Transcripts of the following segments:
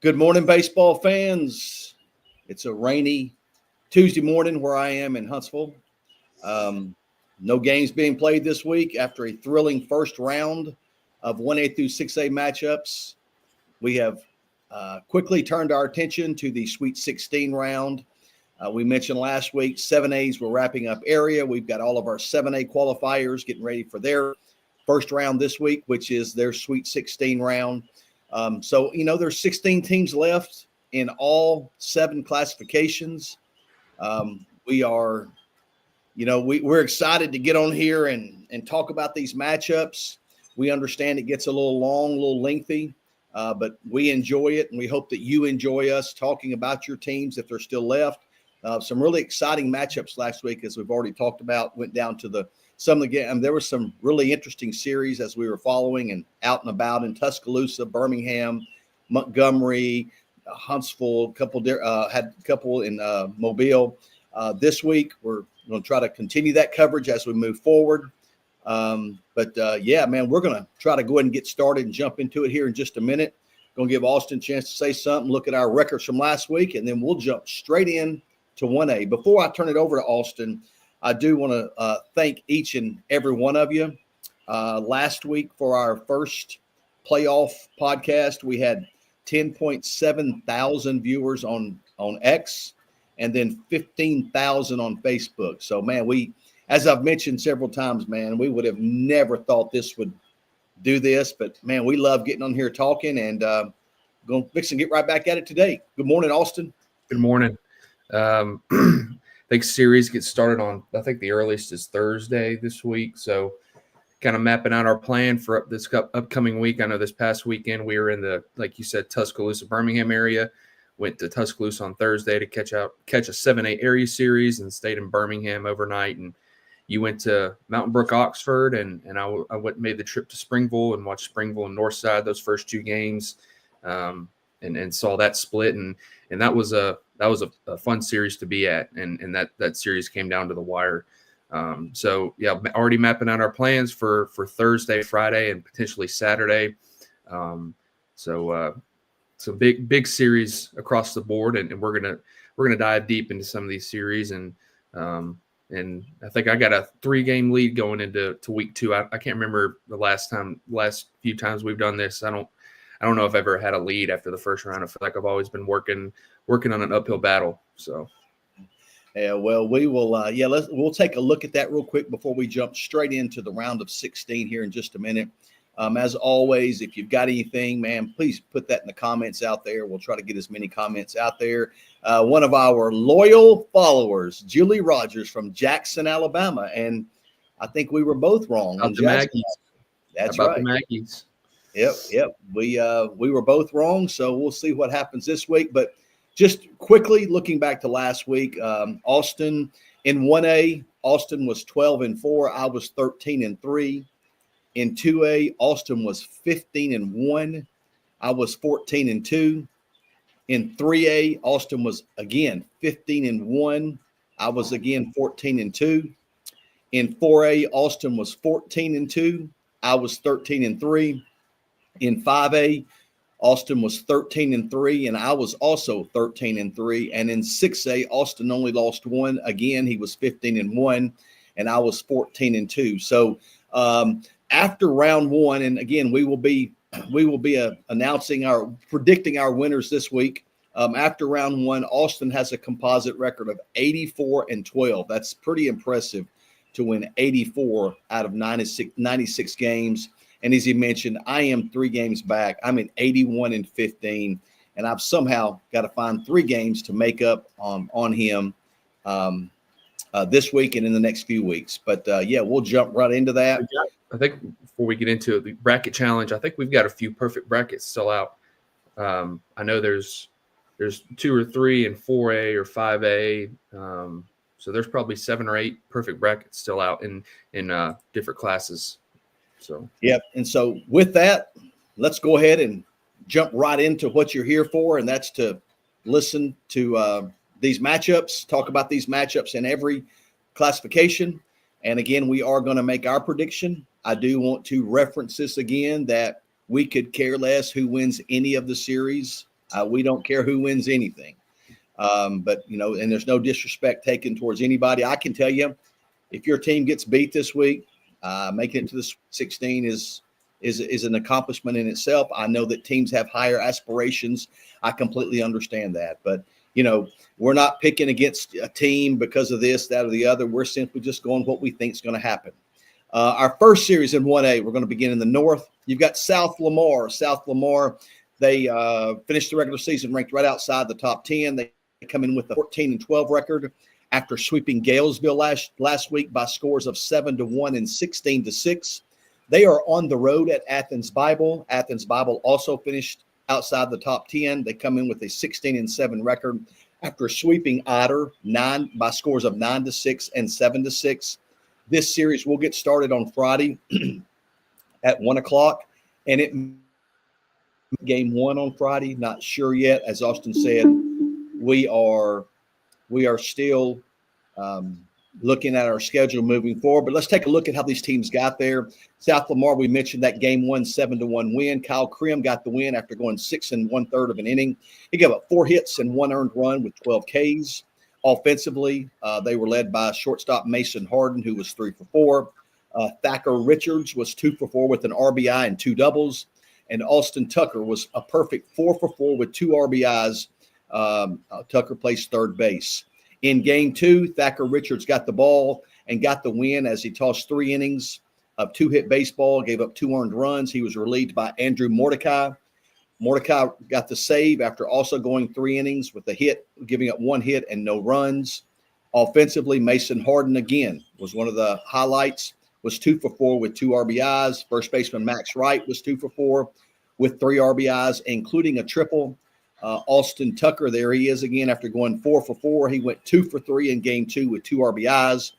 Good morning, baseball fans. It's a rainy Tuesday morning where I am in Huntsville. No games being played this week after a thrilling first round of 1A through 6A matchups. We have quickly turned our attention to the Sweet 16 round. We mentioned last week 7As were wrapping up area. We've got all of our 7A qualifiers getting ready for their first round this week, which is their Sweet 16 round. There's 16 teams left in all 7 classifications. We're excited to get on here and talk about these matchups. We understand it gets a little long, a little lengthy, but we enjoy it, and we hope that you enjoy us talking about your teams if they're still left. Some really exciting matchups last week, as we've already talked about, went down to some of the games. There were some really interesting series as we were following and out and about in Tuscaloosa, Birmingham, Montgomery, Huntsville, had a couple in Mobile. This week, we're going to try to continue that coverage as we move forward. We're going to try to go ahead and get started and jump into it here in just a minute. Going to give Austin a chance to say something, look at our records from last week, and then we'll jump straight in to 1A. Before I turn it over to Austin, I do want to thank each and every one of you. Last week for our first playoff podcast, we had 10.7 thousand viewers on X and then 15,000 on Facebook. So, man, as I've mentioned several times, man, we would have never thought this would do this. But, man, we love getting on here talking, and going to fix and get right back at it today. Good morning, Austin. Good morning. I think series gets started on, I think the earliest is Thursday this week. So kind of mapping out our plan for this upcoming week. I know this past weekend we were in the, like you said, Tuscaloosa, Birmingham area. Went to Tuscaloosa on Thursday to catch a 7A area series and stayed in Birmingham overnight. And you went to Mountain Brook, Oxford, and I went and made the trip to Springville and watched Springville and Northside those first 2 games, and saw that split. And that was a fun series to be at, and that series came down to the wire. Already mapping out our plans for Thursday, Friday, and potentially Saturday. So big series across the board, and we're gonna dive deep into some of these series, and I think I got a 3-game lead going into week 2. I can't remember the last few times we've done this. I don't know if I've ever had a lead after the first round. I feel like I've always been working on an uphill battle. So, yeah, well, we will. We'll take a look at that real quick before we jump straight into the round of 16 here in just a minute. As always, if you've got anything, man, please put that in the comments out there. We'll try to get as many comments out there. One of our loyal followers, Julie Rogers from Jackson, Alabama, and I think we were both wrong on Jackson. That's right. The Mackies. Yep. We were both wrong, so we'll see what happens this week. But just quickly looking back to last week, Austin in 1A, Austin was 12-4. I was 13-3. In 2A, Austin was 15-1. I was 14-2. In 3A, Austin was again 15-1. I was again 14-2. In 4A, Austin was 14-2. I was 13-3. In 5A, Austin was 13-3, and I was also 13-3. And in 6A, Austin only lost 1. Again, he was 15-1, and I was 14-2. So after round 1, and again, we will be predicting our winners this week. After round 1, Austin has a composite record of 84-12. That's pretty impressive to win 84 out of 96 games. And as he mentioned, I am 3 games back. I'm in 81-15, and I've somehow got to find 3 games to make up on him this week and in the next few weeks. But we'll jump right into that. I think before we get into the bracket challenge, I think we've got a few perfect brackets still out. I know there's 2 or 3 in 4A or 5A. So there's probably 7 or 8 perfect brackets still out in different classes. So, yep. And so with that, let's go ahead and jump right into what you're here for. And that's to listen to these matchups, talk about these matchups in every classification. And again, we are going to make our prediction. I do want to reference this again, that we could care less who wins any of the series. We don't care who wins anything. But, and there's no disrespect taken towards anybody. I can tell you, if your team gets beat this week, making it to the Sweet 16 is an accomplishment in itself. I know that teams have higher aspirations. I completely understand that. But, we're not picking against a team because of this, that, or the other. We're simply just going what we think is going to happen. Our first series in 1A, we're going to begin in the north. You've got South Lamar. South Lamar, they finished the regular season ranked right outside the top 10. They come in with a 14-12 record after sweeping Galesville last week by scores of 7-1 and 16-6. They are on the road at Athens Bible. Athens Bible also finished outside the top 10. They come in with a 16-7 record after sweeping Otter by scores of 9-6 and 7-6. This series will get started on Friday at 1:00, and it game 1 on Friday. Not sure yet. As Austin said, we are still looking at our schedule moving forward. But let's take a look at how these teams got there. South Lamar, we mentioned that game 1, 7-1 win. Kyle Krim got the win after going 6 1/3 of an inning. He gave up 4 hits and 1 earned run with 12 Ks. Offensively, they were led by shortstop Mason Harden, who was 3 for 4. Thacker Richards was 2 for 4 with an RBI and 2 doubles. And Austin Tucker was a perfect 4 for 4 with 2 RBIs. Tucker plays third base. In game 2, Thacker Richards got the ball and got the win as he tossed 3 innings of 2-hit baseball, gave up 2 earned runs. He was relieved by Andrew Mordecai. Mordecai got the save after also going 3 innings with a hit, giving up 1 hit and no runs. Offensively, Mason Harden again was one of the highlights, was 2 for 4 with 2 RBIs. First baseman Max Wright was 2 for 4 with 3 RBIs, including a triple. Austin Tucker, there he is again after going 4 for 4. He went 2 for 3 in game 2 with 2 RBIs.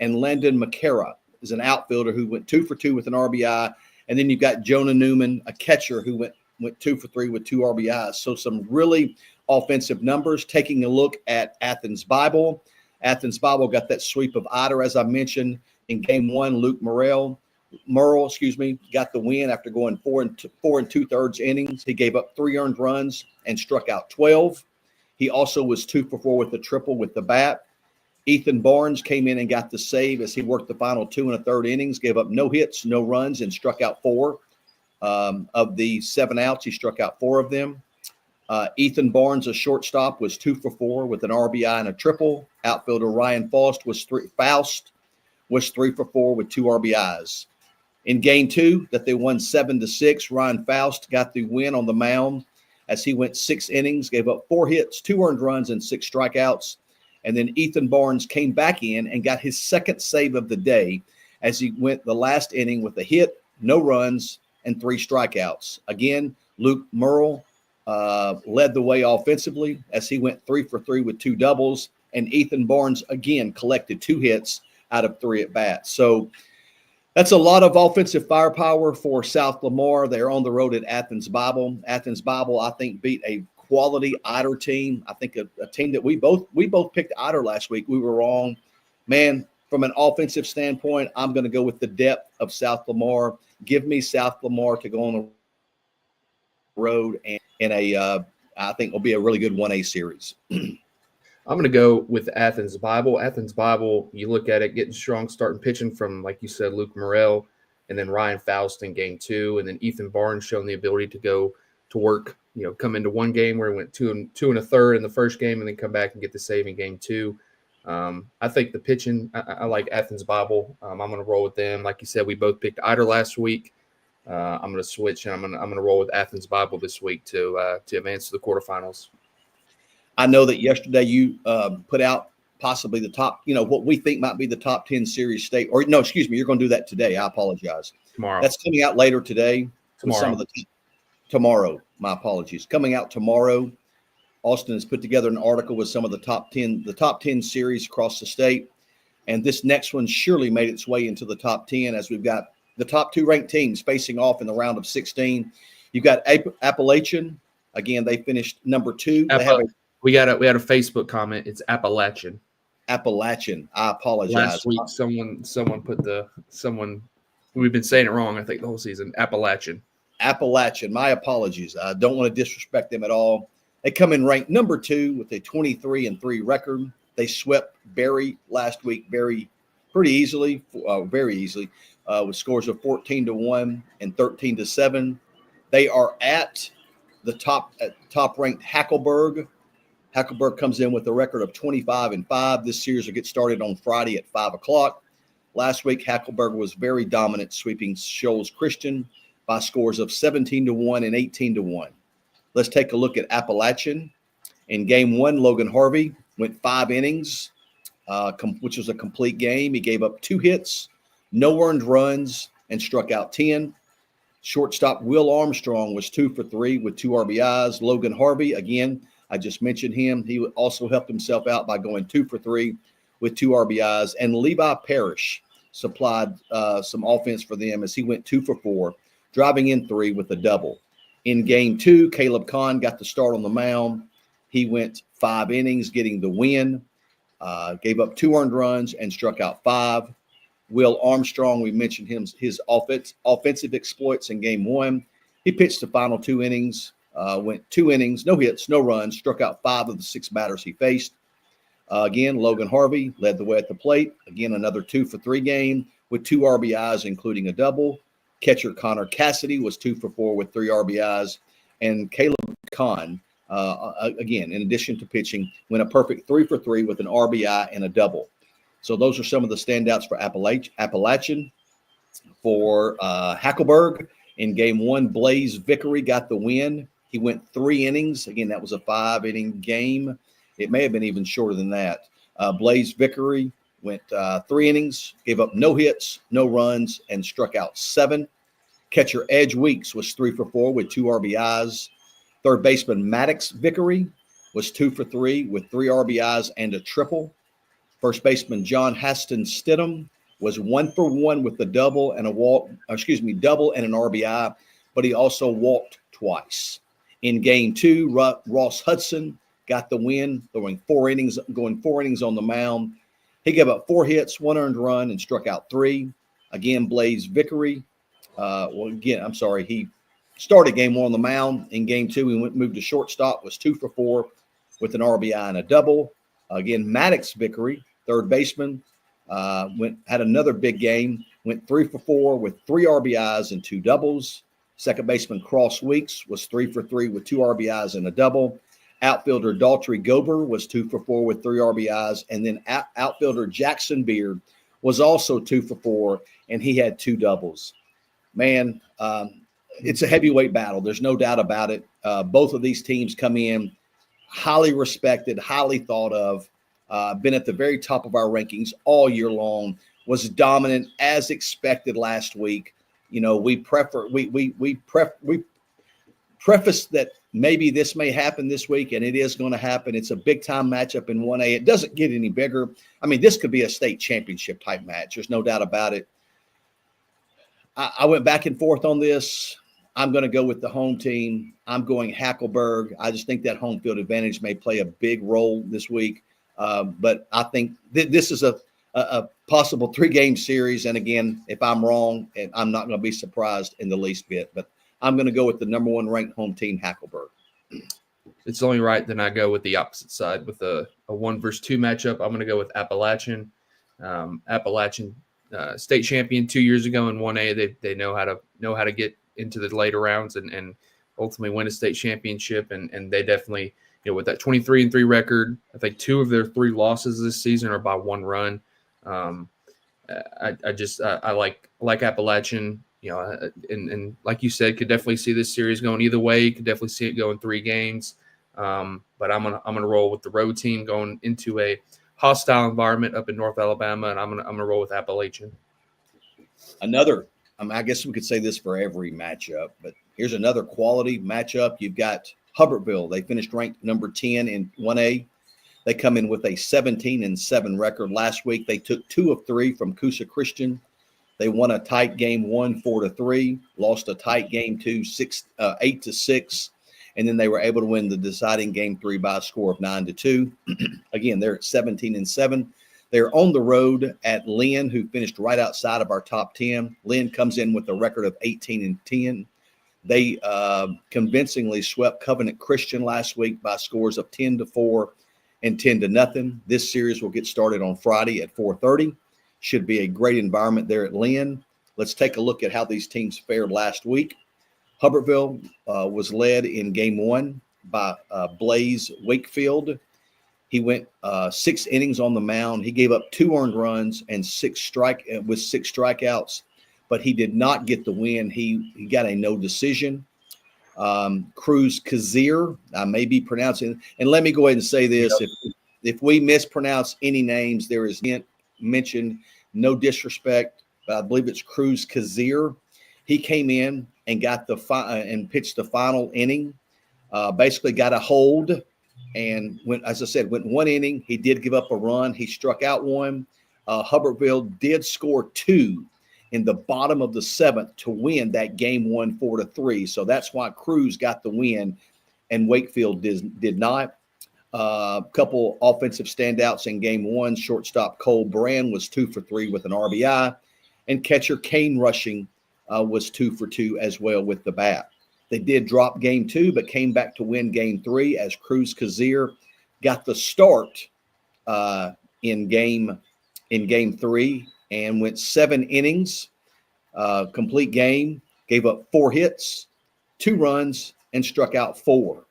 And Landon McCara is an outfielder who went 2 for 2 with an RBI. And then you've got Jonah Newman, a catcher, who went 2 for 3 with 2 RBIs. So some really offensive numbers. Taking a look at Athens Bible. Athens Bible got that sweep of Otter, as I mentioned. In game 1, Luke Merle, got the win after going 4 2/3 innings. He gave up 3 earned runs and struck out 12. He also was 2 for 4 with the triple with the bat. Ethan Barnes came in and got the save as he worked the final 2 1/3 innings, gave up no hits, no runs, and struck out 4. Of the 7 outs, he struck out 4 of them. Ethan Barnes, a shortstop, was 2 for 4 with an RBI and a triple. Outfielder Ryan Faust was 3 for 4 with 2 RBIs. In game 2, that they won 7-6, Ryan Faust got the win on the mound as he went 6 innings, gave up 4 hits, 2 earned runs, and 6 strikeouts. And then Ethan Barnes came back in and got his second save of the day as he went the last inning with a hit, no runs, and 3 strikeouts. Again, Luke Merle led the way offensively as he went 3 for 3 with 2 doubles. And Ethan Barnes, again, collected 2 hits out of 3 at-bats. So that's a lot of offensive firepower for South Lamar. They're on the road at Athens Bible. Athens Bible, I think, beat a quality Otter team. I think a team that we both picked Otter last week. We were wrong. Man, from an offensive standpoint, I'm going to go with the depth of South Lamar. Give me South Lamar to go on the road and in I think will be a really good 1A series. I'm going to go with Athens Bible. Athens Bible, you look at it, getting strong, starting pitching from, like you said, Luke Morrell, and then Ryan Faust in game 2, and then Ethan Barnes showing the ability to go to work, come into one game where he went 2 1/3 in the first game and then come back and get the save in game 2. I think the pitching, I like Athens Bible. I'm going to roll with them. Like you said, we both picked Eider last week. I'm going to switch, and I'm going to roll with Athens Bible this week to advance to the quarterfinals. I know that yesterday you put out possibly the top, what we think might be the top 10 series state. Or no, excuse me, you're going to do that today. I apologize. Tomorrow. That's coming out later today. Tomorrow. My apologies. Coming out tomorrow. Austin has put together an article with some of the top 10 series across the state. And this next one surely made its way into the top 10 as we've got the top 2 ranked teams facing off in the round of 16. You've got Appalachian. Again, they finished number 2. We had a Facebook comment. It's Appalachian. Appalachian. I apologize. Last week, someone put we've been saying it wrong, I think, the whole season. Appalachian. My apologies. I don't want to disrespect them at all. They come in ranked number 2 with a 23-3 record. They swept Berry last week very easily with scores of 14-1 and 13-7. They are at the top ranked Hackleburg. Hackleburg comes in with a record of 25-5. This series will get started on Friday at 5 o'clock. Last week, Hackleburg was very dominant, sweeping Shoals Christian by scores of 17-1 and 18-1. Let's take a look at Appalachian. In game 1, Logan Harvey went 5 innings, which was a complete game. He gave up 2 hits, no earned runs, and struck out 10. Shortstop Will Armstrong was 2 for 3 with 2 RBIs. Logan Harvey, again, I just mentioned him. He also helped himself out by going 2 for 3 with 2 RBIs. And Levi Parrish supplied some offense for them as he went 2 for 4, driving in 3 with a double. In game 2, Caleb Kahn got the start on the mound. He went 5 innings, getting the win, gave up 2 earned runs, and struck out 5. Will Armstrong, we mentioned his offensive exploits in game 1. He pitched the final 2 innings, went 2 innings, no hits, no runs, struck out 5 of the 6 batters he faced. Again, Logan Harvey led the way at the plate. Again, another 2 for 3 game with 2 RBIs, including a double. Catcher Connor Cassidy was 2 for 4 with 3 RBIs. And Caleb Kahn, again, in addition to pitching, went a perfect 3 for 3 with an RBI and a double. So those are some of the standouts for Appalachian. For Hackleburg, in game 1, Blaze Vickery got the win. He went 3 innings. Again, that was a 5-inning game. It may have been even shorter than that. Blaze Vickery went 3 innings, gave up no hits, no runs, and struck out 7. Catcher Edge Weeks was 3 for 4 with 2 RBIs. Third baseman Maddox Vickery was 2 for 3 with 3 RBIs and a triple. First baseman John Haston Stidham was 1 for 1 with the double and an RBI, but he also walked twice. In game 2, Ross Hudson got the win, going 4 innings on the mound. He gave up 4 hits, 1 earned run, and struck out 3. Again, Blaze Vickery. He started game 1 on the mound. In game 2, he moved to shortstop, was 2 for 4 with an RBI and a double. Again, Maddox Vickery, third baseman, had another big game, went 3 for 4 with 3 RBIs and 2 doubles. Second baseman Cross Weeks was 3 for 3 with 2 RBIs and a double. Outfielder Daltrey Gober was 2 for 4 with 3 RBIs. And then outfielder Jackson Beard was also 2 for 4, and he had 2 doubles. Man, it's a heavyweight battle. There's no doubt about it. Both of these teams come in highly respected, highly thought of, been at the very top of our rankings all year long, was dominant as expected last week. You know, we preface that maybe this may happen this week, and it is going to happen. It's a big-time matchup in 1A. It doesn't get any bigger. I mean, this could be a state championship type match. There's no doubt about it. I went back and forth on this. I'm going to go with the home team. I'm going Hackleburg. I just think that home field advantage may play a big role this week. But I think this is a possible 3-game series. And again, if I'm wrong, and I'm not going to be surprised in the least bit. But I'm going to go with the number 1 ranked home team, Hackleburg. It's only right then I go with the opposite side with a 1 versus 2 matchup. I'm going to go with Appalachian. Appalachian state champion 2 years ago in 1A. They know how to get into the later rounds and ultimately win a state championship. And they definitely, you know, with that 23-3 record, I think 2 of their 3 losses this season are by 1 run. I like Appalachian. You know, and like you said, could definitely see this series going either way. Could definitely see it going 3 games. But I'm gonna roll with the road team going into a hostile environment up in North Alabama, and I'm gonna roll with Appalachian. I guess we could say this for every matchup, but here's another quality matchup. You've got Hubbertville. They finished ranked number 10 in 1A. They come in with a 17-7 record. Last week, they took 2 of 3 from Coosa Christian. They won a tight game 1, 4-3, lost a tight game 2, 8-6, and then they were able to win the deciding game 3 by a score of 9-2. Again, they're at 17-7. They're on the road at Lynn, who finished right outside of our top 10. Lynn comes in with a record of 18-10. They convincingly swept Covenant Christian last week by scores of 10-4 and 10-0. This series will get started on Friday at 4:30. Should be a great environment there at Lynn. Let's take a look at how these teams fared last week. Hubbertville was led in game 1 by Blaze Wakefield. He went 6 innings on the mound. He gave up 2 earned runs and 6 strikeouts, but he did not get the win. He got a no decision. Cruz Kazir, I may be pronouncing, and let me go ahead and say this: if we mispronounce any names, there is hint mentioned. No disrespect, but I believe it's Cruz Kazir. He came in and got and pitched the final inning. Basically, got a hold. And went 1 inning. He did give up a run. He struck out 1. Hubbertville did score 2 in the bottom of the 7th to win that game 1 4-3. So that's why Cruz got the win and Wakefield did not. Couple offensive standouts in game 1. Shortstop Cole Brand was 2 for 3 with an RBI, and catcher Kane Rushing was 2 for 2 as well with the bat. They did drop game 2, but came back to win game 3 as Cruz Kazir got the start in game 3 and went 7 innings, complete game, gave up 4 hits, 2 runs, and struck out 4.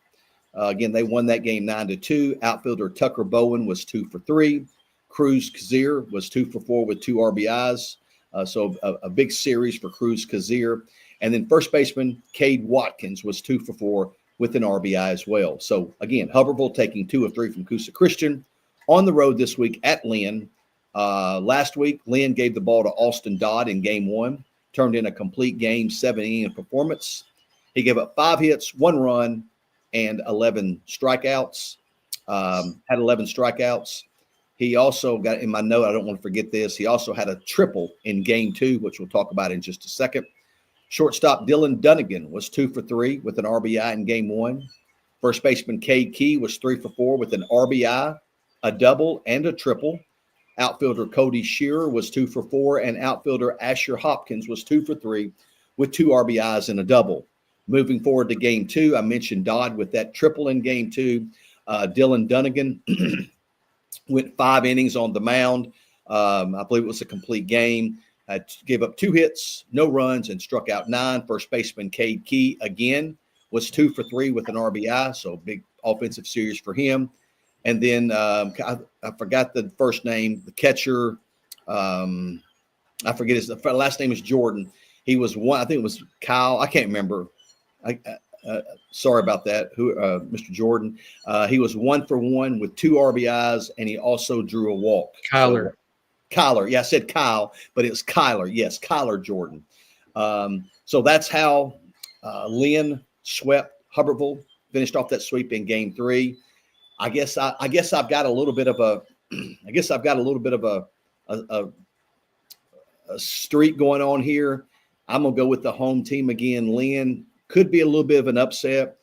Again, they won that game 9-2. Outfielder Tucker Bowen was 2 for 3. Cruz Kazir was 2 for 4 with 2 RBIs. So a big series for Cruz Kazir. And then first baseman Cade Watkins was 2 for 4 with an RBI as well. So again, Hubbertville taking 2 of 3 from Coosa Christian on the road this week at Lynn. Last week, Lynn gave the ball to Austin Dodd in game 1, turned in a complete game 7-inning performance. He gave up 5 hits, 1 run, and 11 strikeouts. Had 11 strikeouts. He also got, in my note, I don't want to forget this, he also had a triple in game 2, which we'll talk about in just a second. Shortstop Dylan Dunnigan was 2 for 3 with an RBI in game 1. First baseman Cade Key was 3 for 4 with an RBI, a double, and a triple. Outfielder Cody Shearer was 2 for 4, and outfielder Asher Hopkins was 2 for 3 with 2 RBIs and a double. Moving forward to game 2, I mentioned Dodd with that triple in game 2. Dylan Dunnigan went 5 innings on the mound. I believe it was a complete game. Gave up 2 hits, no runs, and struck out 9. First baseman Cade Key, again, was 2 for 3 with an RBI, so big offensive series for him. And then I forgot the first name, the catcher. I forget his last name is Jordan. He was one, I think it was Kyle. I can't remember. Sorry about that. Mr. Jordan. He was 1 for 1 with 2 RBIs, and he also drew a walk. Kyler. Kyler. Yeah, I said Kyle, but it was Kyler. Yes, Kyler Jordan. So that's how Lynn swept Hubbertville, finished off that sweep in game 3. I guess I've got a little bit of a streak going on here. I'm gonna go with the home team again. Lynn could be a little bit of an upset,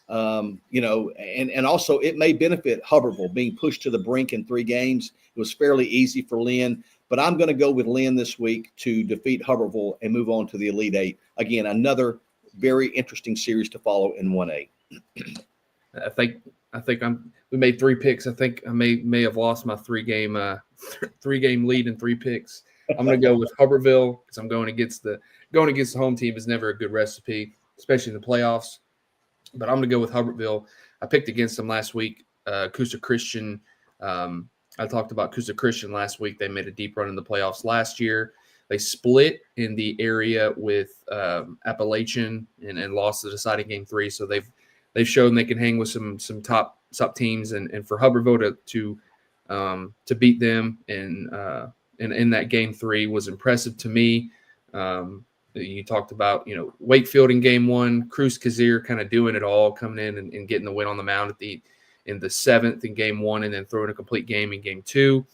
and also it may benefit Hubbertville being pushed to the brink in 3 games. It was fairly easy for Lynn, but I'm going to go with Lynn this week to defeat Hubbertville and move on to the Elite 8. Again, another very interesting series to follow in 1A. I think we made 3 picks. I think I may have lost my 3-game lead in 3 picks. I'm going to go with Hubbertville because I'm going against the home team is never a good recipe, especially in the playoffs. But I'm going to go with Hubbertville. I picked against them last week. Coosa Christian. I talked about Coosa Christian last week. They made a deep run in the playoffs last year. They split in the area with Appalachian and lost the deciding game 3. So they've shown they can hang with some top teams, and for Hubbertville to beat them in that game 3 was impressive to me. You talked about, Wakefield in game 1, Cruz Kazir kind of doing it all, coming in and getting the win on the mound in the 7th in game 1, and then throwing a complete game in game 2.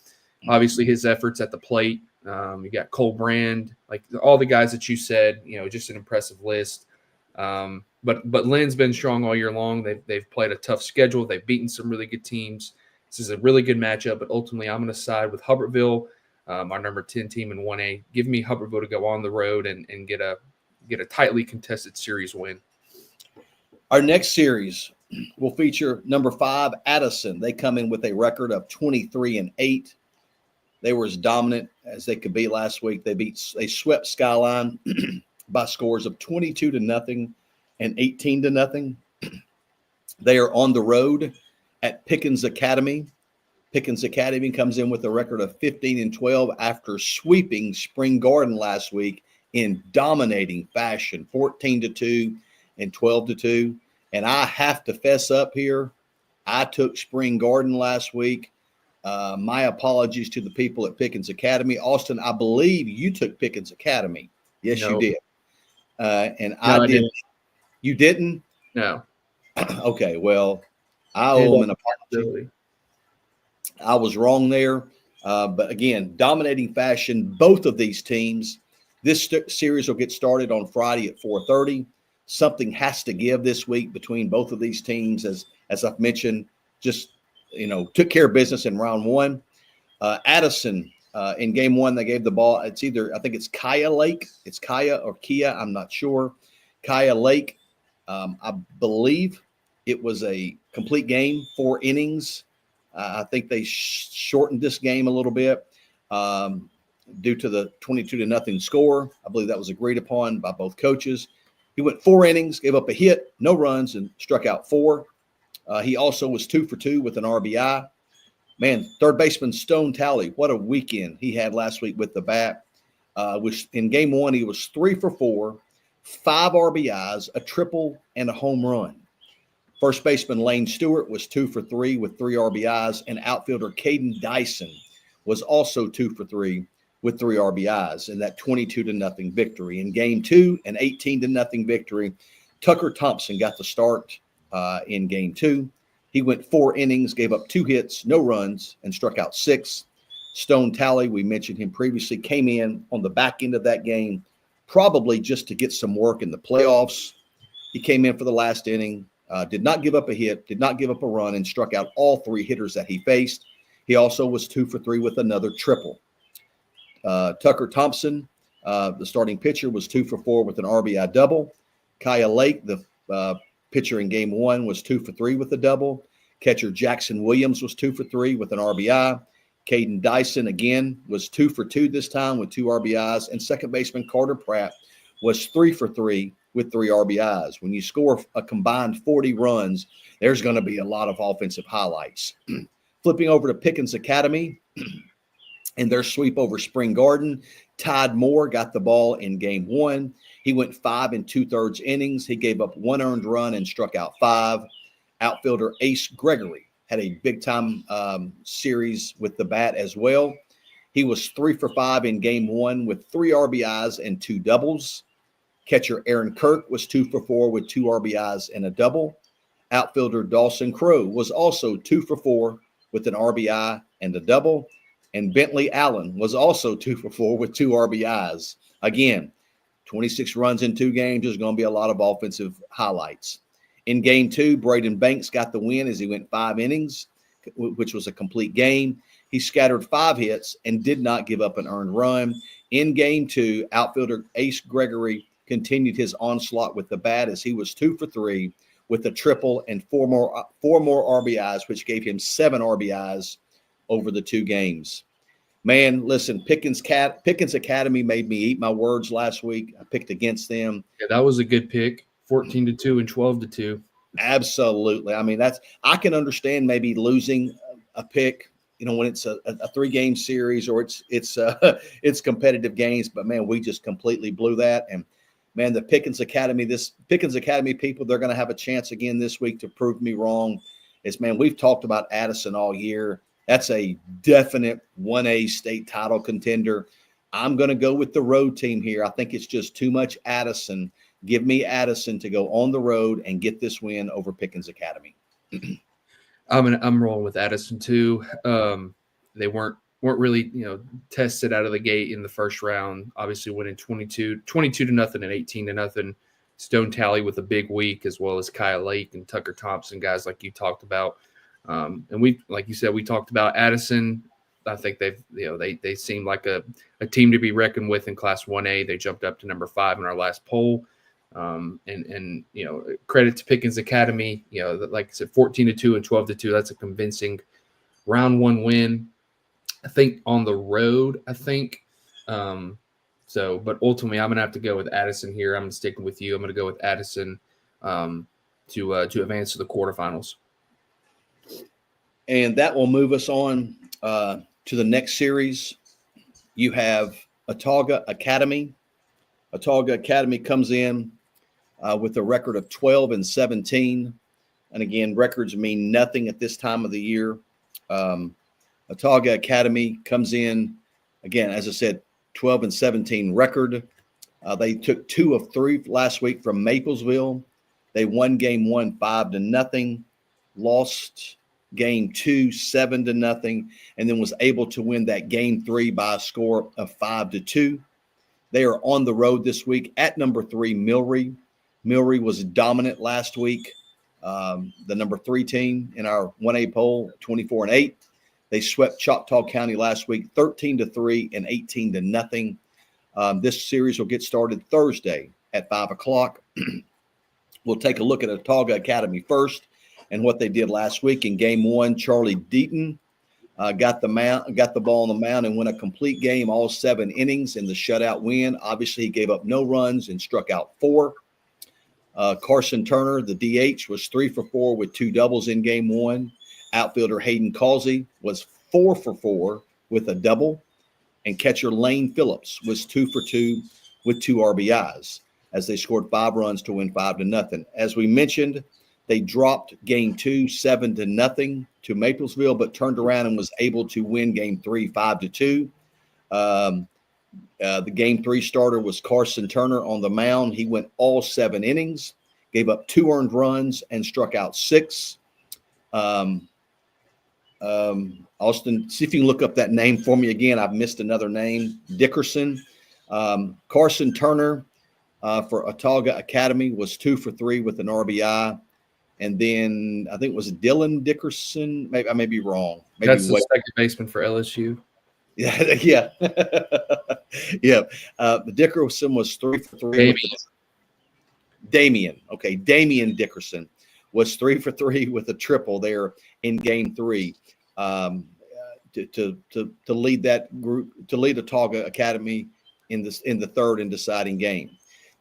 Obviously, his efforts at the plate. You got Cole Brand, like all the guys that you said. Just an impressive list. But Lynn's been strong all year long. They've played a tough schedule. They've beaten some really good teams. This is a really good matchup. But ultimately, I'm going to side with Hubbertville. Our number 10 team in 1A. Give me Hubbertville to go on the road and get a tightly contested series win. Our next series will feature number 5, Addison. They come in with a record of 23-8. They were as dominant as they could be last week. They swept Skyline by scores of 22-0 and 18-0. They are on the road at Pickens Academy. Pickens Academy comes in with a record of 15-12 after sweeping Spring Garden last week in dominating fashion, 14-2 and 12-2. And I have to fess up here. I took Spring Garden last week. My apologies to the people at Pickens Academy. Austin, I believe you took Pickens Academy. Yes, No. you did. And No, I didn't. You didn't? No. Okay, well, I owe them an apology. I was wrong there. But again, dominating fashion, both of these teams. This series will get started on Friday at 4:30. Something has to give this week between both of these teams, as I've mentioned, just took care of business in round one. Addison in game one, they gave the ball. I think it's Kaya Lake. It's Kaya or Kia. I'm not sure. Kaya Lake. I believe it was a complete game, 4 innings. I think they shortened this game a little bit due to the 22-0 score. I believe that was agreed upon by both coaches. He went 4 innings, gave up a hit, no runs, and struck out 4. He also was 2 for 2 with an RBI. Man, third baseman Stone Talley, what a weekend he had last week with the bat. In game one, he was 3 for 4, 5 RBIs, a triple, and a home run. First baseman Lane Stewart was 2 for 3 with 3 RBIs, and outfielder Caden Dyson was also 2 for 3 with 3 RBIs in that 22-0 victory. In game two, an 18-0 victory, Tucker Thompson got the start in game two. He went 4 innings, gave up 2 hits, no runs, and struck out 6. Stone Talley, we mentioned him previously, came in on the back end of that game, probably just to get some work in the playoffs. He came in for the last inning, did not give up a hit, did not give up a run, and struck out all 3 hitters that he faced. He also was 2 for 3 with another triple. Tucker Thompson, the starting pitcher, was 2 for 4 with an RBI double. Kaya Lake, the pitcher in game one, was 2 for 3 with a double. Catcher Jackson Williams was 2 for 3 with an RBI. Caden Dyson, again, was 2 for 2 this time with 2 RBIs. And second baseman Carter Pratt was 3 for 3 with 3 RBIs. When you score a combined 40 runs, there's going to be a lot of offensive highlights. Flipping over to Pickens Academy and their sweep over Spring Garden, Todd Moore got the ball in game one. He went 5 2/3 innings. He gave up 1 earned run and struck out 5. Outfielder Ace Gregory had a big-time series with the bat as well. He was 3 for 5 in game one with 3 RBIs and 2 doubles. Catcher Aaron Kirk was 2 for 4 with 2 RBIs and a double. Outfielder Dawson Crowe was also 2 for 4 with an RBI and a double. And Bentley Allen was also 2 for 4 with 2 RBIs. Again, 26 runs in 2 games. There's going to be a lot of offensive highlights. In game two, Braden Banks got the win as he went 5 innings, which was a complete game. He scattered 5 hits and did not give up an earned run. In game two, outfielder Ace Gregory continued his onslaught with the bat as he was 2 for 3 with a triple and 4 more RBIs, which gave him 7 RBIs over the 2 games. Man, listen, Pickens Academy made me eat my words last week. I picked against them. Yeah, that was a good pick. 14-2 and 12-2. Absolutely. I mean, I can understand maybe losing a pick, when it's a 3-game series or it's competitive games. But man, we just completely blew that. And man, the Pickens Academy people, they're going to have a chance again this week to prove me wrong. We've talked about Addison all year. That's a definite 1A state title contender. I'm going to go with the road team here. I think it's just too much Addison. Give me Addison to go on the road and get this win over Pickens Academy. I'm rolling with Addison too. They weren't really tested out of the gate in the first round. Obviously, winning 22-0 and 18-0. Stone Talley with a big week, as well as Kyle Lake and Tucker Thompson, guys like you talked about. And we, like you said, we talked about Addison. I think they seem like a team to be reckoned with in Class 1A. They jumped up to number 5 in our last poll. And credit to Pickens Academy. Like I said, 14-2 and 12-2. That's a convincing round one win. I think on the road. But ultimately, I'm gonna have to go with Addison here. I'm sticking with you. I'm gonna go with Addison to advance to the quarterfinals. And that will move us on to the next series. You have Autauga Academy. Autauga Academy comes in with a record of 12-17. And again, records mean nothing at this time of the year. Autauga Academy comes in, again, as I said, 12-17 record. They took 2 of 3 last week from Maplesville. They won game 1 5-0, lost game 2 7-0, and then was able to win that game 3 by a score of 5-2. They are on the road this week at number 3 Millry. Millry was dominant last week. The number 3 team in our 1A poll, 24-8. They swept Choctaw County last week, 13-3 and 18-0. This series will get started Thursday at 5:00. We'll take a look at Autauga Academy first and what they did last week. In game 1, Charlie Deaton got the ball on the mound and won a complete game, all 7 innings in the shutout win. Obviously, he gave up no runs and struck out 4. Carson Turner, the DH, was 3 for 4 with 2 doubles in game 1. Outfielder Hayden Causey was 4 for 4 with a double. And catcher Lane Phillips was 2 for 2 with 2 RBIs as they scored 5 runs to win 5-0. As we mentioned, they dropped game 2 7-0 to Maplesville, but turned around and was able to win game 3 5-2. The game 3 starter was Carson Turner on the mound. He went all 7 innings, gave up 2 earned runs, and struck out 6. Austin, see if you can look up that name for me again. I've missed another name. Dickerson. Carson Turner for Autauga Academy was 2 for 3 with an RBI. And then I think it was Dylan Dickerson. Maybe I may be wrong. Maybe that's the second baseman for LSU. Yeah, yeah. Yeah. Dickerson was 3 for 3. Damian. Okay, Damian Dickerson was 3 for 3 with a triple there in game 3 to lead that group, to lead Autauga Academy in the third and deciding game.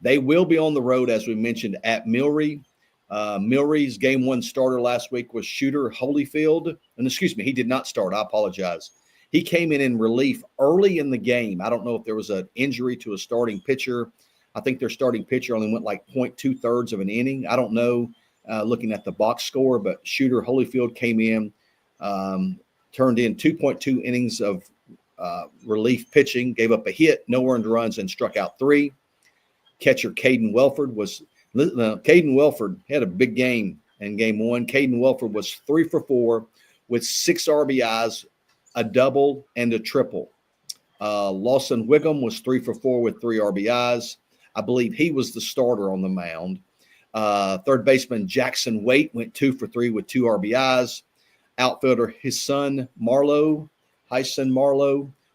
They will be on the road, as we mentioned, at Millry. Millry's game 1 starter last week was Shooter Holyfield. And excuse me, he did not start. I apologize. He came in relief early in the game. I don't know if there was an injury to a starting pitcher. I think their starting pitcher only went like 0.2 of an inning. I don't know, looking at the box score, but Shooter Holyfield came in, turned in 2.2 innings of relief pitching, gave up a hit, no earned runs, and struck out 3. Catcher Caden Welford had a big game in game 1. Caden Welford was 3 for 4 with 6 RBIs, a double, and a triple. Lawson Wiggum was 3 for 4 with 3 RBIs. I believe he was the starter on the mound. Third baseman Jackson Waite went 2 for 3 with 2 RBIs. Outfielder Hyson Marlowe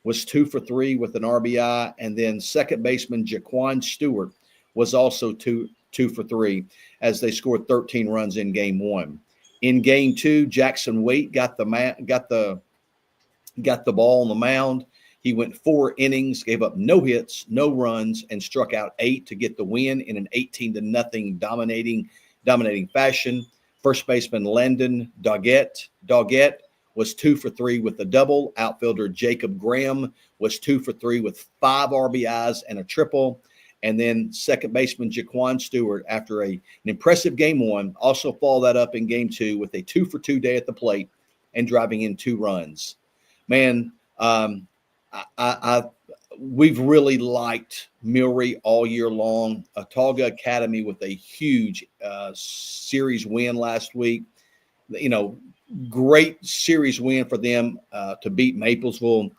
was 2 for 3 with an RBI. And then second baseman Jaquan Stewart was also 2 for 3 as they scored 13 runs in game 1. In game 2, Jackson Waite got the ball on the mound. He went 4 innings, gave up no hits, no runs, and struck out 8 to get the win in an 18-0 dominating fashion. First baseman Landon Doggett was 2 for 3 with a double. Outfielder Jacob Graham was 2 for 3 with 5 RBIs and a triple. And then second baseman Jaquan Stewart, after an impressive game 1, also followed that up in game 2 with a 2 for 2 day at the plate and driving in 2 runs. Man, we've really liked Millry all year long. Autauga Academy with a huge series win last week. Great series win for them to beat Maplesville.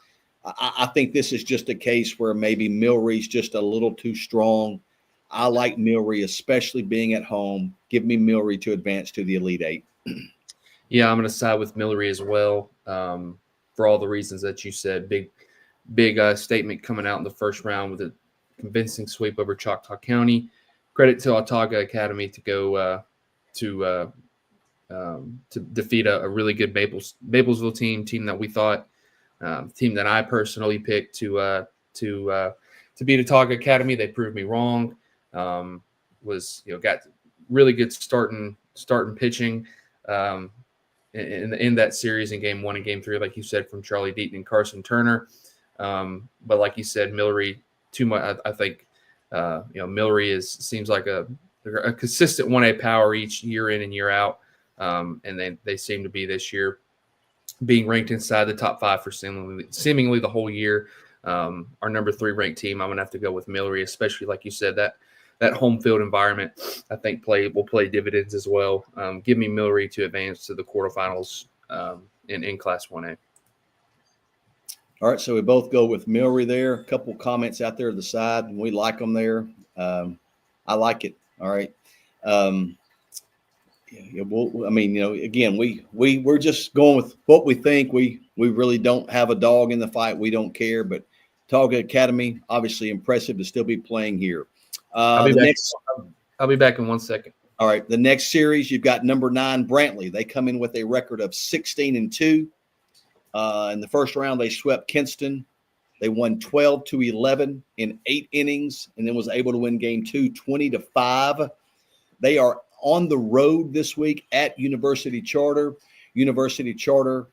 I think this is just a case where maybe Millry's just a little too strong. I like Millry, especially being at home. Give me Millry to advance to the Elite Eight. Yeah, I'm going to side with Millry as well for all the reasons that you said. Big statement coming out in the first round with a convincing sweep over Choctaw County. credit to Autauga Academy to go to defeat a really good Maplesville team that we thought, team that I personally picked to beat Autauga Academy. They proved me wrong. Got really good starting pitching in that series in game 1 and game 3, like you said, from Charlie Deaton and Carson Turner. But like you said, Millry too much. I think Millry seems like a consistent 1A power each year in and year out. And they seem to be this year being ranked inside the top 5 for seemingly the whole year. Our number 3 ranked team, I'm going to have to go with Millry, especially like you said, that home field environment, I think will play dividends as well. Give me Millry to advance to the quarterfinals in Class 1A. All right, so we both go with Millry there. A couple comments out there to the side, and we like them there. I like it. All right. Again, we're just going with what we think. We really don't have a dog in the fight. We don't care. But Autauga Academy, obviously impressive to still be playing here. I'll be back in 1 second. All right, the next series, you've got number 9 Brantley. They come in with a record of 16-2. In the first round, they swept Kinston. They won 12-11 in 8 innings, and then was able to win game 2, 20-5. They are on the road this week at University Charter. University Charter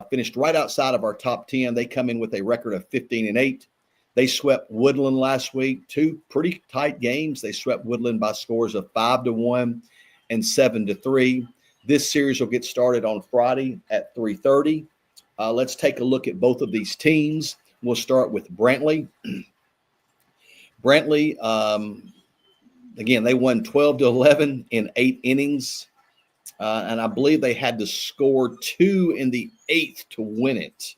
finished right outside of our top 10. They come in with a record of 15-8. They swept Woodland last week. 2 pretty tight games. They swept Woodland by scores of 5-1 and 7-3. This series will get started on Friday at 3:30. Let's take a look at both of these teams. We'll start with Brantley. Brantley, again, they won 12-11 in 8 innings. And I believe they had to score 2 in the 8th to win it.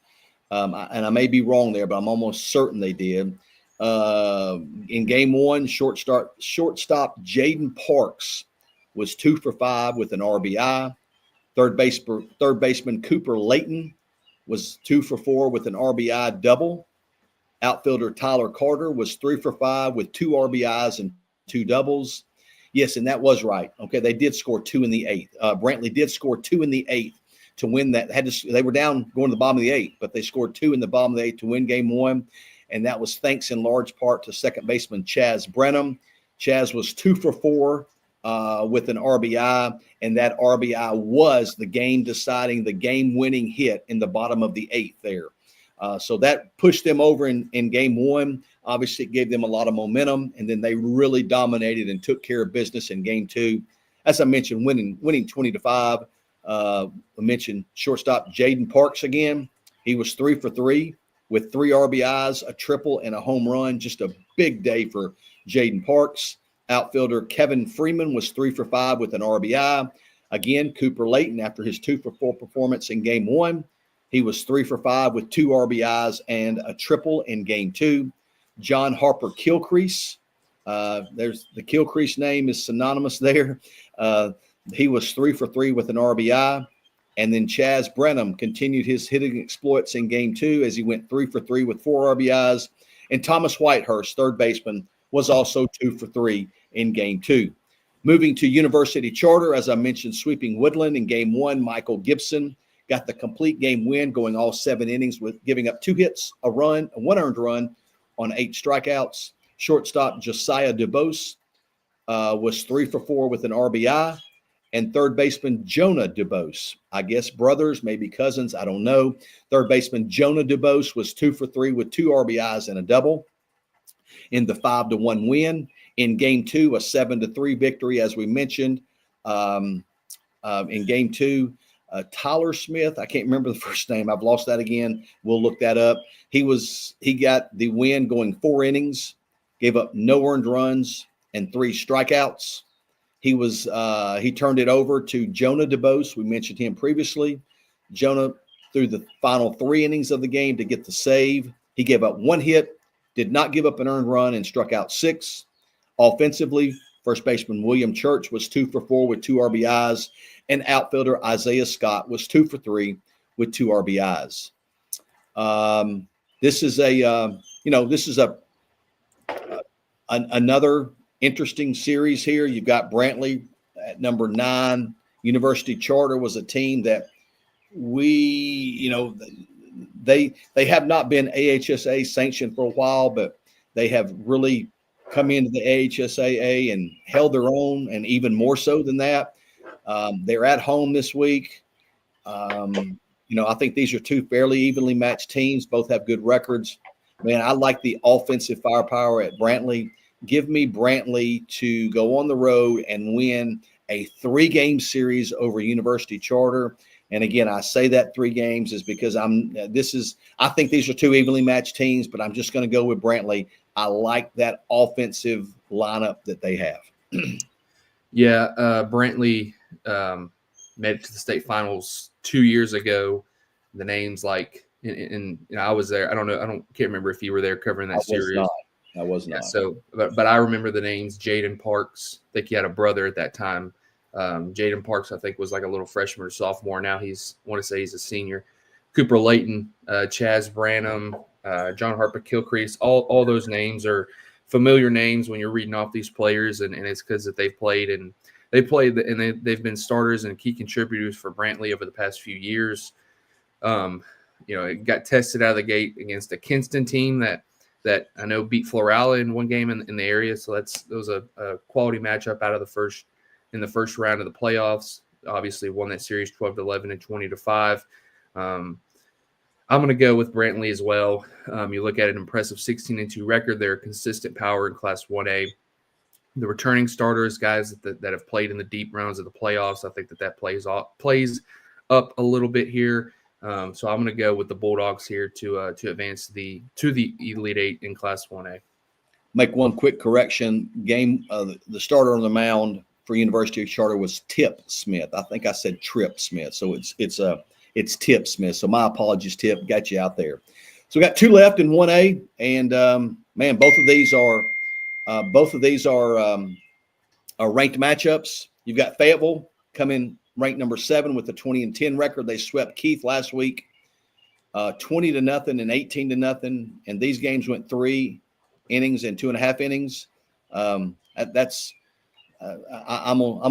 And I may be wrong there, but I'm almost certain they did. In game 1, shortstop Jaden Parks was 2 for 5 with an RBI. Third baseman Cooper Layton was 2 for 4 with an RBI double. Outfielder Tyler Carter was 3 for 5 with 2 RBIs and 2 doubles. Yes, and that was right. Okay, they did score 2 in the 8th. Brantley did score 2 in the 8th to win that. They were down going to the bottom of the 8th, but they scored 2 in the bottom of the 8th to win game 1, and that was thanks in large part to second baseman Chaz Brenham. Chaz was 2 for 4 with an RBI, and that RBI was the game-deciding, the game-winning hit in the bottom of the 8th there. So that pushed them over in game 1. Obviously, it gave them a lot of momentum, and then they really dominated and took care of business in game 2. As I mentioned, winning 20-5. I mentioned shortstop Jaden Parks again. He was 3 for 3 with 3 RBIs, a triple, and a home run. Just a big day for Jaden Parks. Outfielder Kevin Freeman was 3 for 5 with an RBI. Again, Cooper Layton, after his 2 for 4 performance in game 1, he was 3 for 5 with 2 RBIs and a triple in game 2. John Harper Kilcrease. There's the Kilcrease name is synonymous there. He was 3 for 3 with an RBI. And then Chaz Brenham continued his hitting exploits in game 2 as he went 3 for 3 with 4 RBIs. And Thomas Whitehurst, third baseman, was also 2 for 3 in game 2. Moving to University Charter, as I mentioned, sweeping Woodland in game 1, Michael Gibson got the complete game win, going all 7 innings with giving up 2 hits, a run, a 1 earned run on 8 strikeouts. Shortstop Josiah DuBose was 3 for 4 with an RBI. And third baseman Jonah DuBose, I guess brothers, maybe cousins, I don't know. Third baseman Jonah DuBose was 2 for 3 with 2 RBIs and a double in the 5-1 win. In game 2, a 7-3 victory, as we mentioned. In game 2, Tyler Smith, I can't remember the first name. I've lost that again. We'll look that up. He got the win going 4 innings, gave up no earned runs and 3 strikeouts. He turned it over to Jonah DuBose. We mentioned him previously. Jonah threw the final 3 innings of the game to get the save. He gave up 1 hit, did not give up an earned run, and struck out 6. Offensively, first baseman William Church was 2 for 4 with 2 RBIs, and outfielder Isaiah Scott was 2 for 3 with 2 RBIs. This is another interesting series here. You've got Brantley at number 9. University Charter was a team that they have not been AHSA sanctioned for a while, but they have really come into the AHSAA and held their own, and even more so than that. They're at home this week. I think these are two fairly evenly matched teams. Both have good records. Man, I like the offensive firepower at Brantley. Give me Brantley to go on the road and win a 3-game series over University Charter. And again, I say that 3 games is because I think these are two evenly matched teams, but I'm just going to go with Brantley. I like that offensive lineup that they have. Yeah, Brantley made it to the state finals 2 years ago. The names and I was there. Can't remember if you were there covering that series. I was not. So, but I remember the names. Jaden Parks. I think he had a brother at that time. Jaden Parks, I think, was like a little freshman or sophomore. Now he's a senior. Cooper Layton, Chaz Branham, John Harper Kilcrease. All those names are familiar names when you're reading off these players, and it's because that they've played and they've been starters and key contributors for Brantley over the past few years. It got tested out of the gate against a Kinston team that I know beat Florala in one game in the area. So that was a quality matchup out of the first round of the playoffs. Obviously won that series 12-11 and 20-5. I'm going to go with Brantley as well. You look at an impressive 16-2 record. They're a consistent power in Class 1A. The returning starters, guys that have played in the deep rounds of the playoffs, I think that plays up a little bit here. So I'm going to go with the Bulldogs here to advance to the Elite 8 in Class 1A. Make one quick correction. The starter on the mound for University of Charter was Tip Smith. I think I said Trip Smith, so it's Tip Smith. So my apologies, Tip. Got you out there. So we got 2 left in 1A, and man, both of these are ranked matchups. You've got Fayetteville coming ranked number 7 with a 20-10 record. They swept Keith last week, 20-0 and 18-0, and these games went 3 innings and 2.5 innings. I'm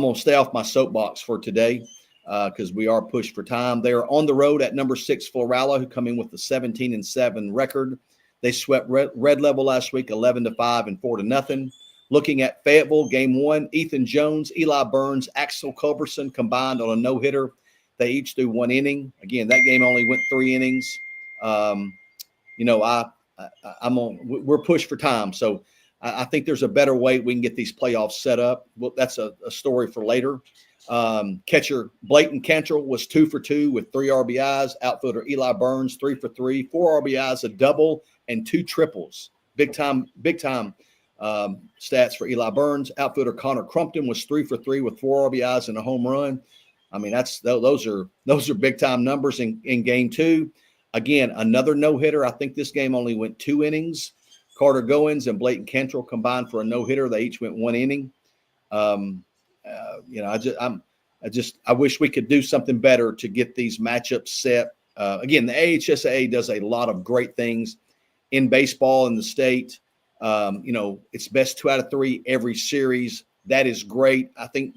gonna stay off my soapbox for today because we are pushed for time. They are on the road at number 6 Florala, who come in with a 17-7 record. They swept Red Level last week, 11-5 and 4-0. Looking at Fayetteville, game 1, Ethan Jones, Eli Burns, Axel Culberson combined on a no-hitter. They each threw 1 inning. Again, that game only went 3 innings. We're pushed for time, so I think there's a better way we can get these playoffs set up. Well, that's a story for later. Catcher Blayton Cantrell was 2 for 2 with 3 RBIs. Outfielder Eli Burns 3 for 3, 4 RBIs, a double, and 2 triples. Big time stats for Eli Burns. Outfielder Connor Crumpton was 3 for 3 with 4 RBIs and a home run. I mean, those are big time numbers in game 2. Again, another no hitter. I think this game only went 2 innings. Carter Goins and Blayton Cantrell combined for a no hitter. They each went 1 inning. I wish we could do something better to get these matchups set. Again, the AHSAA does a lot of great things in baseball in the state. It's best 2 out of 3 every series. That is great. I think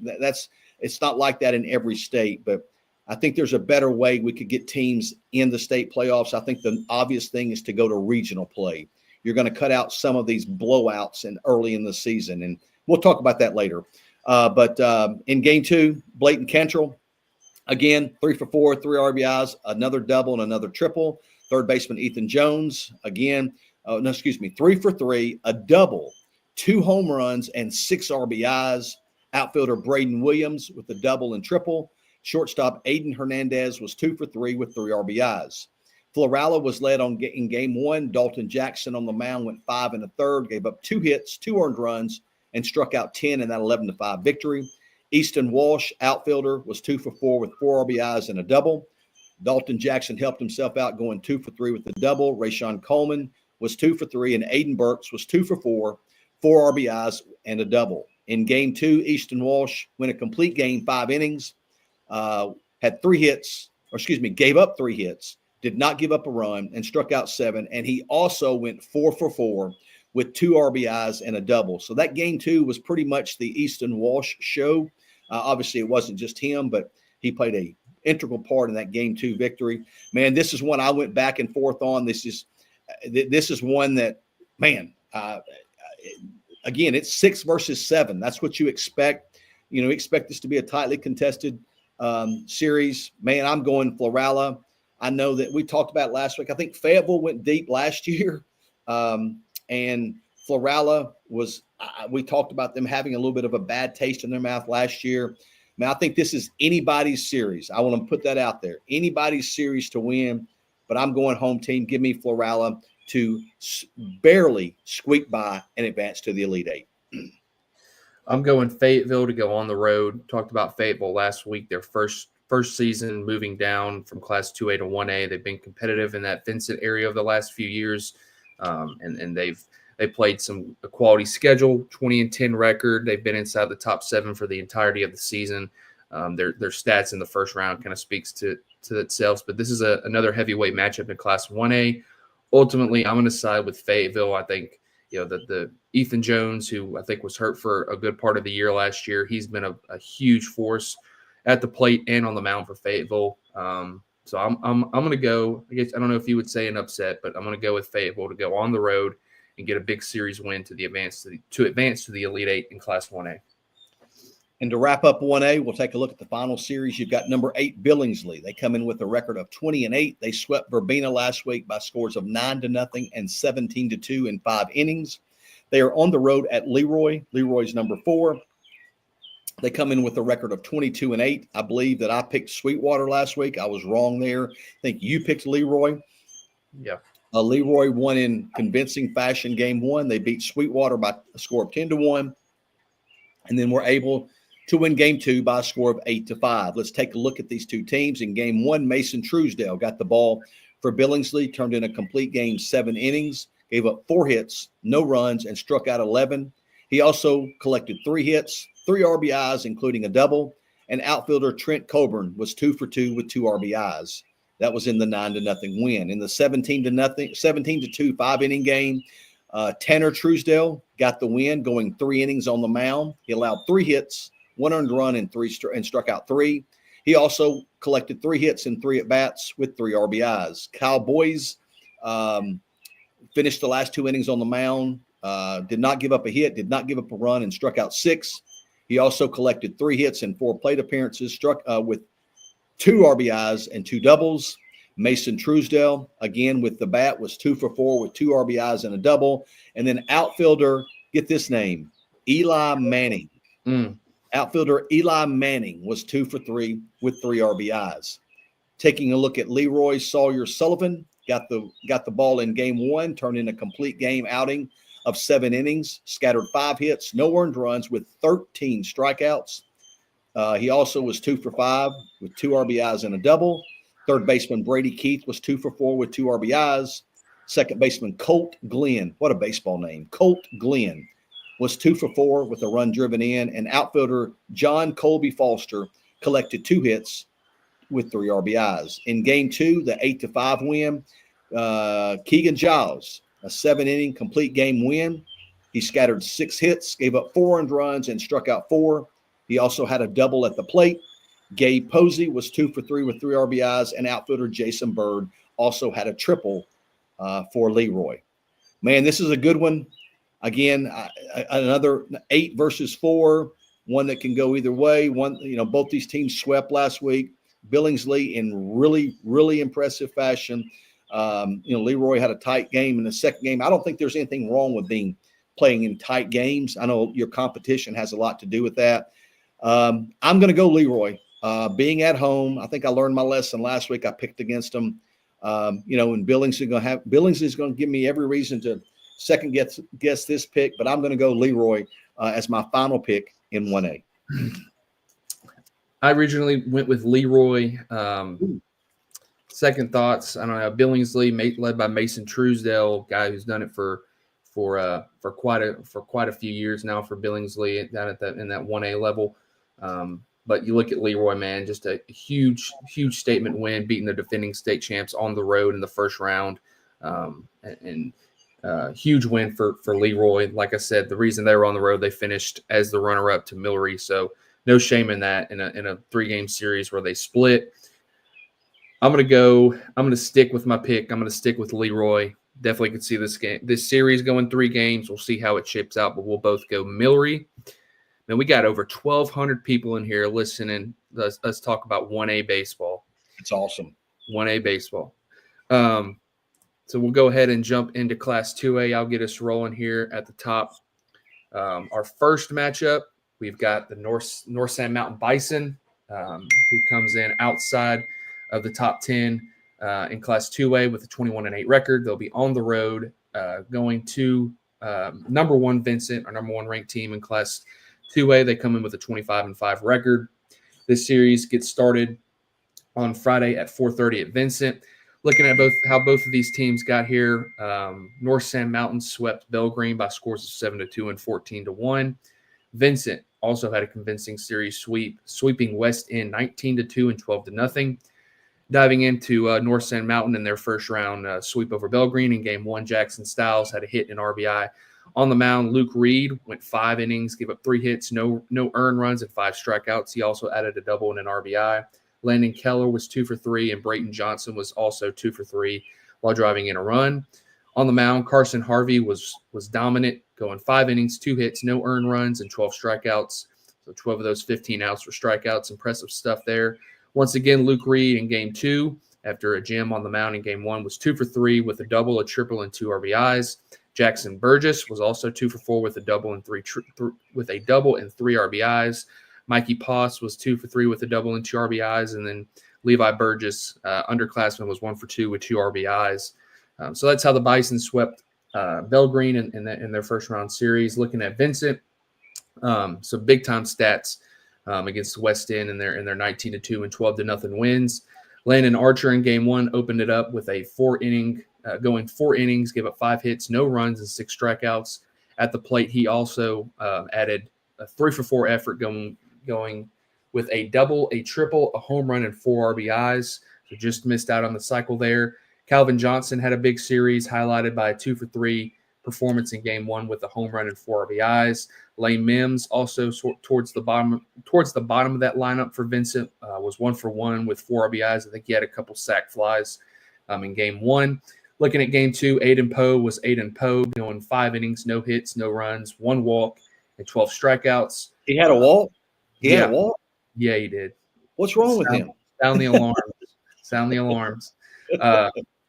it's not like that in every state, but I think there's a better way we could get teams in the state playoffs. I think the obvious thing is to go to regional play. You're going to cut out some of these blowouts early in the season, and we'll talk about that later. But in game 2, Blayton Cantrell, again, 3 for 4, 3 RBIs, another double and another triple. Third baseman Ethan Jones, again, 3 for 3, a double, 2 home runs, and 6 RBIs. Outfielder Braden Williams with a double and triple. Shortstop Aiden Hernandez was 2 for 3 with 3 RBIs. Florala was led in game 1. Dalton Jackson on the mound went 5 1/3, gave up 2 hits, 2 earned runs, and struck out 10 in that 11-5 victory. Easton Walsh, outfielder, was 2 for 4 with 4 RBIs and a double. Dalton Jackson helped himself out going 2 for 3 with a double. Rayshawn Coleman was 2 for 3, and Aiden Burks was 2 for 4, 4 RBIs and a double. In game 2, Easton Walsh went a complete game, 5 innings, had 3 hits, gave up 3 hits, did not give up a run, and struck out 7. And he also went 4 for 4 with 2 RBIs and a double. So that game 2 was pretty much the Easton Walsh show. Obviously, it wasn't just him, but he played a integral part in that game 2 victory. Man, this is one I went back and forth on. This is one that, man, again, it's 6 versus 7. That's what you expect. Expect this to be a tightly contested series. Man, I'm going Florala. I know that we talked about it last week. I think Fayetteville went deep last year. And Florala was, we talked about them having a little bit of a bad taste in their mouth last year. Man, I think this is anybody's series. I want to put that out there. Anybody's series to win, but I'm going home team. Give me Florala to barely squeak by and advance to the Elite Eight. I'm going Fayetteville to go on the road. Talked about Fayetteville last week, their first season moving down from Class 2A to 1A. They've been competitive in that Vincent area over the last few years, and they played a quality schedule, 20-10 record. They've been inside the top 7 for the entirety of the season. Their stats in the first round kind of speaks to itself. But this is another heavyweight matchup in Class 1A. Ultimately, I'm going to side with Fayetteville. I think the Ethan Jones, who I think was hurt for a good part of the year last year, he's been a huge force at the plate and on the mound for Fayetteville. So I'm going to go. I guess I don't know if you would say an upset, but I'm going to go with Fayetteville to go on the road and get a big series win to advance to the Elite Eight in Class 1A. And to wrap up 1A, we'll take a look at the final series. You've got number 8 Billingsley. They come in with a record of 20-8. They swept Verbena last week by scores of 9-0 and 17-2 in 5 innings. They are on the road at Leroy. Leroy's number 4. They come in with a record of 22-8. I believe that I picked Sweetwater last week. I was wrong there. I think you picked Leroy. Yeah. Leroy won in convincing fashion game 1. They beat Sweetwater by a score of 10-1. And then were able to win game 2 by a score of 8-5. Let's take a look at these two teams. In game 1, Mason Truesdale got the ball for Billingsley, turned in a complete game, 7 innings, gave up 4 hits, no runs, and struck out 11. He also collected 3 hits, 3 RBIs, including a double, and outfielder Trent Coburn was 2 for 2 with 2 RBIs. That was in the 9-0 win. In the 17-2 5-inning game, Tanner Truesdale got the win, going 3 innings on the mound. He allowed 3 hits, 1 earned run, and struck out 3. He also collected 3 hits and 3 at-bats with 3 RBIs. Kyle Boyes finished the last 2 innings on the mound, did not give up a hit, did not give up a run, and struck out 6. He also collected 3 hits and 4 plate appearances, struck with 2 RBIs and 2 doubles. Mason Truesdale, again with the bat, was 2 for 4 with 2 RBIs and a double. And then outfielder, get this name, Eli Manning. Outfielder Eli Manning was 2 for 3 with 3 RBIs. Taking a look at Leroy Sawyer Sullivan, got the ball in game 1, turned in a complete game outing of 7 innings, scattered 5 hits, no earned runs with 13 strikeouts. He also was 2 for 5 with 2 RBIs and a double. Third baseman Brady Keith was 2 for 4 with 2 RBIs. Second baseman Colt Glenn, what a baseball name, Colt Glenn, was 2 for 4 with a run driven in. And outfielder John Colby Foster collected 2 hits with 3 RBIs. In game 2, the 8-5 win, Keegan Giles, a 7-inning complete game win. He scattered 6 hits, gave up 4 earned runs, and struck out 4. He also had a double at the plate. Gabe Posey was 2 for 3 with 3 RBIs, and outfielder Jason Bird also had a triple for Leroy. Man, this is a good one. Again, another 8 versus 4, one that can go either way. Both these teams swept last week. Billingsley in really, really impressive fashion. Leroy had a tight game in the second game. I don't think there's anything wrong with playing in tight games. I know your competition has a lot to do with that. I'm going to go Leroy. Being at home, I think I learned my lesson last week. I picked against them. And Billingsley's going to give me every reason to second guess this pick, but I'm going to go Leroy as my final pick in 1A. I originally went with Leroy. Second thoughts, I don't know. Billingsley, led by Mason Truesdale, guy who's done it for quite a few years now for Billingsley down in that 1A level. But you look at Leroy, man, just a huge statement win, beating the defending state champs on the road in the first round. And Huge win for Leroy. Like I said, the reason they were on the road, they finished as the runner-up to Millry. So no shame in that in a 3-game series where they split. I'm gonna stick with my pick. I'm gonna stick with Leroy. Definitely could see this series going 3 games. We'll see how it shapes out, but we'll both go Millry. Now we got over 1,200 people in here listening. Let's talk about 1A baseball. It's awesome. 1A baseball. So we'll go ahead and jump into Class 2A. I'll get us rolling here at the top. Our first matchup, we've got the North Sand Mountain Bison, who comes in outside of the top 10 in Class 2A with a 21-8 record. They'll be on the road going to number 1 Vincent, our number 1 ranked team in Class 2A. They come in with a 25-5 record. This series gets started on Friday at 4:30 at Vincent. Looking at how both of these teams got here, North Sand Mountain swept Belgreen by scores of 7-2 and 14-1. Vincent also had a convincing series sweep, sweeping West End 19-2 and 12-0. Diving into North Sand Mountain in their first round sweep over Belgreen in Game 1, Jackson Stiles had a hit and RBI. On the mound, Luke Reed went 5 innings, gave up 3 hits, no earned runs, and 5 strikeouts. He also added a double and an RBI. Landon Keller was 2 for 3, and Brayton Johnson was also 2 for 3 while driving in a run. On the mound, Carson Harvey was dominant, going 5 innings, 2 hits, no earned runs, and 12 strikeouts. So 12 of those 15 outs were strikeouts. Impressive stuff there. Once again, Luke Reed in Game 2, after a gem on the mound in Game 1, was 2 for 3 with a double, a triple, and 2 RBIs. Jackson Burgess was also 2 for 4 with a double and 3 RBIs. Mikey Poss was 2 for 3 with a double and 2 RBIs, and then Levi Burgess, underclassman, was 1 for 2 with 2 RBIs. So that's how the Bison swept Belgreen in their first round series. Looking at Vincent, some big time stats against West End in their 19-2 and 12-0 wins. Landon Archer in Game 1 opened it up with a 4 innings, gave up 5 hits, no runs, and 6 strikeouts. At the plate, he also added a 3 for 4 effort going with a double, a triple, a home run, and 4 RBIs. So just missed out on the cycle there. Calvin Johnson had a big series, highlighted by a 2 for 3 performance in Game 1 with a home run and 4 RBIs. Lane Mims also towards the bottom of that lineup for Vincent was 1 for 1 with 4 RBIs. I think he had a couple sack flies in Game 1. Looking at Game 2, Aiden Poe was Aiden Poe, going 5 innings, no hits, no runs, 1 walk, and 12 strikeouts. He had a walk? He had a walk? Yeah, he did. What's wrong with him? Sound the alarms. Sound the alarms.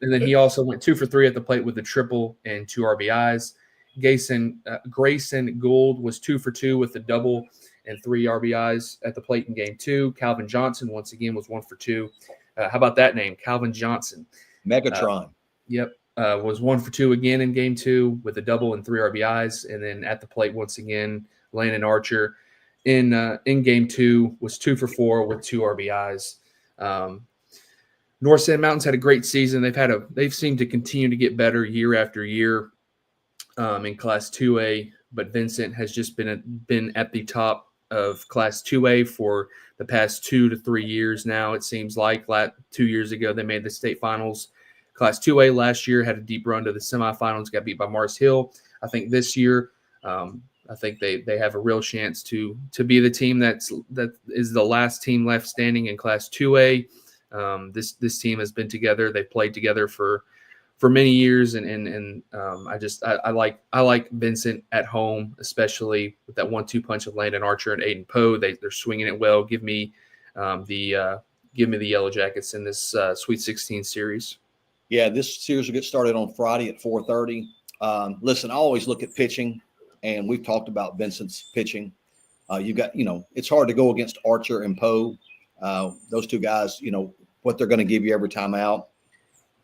And then he also went 2 for 3 at the plate with a triple and 2 RBIs. Grayson Gould was 2 for 2 with a double and 3 RBIs at the plate in Game 2. Calvin Johnson, once again, was 1 for 2. How about that name? Calvin Johnson. Megatron. Was 1 for 2 again in Game 2 with a double and 3 RBIs. And then at the plate, once again, Landon Archer in Game 2 was 2 for 4 with 2 RBIs. North Sand Mountains had a great season. They've seemed to continue to get better year after year in Class 2A, but Vincent has just been at the top of Class 2A for the past 2 to 3 years now. It seems like 2 years ago they made the state finals. Class 2A last year had a deep run to the semifinals, got beat by Mars Hill. I think this year, I think they have a real chance to be the team that is the last team left standing in Class 2A. This team has been together. They've played together for many years, and I like Vincent at home, especially with that 1-2 punch of Landon Archer and Aiden Poe. They're swinging it well. Give me the Yellow Jackets in this Sweet 16 series. Yeah, this series will get started on Friday at 4:30. Listen, I always look at pitching, and we've talked about Vincent's pitching. You've got, it's hard to go against Archer and Poe. Those two guys, what they're going to give you every time out.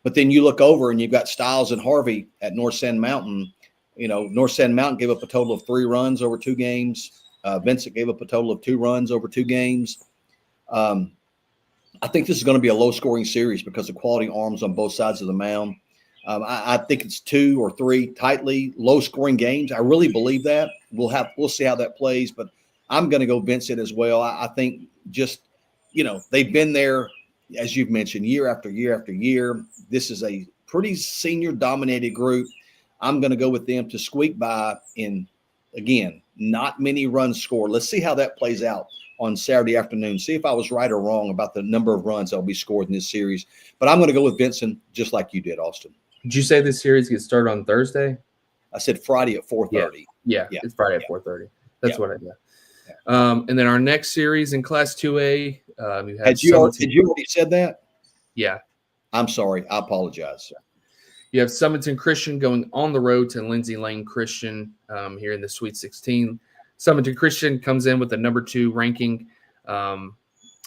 But then you look over and you've got Stiles and Harvey at North Sand Mountain. North Sand Mountain gave up a total of 3 runs over 2 games. Vincent gave up a total of 2 runs over 2 games. I think this is going to be a low-scoring series because of quality arms on both sides of the mound. I think it's 2 or 3 tightly low-scoring games. I really believe that. We'll see how that plays, but I'm going to go Vincent as well. I think just they've been there, as you've mentioned, year after year after year. This is a pretty senior-dominated group. I'm going to go with them to squeak by in, again, not many runs scored. Let's see how that plays out on Saturday afternoon. See if I was right or wrong about the number of runs that will be scored in this series. But I'm going to go with Vincent just like you did, Austin. Did you say this series gets started on Thursday? I said Friday at 4:30. Yeah, it's Friday at 4:30. That's what I did. And then our next series in Class 2A, you have Did you already said that? Yeah. I'm sorry. I apologize. You have Sumiton Christian going on the road to Lindsay Lane Christian here in the Sweet 16. Sumiton Christian comes in with the number 2 ranking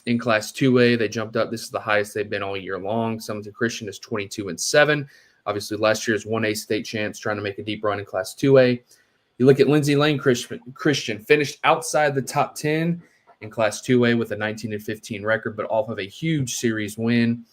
in Class 2A. They jumped up. This is the highest they've been all year long. Sumiton Christian is 22-7. Obviously, last year's 1A state champs trying to make a deep run in Class 2A. You look at Lindsay Lane Christian, finished outside the top 10 in Class 2A with a 19-15 record, but off of a huge series win.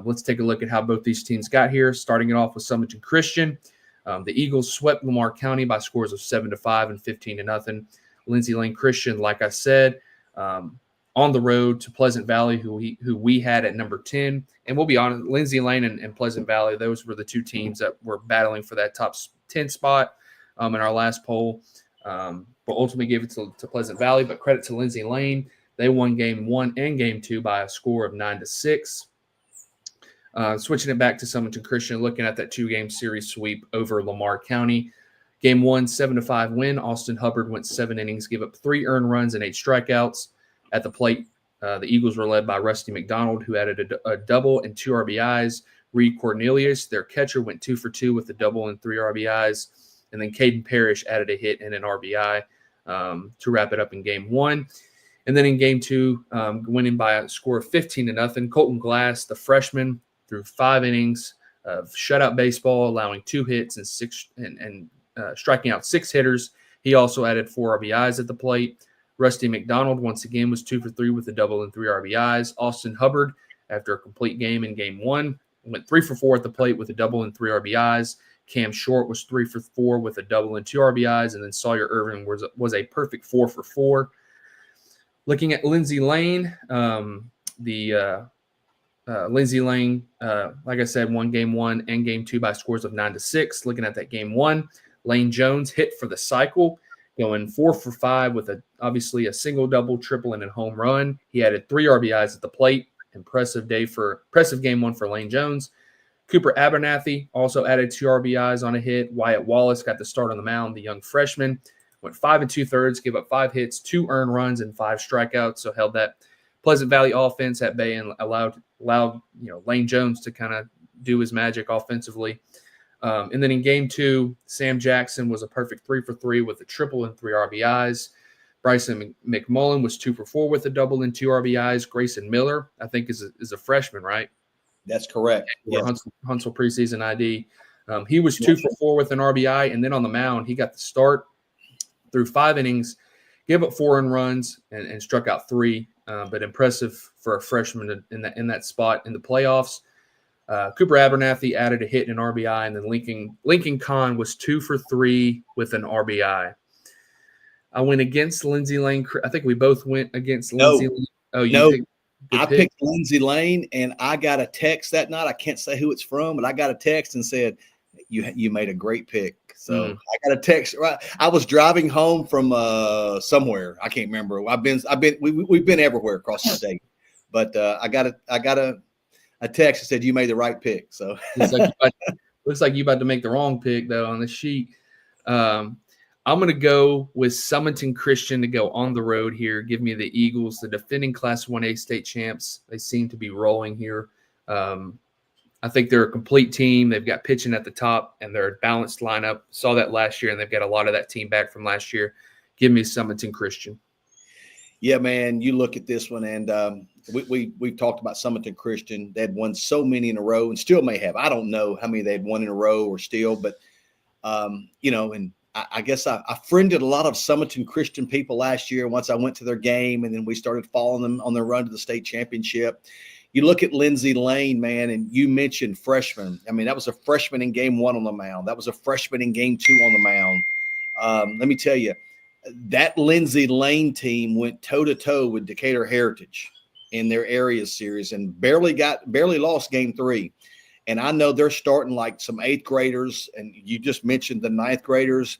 Let's take a look at how both these teams got here. Starting it off with Sumiton Christian. The Eagles swept Lamar County by scores of 7-5 and 15-0. Lindsay Lane Christian, like I said, on the road to Pleasant Valley, who we had at number 10. And we'll be honest, Lindsay Lane and Pleasant Valley, those were the two teams that were battling for that top 10 spot in our last poll. But ultimately gave it to Pleasant Valley. But credit to Lindsay Lane. They won game 1 and game 2 by a score of 9-6. Switching it back to Sumiton Christian, looking at that 2-game series sweep over Lamar County. Game 1, 7-5 win. Austin Hubbard went 7 innings, gave up 3 earned runs and 8 strikeouts. At the plate, the Eagles were led by Rusty McDonald, who added a double and 2 RBIs. Reed Cornelius, their catcher, went 2 for 2 with a double and 3 RBIs. And then Caden Parrish added a hit and an RBI to wrap it up in game 1. And then in game 2, winning by a score of 15-0, Colton Glass, the freshman, threw 5 innings of shutout baseball, allowing 2 hits and striking out 6 hitters. He also added 4 RBIs at the plate. Rusty McDonald, once again, was 2 for 3 with a double and 3 RBIs. Austin Hubbard, after a complete game in game 1, went 3 for 4 at the plate with a double and 3 RBIs. Cam Short was 3 for 4 with a double and 2 RBIs. And then Sawyer Irving was a perfect 4 for 4. Looking at Lindsay Lane, Lindsay Lane, like I said, won game 1 and game 2 by scores of 9-6. Looking at that game 1, Lane Jones hit for the cycle, going 4 for 5 with obviously a single, double, triple, and a home run. He added 3 RBIs at the plate. Impressive game 1 for Lane Jones. Cooper Abernathy also added 2 RBIs on a hit. Wyatt Wallace got the start on the mound, the young freshman. Went 5 2/3, gave up 5 hits, 2 earned runs, and 5 strikeouts. So held that Pleasant Valley offense at bay and allowed Lane Jones to kind of do his magic offensively. And then in game 2, Sam Jackson was a perfect 3 for 3 with a triple and 3 RBIs. Bryson McMullen was 2 for 4 with a double and 2 RBIs. Grayson Miller, I think, is a freshman, right? That's correct. Yes. Huntsville preseason ID. He was 2 for 4 with an RBI, and then on the mound, he got the start through 5 innings, gave up 4 earned runs, and struck out 3. But impressive for a freshman in that spot in the playoffs. Cooper Abernathy added a hit and an RBI, and then Lincoln Kahn was 2 for 3 with an RBI. I went against Lindsay Lane. I think we both went against Lindsay Lane. Oh, I picked Lindsay Lane, and I got a text that night. I can't say who it's from, but I got a text and said, you made a great pick. So I got a text. Right, I was driving home from somewhere. I can't remember. We've been everywhere across the state, but I got a text that said you made the right pick. So looks like you about to make the wrong pick though on the sheet. I'm going to go with Sumiton Christian to go on the road here. Give me the Eagles, the defending Class 1A state champs. They seem to be rolling here. I think they're a complete team. They've got pitching at the top, and they're a balanced lineup. Saw that last year, and they've got a lot of that team back from last year. Give me Sumiton Christian. Yeah, man, you look at this one, and we've talked about Sumiton Christian. They'd won so many in a row and still may have. I don't know how many they'd won in a row or still, but, and I guess I friended a lot of Sumiton Christian people last year once I went to their game, and then we started following them on their run to the state championship. You look at Lindsay Lane, man, and you mentioned freshman. I mean, that was a freshman in game 1 on the mound. That was a freshman in game 2 on the mound. Let me tell you, that Lindsay Lane team went toe-to-toe with Decatur Heritage in their area series and barely lost game 3. And I know they're starting like some 8th graders, and you just mentioned the 9th graders.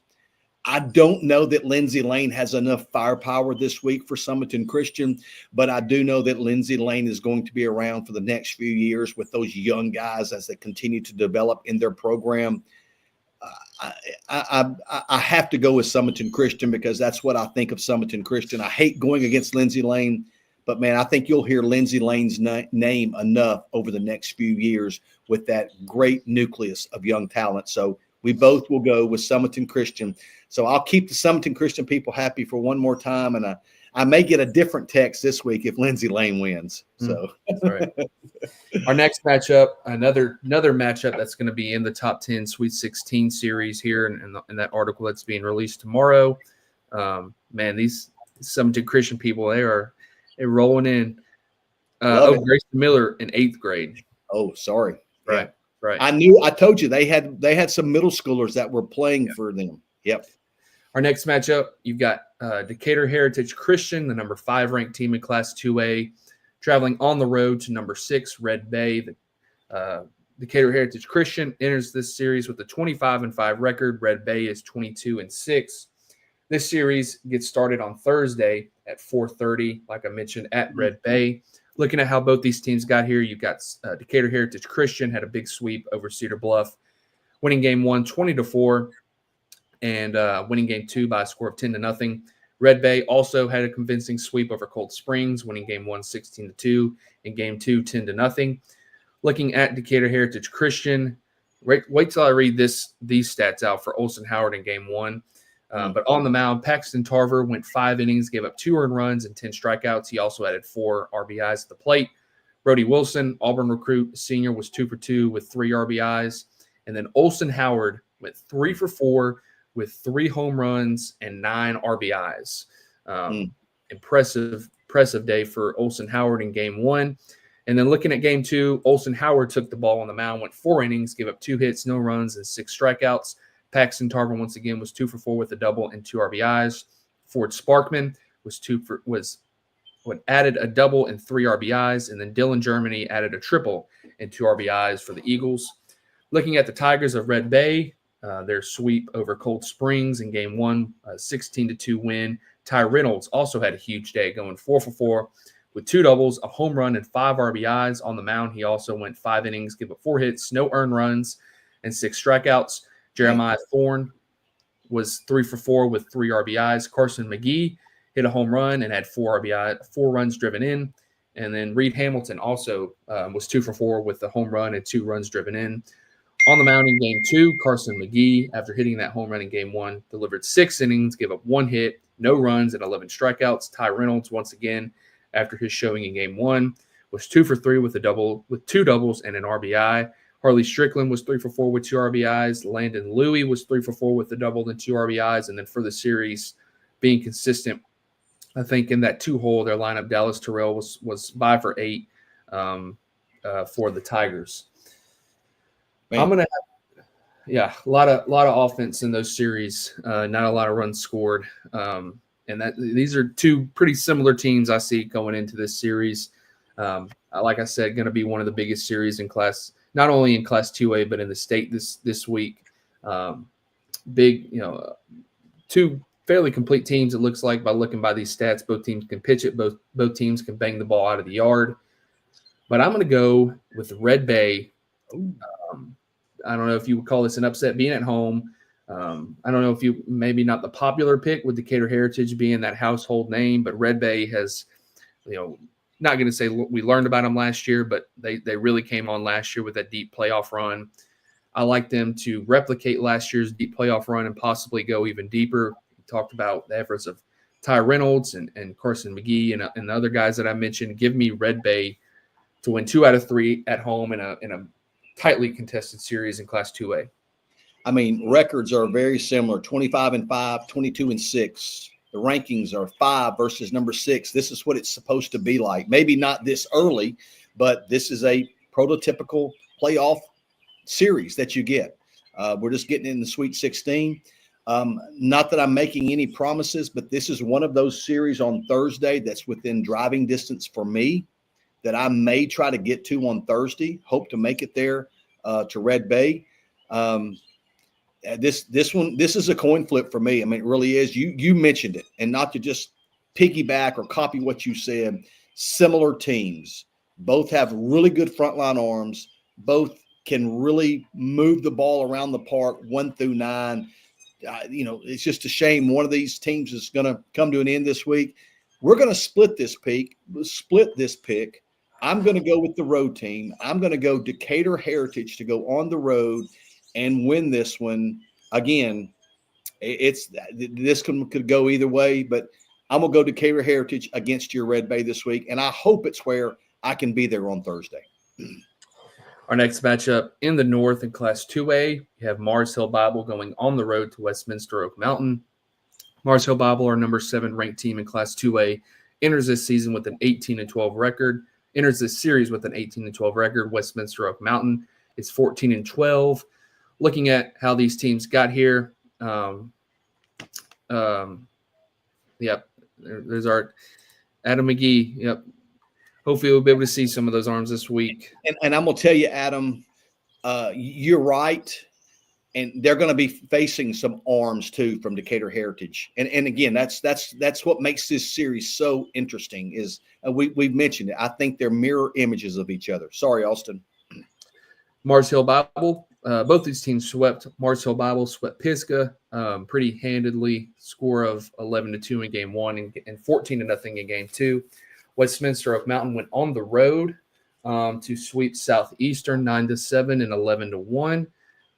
I don't know that Lindsay Lane has enough firepower this week for Sumiton Christian, but I do know that Lindsay Lane is going to be around for the next few years with those young guys as they continue to develop in their program. I have to go with Sumiton Christian because that's what I think of Sumiton Christian. I hate going against Lindsay Lane, but man, I think you'll hear Lindsay Lane's name enough over the next few years with that great nucleus of young talent. So we both will go with Sumiton Christian. So I'll keep the Sumiton Christian people happy for one more time, and I may get a different text this week if Lindsay Lane wins. So that's right. Our next matchup, another matchup that's going to be in the top 10 Sweet 16 series here in that article that's being released tomorrow. Man, these Sumiton Christian people, they're rolling in. Grayson Miller in 8th grade. Oh, sorry. Right. Yeah. Right. I told you they had some middle schoolers that were playing for them. Yep. Our next matchup, you've got Decatur Heritage Christian, the number 5 ranked team in Class 2A, traveling on the road to number 6 Red Bay. The Decatur Heritage Christian enters this series with a 25-5 record. Red Bay is 22-6. This series gets started on Thursday at 4:30, like I mentioned, at Red Bay. Looking at how both these teams got here, you've got Decatur Heritage Christian had a big sweep over Cedar Bluff, winning game 1 20-4, and winning game 2 by a score of 10-0. Red Bay also had a convincing sweep over Cold Springs, winning game 1 16-2 and game 2 10-0. Looking at Decatur Heritage Christian, wait till I read these stats out for Olson Howard in game 1. But on the mound, Paxton Tarver went 5 innings, gave up 2 earned runs and 10 strikeouts. He also added 4 RBIs at the plate. Brody Wilson, Auburn recruit, senior, was 2 for 2 with 3 RBIs. And then Olson Howard went 3 for 4 with 3 home runs and 9 RBIs. Impressive day for Olson Howard in game 1. And then looking at game 2, Olson Howard took the ball on the mound, went 4 innings, gave up 2 hits, no runs, and 6 strikeouts. Paxton Tarver once again was 2 for 4 with a double and 2 RBIs. Ford Sparkman added a double and 3 RBIs, and then Dylan Germany added a triple and 2 RBIs for the Eagles. Looking at the Tigers of Red Bay, their sweep over Cold Springs in game 1, 16-2 win. Ty Reynolds also had a huge day, going 4 for 4 with 2 doubles, a home run, and 5 RBIs. On the mound, he also went 5 innings, gave up 4 hits, no earned runs, and 6 strikeouts. Jeremiah Thorne was 3 for 4 with 3 RBIs. Carson McGee hit a home run and had 4 runs driven in. And then Reed Hamilton also was 2 for 4 with a home run and 2 runs driven in. On the mound in game 2, Carson McGee, after hitting that home run in game 1, delivered 6 innings, gave up 1 hit, no runs, and 11 strikeouts. Ty Reynolds, once again, after his showing in game 1, was 2 for 3 with 2 doubles and an RBI. Harley Strickland was 3 for 4 with 2 RBIs. Landon Louie was 3 for 4 with a double and 2 RBIs. And then for the series, being consistent, I think in that 2-hole, their lineup, Dallas Terrell was 5 for 8 for the Tigers. Man. I'm gonna have, a lot of offense in those series. Not a lot of runs scored. And these are 2 pretty similar teams I see going into this series. Like I said, going to be one of the biggest series in class. Not only in Class 2A, but in the state this week. Big, 2 fairly complete teams, it looks like, by looking by these stats. Both teams can pitch it. Both teams can bang the ball out of the yard. But I'm going to go with Red Bay. I don't know if you would call this an upset being at home. I don't know if you – maybe not the popular pick with Decatur Heritage being that household name, but Red Bay has, not going to say we learned about them last year, but they really came on last year with that deep playoff run. I like them to replicate last year's deep playoff run and possibly go even deeper. We talked about the efforts of Ty Reynolds and Carson McGee and the other guys that I mentioned. Give me Red Bay to win 2 out of 3 at home in a tightly contested series in Class 2A. I mean, records are very similar, 25-5, 22-6. The rankings are 5 versus number 6. This is what it's supposed to be like. Maybe not this early, but this is a prototypical playoff series that you get. We're just getting in the Sweet 16. Not that I'm making any promises, but this is one of those series on Thursday that's within driving distance for me that I may try to get to on Thursday. Hope to make it there to Red Bay. This is a coin flip for me. I mean, it really is. You mentioned it, and not to just piggyback or copy what you said. Similar teams, both have really good frontline arms. Both can really move the ball around the park 1 through 9. It's just a shame one of these teams is going to come to an end this week. We're going to split this pick. I'm going to go with the road team. I'm going to go Decatur Heritage to go on the road and win this one. Again, this could go either way, but I'm going to go Decatur Heritage against your Red Bay this week, and I hope it's where I can be there on Thursday. Our next matchup in the North in Class 2A, you have Mars Hill Bible going on the road to Westminster Oak Mountain. Mars Hill Bible, our number 7 ranked team in Class 2A, enters this season with an 18-12 record. Enters this series with an 18-12 record. Westminster Oak Mountain is 14-12. Looking at how these teams got here, there's our Adam McGee. Yep. Hopefully we'll be able to see some of those arms this week. And I'm going to tell you, Adam, you're right. And they're going to be facing some arms too from Decatur Heritage. And again, that's what makes this series so interesting is we've mentioned it. I think they're mirror images of each other. Sorry, Austin. Mars Hill Bible. Both these teams swept. Mars Hill Bible swept Pisgah pretty handedly. Score of 11-2 in game 1 and 14-0 in game 2. Westminster Oak Mountain went on the road to sweep Southeastern 9-7 and 11-1.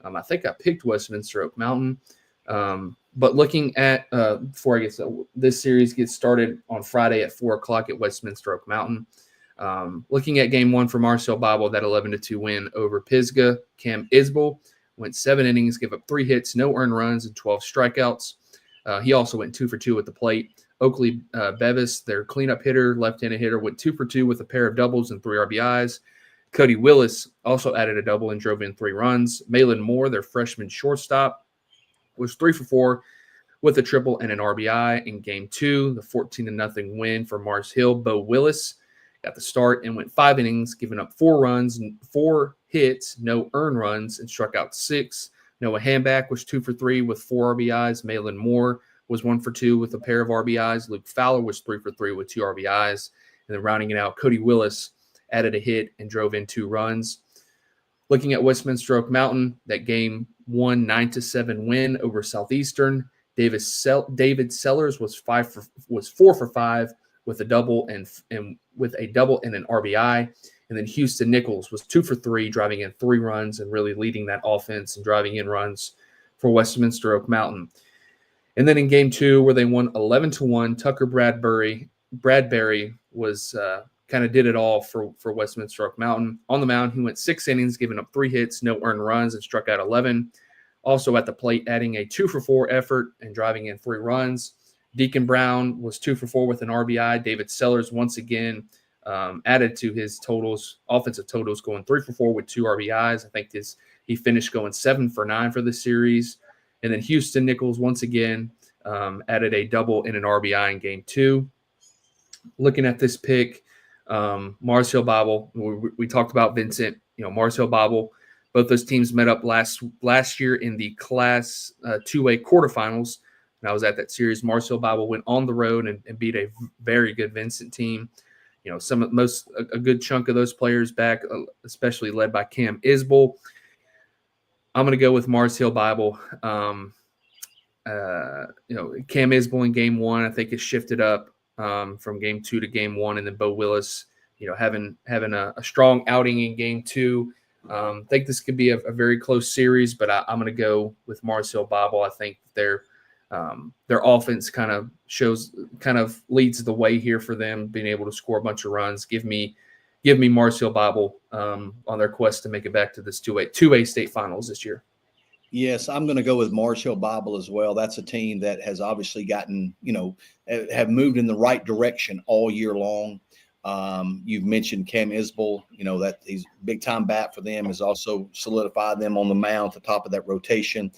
I think I picked Westminster Oak Mountain. But looking at before I get to this series gets started on Friday at 4:00 at Westminster Oak Mountain. Looking at game 1 for Mars Hill Bible, that 11-2 win over Pisgah. Cam Isbell went 7 innings, gave up 3 hits, no earned runs, and 12 strikeouts. He also went 2 for 2 at the plate. Oakley Bevis, their cleanup hitter, left-handed hitter, went 2 for 2 with a pair of doubles and 3 RBIs. Cody Willis also added a double and drove in 3 runs. Malin Moore, their freshman shortstop, was 3 for 4 with a triple and an RBI in game 2. The 14-0 win for Mars Hill. Bo Willis got the start and went 5 innings, giving up 4 runs, 4 hits, no earned runs, and struck out 6. Noah Hamback was 2 for 3 with 4 RBIs. Malin Moore was 1 for 2 with a pair of RBIs. Luke Fowler was 3 for 3 with 2 RBIs. And then rounding it out, Cody Willis added a hit and drove in 2 runs. Looking at Westminster Oak Mountain, that game 1 9-7 win over Southeastern. David Sellers was 4 for 5 with a double and an RBI. And then Houston Nichols was 2 for 3, driving in 3 runs and really leading that offense and driving in runs for Westminster Oak Mountain. And then in game 2, where they won 11-1, Tucker Bradbury was kind of did it all for Westminster Oak Mountain. On the mound, he went 6 innings, giving up 3 hits, no earned runs, and struck out 11. Also at the plate, adding a 2 for 4 effort and driving in 3 runs. Deacon Brown was 2 for 4 with an RBI. David Sellers once again added to his totals, offensive totals, going 3 for 4 with 2 RBIs. I think he finished going 7 for 9 for the series. And then Houston Nichols once again added a double and an RBI in game 2. Looking at this pick, Mars Hill Bible, we talked about Vincent, Mars Hill Bible. Both those teams met up last year in the Class 2A quarterfinals. And I was at that series. Mars Hill Bible went on the road and beat a very good Vincent team. A good chunk of those players back, especially led by Cam Isbell. I'm going to go with Mars Hill Bible. Cam Isbell in game 1, I think, has shifted up from game 2 to game 1, and then Bo Willis, having a strong outing in game 2. I think this could be a very close series, but I'm going to go with Mars Hill Bible. I think their offense kind of leads the way here for them, being able to score a bunch of runs. Give me Mars Hill Bible on their quest to make it back to this 2A state finals this year. Yes, I'm going to go with Mars Hill Bible as well. That's a team that has obviously gotten, have moved in the right direction all year long. You've mentioned Cam Isbell, that he's big time bat for them, has also solidified them on the mound at the top of that rotation.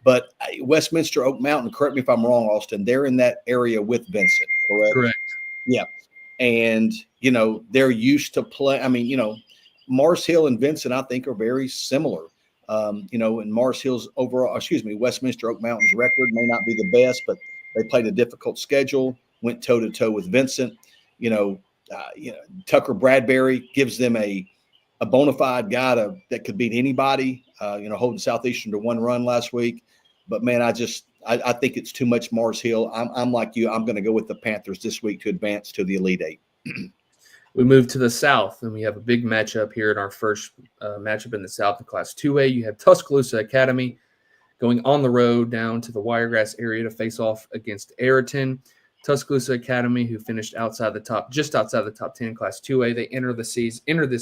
But Westminster Oak Mountain, correct me if I'm wrong, Austin, they're in that area with Vincent, correct? Correct. Yeah. And, they're used to play. I mean, Mars Hill and Vincent, I think, are very similar. And Mars Hill's Westminster Oak Mountain's record may not be the best, but they played a difficult schedule, went toe to toe with Vincent. Tucker Bradbury gives them a bona fide guy that could beat anybody. Holding Southeastern to 1 run last week, but man, I think it's too much Mars Hill. I'm like you. I'm going to go with the Panthers this week to advance to the Elite Eight. We move to the South, and we have a big matchup here in our first matchup in the South in Class 2A. You have Tuscaloosa Academy going on the road down to the Wiregrass area to face off against Ariton. Tuscaloosa Academy, who finished just outside the top 10 in Class 2A, they enter this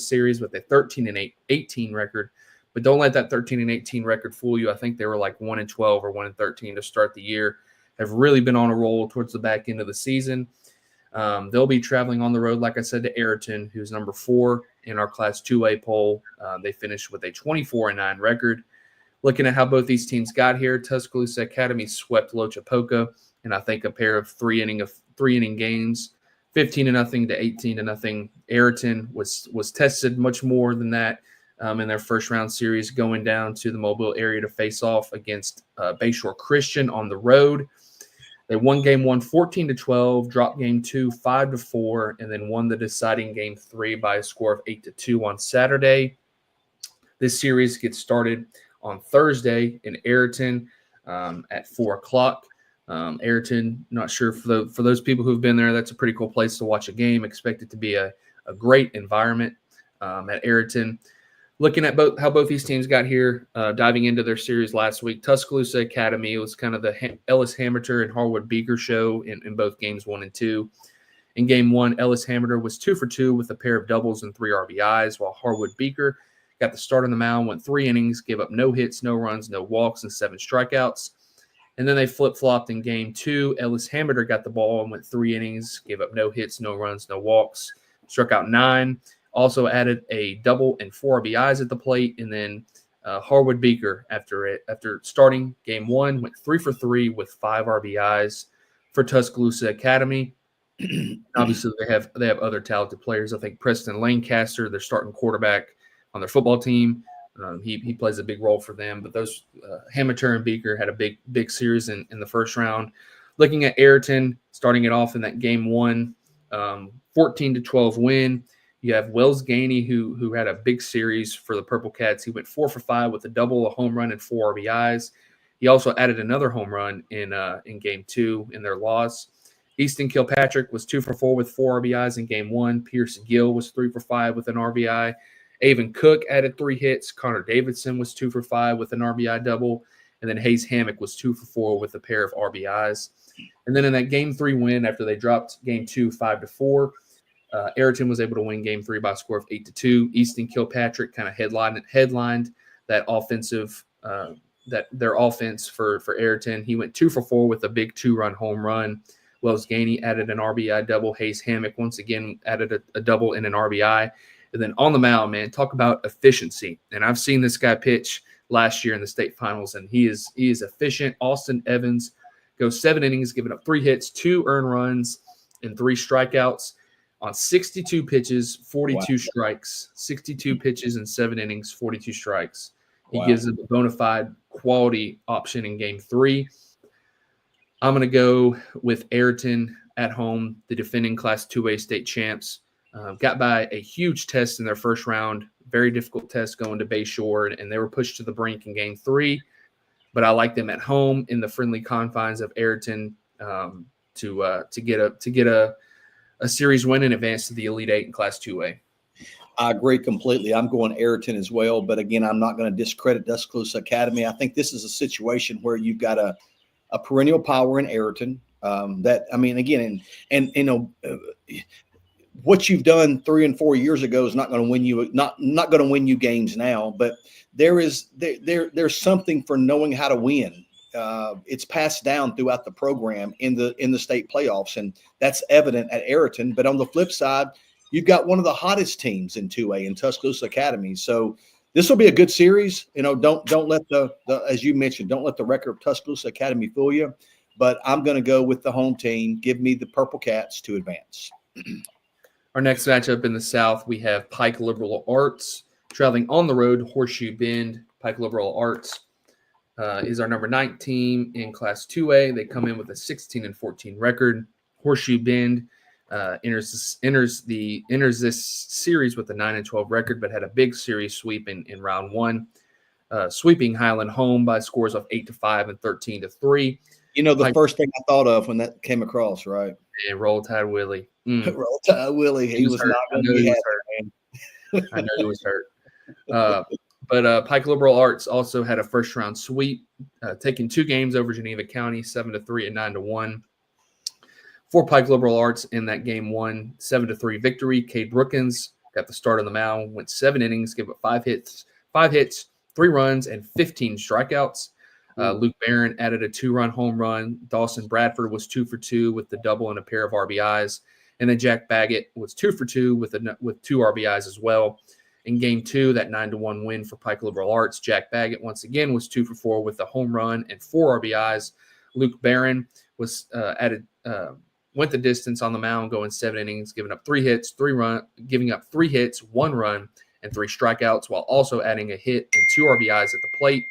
series with a 13-18 record. But don't let that 13-18 record fool you. I think they were like 1-12 or 1-13 to start the year. Have really been on a roll towards the back end of the season. They'll be traveling on the road, like I said, to Ariton, who's number 4 in our Class 2A poll. They finished with a 24-9 record. Looking at how both these teams got here, Tuscaloosa Academy swept Lochapoka, and I think a pair of three-inning games, 15-0 to 18-0. Ariton was tested much more than that in their first-round series, going down to the Mobile area to face off against Bayshore Christian on the road. They won game 1 14-12, dropped game 2 5-4, and then won the deciding game 3 by a score of 8-2 on Saturday. This series gets started on Thursday in Ariton at 4 o'clock. Ariton, not sure for those people who've been there, that's a pretty cool place to watch a game. Expect it to be a great environment at Ariton. Looking at how both these teams got here, diving into their series last week, Tuscaloosa Academy was kind of the Ellis Hamilton and Harwood Beaker show in both games 1 and 2. In game 1, Ellis Hamilton was 2 for 2 with a pair of doubles and 3 RBIs, while Harwood Beaker got the start on the mound, went 3 innings, gave up no hits, no runs, no walks, and 7 strikeouts. And then they flip-flopped in game 2. Ellis Hamilton got the ball and went 3 innings, gave up no hits, no runs, no walks, struck out 9. Also added a double and 4 RBIs at the plate, and then Harwood Beaker, after starting game 1, went 3 for 3 with 5 RBIs for Tuscaloosa Academy. Obviously, they have other talented players. I think Preston Lancaster, their starting quarterback on their football team, he plays a big role for them. But those Hamilton and Beaker had a big series in the first round. Looking at Ariton, starting it off in that game 1, 14-12 win. You have Wells Gainey, who had a big series for the Purple Cats. He went 4 for 5 with a double, a home run, and 4 RBIs. He also added another home run in game 2 in their loss. Easton Kilpatrick was 2 for 4 with 4 RBIs in game 1. Pierce Gill was 3 for 5 with an RBI. Avon Cook added 3 hits. Connor Davidson was 2 for 5 with an RBI double. And then Hayes Hammock was 2 for 4 with a pair of RBIs. And then in that game 3 win, after they dropped game 2 5-4, Ariton was able to win game 3 by a score of 8-2. Easton Kilpatrick kind of headlined that offensive their offense for Ariton. He went 2 for 4 with a big 2-run home run. Wells Gainey added an RBI double. Hayes Hammock once again added a double and an RBI. And then on the mound, man, talk about efficiency. And I've seen this guy pitch last year in the state finals, and he is efficient. Austin Evans goes 7 innings, giving up 3 hits, 2 earned runs, and 3 strikeouts on 62 pitches, 42 strikes. 62 pitches and 7 innings, 42 strikes. He gives them a bona fide quality option in game 3. I'm going to go with Ariton at home, the defending Class 2A state champs. Got by a huge test in their first round, very difficult test going to Bayshore, and they were pushed to the brink in game 3. But I like them at home in the friendly confines of Ariton to get a series win and advance to the Elite Eight in Class 2A. I agree completely. I'm going Ariton as well, but again, I'm not going to discredit Tuscaloosa Academy. I think this is a situation where you've got a perennial power in Ariton. What you've done 3 and 4 years ago is not going to win you not going to win you games now, but there's something for knowing how to win. It's passed down throughout the program in the state playoffs, and that's evident at Ariton. But on the flip side, you've got one of the hottest teams in 2A in Tuscaloosa Academy. So this will be a good series. Don't let the as you mentioned, don't let the record of Tuscaloosa Academy fool you. But I'm going to go with the home team. Give me the Purple Cats to advance. Our next matchup in the South, we have Pike Liberal Arts traveling on the road, Horseshoe Bend. Pike Liberal Arts is our number 9 team in Class 2A. They come in with a 16-14 record. Horseshoe Bend enters this series with a 9-12 record, but had a big series sweep in round 1, sweeping Highland home by scores of 8-5 and 13-3. You know, the first thing I thought of when that came across, right? And Roll Tide Willie. Roll Tide Willie. He was not going to be happy, man. I know he was hurt. But Pike Liberal Arts also had a first-round sweep, taking 2 games over Geneva County, 7-3 and 9-1. For Pike Liberal Arts in that game 1, 7-3 victory. Cade Brookins got the start on the mound, went 7 innings, gave up 5 hits, 3 runs, and 15 strikeouts. Luke Barron added a 2-run home run. Dawson Bradford was 2 for 2 with the double and a pair of RBIs. And then Jack Baggett was 2 for 2 with 2 RBIs as well. In game 2, that 9-1 win for Pike Liberal Arts, Jack Baggett once again was 2 for 4 with a home run and 4 RBIs. Luke Barron was went the distance on the mound, going 7 innings, giving up 3 hits, 1 run, and 3 strikeouts, while also adding a hit and 2 RBIs at the plate.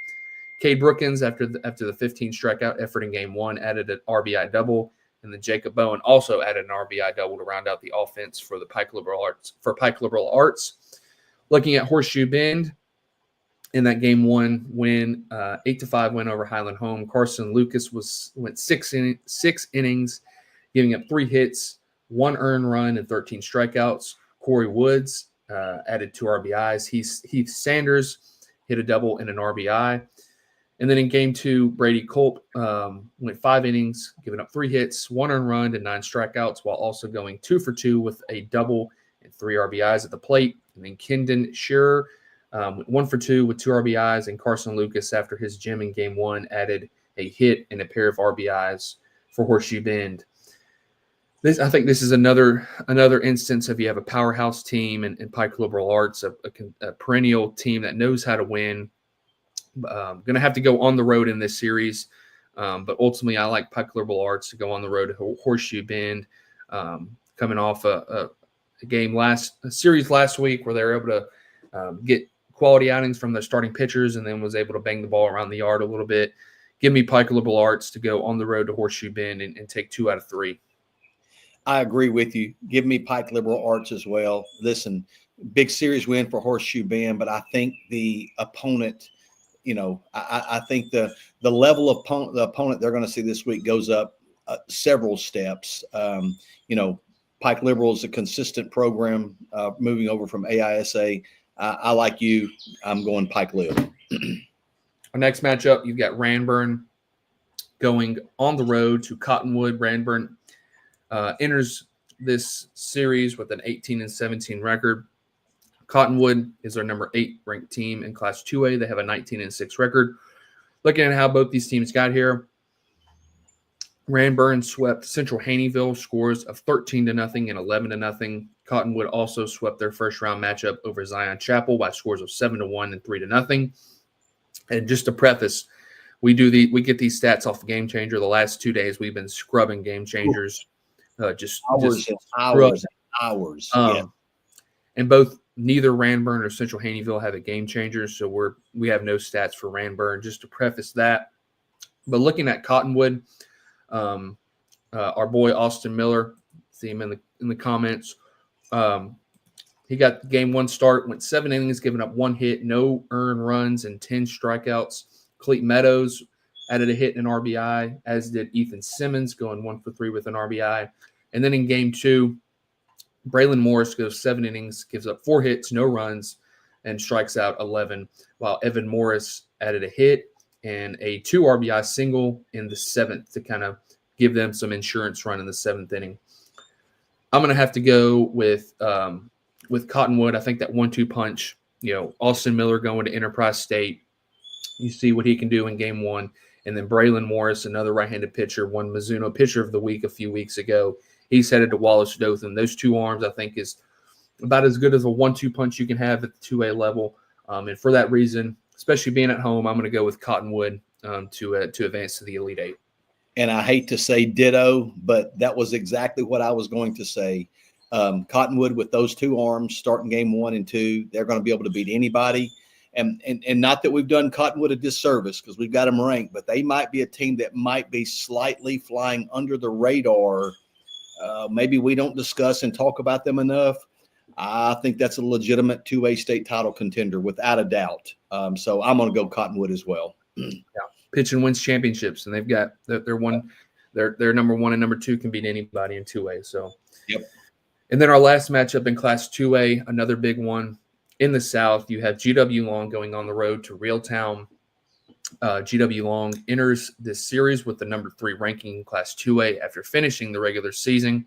Cade Brookins, after the 15 strikeout effort in game 1, added an RBI double, and then Jacob Bowen also added an RBI double to round out the offense for the Pike Liberal Arts. Looking at Horseshoe Bend, in that game 1 win, 8-5 win over Highland home. Carson Lucas went 6 innings, giving up 3 hits, 1 earned run, and 13 strikeouts. Corey Woods added 2 RBIs. Heath Sanders hit a double and an RBI. And then in game 2, Brady Culp went 5 innings, giving up 3 hits, 1 earned run, and 9 strikeouts, while also going 2 for 2 with a double and 3 RBIs at the plate. And then Kendon Shearer went 1 for 2 with 2 RBIs, and Carson Lucas, after his gem in game 1, added a hit and a pair of RBIs for Horseshoe Bend. I think this is another instance of you have a powerhouse team in Pike Liberal Arts, a perennial team that knows how to win. Going to have to go on the road in this series, but ultimately I like Pike Liberal Arts to go on the road to Horseshoe Bend, coming off a series last week where they were able to get quality outings from their starting pitchers and then was able to bang the ball around the yard a little bit. Give me Pike Liberal Arts to go on the road to Horseshoe Bend and take 2 out of 3. I agree with you. Give me Pike Liberal Arts as well. Listen, big series win for Horseshoe Bend, but I think the opponent, I think the level of the opponent they're going to see this week goes up several steps. Pike Liberal is a consistent program moving over from AISA. I like you. I'm going Pike Liberal. Our next matchup, you've got Ranburne going on the road to Cottonwood. Ranburne enters this series with an 18-17 record. Cottonwood is our number 8 ranked team in Class 2A. They have a 19-6 record. Looking at how both these teams got here, Ranburne swept Central Haneyville, scores of 13-0 and 11-0. Cottonwood also swept their first round matchup over Zion Chapel by scores of 7-1 and 3-0. And just to preface, we get these stats off of Game Changer. The last 2 days we've been scrubbing Game Changers, just hours. Yeah. And neither Ranburne or Central Haneyville have a Game Changer, so we have no stats for Ranburne. Just to preface that, but looking at Cottonwood, our boy Austin Miller, see him in the comments. He got game 1 start, went 7 innings, giving up 1 hit, no earned runs, and 10 strikeouts. Cleet Meadows added a hit and an RBI, as did Ethan Simmons, going 1 for 3 with an RBI. And then in game 2, Braylon Morris goes 7 innings, gives up 4 hits, no runs, and strikes out 11, while Evan Morris added a hit and a 2 RBI single in the 7th to kind of give them some insurance run in the 7th inning. I'm going to have to go with Cottonwood. I think that 1-2 punch, Austin Miller going to Enterprise State. You see what he can do in game 1. And then Braylon Morris, another right-handed pitcher, won Mizuno Pitcher of the Week a few weeks ago. He's headed to Wallace Dothan. Those 2 arms, I think, is about as good as a 1-2 punch you can have at the 2A level. And for that reason, especially being at home, I'm going to go with Cottonwood to advance to the Elite 8. And I hate to say ditto, but that was exactly what I was going to say. Cottonwood, with those two arms starting game 1 and 2, they're going to be able to beat anybody. And not that we've done Cottonwood a disservice because we've got them ranked, but they might be a team that might be slightly flying under the radar. Maybe we don't discuss and talk about them enough. I think that's a legitimate 2A state title contender without a doubt. So I'm going to go Cottonwood as well. Yeah. Pitch and wins championships, and they've got their number 1 and number 2 can beat anybody in 2A. So, yep. And then our last matchup in Class 2A, another big one in the South. You have GW Long going on the road to Reeltown. GW Long enters this series with the number 3 ranking in Class 2A after finishing the regular season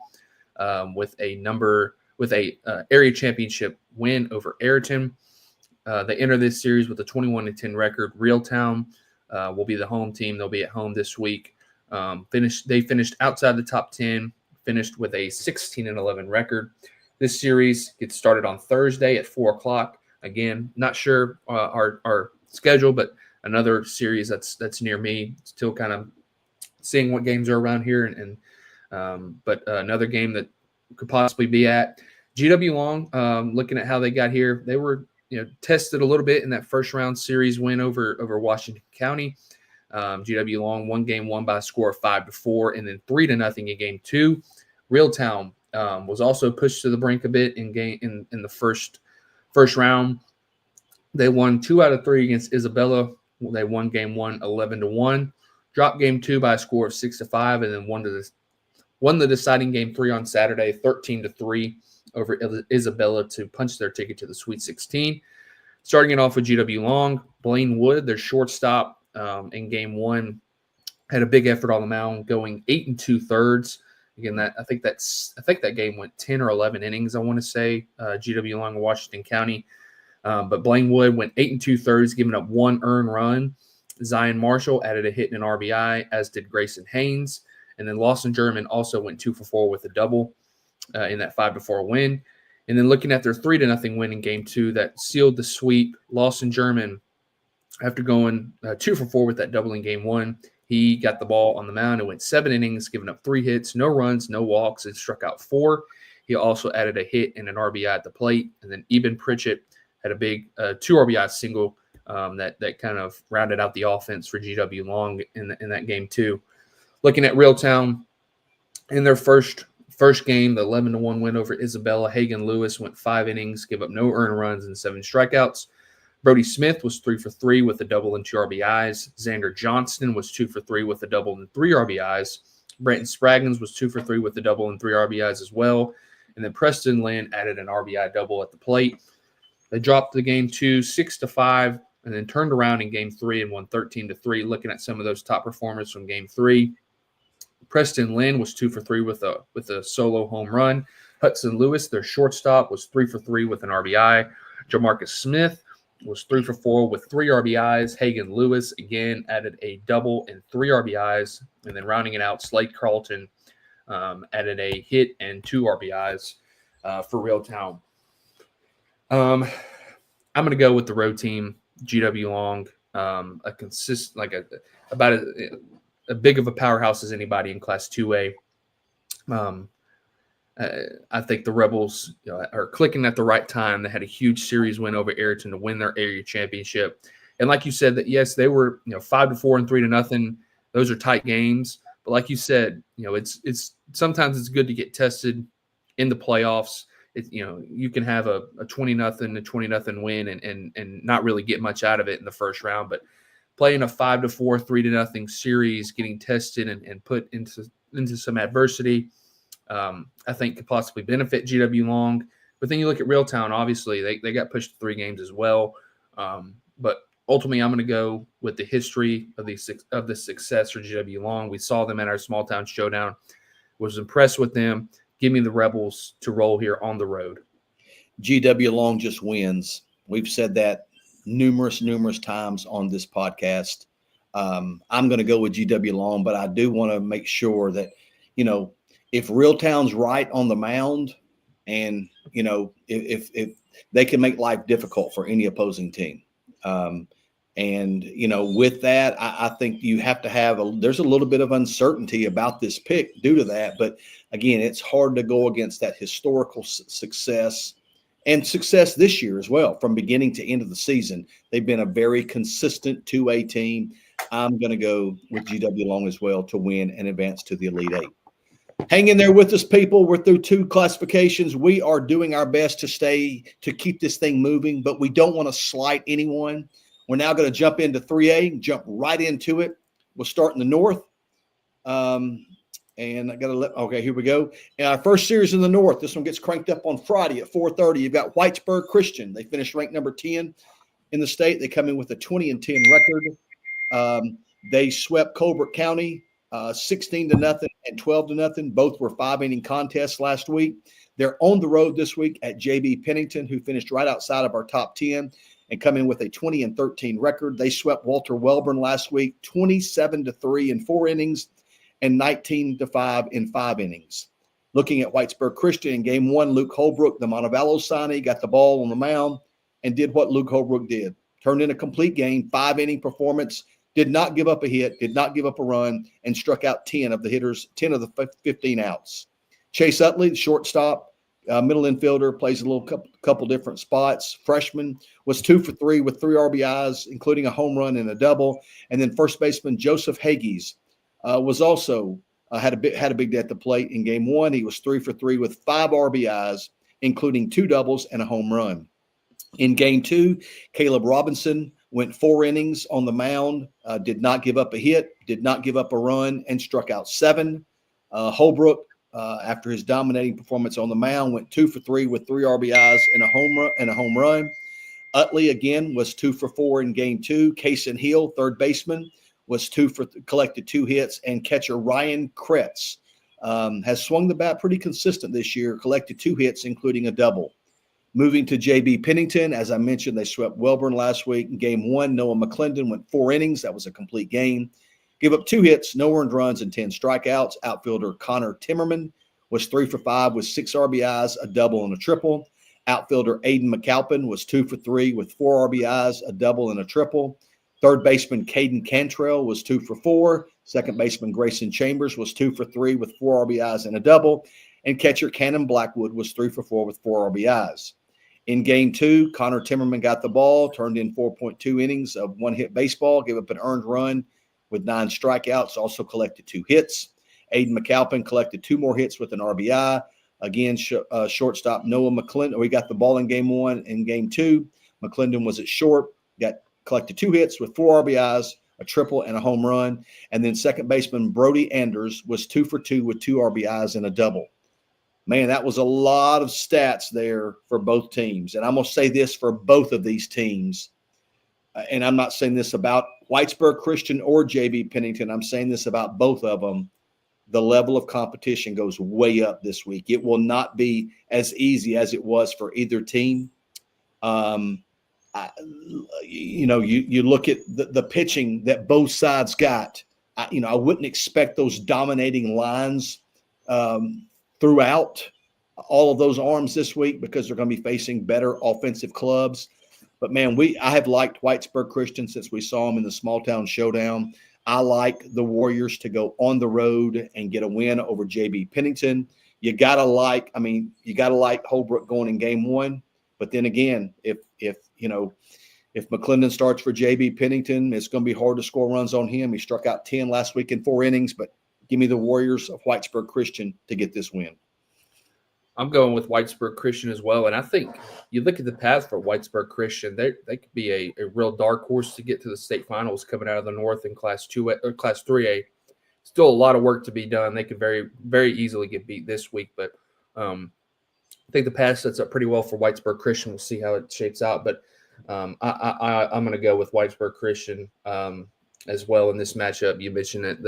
with a area championship win over Ariton. They enter this series with a 21-10 record. Reeltown will be the home team. They'll be at home this week. They finished outside the top 10, finished with a 16-11 record. This series gets started on Thursday at 4:00. Again, not sure our schedule, but another series that's near me. Still kind of seeing what games are around here, but another game that could possibly be at GW Long. Looking at how they got here, they were tested a little bit in that first round series win over Washington County. GW Long won game 1 by a score of 5-4, and then 3-0 in game 2. Reeltown was also pushed to the brink a bit in the first round. They won 2 out of 3 against Isabella. They won game 1 11-1, dropped game 2 by a score of 6-5, and then won the deciding game 3 on Saturday 13-3 over Isabella to punch their ticket to the Sweet 16. Starting it off with GW Long, Blaine Wood, their shortstop, in game 1, had a big effort on the mound, going 8 2/3. Again, I think that game went 10 or 11 innings. I want to say GW Long in Washington County, but Blaine Wood went 8 2/3, giving up 1 earned run. Zion Marshall added a hit and an RBI, as did Grayson Haynes, and then Lawson German also went 2 for 4 with a double in that 5-4 win. And then looking at their 3-0 win in game 2, that sealed the sweep. Lawson German, after going 2 for 4 with that double in game 1, he got the ball on the mound and went 7 innings, giving up 3 hits, no runs, no walks, and struck out 4. He also added a hit and an RBI at the plate. And then Eben Pritchett had a big 2 RBI single that kind of rounded out the offense for GW Long in that game too. Looking at Reeltown, in their first game, the 11-1 win over Isabella, Hagan Lewis went 5 innings, gave up no earned runs and 7 strikeouts. Brody Smith was 3 for 3 with a double and 2 RBIs. Xander Johnston was 2 for 3 with a double and 3 RBIs. Brenton Spraggins was 2 for 3 with a double and 3 RBIs as well. And then Preston Lynn added an RBI double at the plate. They dropped the game 2, 6-5, and then turned around in game 3 and won 13-3. Looking at some of those top performers from game 3, Preston Lynn was 2 for 3 with a solo home run. Hudson Lewis, their shortstop, was 3 for 3 with an RBI. Jamarcus Smith was 3 for 4 with 3 RBIs. Hagan Lewis, again, added a double and 3 RBIs. And then rounding it out, Slade Carlton added a hit and 2 RBIs for Reeltown. I'm going to go with the road team, GW Long, about a big of a powerhouse as anybody in Class 2A. I think the Rebels are clicking at the right time. They had a huge series win over Ariton to win their area championship. And like you said, that yes, they were 5-4 and 3-0. Those are tight games. But like you said, it's sometimes it's good to get tested in the playoffs. You can have a 20-0 win and not really get much out of it in the first round. But playing a 5-4, 3-0 series, getting tested and put into some adversity, I think could possibly benefit GW Long. But then you look at Reeltown, obviously they got pushed to 3 games as well. But ultimately, I'm going to go with the history of the success for GW Long. We saw them at our small town showdown. Was impressed with them. Give me the Rebels to roll here on the road. GW Long just wins. We've said that numerous times on this podcast. I'm going to go with GW Long, but I do want to make sure that, if Reeltown's right on the mound and, if they can make life difficult for any opposing team. And And, with that, I think you have to there's a little bit of uncertainty about this pick due to that. But again, it's hard to go against that historical success and success this year as well. From beginning to end of the season, they've been a very consistent 2A team. I'm going to go with GW Long as well to win and advance to the Elite Eight. Hang in there with us, people. We're through 2 classifications. We are doing our best to keep this thing moving, but we don't want to slight anyone. We're now going to jump into 3A, jump right into it. We'll start in the north. And I got to okay, here we go. And our first series in the north, this one gets cranked up on Friday at 4:30. You've got Whitesburg Christian. They finished ranked number 10 in the state. They come in with a 20-10 record. They swept Colbert County 16-0 and 12-0. Both were 5-inning contests last week. They're on the road this week at JB Pennington, who finished right outside of our top 10 and come in with a 20-13 record. They swept Walter Welborn last week 27-3 in 4 innings and 19-5 in 5 innings. Looking at Whitesburg Christian in game 1, Luke Holbrook, the Montevallo signee, got the ball on the mound and did what Luke Holbrook did. Turned in a complete game, 5-inning performance, did not give up a hit, did not give up a run, and struck out 10 of the hitters, 10 of the 15 outs. Chase Utley, the shortstop, middle infielder, plays a couple different spots. Freshman was 2 for 3 with 3 RBIs, including a home run and a double. And then first baseman Joseph Hagies was also had a big day at the plate in game 1. He was 3 for 3 with 5 RBIs, including 2 doubles and a home run. In game 2, Caleb Robinson went 4 innings on the mound, did not give up a hit, did not give up a run, and struck out 7. Holbrook, after his dominating performance on the mound, went 2 for 3 with 3 RBIs and a home run. Utley again was 2 for 4 in game 2. Kaysen Hill, third baseman, was collected 2 hits, and catcher Ryan Kretz has swung the bat pretty consistent this year, collected 2 hits, including a double. Moving to JB Pennington, as I mentioned, they swept Welborn last week. In game 1, Noah McClendon went 4 innings. That was a complete game. Give up 2 hits, no earned runs, and 10 strikeouts. Outfielder Connor Timmerman was 3 for 5 with 6 RBIs, a double and a triple. Outfielder Aiden McAlpin was 2 for 3 with 4 RBIs, a double and a triple. Third baseman Caden Cantrell was 2 for 4. Second baseman Grayson Chambers was 2 for 3 with 4 RBIs and a double. And catcher Cannon Blackwood was 3 for 4 with 4 RBIs. In game 2, Connor Timmerman got the ball, turned in 4.2 innings of one-hit baseball, gave up an earned run with 9 strikeouts, also collected 2 hits. Aiden McAlpin collected 2 more hits with an RBI. Again, shortstop Noah McClendon, we got the ball in game 1. In game 2, McClendon was at short, collected 2 hits with 4 RBIs, a triple, and a home run. And then second baseman Brody Anders was 2 for 2 with 2 RBIs and a double. Man, that was a lot of stats there for both teams. And I'm going to say this for both of these teams. And I'm not saying this about Whitesburg Christian or JB Pennington. I'm saying this about both of them. The level of competition goes way up this week. It will not be as easy as it was for either team. You look at the pitching that both sides got. I wouldn't expect those dominating lines throughout all of those arms this week because they're going to be facing better offensive clubs. But, man, I have liked Whitesburg Christian since we saw them in the small town showdown. I like the Warriors to go on the road and get a win over JB Pennington. You got to like Holbrook going in game 1. But then again, if McClendon starts for JB Pennington, it's going to be hard to score runs on him. He struck out 10 last week in 4 innings, but give me the Warriors of Whitesburg Christian to get this win. I'm going with Whitesburg Christian as well. And I think you look at the path for Whitesburg Christian, they could be a real dark horse to get to the state finals coming out of the North in Class 2A or Class 3A. Still a lot of work to be done. They could very, very easily get beat this week. But I think the path sets up pretty well for Whitesburg Christian. We'll see how it shapes out. But I'm going to go with Whitesburg Christian as well in this matchup. You mentioned it,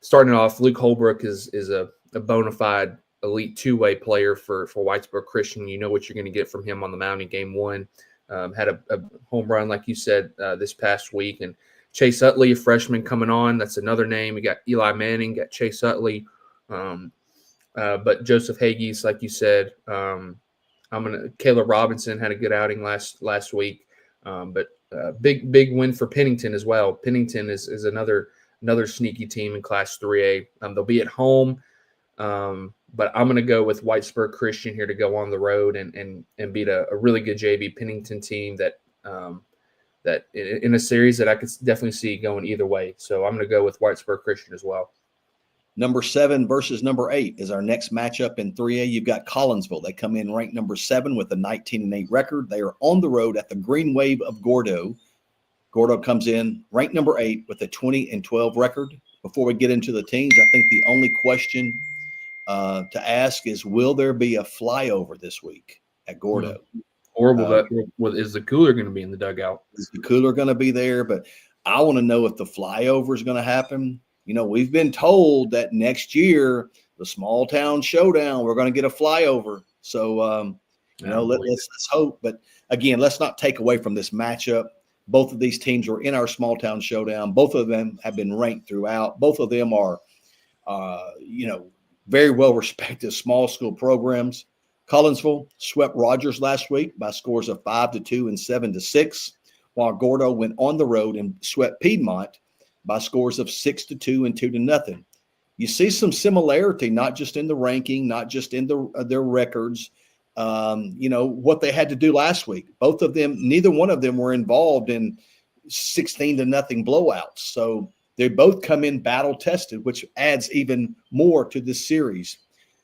starting off, Luke Holbrook is a bona fide elite 2-way player for Whitesburg Christian. You know what you're going to get from him on the mound in game 1. Had a home run, like you said, this past week. And Chase Utley, a freshman coming on. That's another name. We got Eli Manning, got Chase Utley. But Joseph Hagies, like you said, Caleb Robinson had a good outing last week. But big win for Pennington as well. Pennington is another sneaky team in Class 3A. They'll be at home, but I'm going to go with Whitesburg Christian here to go on the road and beat a really good JV Pennington team that in a series that I could definitely see going either way. So I'm going to go with Whitesburg Christian as well. Number 7 versus number 8 is our next matchup in 3A. You've got Collinsville. They come in ranked number 7 with a 19-8 record. They are on the road at the Green Wave of Gordo. Gordo comes in ranked number 8 with a 20-12 record. Before we get into the teams, I think the only question to ask is, will there be a flyover this week at Gordo? Or is the cooler going to be in the dugout? Is the cooler going to be there? But I want to know if the flyover is going to happen. You know, we've been told that next year, the small town showdown, we're going to get a flyover. So, let's hope. But again, let's not take away from this matchup. Both of these teams are in our small town showdown. Both of them have been ranked throughout. Both of them are, very well respected small school programs. Collinsville swept Rogers last week by scores of 5-2 and 7-6, while Gordo went on the road and swept Piedmont by scores of 6-2 and 2-0. You see some similarity, not just in the ranking, not just in their records. What they had to do last week. Both of them, neither one of them were involved in 16-0 blowouts. So they both come in battle tested, which adds even more to this series.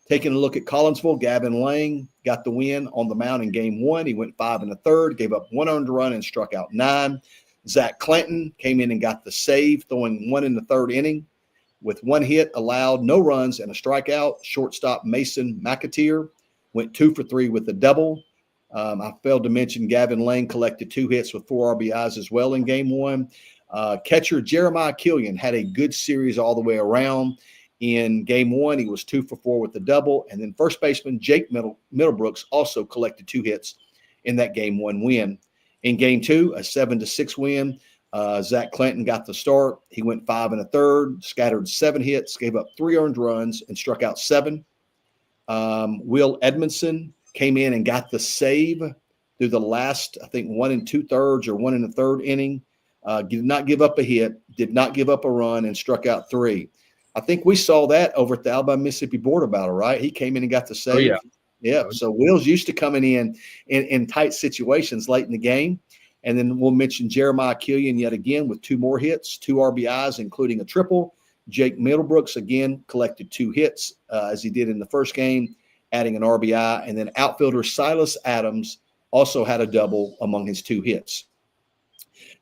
Taking a look at Collinsville, Gavin Lang got the win on the mound in game 1. He went 5 1/3, gave up 1 earned run and struck out 9. Zach Clinton came in and got the save, throwing 1 in the 3rd inning with 1 hit, allowed no runs and a strikeout. Shortstop Mason McAteer went 2 for 3 with a double. I failed to mention Gavin Lang collected 2 hits with 4 RBIs as well in game 1. Catcher Jeremiah Killian had a good series all the way around. In game 1, he was 2 for 4 with a double. And then first baseman Jake Middlebrooks also collected 2 hits in that game 1 win. In game 2, a 7-6 win. Zach Clinton got the start. He went 5 1/3, scattered 7 hits, gave up 3 earned runs, and struck out 7. Will Edmondson came in and got the save through the last, I think, 1 2/3 or 1 1/3 inning. Did not give up a hit, did not give up a run, and struck out 3. I think we saw that over at the Alabama-Mississippi Border Battle, right? He came in and got the save. Oh, yeah. Yeah, so Will's used to coming in tight situations late in the game. And then we'll mention Jeremiah Killian yet again with 2 more hits, 2 RBIs, including a triple. Jake Middlebrooks, again, collected 2 hits as he did in the first game, adding an RBI. And then outfielder Silas Adams also had a double among his 2 hits.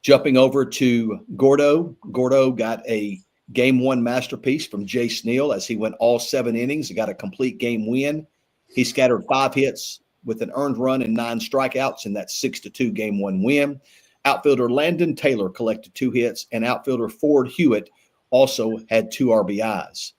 Jumping over to Gordo. Gordo got a game 1 masterpiece from Jay Sneal as he went all 7 innings. He got a complete game win. He scattered 5 hits with an earned run and 9 strikeouts in that 6-2 game 1 win. Outfielder Landon Taylor collected 2 hits, and outfielder Ford Hewitt also had 2 RBIs.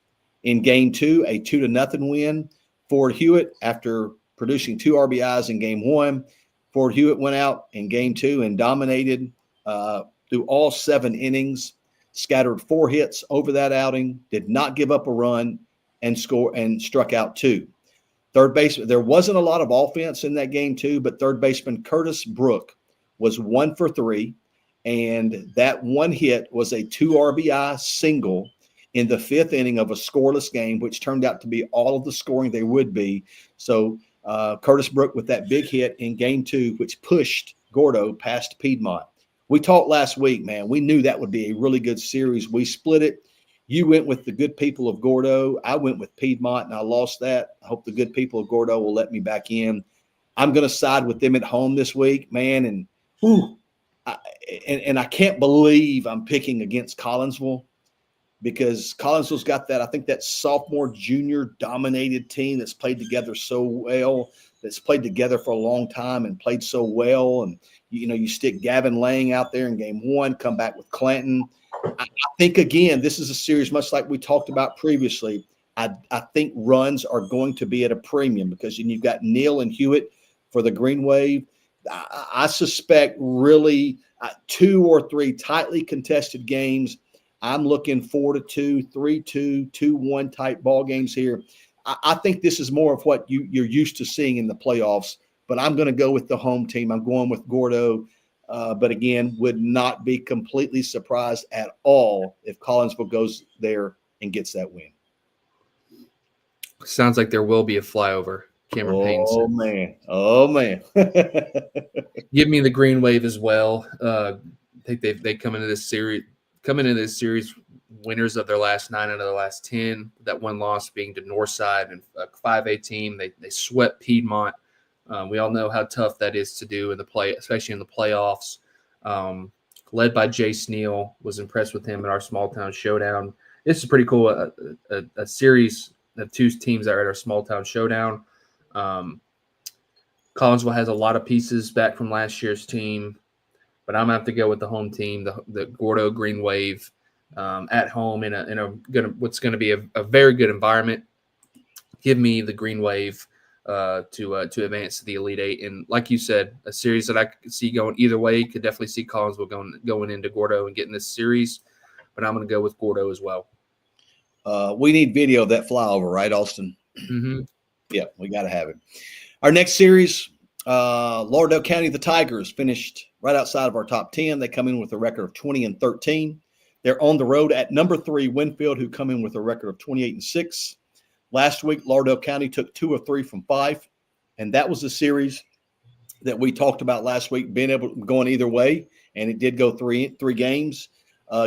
In game 2, a 2-0 win. Ford Hewitt, after producing 2 RBIs in game 1, Ford Hewitt went out in game 2 and dominated through all 7 innings, scattered 4 hits over that outing, did not give up a run, and struck out 2. Third baseman, there wasn't a lot of offense in that game 2, but third baseman Curtis Brook was 1 for 3, and that 1 hit was a 2 RBI single in the 5th inning of a scoreless game, which turned out to be all of the scoring they would be. So Curtis Brook with that big hit in game 2, which pushed Gordo past Piedmont. We talked last week, man. We knew that would be a really good series. We split it. You went with the good people of Gordo. I went with Piedmont, and I lost that. I hope the good people of Gordo will let me back in. I'm going to side with them at home this week, man. And I can't believe I'm picking against Collinsville, because Collinsville's got that, I think, that sophomore, junior dominated team that's played together so well, that's played together for a long time and played so well. And, you stick Gavin Lang out there in game 1, come back with Clanton. I think, again, this is a series much like we talked about previously. I think runs are going to be at a premium because you've got Neal and Hewitt for the Green Wave. I suspect really 2 or 3 tightly contested games. I'm looking 4-2, 3-2, 2-1 type ball games here. I think this is more of what you're used to seeing in the playoffs, but I'm going to go with the home team. I'm going with Gordo. But again, would not be completely surprised at all if Collinsville goes there and gets that win. Sounds like there will be a flyover. Cameron Payne said. Oh man. Give me the green wave as well. I think they come into this series winners of their last 9 out of their last 10. That one loss being to Northside and a 5A team. They swept Piedmont. We all know how tough that is to do in the play, especially in the playoffs. Led by Jay Sneal, was impressed with him in our small town showdown. This is pretty cool. A series of 2 teams that are at our small town showdown. Collinsville has a lot of pieces back from last year's team, but I'm gonna have to go with the home team, the Gordo Green Wave, at home in what's going to be a very good environment. Give me the Green Wave to advance to the Elite Eight, and like you said, a series that I could see going either way. Could definitely see Collinsville going into Gordo and getting this series, but I'm going to go with Gordo as well. We need video of that flyover, right, Austin? Mm-hmm. Yeah, we got to have it. Our next series, Lauderdale County, the Tigers finished right outside of our top 10. They come in with a record of 20-13. They're on the road at number 3, Winfield, who come in with a record of 28-6. Last week, Lauderdale County took 2 of 3 from 5, and that was the series that we talked about last week, being able to going either way, and it did go three games.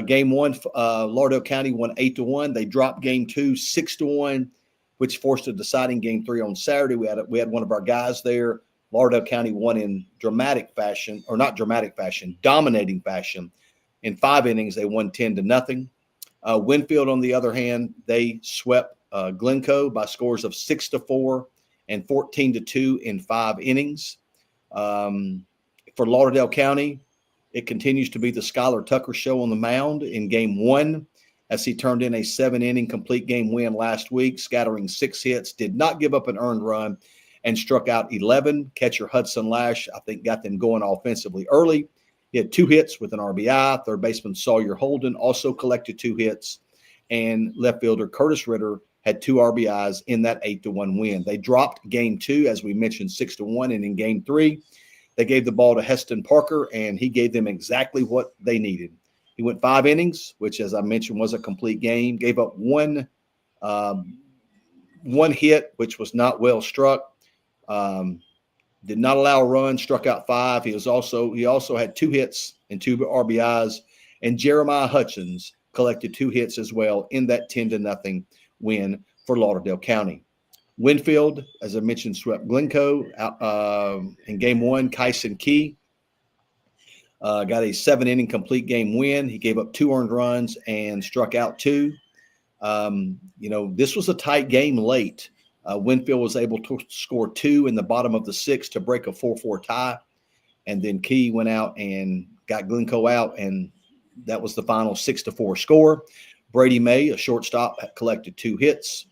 Game 1, Lauderdale County won 8-1. They dropped game 2, 6-1, which forced a deciding game 3 on Saturday. We had one of our guys there. Lauderdale County won in dominating fashion. In 5 innings, they won 10-0. Winfield, on the other hand, they swept Glencoe by scores of 6-4 and 14-2 in 5 innings. For Lauderdale County, it continues to be the Skylar Tucker show on the mound in game 1, as he turned in a 7-inning complete game win last week, scattering 6 hits, did not give up an earned run, and struck out 11. Catcher Hudson Lash, I think, got them going offensively early. He had 2 hits with an RBI. Third baseman Sawyer Holden also collected 2 hits. And left fielder Curtis Ritter had 2 RBIs in that 8-1 win. They dropped game 2, as we mentioned, 6-1. And in game 3, they gave the ball to Heston Parker, and he gave them exactly what they needed. He went 5 innings, which, as I mentioned, was a complete game. Gave up one hit, which was not well struck. Did not allow a run, struck out 5. He also had 2 hits and 2 RBIs. And Jeremiah Hutchins collected 2 hits as well in that 10-0 win for Lauderdale County. Winfield, as I mentioned, swept Glencoe in game 1. Kyson Key got a 7-inning complete game win. He gave up 2 earned runs and struck out 2. This was a tight game late. Winfield was able to score 2 in the bottom of the 6th to break a 4-4 tie. And then Key went out and got Glencoe out, and that was the final 6-4 score. Brady May, a shortstop, collected 2 hits.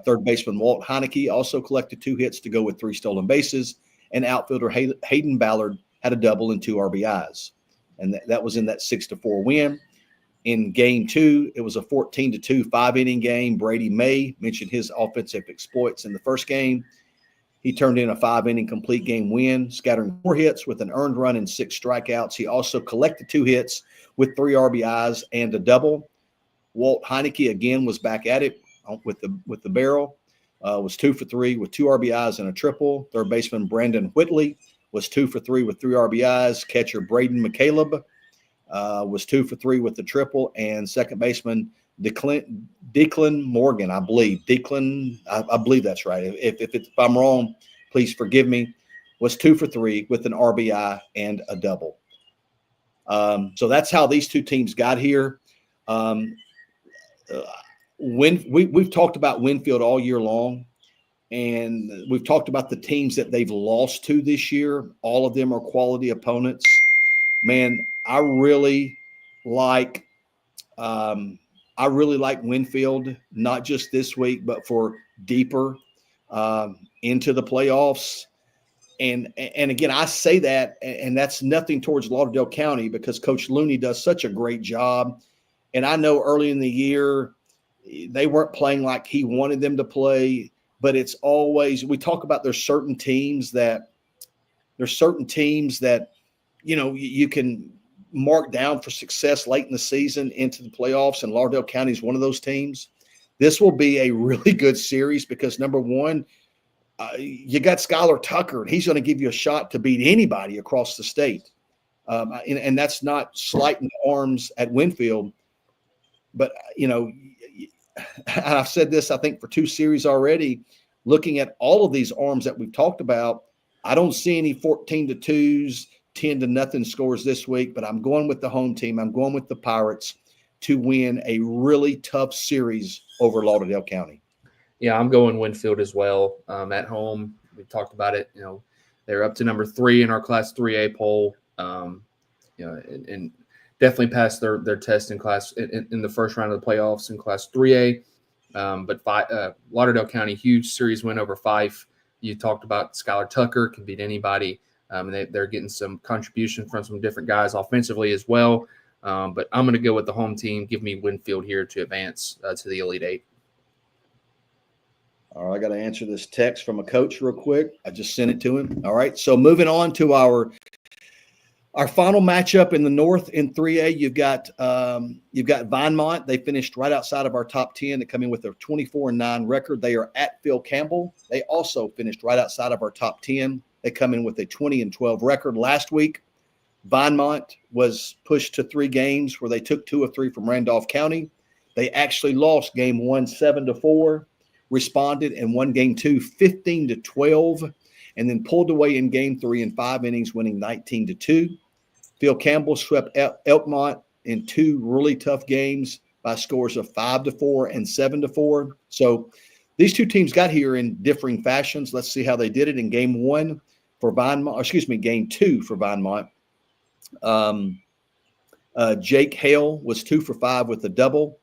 Third baseman Walt Heineke also collected 2 hits to go with 3 stolen bases. And outfielder Hayden Ballard had a double and 2 RBIs. And that was in that 6-4 win. In game 2, it was a 14-2 5-inning game. Brady May mentioned his offensive exploits in the first game. He turned in a 5-inning complete game win, scattering 4 hits with an earned run and 6 strikeouts. He also collected 2 hits with 3 RBIs and a double. Walt Heineke again was back at it with the barrel. Was 2 for 3 with 2 RBIs and a triple. Third baseman Brandon Whitley was 2 for 3 with 3 RBIs. Catcher Braden McCaleb was 2 for 3 with the triple, and second baseman Declan Morgan, I believe. I believe that's right. If I'm wrong, please forgive me. Was 2 for 3 with an RBI and a double. So that's how these 2 teams got here. When we've talked about Winfield all year long, and we've talked about the teams that they've lost to this year. All of them are quality opponents. Man, I really like Winfield, not just this week, but for deeper into the playoffs. And again, I say that, and that's nothing towards Lauderdale County, because Coach Looney does such a great job. And I know early in the year they weren't playing like he wanted them to play, but it's always, we talk about there's certain teams that you can mark down for success late in the season into the playoffs, and Lauderdale County is one of those teams. This will be a really good series because, number one, you got Skylar Tucker, and he's going to give you a shot to beat anybody across the state. And that's not slighting the arms at Winfield. But, I've said this, I think, for 2 series already. Looking at all of these arms that we've talked about, I don't see any 14-2s, 10-0 scores this week, but I'm going with the home team. I'm going with the Pirates to win a really tough series over Lauderdale County. Yeah, I'm going Winfield as well. At home, we talked about it. They're up to number 3 in our Class 3A poll. And definitely passed their test in class in the first round of the playoffs in Class 3A. But Lauderdale County, huge series win over Fife. You talked about Skylar Tucker, can beat anybody. They're getting some contribution from some different guys offensively as well. But I'm going to go with the home team. Give me Winfield here to advance to the Elite Eight. All right, I got to answer this text from a coach real quick. I just sent it to him. All right, so moving on to our final matchup in the North in 3A, you've got Vinemont. They finished right outside of our top 10. They come in with a 24-9 record. They are at Phil Campbell. They also finished right outside of our top 10. They come in with a 20-12 record. Last week, Vinemont was pushed to 3 games where they took 2 of 3 from Randolph County. They actually lost game 1 7-4, responded and won game 2 15-12, and then pulled away in game 3 in 5 innings, winning 19-2. Phil Campbell swept Elkmont in 2 really tough games by scores of 5-4 and 7-4. So these 2 teams got here in differing fashions. Let's see how they did it in game 1 for Vinemont. Game 2 for Vinemont. Jake Hale was 2 for 5 with a double.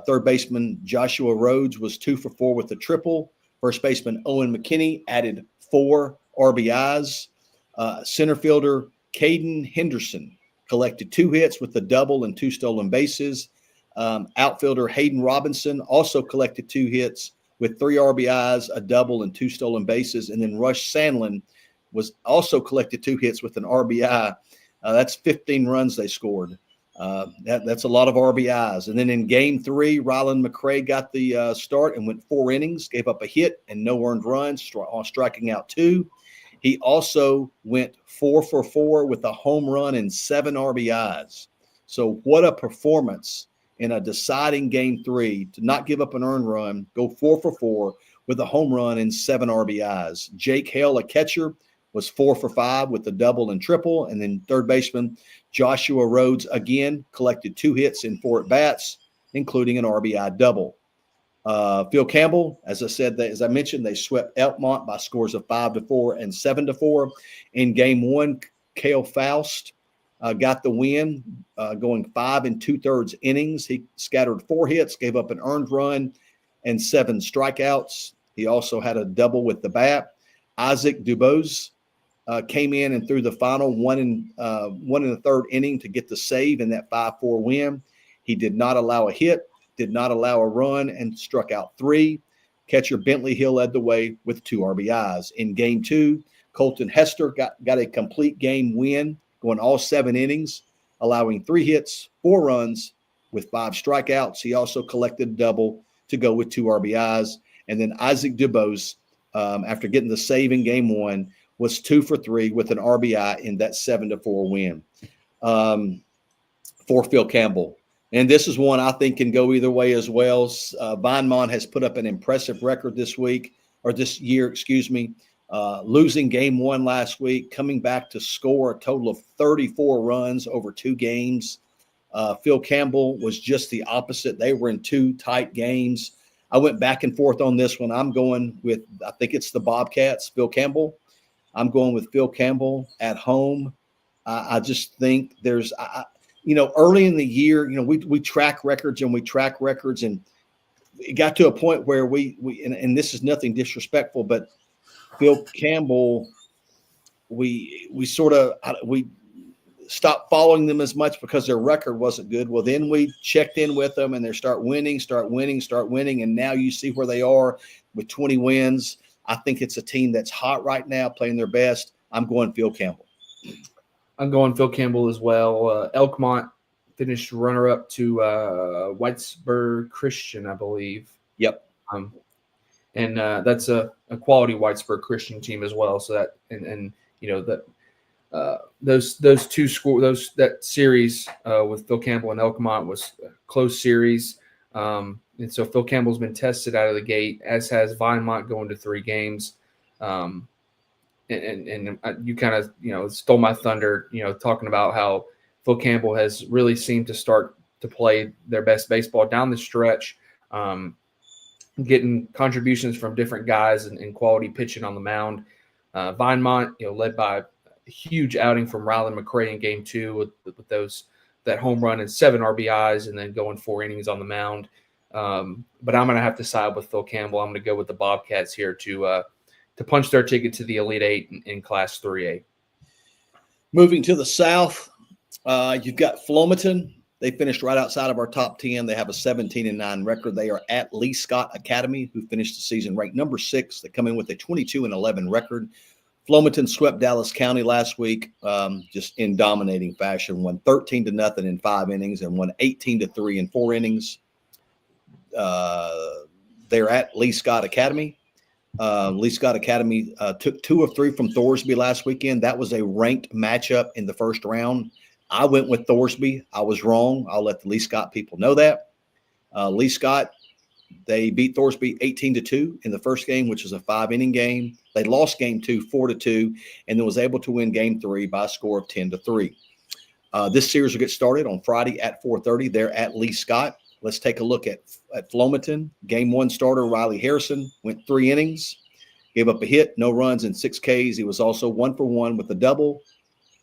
Third baseman Joshua Rhodes was 2 for 4 with a triple. First baseman Owen McKinney added 4 RBIs. Center fielder Caden Henderson collected 2 hits with a double and 2 stolen bases. Outfielder Hayden Robinson also collected 2 hits with 3 RBIs, a double, and 2 stolen bases. And then Rush Sandlin was also collected 2 hits with an RBI. That's 15 runs they scored. That's a lot of RBIs. And then in game 3, Rylan McCray got the start and went 4 innings, gave up a hit and no earned runs, striking out 2. He also went 4 for 4 with a home run and 7 RBIs. So what a performance in a deciding game 3 to not give up an earned run, go 4 for 4 with a home run and 7 RBIs. Jake Hale, a catcher, was 4 for 5 with a double and triple. And then third baseman Joshua Rhodes again collected 2 hits in 4 at-bats, including an RBI double. Phil Campbell, as I mentioned, they swept Elkmont by scores of 5-4 and 7-4. In game 1, Cale Faust got the win, going 5 2/3 innings. He scattered 4 hits, gave up an earned run and 7 strikeouts. He also had a double with the bat. Isaac Dubose came in and threw the final 1 1/3 inning to get the save in that 5-4 win. He did not allow a hit, did not allow a run, and struck out 3. Catcher Bentley Hill led the way with 2 RBIs. In game 2, Colton Hester got a complete game win, going all 7 innings, allowing 3 hits, 4 runs with 5 strikeouts. He also collected a double to go with 2 RBIs. And then Isaac Dubose, after getting the save in game 1, was 2 for 3 with an RBI in that 7-4 win for Phil Campbell. And this is one I think can go either way as well. Vinemont has put up an impressive record this year, losing game 1 last week, coming back to score a total of 34 runs over 2 games. Phil Campbell was just the opposite. They were in 2 tight games. I went back and forth on this one. I'm going with, I think it's the Bobcats, Phil Campbell. I'm going with Phil Campbell at home. I just think there's early in the year, we track records and it got to a point where and this is nothing disrespectful, but Phil Campbell, we stopped following them as much because their record wasn't good. Well, then we checked in with them and they start winning. And now you see where they are with 20 wins. I think it's a team that's hot right now, playing their best. I'm going Phil Campbell. I'm going Phil Campbell as well. Elkmont finished runner-up to Whitesburg Christian, I believe. Yep. And that's a quality Whitesburg Christian team as well. So that and you know that those two that series with Phil Campbell and Elkmont was a close series. And so Phil Campbell's been tested out of the gate, as has Vinemont going to 3 games. And you kind of stole my thunder, talking about how Phil Campbell has really seemed to start to play their best baseball down the stretch. Getting contributions from different guys and quality pitching on the mound. Vinemont, led by a huge outing from Rylan McCray in Game 2 with that home run and 7 RBIs, and then going 4 innings on the mound. But I'm going to have to side with Phil Campbell. I'm going to go with the Bobcats here to punch their ticket to the Elite Eight in Class 3A. Moving to the south, you've got Flomaton. They finished right outside of our top 10. They have a 17-9 record. They are at Lee Scott Academy, who finished the season ranked number 6. They come in with a 22-11 record. Flomaton swept Dallas County last week, just in dominating fashion. Won 13-0 in 5 innings and won 18-3 in 4 innings. They're at Lee Scott Academy. Lee Scott Academy took 2 of 3 from Thorsby last weekend. That was a ranked matchup in the first round. I went with Thorsby. I was wrong. I'll let the Lee Scott people know that. Lee Scott, they beat Thorsby 18-2 in the first game, which was a 5-inning game. They lost Game 2 4-2, and then was able to win Game 3 by a score of 10-3. This series will get started on Friday at 4:30. They're at Lee Scott. Let's take a look at Flomaton. Game 1 starter Riley Harrison went 3 innings, gave up a hit, no runs, and 6 Ks. He was also 1 for 1 with a double,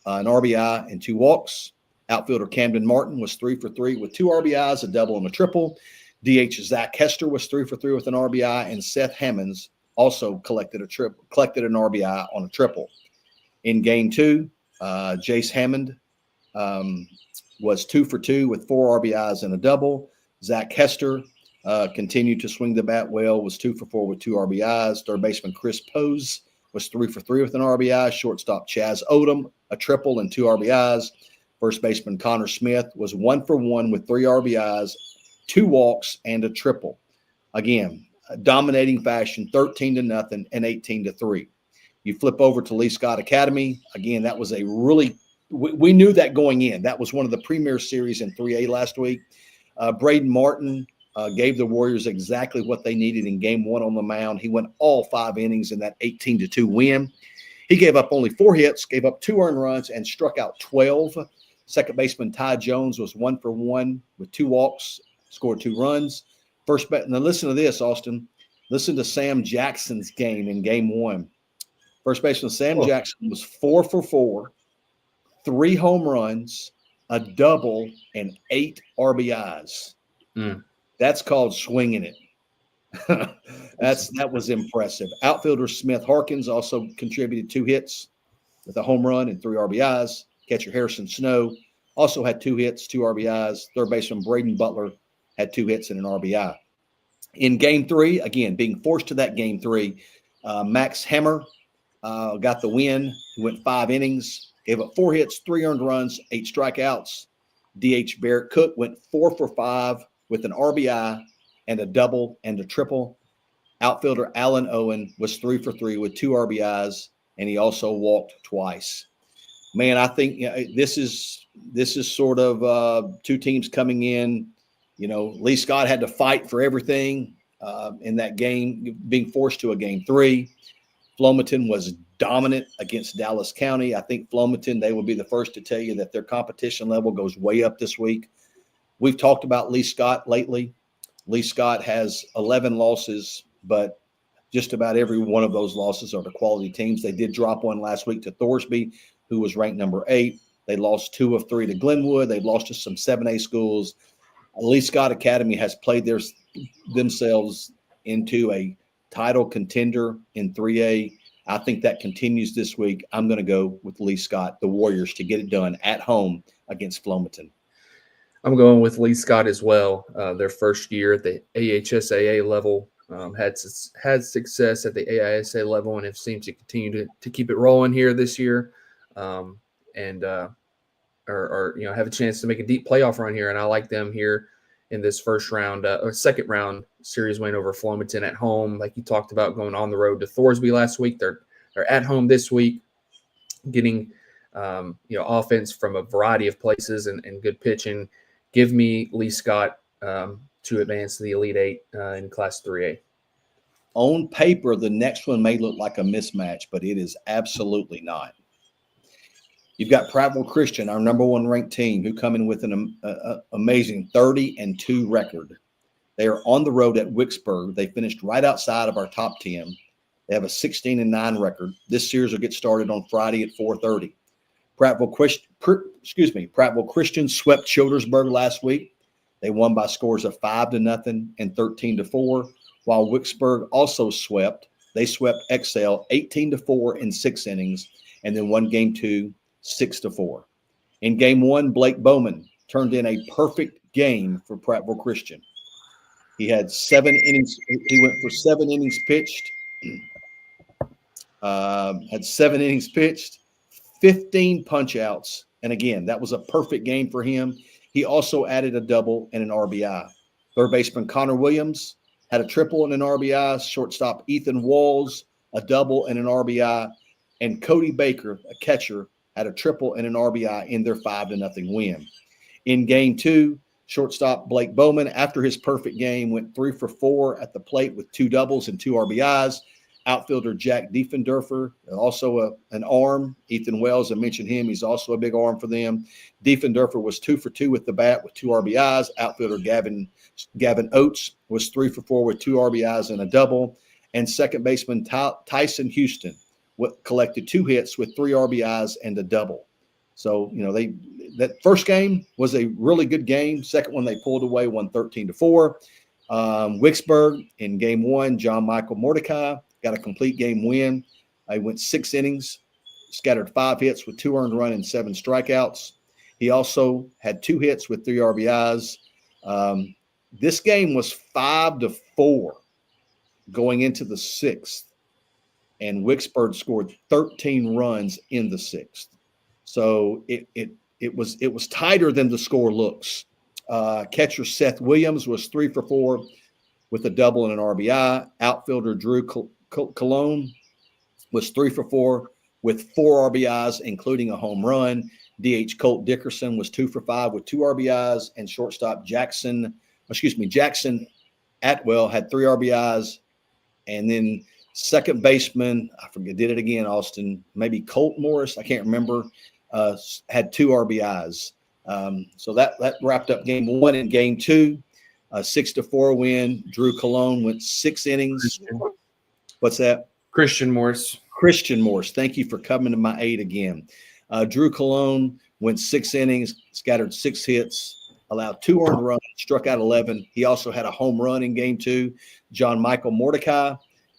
an RBI, and 2 walks. Outfielder Camden Martin was 3 for 3 with 2 RBIs, a double, and a triple. DH Zach Hester was 3 for 3 with an RBI, and Seth Hammonds also collected an RBI on a triple. In Game 2, Jace Hammond was 2 for 2 with 4 RBIs and a double. Zach Hester continued to swing the bat well, was 2 for 4 with 2 RBIs. Third baseman Chris Pose was 3 for 3 with an RBI. Shortstop Chaz Odom, a triple and 2 RBIs. First baseman Connor Smith was 1 for 1 with 3 RBIs, 2 walks, and a triple. Again, dominating fashion, 13-0 and 18-3. You flip over to Lee Scott Academy. Again, that was a really we knew that going in. That was one of the premier series in 3A last week. Braden Martin gave the Warriors exactly what they needed in Game 1 on the mound. He went all 5 innings in that 18-2 win. He gave up only 4 hits, gave up 2 earned runs, and struck out 12. Second baseman Ty Jones was 1 for 1 with 2 walks, scored 2 runs. Now listen to this, Austin. Listen to Sam Jackson's game in Game 1. First baseman Sam Jackson was 4 for 4, 3 home runs, a double, and 8 RBIs. That's called swinging it. That was impressive. Outfielder Smith Harkins also contributed 2 hits with a home run and 3 RBIs. Catcher Harrison Snow also had 2 hits, 2 RBIs. Third baseman Braden Butler had 2 hits and an RBI. In Game 3, again, being forced to that Game 3, Max Hammer got the win. He went 5 innings, gave up 4 hits, 3 earned runs, 8 strikeouts. DH Barrett Cook went 4 for 5 with an RBI and a double and a triple. Outfielder Alan Owen was 3 for 3 with 2 RBIs, and he also walked twice. Man, I think this is sort of 2 teams coming in. Lee Scott had to fight for everything in that game, being forced to a Game 3. Flomaton was dominant against Dallas County. I think Flomaton, they will be the first to tell you that their competition level goes way up this week. We've talked about Lee Scott lately. Lee Scott has 11 losses, but just about every one of those losses are to quality teams. They did drop one last week to Thorsby, who was ranked number 8. They lost 2 of 3 to Glenwood. They've lost to some 7A schools. Lee Scott Academy has played themselves into a title contender in 3A. I think that continues this week. I'm going to go with Lee Scott, the Warriors, to get it done at home against Flomaton. I'm going with Lee Scott as well. Their first year at the AHSAA level, had success at the AISA level, and it seems to continue to keep it rolling here this year. and or have a chance to make a deep playoff run here. And I like them here in this first round or second round series win over Flomaton at home. Like you talked about, going on the road to Thorsby last week. They're at home this week, getting offense from a variety of places and good pitching. Give me Lee Scott to advance to the Elite Eight in Class 3A. On paper, the next one may look like a mismatch, but it is absolutely not. You've got Prattville Christian, our number one ranked team, who come in with an amazing 30-2 record. They are on the road at Vicksburg. They finished right outside of our top 10. They have a 16-9 record. This series will get started on Friday at 4:30. Prattville Christian swept Childersburg last week. They won by scores of 5-0 and 13-4, while Vicksburg also swept. They swept Excel 18-4 in 6 innings, and then won game 2 6-4. In game 1, Blake Bowman turned in a perfect game for Prattville Christian. He had 7 innings. He went for 7 innings pitched. Had 7 innings pitched, 15 punch outs. And again, that was a perfect game for him. He also added a double and an RBI. Third baseman Connor Williams had a triple and an RBI. Shortstop Ethan Walls, a double and an RBI. And Cody Baker, a catcher, had a triple and an RBI in their 5-0 win. In game 2, shortstop Blake Bowman, after his perfect game, went 3 for 4 at the plate with 2 doubles and 2 RBIs. Outfielder Jack Diefendorfer, also an arm. Ethan Wells, I mentioned him. He's also a big arm for them. Diefendorfer was 2 for 2 with the bat with 2 RBIs. Outfielder Gavin Oates was 3 for 4 with 2 RBIs and a double. And second baseman Tyson Houston collected 2 hits with 3 RBIs and a double. So, that first game was a really good game. Second one, they pulled away, won 13-4. Vicksburg in game 1, John Michael Mordecai got a complete game win. He went 6 innings, scattered 5 hits with 2 earned runs and 7 strikeouts. He also had 2 hits with 3 RBIs. This game was 5-4 going into the 6th, and Vicksburg scored 13 runs in the 6th. So it was tighter than the score looks. Catcher Seth Williams was 3 for 4 with a double and an RBI. Outfielder Drew Cologne was 3 for 4 with 4 RBIs, including a home run. DH Colt Dickerson was 2 for 5 with 2 RBIs, and shortstop Jackson Atwell had 3 RBIs. And then second baseman, I forget, did it again, Austin, maybe Colt Morris, I can't remember, had 2 RBIs. So that wrapped up game 1. And game 2, a 6-4 win. Drew Cologne went 6 innings. What's that? Christian Morris. Thank you for coming to my aid again. Drew Cologne went 6 innings, scattered 6 hits, allowed 2 earned runs, struck out 11. He also had a home run in game 2. John Michael Mordecai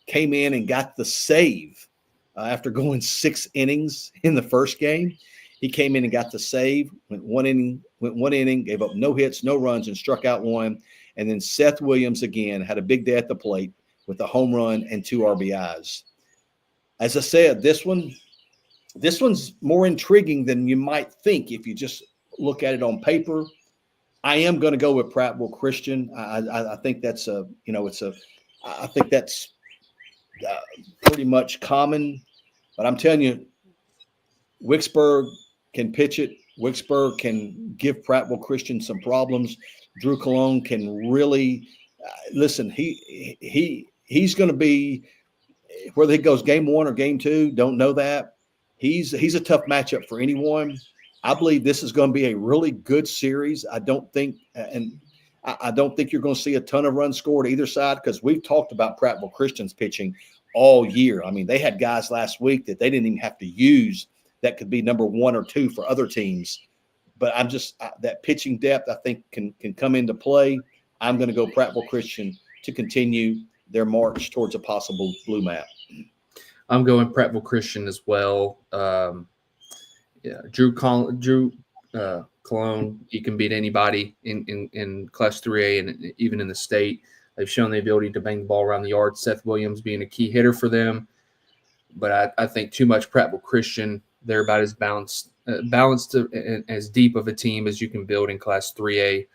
came in and got the save after going 6 innings in the first game. He came in and got the save, went one inning, gave up no hits, no runs, and struck out 1. And then Seth Williams again had a big day at the plate with a home run and 2 RBIs. As I said, this one's more intriguing than you might think if you just look at it on paper. I am going to go with Prattville Christian. I think that's I think that's pretty much common. But I'm telling you, Vicksburg can pitch it. Vicksburg can give Prattville Christian some problems. Drew Cologne can really listen. He's going to be, whether he goes game 1 or game 2, don't know that. He's a tough matchup for anyone. I believe this is going to be a really good series. I don't think you're going to see a ton of runs scored either side, because we've talked about Prattville Christian's pitching all year. I mean, they had guys last week that they didn't even have to use that could be number 1 or 2 for other teams. But that pitching depth, I think, can come into play. I'm going to go Prattville Christian to continue their march towards a possible blue map. I'm going Prattville Christian as well. Drew Cologne, he can beat anybody in Class 3A and even in the state. They've shown the ability to bang the ball around the yard. Seth Williams being a key hitter for them. But I think too much Prattville Christian They're about as balanced and as deep of a team as you can build in Class 3A.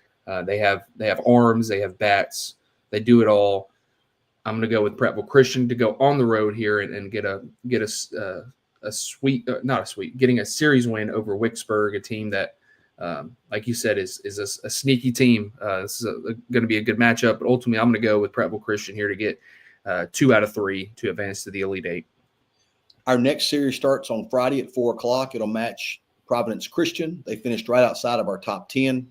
They have arms, they have bats, they do it all. I'm going to go with Prattville Christian to go on the road here and get a getting a series win over Wicksburg, a team that, like you said, is a sneaky team. This is going to be a good matchup, but ultimately I'm going to go with Prattville Christian here to get 2 out of 3 to advance to the Elite Eight. Our next series starts on Friday at 4:00. It'll match Providence Christian. They finished right outside of our top 10.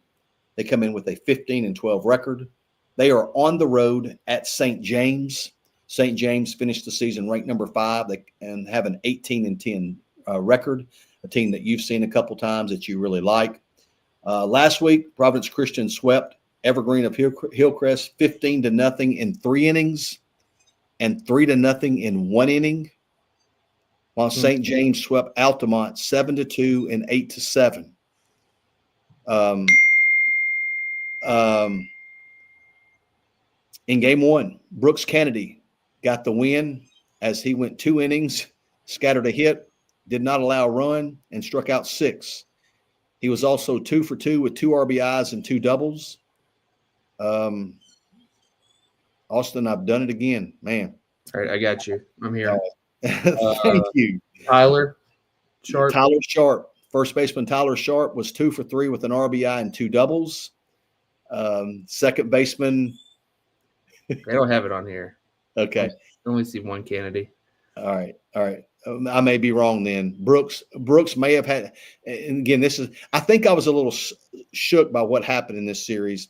They come in with a 15-12 record. They are on the road at St. James. St. James finished the season ranked number 5 and have an 18-10 record, a team that you've seen a couple times that you really like. Last week, Providence Christian swept Evergreen of Hillcrest 15-0 in 3 innings and 3-0 in 1 inning, while St. James swept Altamont 7-2 and 8-7. In game 1, Brooks Kennedy got the win as he went 2 innings, scattered a hit, did not allow a run, and struck out 6. He was also 2 for 2 with 2 RBIs and 2 doubles. Austin, I've done it again, man. All right, I got you. I'm here. Thank you. Tyler Sharp. First baseman Tyler Sharp was 2 for 3 with an RBI and 2 doubles. Second baseman. They don't have it on here. Okay. I only see 1 Kennedy. All right. I may be wrong then. Brooks may have had, and again, I think I was a little shook by what happened in this series.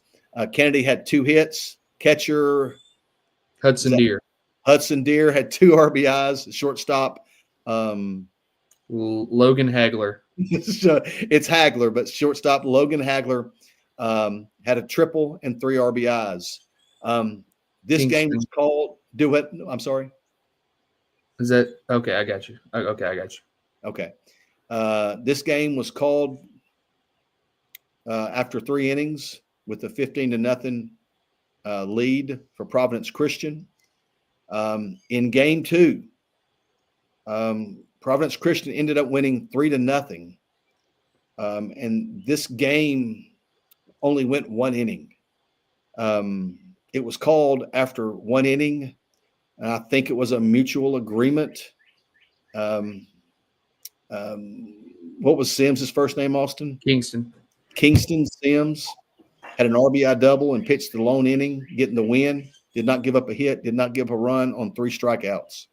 Kennedy had 2 hits. Catcher Hudson Deere had 2 RBIs. Shortstop. Logan Hagler. It's Hagler, but shortstop Logan Hagler had a triple and 3 RBIs. This game was called. Do it. I'm sorry. Is that okay? I got you. Okay, I got you. Okay. This game was called after 3 innings with a 15-0 lead for Providence Christian. In game 2, Providence Christian ended up winning 3-0. And this game only went 1 inning. It was called after 1 inning, and I think it was a mutual agreement. What was Sims' first name, Austin? Kingston Sims had an RBI double and pitched the lone inning, getting the win. Did not give up a hit, did not give up a run on 3 strikeouts.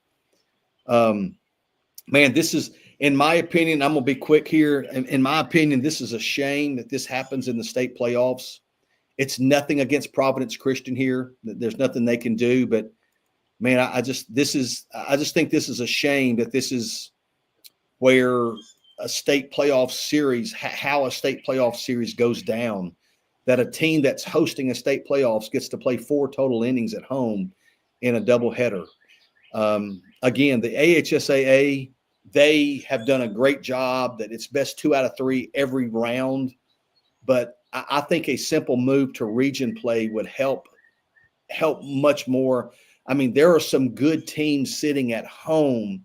Man, this is, in my opinion, I'm going to be quick here. In my opinion, this is a shame that this happens in the state playoffs. It's nothing against Providence Christian here. There's nothing they can do, but man, I just think this is a shame that this is where a state playoff series, how a state playoff series goes down, that a team that's hosting a state playoffs gets to play 4 total innings at home in a doubleheader. Again, the AHSAA, they have done a great job that it's best 2 out of 3 every round, but I think a simple move to region play would help much more. I mean, there are some good teams sitting at home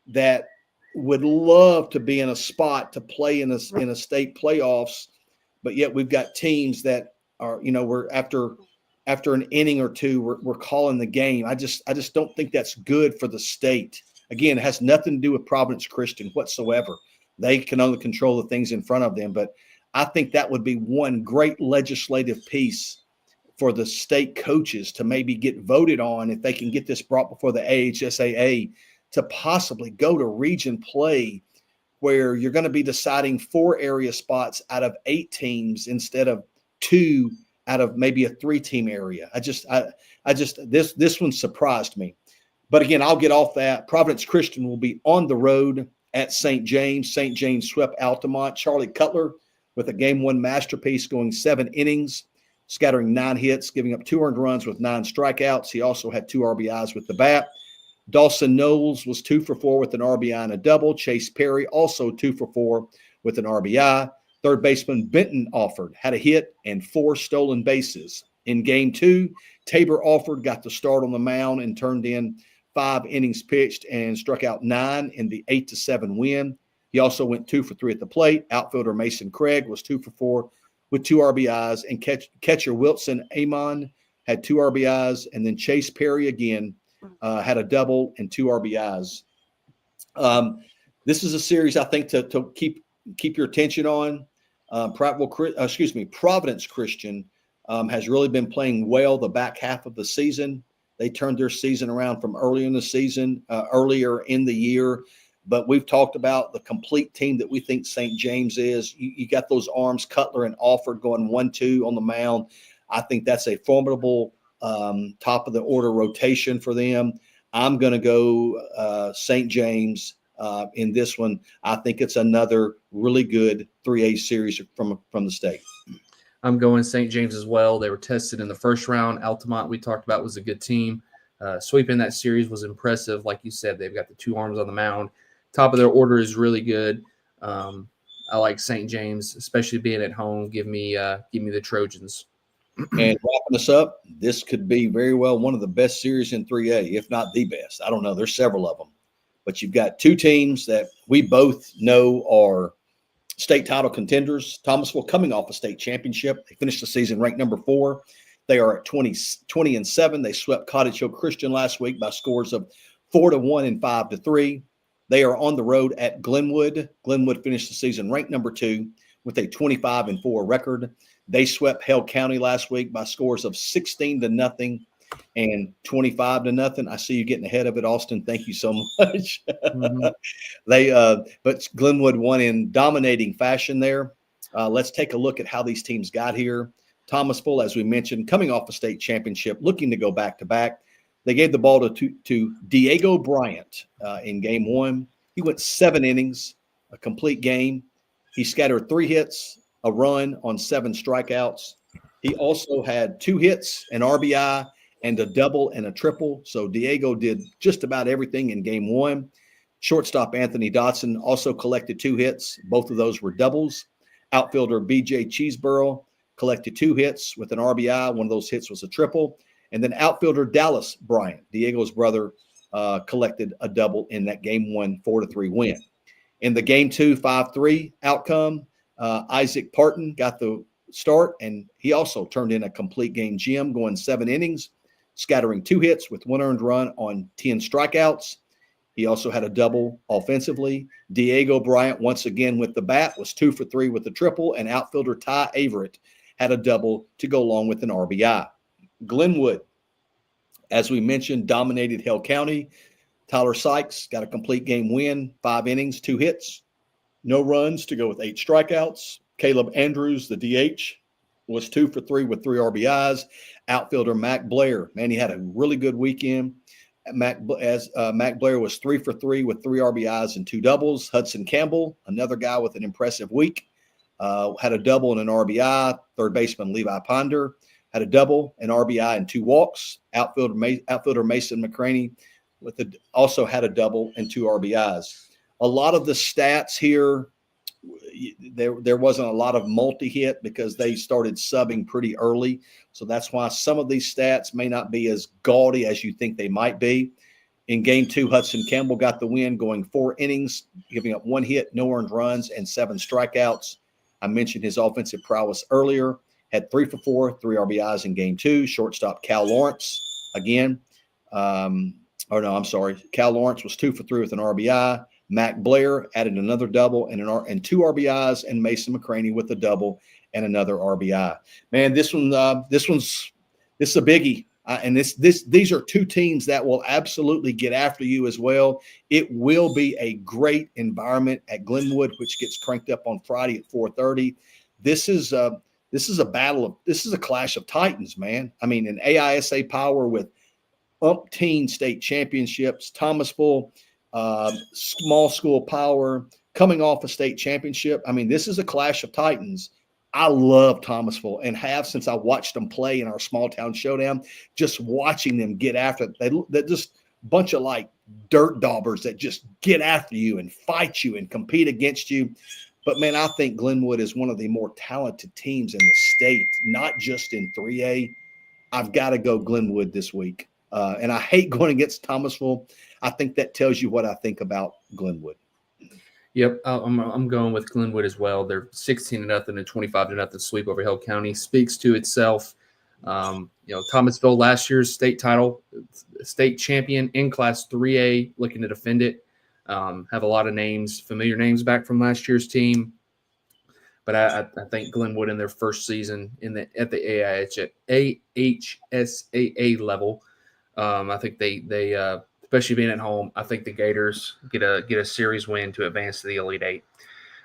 that would love to be in a spot to play in a state playoffs, but yet we've got teams that are, we're after an inning or 2, we're calling the game. I just don't think that's good for the state. Again, it has nothing to do with Providence Christian whatsoever. They can only control the things in front of them, but I think that would be one great legislative piece for the state coaches to maybe get voted on if they can get this brought before the AHSAA to possibly go to region play where you're going to be deciding 4 area spots out of 8 teams instead of 2 out of maybe a 3-team area. This one surprised me. But again, I'll get off that. Providence Christian will be on the road at St. James. St. James swept Altamont. Charlie Cutler with a game 1 masterpiece, going 7 innings, scattering 9 hits, giving up 2 earned runs with 9 strikeouts. He also had 2 RBIs with the bat. Dawson Knowles was 2 for 4 with an RBI and a double. Chase Perry also 2 for 4 with an RBI. Third baseman Benton Alford had a hit and 4 stolen bases. In game 2, Tabor Alford got the start on the mound and turned in 5 innings pitched and struck out 9 in the 8-7 win. He also went 2 for 3 at the plate. Outfielder Mason Craig was 2 for 4 with 2 RBIs, and catcher Wilson Amon had 2 RBIs, and then Chase Perry again had a double and 2 RBIs. This is a series I think to keep your attention on. Providence Christian has really been playing well the back half of the season. They turned their season around from earlier in the year. But we've talked about the complete team that we think St. James is. You got those arms, Cutler and Alford, going 1-2 on the mound. I think that's a formidable top of the order rotation for them. I'm going to go St. James in this one. I think it's another really good 3A series from the state. I'm going St. James as well. They were tested in the first round. Altamont, we talked about, was a good team. Sweeping that series was impressive. Like you said, they've got the 2 arms on the mound. Top of their order is really good. I like St. James, especially being at home. Give me the Trojans. And wrapping us up, this could be very well one of the best series in 3A, if not the best. I don't know. There's several of them. But you've got 2 teams that we both know are state title contenders. Thomasville coming off a state championship. They finished the season ranked number 4. They are at 20-7. They swept Cottage Hill Christian last week by scores of 4-1 and 5-3. They are on the road at Glenwood. Glenwood finished the season ranked number 2 with a 25-4 record. They swept Hale County last week by scores of 16-0 and 25-0. I see you getting ahead of it, Austin. Thank you so much. Mm-hmm. But Glenwood won in dominating fashion there. Let's take a look at how these teams got here. Thomasville, as we mentioned, coming off a state championship, looking to go back-to-back. They gave the ball to Diego Bryant in game 1. He went 7 innings, a complete game. He scattered 3 hits, a run on 7 strikeouts. He also had 2 hits, an RBI, and a double and a triple. So Diego did just about everything in game 1. Shortstop Anthony Dotson also collected 2 hits. Both of those were doubles. Outfielder BJ Cheeseborough collected 2 hits with an RBI. One of those hits was a triple. And then outfielder Dallas Bryant, Diego's brother, collected a double in that game 1 4-3 win. In the game 2 5-3 outcome, Isaac Parton got the start, and he also turned in a complete game gem, going 7 innings, scattering 2 hits with 1 earned run on 10 strikeouts. He also had a double offensively. Diego Bryant, once again with the bat, was 2 for 3 with the triple, and outfielder Ty Averett had a double to go along with an RBI. Glenwood, as we mentioned, dominated Hale County. Tyler Sykes got a complete game win, 5 innings, 2 hits, no runs to go with 8 strikeouts. Caleb Andrews, the DH, was 2 for 3 with 3 RBIs. Outfielder Mac Blair, man, he had a really good weekend. Mac Blair was 3 for 3 with 3 RBIs and 2 doubles. Hudson Campbell, another guy with an impressive week, had a double and an RBI. Third baseman Levi Ponder had a double, an RBI, and 2 walks. Outfielder Mason McCraney also had a double and 2 RBIs. A lot of the stats here, there wasn't a lot of multi-hit because they started subbing pretty early. So that's why some of these stats may not be as gaudy as you think they might be. In game 2, Hudson Campbell got the win, going 4 innings, giving up 1 hit, no earned runs, and 7 strikeouts. I mentioned his offensive prowess earlier. Had 3 for 4, 3 RBIs in game 2. Shortstop Cal Lawrence again. Cal Lawrence was 2 for 3 with an RBI. Mac Blair added another double and 2 RBIs, and Mason McCraney with a double and another RBI. Man, this is a biggie. And these are 2 teams that will absolutely get after you as well. It will be a great environment at Glenwood, which gets cranked up on Friday at 4:30. This is a clash of titans, man. I mean, an AISA power with umpteen state championships, Thomasville, small school power, coming off a state championship. I mean, this is a clash of titans. I love Thomasville and have since I watched them play in our small town showdown. Just watching them get after it. They're just a bunch of like dirt daubers that just get after you and fight you and compete against you. But, man, I think Glenwood is one of the more talented teams in the state, not just in 3A. I've got to go Glenwood this week. And I hate going against Thomasville. I think that tells you what I think about Glenwood. Yep, I'm going with Glenwood as well. They're 16-0 and 25-0 sweep over Hill County. Speaks to itself. Thomasville last year's state title, state champion in Class 3A, looking to defend it. Have a lot of names, familiar names back from last year's team. But I think Glenwood in their first season at the AHSAA level, I think they especially being at home, I think the Gators get a series win to advance to the Elite Eight.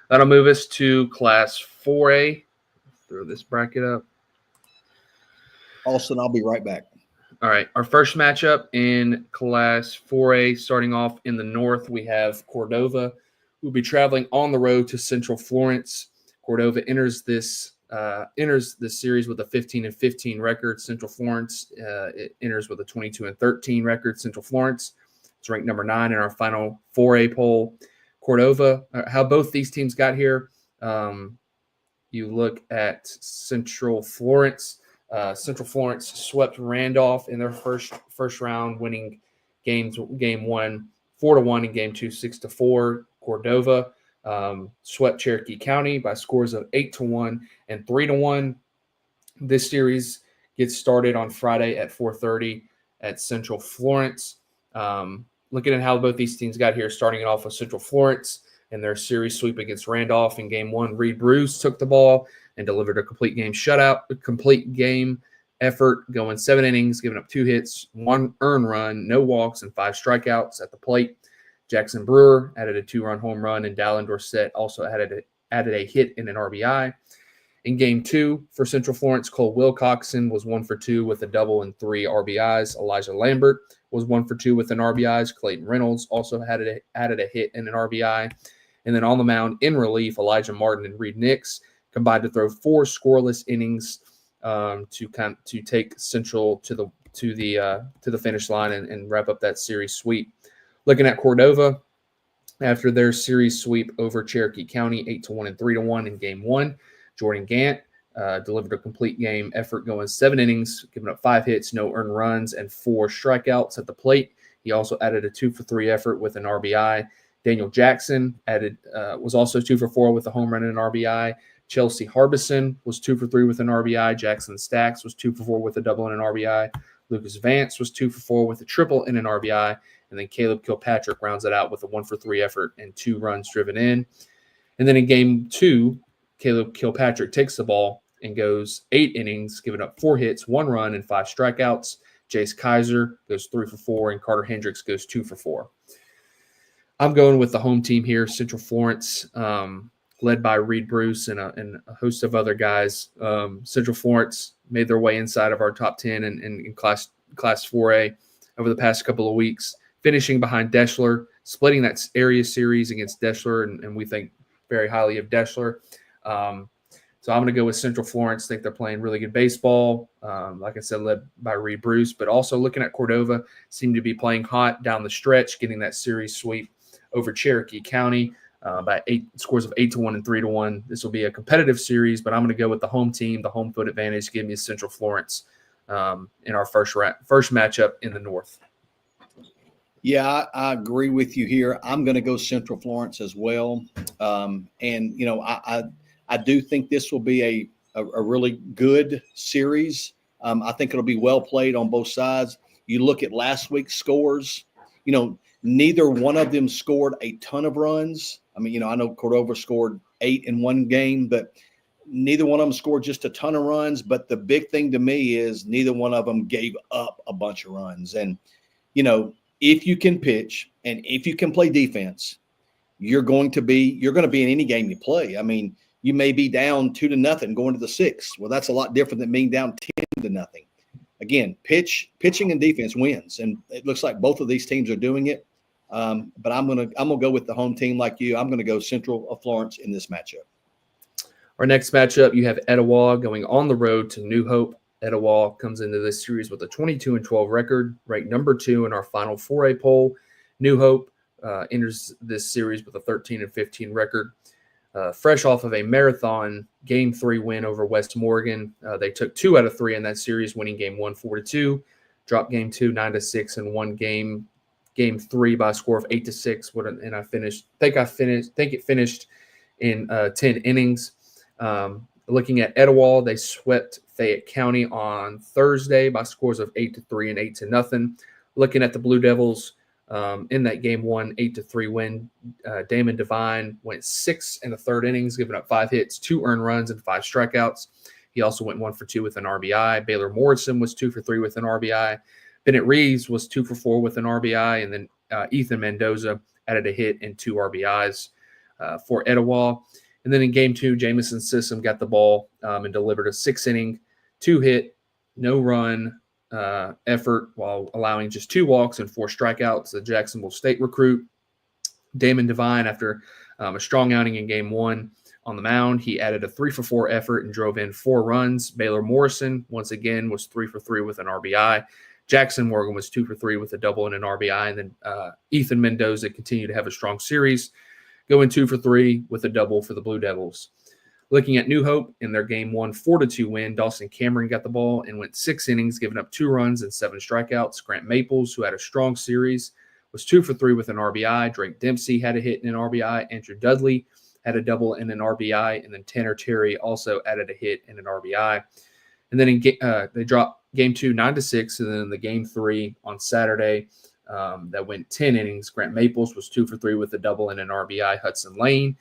That'll move us to Class 4A. Throw this bracket up. Austin, I'll be right back. All right, our first matchup in Class 4A, starting off in the north, we have Cordova, who will be traveling on the road to Central Florence. Cordova enters this series with a 15-15 record. Central Florence it enters with a 22-13 record. Central Florence is ranked number 9 in our final 4A poll. Cordova, how both these teams got here. You look at Central Florence. Central Florence swept Randolph in their first round, winning game 1 4-1 and game 2 6-4. Cordova swept Cherokee County by scores of 8-1 and 3-1. This series gets started on Friday at 4:30 at Central Florence. Looking at how both these teams got here, starting it off with Central Florence and their series sweep against Randolph in game 1. Reed Bruce took the ball and delivered a complete game effort, going 7 innings, giving up 2 hits, 1 earned run, no walks, and 5 strikeouts at the plate. Jackson Brewer added a 2-run home run, and Dallin Dorsett also added a hit and an RBI. In game 2 for Central Florence, Cole Wilcoxon was 1 for 2 with a double and 3 RBIs. Elijah Lambert was 1 for 2 with an RBIs. Clayton Reynolds also added a hit and an RBI. And then on the mound in relief, Elijah Martin and Reed Nix combined to throw 4 scoreless innings to take Central to the finish line and wrap up that series sweep. Looking at Cordova, after their series sweep over Cherokee County, 8-1 and 3-1 in game 1, Jordan Gant delivered a complete game effort, going 7 innings, giving up 5 hits, no earned runs, and 4 strikeouts at the plate. He also added a 2-for-3 effort with an RBI. Daniel Jackson was also 2 for 4 with a home run and an RBI. Chelsea Harbison was 2 for 3 with an RBI. Jackson Stacks was 2 for 4 with a double and an RBI. Lucas Vance was 2 for 4 with a triple and an RBI. And then Caleb Kilpatrick rounds it out with a 1 for 3 effort and 2 runs driven in. And then in game 2, Caleb Kilpatrick takes the ball and goes 8 innings, giving up 4 hits, 1 run, and 5 strikeouts. Jace Kaiser goes 3 for 4, and Carter Hendricks goes 2 for 4. I'm going with the home team here, Central Florence, led by Reed Bruce and a host of other guys. Central Florence made their way inside of our top 10 in Class 4A over the past couple of weeks, finishing behind Deschler, splitting that area series against Deschler, and we think very highly of Deschler. So I'm going to go with Central Florence. Think they're playing really good baseball. Like I said, led by Reed Bruce, but also looking at Cordova, seem to be playing hot down the stretch, getting that series sweep over Cherokee County by 8 scores of 8-1 and 3-1. This will be a competitive series, but I'm going to go with the home team, the home field advantage. Give me Central Florence in our first matchup in the north. Yeah, I agree with you here. I'm going to go Central Florence as well. And, you know, I do think this will be a really good series. I think it'll be well played on both sides. You look at last week's scores, you know, neither one of them scored a ton of runs. I mean, you know, I know Cordova scored 8 in one game, but neither one of them scored just a ton of runs. But the big thing to me is neither one of them gave up a bunch of runs. And, you know, if you can pitch and if you can play defense, you're going to be in any game you play. I mean, you may be down 2-0 going to the 6th. Well, that's a lot different than being down 10-0. Again, pitching and defense wins, and it looks like both of these teams are doing it. But I'm gonna go with the home team like you. I'm gonna go Central of Florence in this matchup. Our next matchup, you have Etowah going on the road to New Hope. Etowah comes into this series with a 22-12 record, ranked number 2 in our final 4A poll. New Hope enters this series with a 13-15 record. Fresh off of a marathon Game 3 win over West Morgan. They took 2 out of 3 in that series, winning Game 1 4-2, dropped Game 2 9-6, and won Game Game 3 by a score of 8-6. And I think it finished in 10 innings. Looking at Etowah, they swept Fayette County on Thursday by scores of 8-3 and 8-0. Looking at the Blue Devils in that Game 1 8-3 win, Damon Devine went 6 in the third innings, giving up 5 hits, 2 earned runs, and 5 strikeouts. He also went 1 for 2 with an RBI. Baylor Morrison was 2 for 3 with an RBI. Bennett Reeves was 2 for 4 with an RBI, and then Ethan Mendoza added a hit and 2 RBIs for Etowah. And then in Game 2, Jamison Sissom got the ball and delivered a 6-inning, 2-hit, no-run effort while allowing just 2 walks and 4 strikeouts. The Jacksonville State recruit, Damon Devine, after a strong outing in Game 1 on the mound, he added a 3-for-4 effort and drove in 4 runs. Baylor Morrison, once again, was 3 for 3 with an RBI. Jackson Morgan was 2 for 3 with a double and an RBI. And then Ethan Mendoza continued to have a strong series, going 2 for 3 with a double for the Blue Devils. Looking at New Hope in their Game 1 4-2 win, Dawson Cameron got the ball and went 6 innings, giving up 2 runs and 7 strikeouts. Grant Maples, who had a strong series, was 2 for 3 with an RBI. Drake Dempsey had a hit and an RBI. Andrew Dudley had a double and an RBI. And then Tanner Terry also added a hit and an RBI. And then they dropped Game 2 9-6, and then in the Game 3 on Saturday that went 10 innings, Grant Maples was 2 for 3 with a double and an RBI. Hudson Lane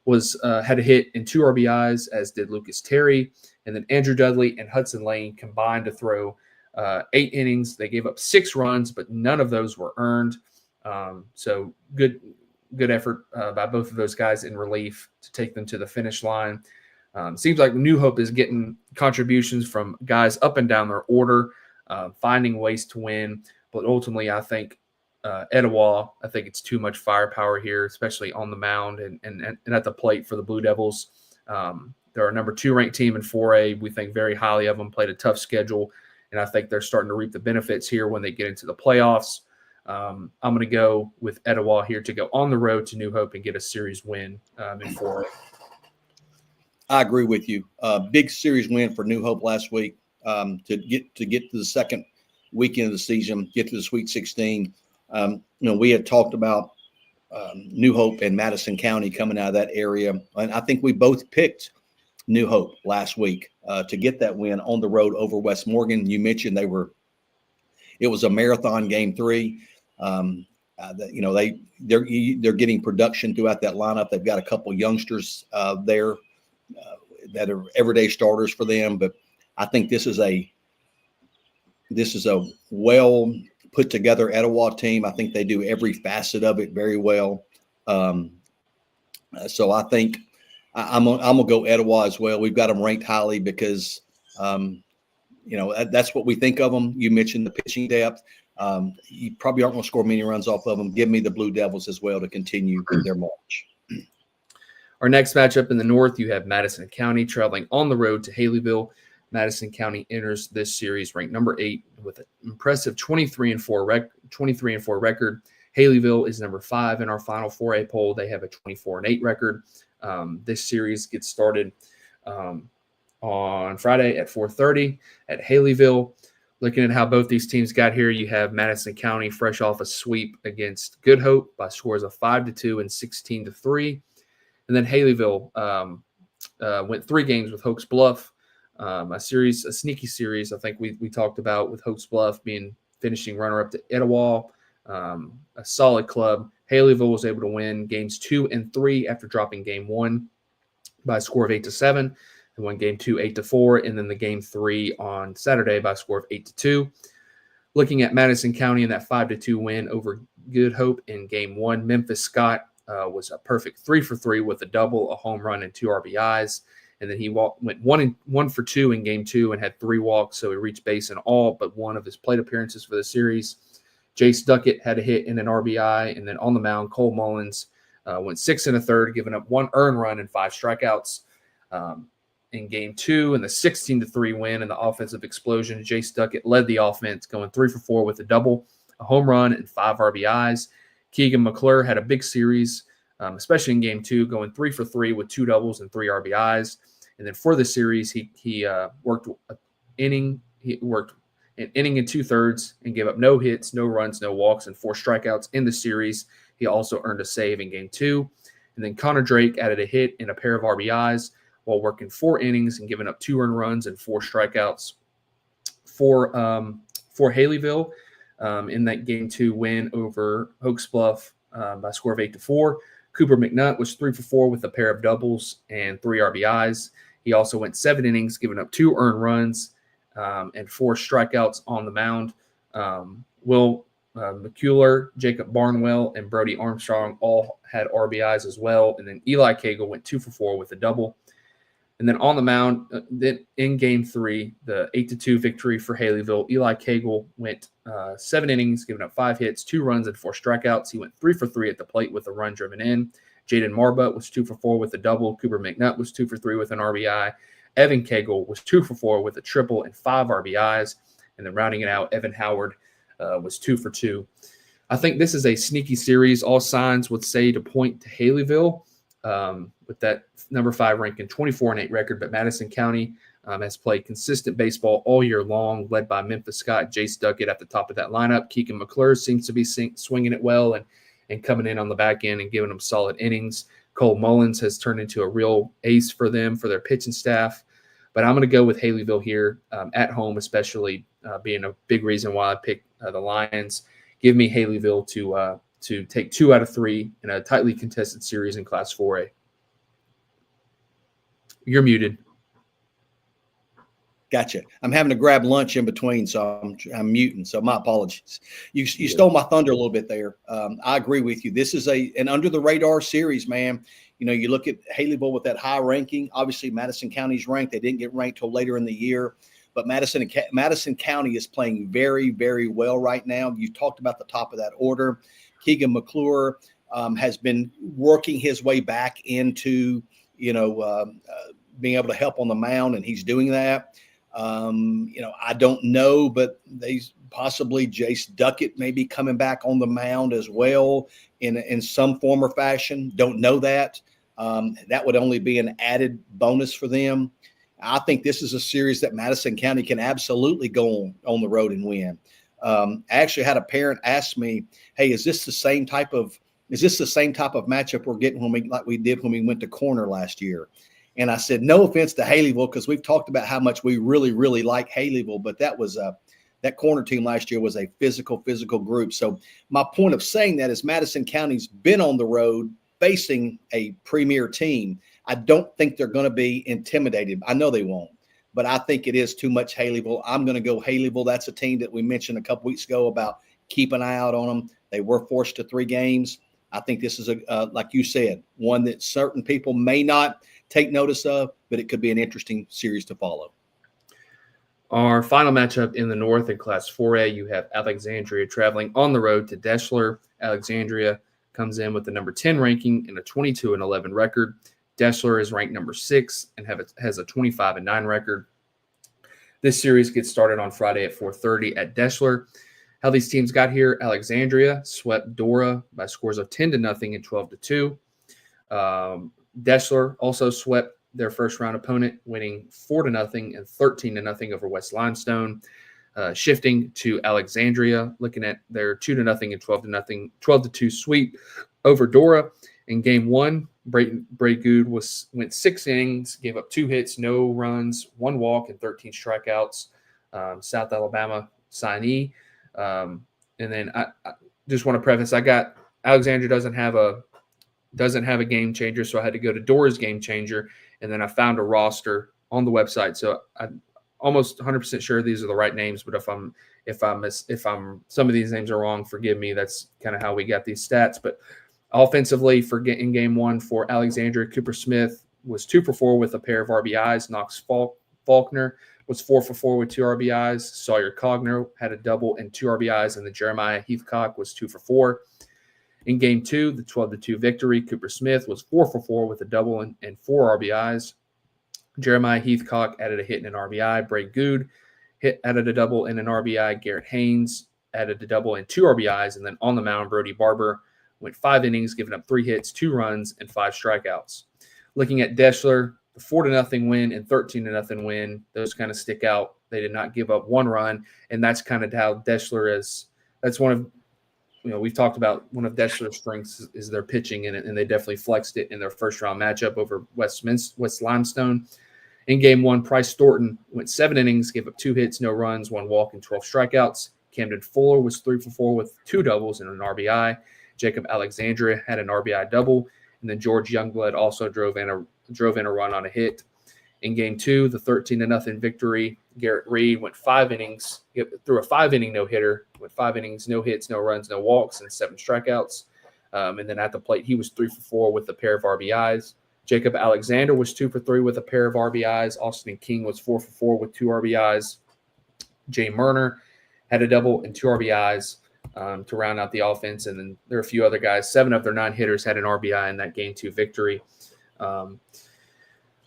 had a hit and 2 RBIs, as did Lucas Terry. And then Andrew Dudley and Hudson Lane combined to throw 8 innings. They gave up 6 runs, but none of those were earned. So good effort by both of those guys in relief to take them to the finish line. Seems like New Hope is getting contributions from guys up and down their order, finding ways to win. But ultimately, I think Etowah, I think it's too much firepower here, especially on the mound and at the plate for the Blue Devils. They're our number 2 ranked team in 4A. We think very highly of them, played a tough schedule, and I think they're starting to reap the benefits here when they get into the playoffs. I'm going to go with Etowah here to go on the road to New Hope and get a series win in 4A. I agree with you. Big series win for New Hope last week to get to the second weekend of the season, get to the Sweet 16. We had talked about New Hope and Madison County coming out of that area, and I think we both picked New Hope last week to get that win on the road over West Morgan. You mentioned it was a marathon Game 3. They're getting production throughout that lineup. They've got a couple youngsters there that are everyday starters for them, but I think this is a well put together Etowah team. I think they do every facet of it very well. So I think I'm gonna go Etowah as well. We've got them ranked highly because that's what we think of them. You mentioned the pitching depth. You probably aren't going to score many runs off of them. Give me the Blue Devils as well to continue their march. Our next matchup in the north, you have Madison County traveling on the road to Haleyville. Madison County enters this series ranked number 8 with an impressive 23-4 record. Haleyville is number 5 in our final 4A poll. They have a 24-8 record. This series gets started on Friday at 4:30 at Haleyville. Looking at how both these teams got here, you have Madison County fresh off a sweep against Good Hope by scores of 5-2 and 16-3. And then Haleyville went 3 games with Hoax Bluff, a sneaky series I think we talked about, with Hoax Bluff finishing runner-up to Etowah, a solid club. Haleyville was able to win games 2 and 3 after dropping game 1 by a score of 8-7. They won game 2 8-4, and then the game 3 on Saturday by a score of 8-2. Looking at Madison County in that 5-2 win over Good Hope in game 1, Memphis Scott was a perfect 3 for 3 with a double, a home run, and 2 RBIs. And then he went 1 for 2 in game 2 and had 3 walks, so he reached base in all but one of his plate appearances for the series. Jace Duckett had a hit and an RBI, and then on the mound, Cole Mullins went 6 1/3, giving up 1 earned run and 5 strikeouts. In game 2 and the 16-3 win in the offensive explosion, Jace Duckett led the offense, going 3 for 4 with a double, a home run, and 5 RBIs. Keegan McClure had a big series, especially in game 2, going 3 for 3 with 2 doubles and 3 RBIs. And then for the series, he worked an inning. He worked an inning and 2/3 and gave up no hits, no runs, no walks, and 4 strikeouts in the series. He also earned a save in game 2. And then Connor Drake added a hit and a pair of RBIs while working 4 innings and giving up 2 earned runs and 4 strikeouts for Haleyville in that game 2 win over Oaks Bluff by a score of 8-4. Cooper McNutt was 3 for 4 with a pair of doubles and 3 RBIs. He also went 7 innings, giving up 2 earned runs and 4 strikeouts on the mound. Will McCuller, Jacob Barnwell, and Brody Armstrong all had RBIs as well. And then Eli Cagle went 2 for 4 with a double. And then on the mound, in game 3, the 8-2 victory for Haleyville, Eli Cagle went 7 innings, giving up 5 hits, 2 runs, and 4 strikeouts. He went 3 for 3 at the plate with a run driven in. Jaden Marbutt was 2 for 4 with a double. Cooper McNutt was 2 for 3 with an RBI. Evan Cagle was 2 for 4 with a triple and 5 RBIs. And then rounding it out, Evan Howard was 2 for 2. I think this is a sneaky series. All signs would say to point to Haleyville with that number 5 ranking, 24-8 record. But Madison County has played consistent baseball all year long, led by Memphis Scott, Jace Duckett at the top of that lineup. Keegan McClure seems to be swinging it well and coming in on the back end and giving them solid innings. Cole Mullins has turned into a real ace for them, for their pitching staff. But I'm going to go with Haleyville here at home, especially being a big reason why I picked the Lions. Give me Haleyville to take 2 out of 3 in a tightly contested series in Class 4A. You're muted. Gotcha. I'm having to grab lunch in between, so I'm muting. So my apologies. You stole my thunder a little bit there. I agree with you. This is an under the radar series, man. You know, you look at Haleyville with that high ranking. Obviously, Madison County's ranked. They didn't get ranked till later in the year, but Madison County is playing very, very well right now. You talked about the top of that order. Keegan McClure has been working his way back into, being able to help on the mound, and he's doing that. I don't know, but they possibly Jace Duckett may be coming back on the mound as well in some form or fashion. Don't know that. That would only be an added bonus for them. I think this is a series that Madison County can absolutely go on the road and win. I actually had a parent ask me, "Hey, is this the same type of matchup we're getting like we did when we went to Corner last year?" And I said, no offense to Haleyville, because we've talked about how much we really, really like Haleyville, but that Corner team last year was a physical group. So my point of saying that is Madison County's been on the road facing a premier team. I don't think they're going to be intimidated. I know they won't, but I think it is too much Haleyville. I'm going to go Haleyville. That's a team that we mentioned a couple weeks ago about keep an eye out on them. They were forced to 3 games. I think this is like you said, one that certain people may not take notice of, but it could be an interesting series to follow. Our final matchup in the North in Class 4A, you have Alexandria traveling on the road to Deschler. Alexandria comes in with the number 10 ranking and a 22-11 record. Deschler is ranked number 6 and has a 25-9 record. This series gets started on Friday at 4:30 at Deschler. How these teams got here: Alexandria swept Dora by scores of 10-0 and 12-2. Deschler also swept their first round opponent, winning 4-0 and 13-0 over West Limestone. Shifting to Alexandria, looking at their 2-0 and 12-2 sweep over Dora. In game 1, Bray Good went 6 innings, gave up 2 hits, no runs, 1 walk, and 13 strikeouts. South Alabama signee. And then I just want to preface, Alexandria doesn't have a game changer, so I had to go to Dora's game changer, and then I found a roster on the website. So I'm almost 100% sure these are the right names, but if some of these names are wrong, forgive me. That's kind of how we got these stats. But offensively, in game 1 for Alexandria, Cooper Smith was 2 for 4 with a pair of RBIs. Knox Faulkner was 4 for 4 with 2 RBIs. Sawyer Cogner had a double and 2 RBIs, and the Jeremiah Heathcock was 2 for 4. In game 2, the 12-2 victory, Cooper Smith was 4 for 4 with a double and 4 RBIs. Jeremiah Heathcock added a hit and an RBI. Bray Good added a double and an RBI. Garrett Haynes added a double and 2 RBIs. And then on the mound, Brody Barber went 5 innings, giving up 3 hits, 2 runs, and 5 strikeouts. Looking at Deschler, The 4-0 win and 13-0 win, those kind of stick out. They did not give up one run, and that's kind of how Deschler is. That's one of, we've talked about one of Deschler's strengths is their pitching in it, and they definitely flexed it in their first-round matchup over West Limestone. In Game 1, Price Thornton went 7 innings, gave up 2 hits, no runs, 1 walk, and 12 strikeouts. Camden Fuller was 3 for 4 with 2 doubles and an RBI. Jacob Alexandria had an RBI double, and then George Youngblood also drove in a run on a hit. In Game 2, the 13-0 victory, Garrett Reed went 5 innings, threw a 5-inning no-hitter, went 5 innings, no hits, no runs, no walks, and 7 strikeouts. And then at the plate, he was 3 for 4 with a pair of RBIs. Jacob Alexander was 2 for 3 with a pair of RBIs. Austin King was 4 for 4 with 2 RBIs. Jay Murner had a double and 2 RBIs to round out the offense. And then there are a few other guys. 7 of their 9 hitters had an RBI in that Game 2 victory.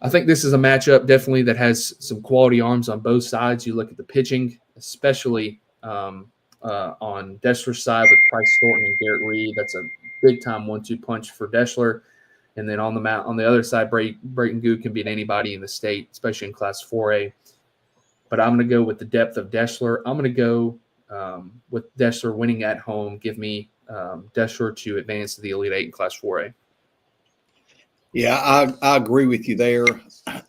I think this is a matchup definitely that has some quality arms on both sides. You look at the pitching, especially on Deschler's side with Price Thornton and Garrett Reed. That's a big-time 1-2 punch for Deschler. And then on the other side, Brayton Goo can beat anybody in the state, especially in Class 4A. But I'm going to go with the depth of Deschler. I'm going to go with Deschler winning at home. Give me Deschler to advance to the Elite Eight in Class 4A. Yeah, I agree with you there.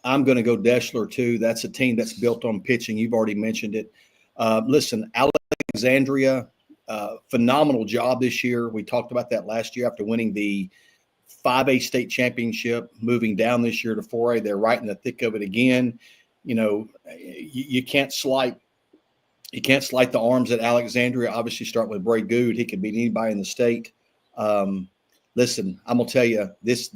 I'm going to go Deschler too. That's a team that's built on pitching. You've already mentioned it. Listen, Alexandria, phenomenal job this year. We talked about that last year after winning the 5A state championship, moving down this year to 4A. They're right in the thick of it again. You can't slight the arms at Alexandria. Obviously, starting with Bray Good, he could beat anybody in the state. Listen, I'm gonna tell you this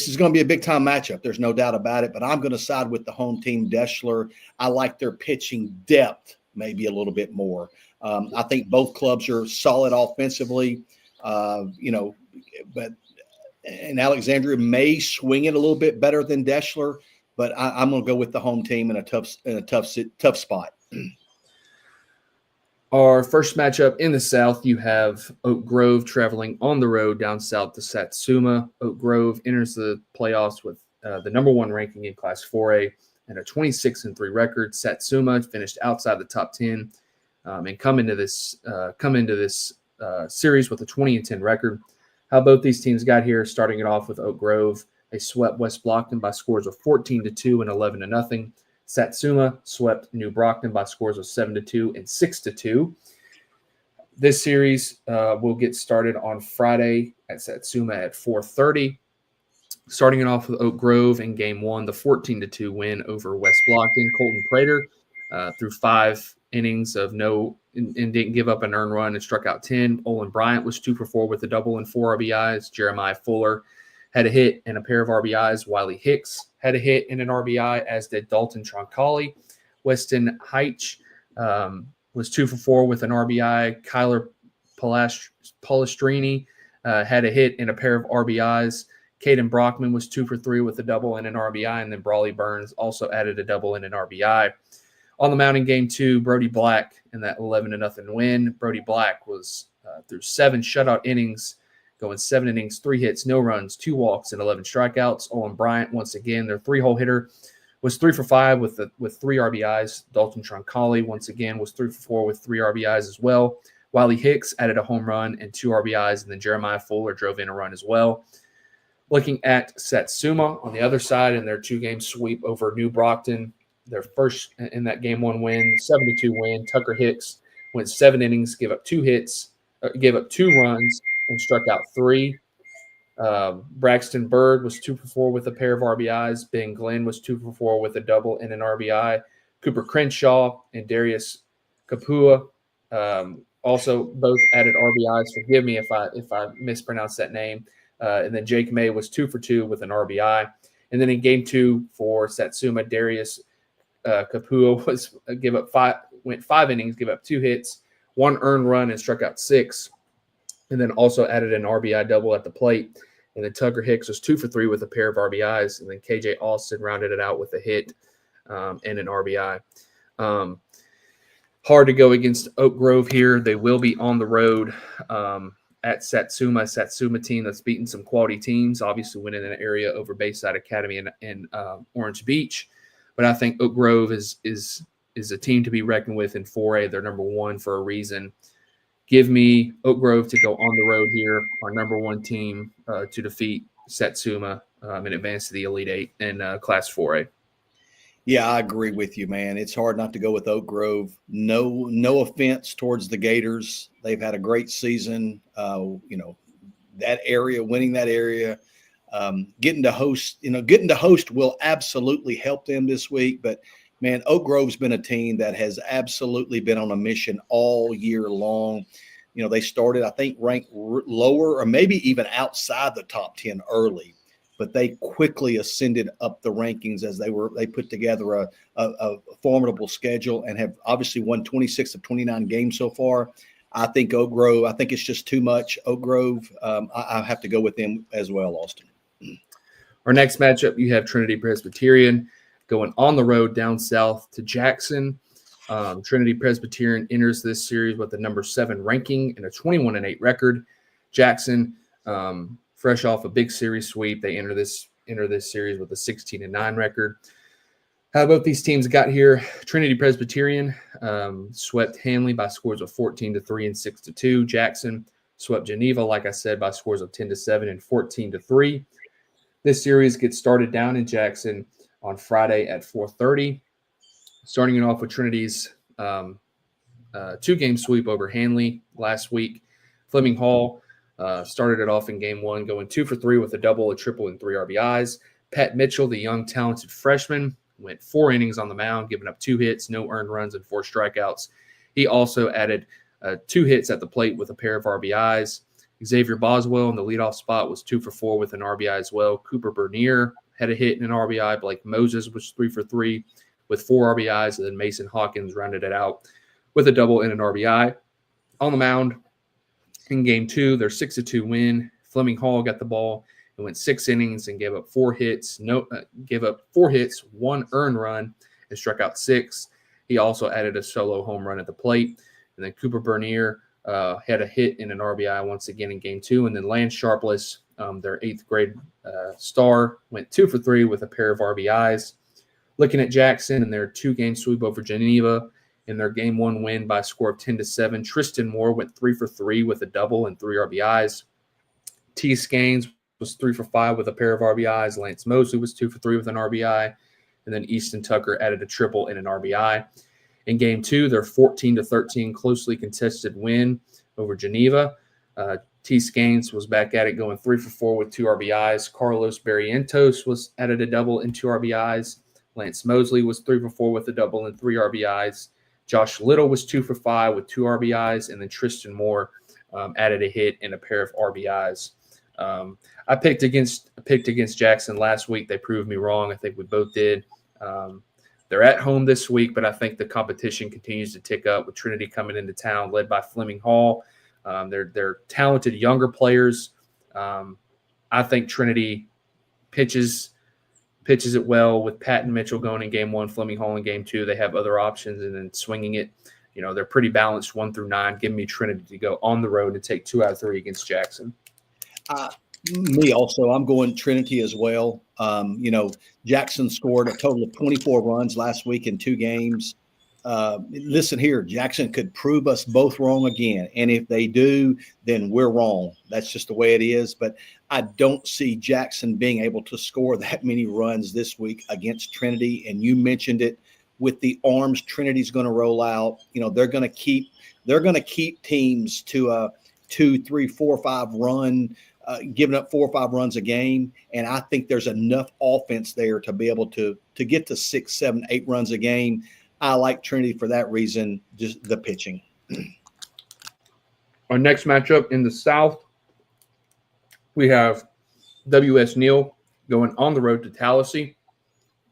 is going to be a big time matchup. There's no doubt about it. But I'm going to side with the home team, Deschler. I like their pitching depth maybe a little bit more. I think both clubs are solid offensively. But Alexandria may swing it a little bit better than Deschler. But I'm going to go with the home team in a tough spot. Our first matchup in the South, you have Oak Grove traveling on the road down south to Satsuma. Oak Grove enters the playoffs with the number 1 ranking in Class 4A and a 26-3 record. Satsuma finished outside the top 10 and come into this series with a 20-10 record. How both these teams got here, starting it off with Oak Grove. They swept West Blockton by scores of 14-2 and 11-0. Satsuma swept New Brockton by scores of 7-2 and 6-2. This series will get started on Friday at Satsuma at 4:30. Starting it off with Oak Grove in Game 1, the 14-2 win over West Blockton. Colton Prater threw 5 innings of and didn't give up an earned run and struck out 10. Olin Bryant was 2 for 4 with a double and 4 RBIs. Jeremiah Fuller had a hit and a pair of RBIs. Wiley Hicks had a hit and an RBI, as did Dalton Troncalli. Weston Heitch was 2 for 4 with an RBI. Kyler Polistrini had a hit and a pair of RBIs. Caden Brockman was 2 for 3 with a double and an RBI, and then Brawley Burns also added a double and an RBI. On the mound in Game 2, Brody Black in that 11-0 win. Brody Black was through 7 shutout innings, going 7 innings, 3 hits, no runs, 2 walks, and 11 strikeouts. Olin Bryant, once again, their 3-hole hitter, was 3 for 5 with 3 RBIs. Dalton Troncalli, once again, was 3 for 4 with 3 RBIs as well. Wiley Hicks added a home run and 2 RBIs, and then Jeremiah Fuller drove in a run as well. Looking at Satsuma on the other side in their 2-game sweep over New Brockton, their first in that Game 1 win, 7-2 win. Tucker Hicks went 7 innings, gave up 2 hits, gave up 2 runs, and struck out 3. Braxton Bird was 2 for 4 with a pair of RBIs. Ben Glenn was 2 for 4 with a double and an RBI. Cooper Crenshaw and Darius Kapua also both added RBIs. Forgive me if I mispronounce that name. And then Jake May was 2 for 2 with an RBI. And then in Game 2 for Satsuma, Darius Kapua went 5 innings, gave up 2 hits, 1 earned run, and struck out 6. And then also added an RBI double at the plate. And then Tucker Hicks was 2 for 3 with a pair of RBIs. And then KJ Austin rounded it out with a hit and an RBI. Hard to go against Oak Grove here. They will be on the road at Satsuma. Satsuma team that's beaten some quality teams, obviously winning an area over Bayside Academy and Orange Beach. But I think Oak Grove is a team to be reckoned with in 4A. They're number one for a reason. Give me Oak Grove to go on the road here, our number one team to defeat Satsuma and advance to the Elite Eight in Class 4A. Yeah, I agree with you, man. It's hard not to go with Oak Grove. No offense towards the Gators. They've had a great season. That area, winning that area, getting to host will absolutely help them this week. But man, Oak Grove's been a team that has absolutely been on a mission all year long. They started, I think, ranked lower or maybe even outside the top 10 early, but they quickly ascended up the rankings as they put together a formidable schedule and have obviously won 26 of 29 games so far. I think Oak Grove, I think it's just too much. Oak Grove, I have to go with them as well, Austin. Our next matchup, you have Trinity Presbyterian going on the road down south to Jackson. Trinity Presbyterian enters this series with the number 7 ranking and a 21-8 record. Jackson, fresh off a big series sweep, they enter this series with a 16-9 record. How both these teams got here? Trinity Presbyterian swept Hanley by scores of 14-3 and 6-2. Jackson swept Geneva, like I said, by scores of 10-7 and 14-3. This series gets started down in Jackson on Friday at 4:30. Starting it off with Trinity's 2-game sweep over Hanley last week. Fleming Hall started it off in game 1, going 2 for 3 with a double, a triple, and 3 RBIs. Pat Mitchell, the young, talented freshman, went 4 innings on the mound, giving up 2 hits, no earned runs, and 4 strikeouts. He also added 2 hits at the plate with a pair of RBIs. Xavier Boswell in the leadoff spot was 2 for 4 with an RBI as well. Cooper Bernier had a hit and an RBI. Blake Moses was 3 for 3 with 4 RBIs, and then Mason Hawkins rounded it out with a double and an RBI. On the mound in game 2, their 6-2 win. Fleming Hall got the ball and went 6 innings and gave up 4 hits. Gave up 4 hits, 1 earned run, and struck out 6. He also added a solo home run at the plate. And then Cooper Bernier had a hit and an RBI once again in game 2. And then Lance Sharpless, their 8th grade star, went 2 for 3 with a pair of RBIs. Looking at Jackson and their 2-game sweep over Geneva in their game 1 win by a score of 10-7, Tristan Moore went 3 for 3 with a double and 3 RBIs. T. Scaines was 3 for 5 with a pair of RBIs. Lance Mosley was 2 for 3 with an RBI. And then Easton Tucker added a triple and an RBI. In game 2, their 14-13 closely contested win over Geneva. T. Scaines was back at it, going 3 for 4 with 2 RBIs. Carlos Barrientos added a double and 2 RBIs. Lance Mosley was 3 for 4 with a double and 3 RBIs. Josh Little was 2 for 5 with 2 RBIs, and then Tristan Moore added a hit and a pair of RBIs. I picked against Jackson last week. They proved me wrong. I think we both did. They're at home this week, but I think the competition continues to tick up with Trinity coming into town, led by Fleming Hall. They're talented younger players. I think Trinity pitches it well with Pat and Mitchell going in game 1, Fleming Hall in game 2. They have other options, and then swinging it. They're pretty balanced 1 through 9. Give me Trinity to go on the road and take 2 out of 3 against Jackson. Me also. I'm going Trinity as well. Jackson scored a total of 24 runs last week in 2 games. Listen here, Jackson could prove us both wrong again. And if they do, then we're wrong. That's just the way it is. But I don't see Jackson being able to score that many runs this week against Trinity. And you mentioned it with the arms Trinity's going to roll out. They're going to keep teams to a 2, 3, 4, 5 run, giving up 4 or 5 runs a game. And I think there's enough offense there to be able to get to 6, 7, 8 runs a game. I like Trinity for that reason, just the pitching. Our next matchup in the South, we have W.S. Neal going on the road to Tallahassee.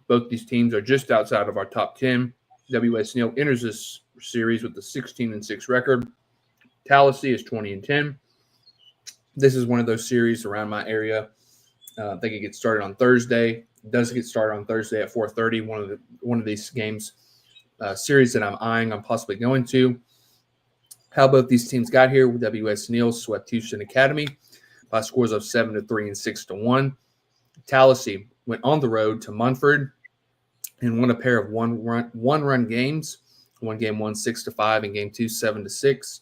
Both these teams are just outside of our top 10. W.S. Neal enters this series with a 16-6 record. Tallahassee is 20-10. This is one of those series around my area. I think it gets started on Thursday. It does get started on Thursday at 4:30. One of these games series that I'm eyeing, I'm possibly going to. How both these teams got here: W.S. Neal swept Houston Academy by scores of 7-3 and 6-1. Tallahassee went on the road to Munford and won a pair of one-run games. One game won 6-5, and game two 7-6.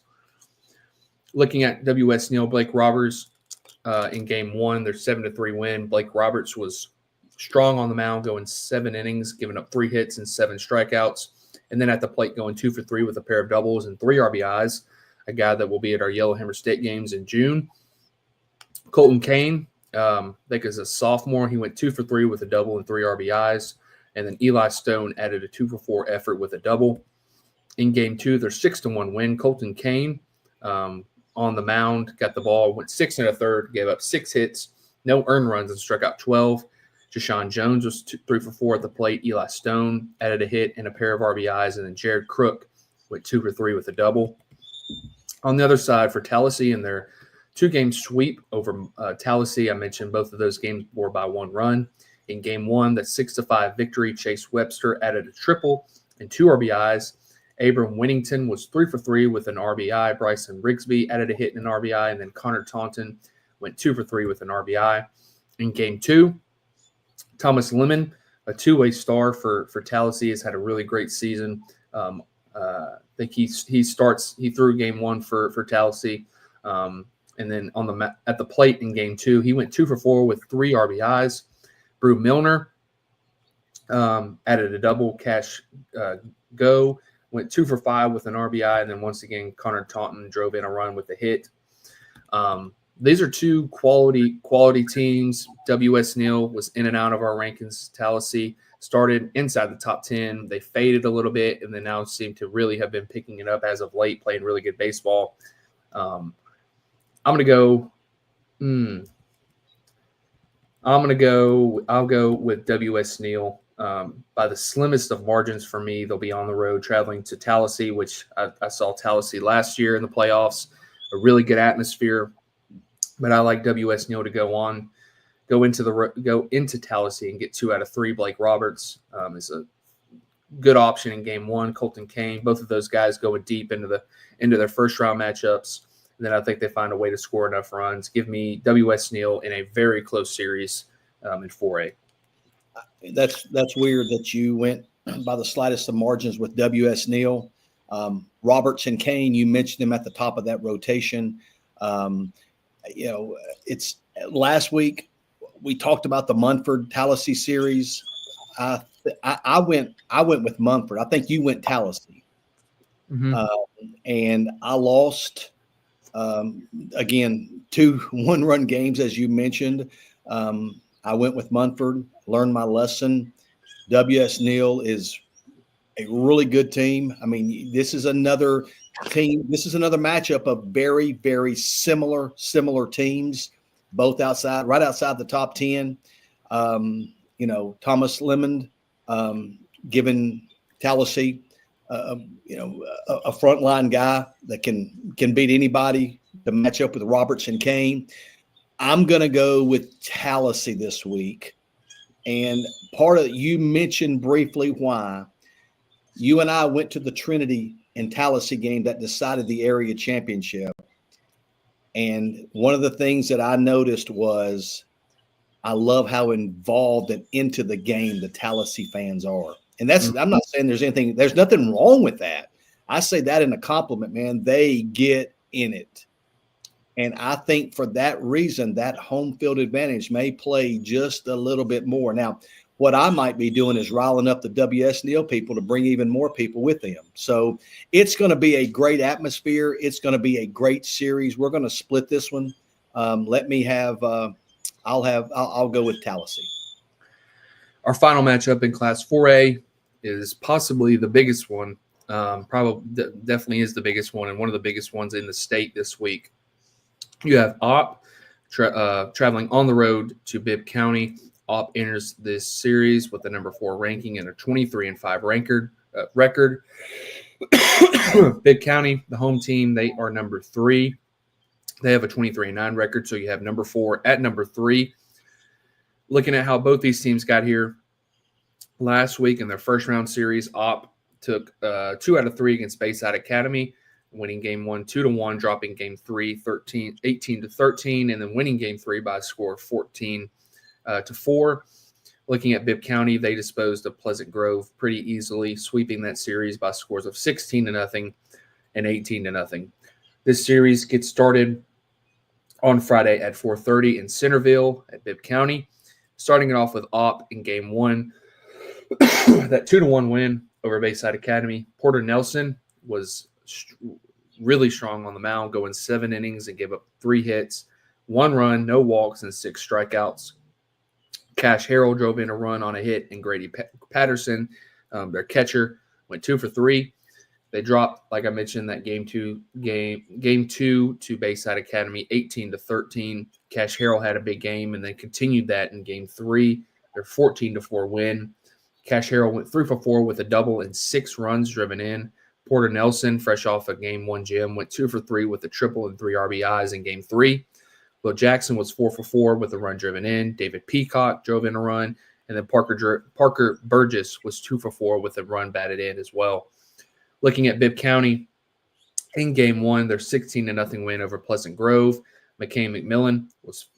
Looking at W.S. Neal, Blake Roberts in game one, their 7-3 win. Blake Roberts was strong on the mound, going 7 innings, giving up 3 hits and 7 strikeouts. And then at the plate, going 2 for 3 with a pair of doubles and 3 RBIs, a guy that will be at our Yellowhammer State games in June. Colton Kane, I think as a sophomore, he went 2 for 3 with a double and 3 RBIs. And then Eli Stone added a 2 for 4 effort with a double. In game 2, their 6-1 win. Colton Kane on the mound, got the ball, went 6 1/3, gave up 6 hits, no earned runs, and struck out 12. Jashawn Jones was 3 for 4 at the plate. Eli Stone added a hit and a pair of RBIs, and then Jared Crook went 2 for 3 with a double. On the other side for Tallahassee in their 2-game sweep over Tallahassee, I mentioned both of those games were by 1 run. In game 1, the 6-5 victory, Chase Webster added a triple and 2 RBIs. Abram Winnington was 3 for 3 with an RBI. Bryson Rigsby added a hit and an RBI, and then Connor Taunton went 2 for 3 with an RBI. In game 2, Thomas Lemon, a 2-way star for Tallahassee, has had a really great season. I think he threw game 1 for Tallahassee, and then at the plate in game 2, he went 2 for 4 with 3 RBIs. Brew Milner added a double. Cash Go went 2 for 5 with an RBI, and then once again Connor Taunton drove in a run with a hit. These are 2 quality teams. W.S. Neal was in and out of our rankings. Tallahassee started inside the top 10. They faded a little bit, and then now seem to really have been picking it up as of late, playing really good baseball. I'll go with W.S. Neal. By the slimmest of margins for me, they'll be on the road traveling to Tallahassee, which I saw Tallahassee last year in the playoffs. A really good atmosphere. But I like W.S. Neal to go into Tallahassee and get 2 out of 3. Blake Roberts is a good option in game 1. Colton Kane, both of those guys going deep into their first round matchups. And then I think they find a way to score enough runs. Give me W.S. Neal in a very close series in 4A. That's weird that you went by the slightest of margins with W.S. Neal. Roberts and Kane, you mentioned them at the top of that rotation. It's last week we talked about the Munford Tallahassee series. I went with Munford. I think you went Tallahassee, and I lost again 2 one-run games as you mentioned. I went with Munford. Learned my lesson. W.S. Neal is a really good team. I mean, this is another team. This is another matchup of very, very similar teams, both right outside the top 10. Thomas Lemon giving Tallahassee, a frontline guy that can beat anybody to match up with Roberts and Kane. I'm going to go with Tallahassee this week. And you mentioned briefly why you and I went to the Trinity and Tallahassee game that decided the area championship. And one of the things that I noticed was I love how involved and into the game the Tallahassee fans are. And I'm not saying there's nothing wrong with that. I say that in a compliment, man. They get in it. And I think for that reason, that home field advantage may play just a little bit more. Now, what I might be doing is riling up the W.S. Neal people to bring even more people with them. So it's going to be a great atmosphere. It's going to be a great series. We're going to split this one. I'll go with Tallahassee. Our final matchup in Class 4A is possibly the biggest one. Definitely is the biggest one and one of the biggest ones in the state this week. You have App traveling on the road to Bibb County. App enters this series with a number 4 ranking and a 23-5 record. Bibb County, the home team, they are number 3. They have a 23-9 record, so you have number 4 at number 3. Looking at how both these teams got here last week in their first round series, App took 2 out of 3 against Bayside Academy. winning game 1 2-1, dropping game 3 18-13, and then winning game 3 by a score of 14-4. Looking at Bibb County, they disposed of Pleasant Grove pretty easily, sweeping that series by scores of 16-0 and 18-0. This series gets started on Friday at 4:30 in Centerville at Bibb County, starting it off with App in game 1. That 2-1 win over Bayside Academy. Porter Nelson was really strong on the mound, going 7 innings and gave up 3 hits, 1 run, no walks, and 6 strikeouts. Cash Harrell drove in a run on a hit, and Grady Patterson, their catcher, went 2 for 3. They dropped, like I mentioned, that game two to Bayside Academy, 18-13. Cash Harrell had a big game, and then continued that in game 3, their 14-4 win. Cash Harrell went 3 for 4 with a double and 6 runs driven in. Porter Nelson, fresh off a game 1 gem, went 2 for 3 with a triple and 3 RBIs in game 3. Will Jackson was 4 for 4 with a run driven in. David Peacock drove in a run, and then Parker Burgess was 2 for 4 with a run batted in as well. Looking at Bibb County, in game 1, their 16-0 win over Pleasant Grove. McCain-McMillan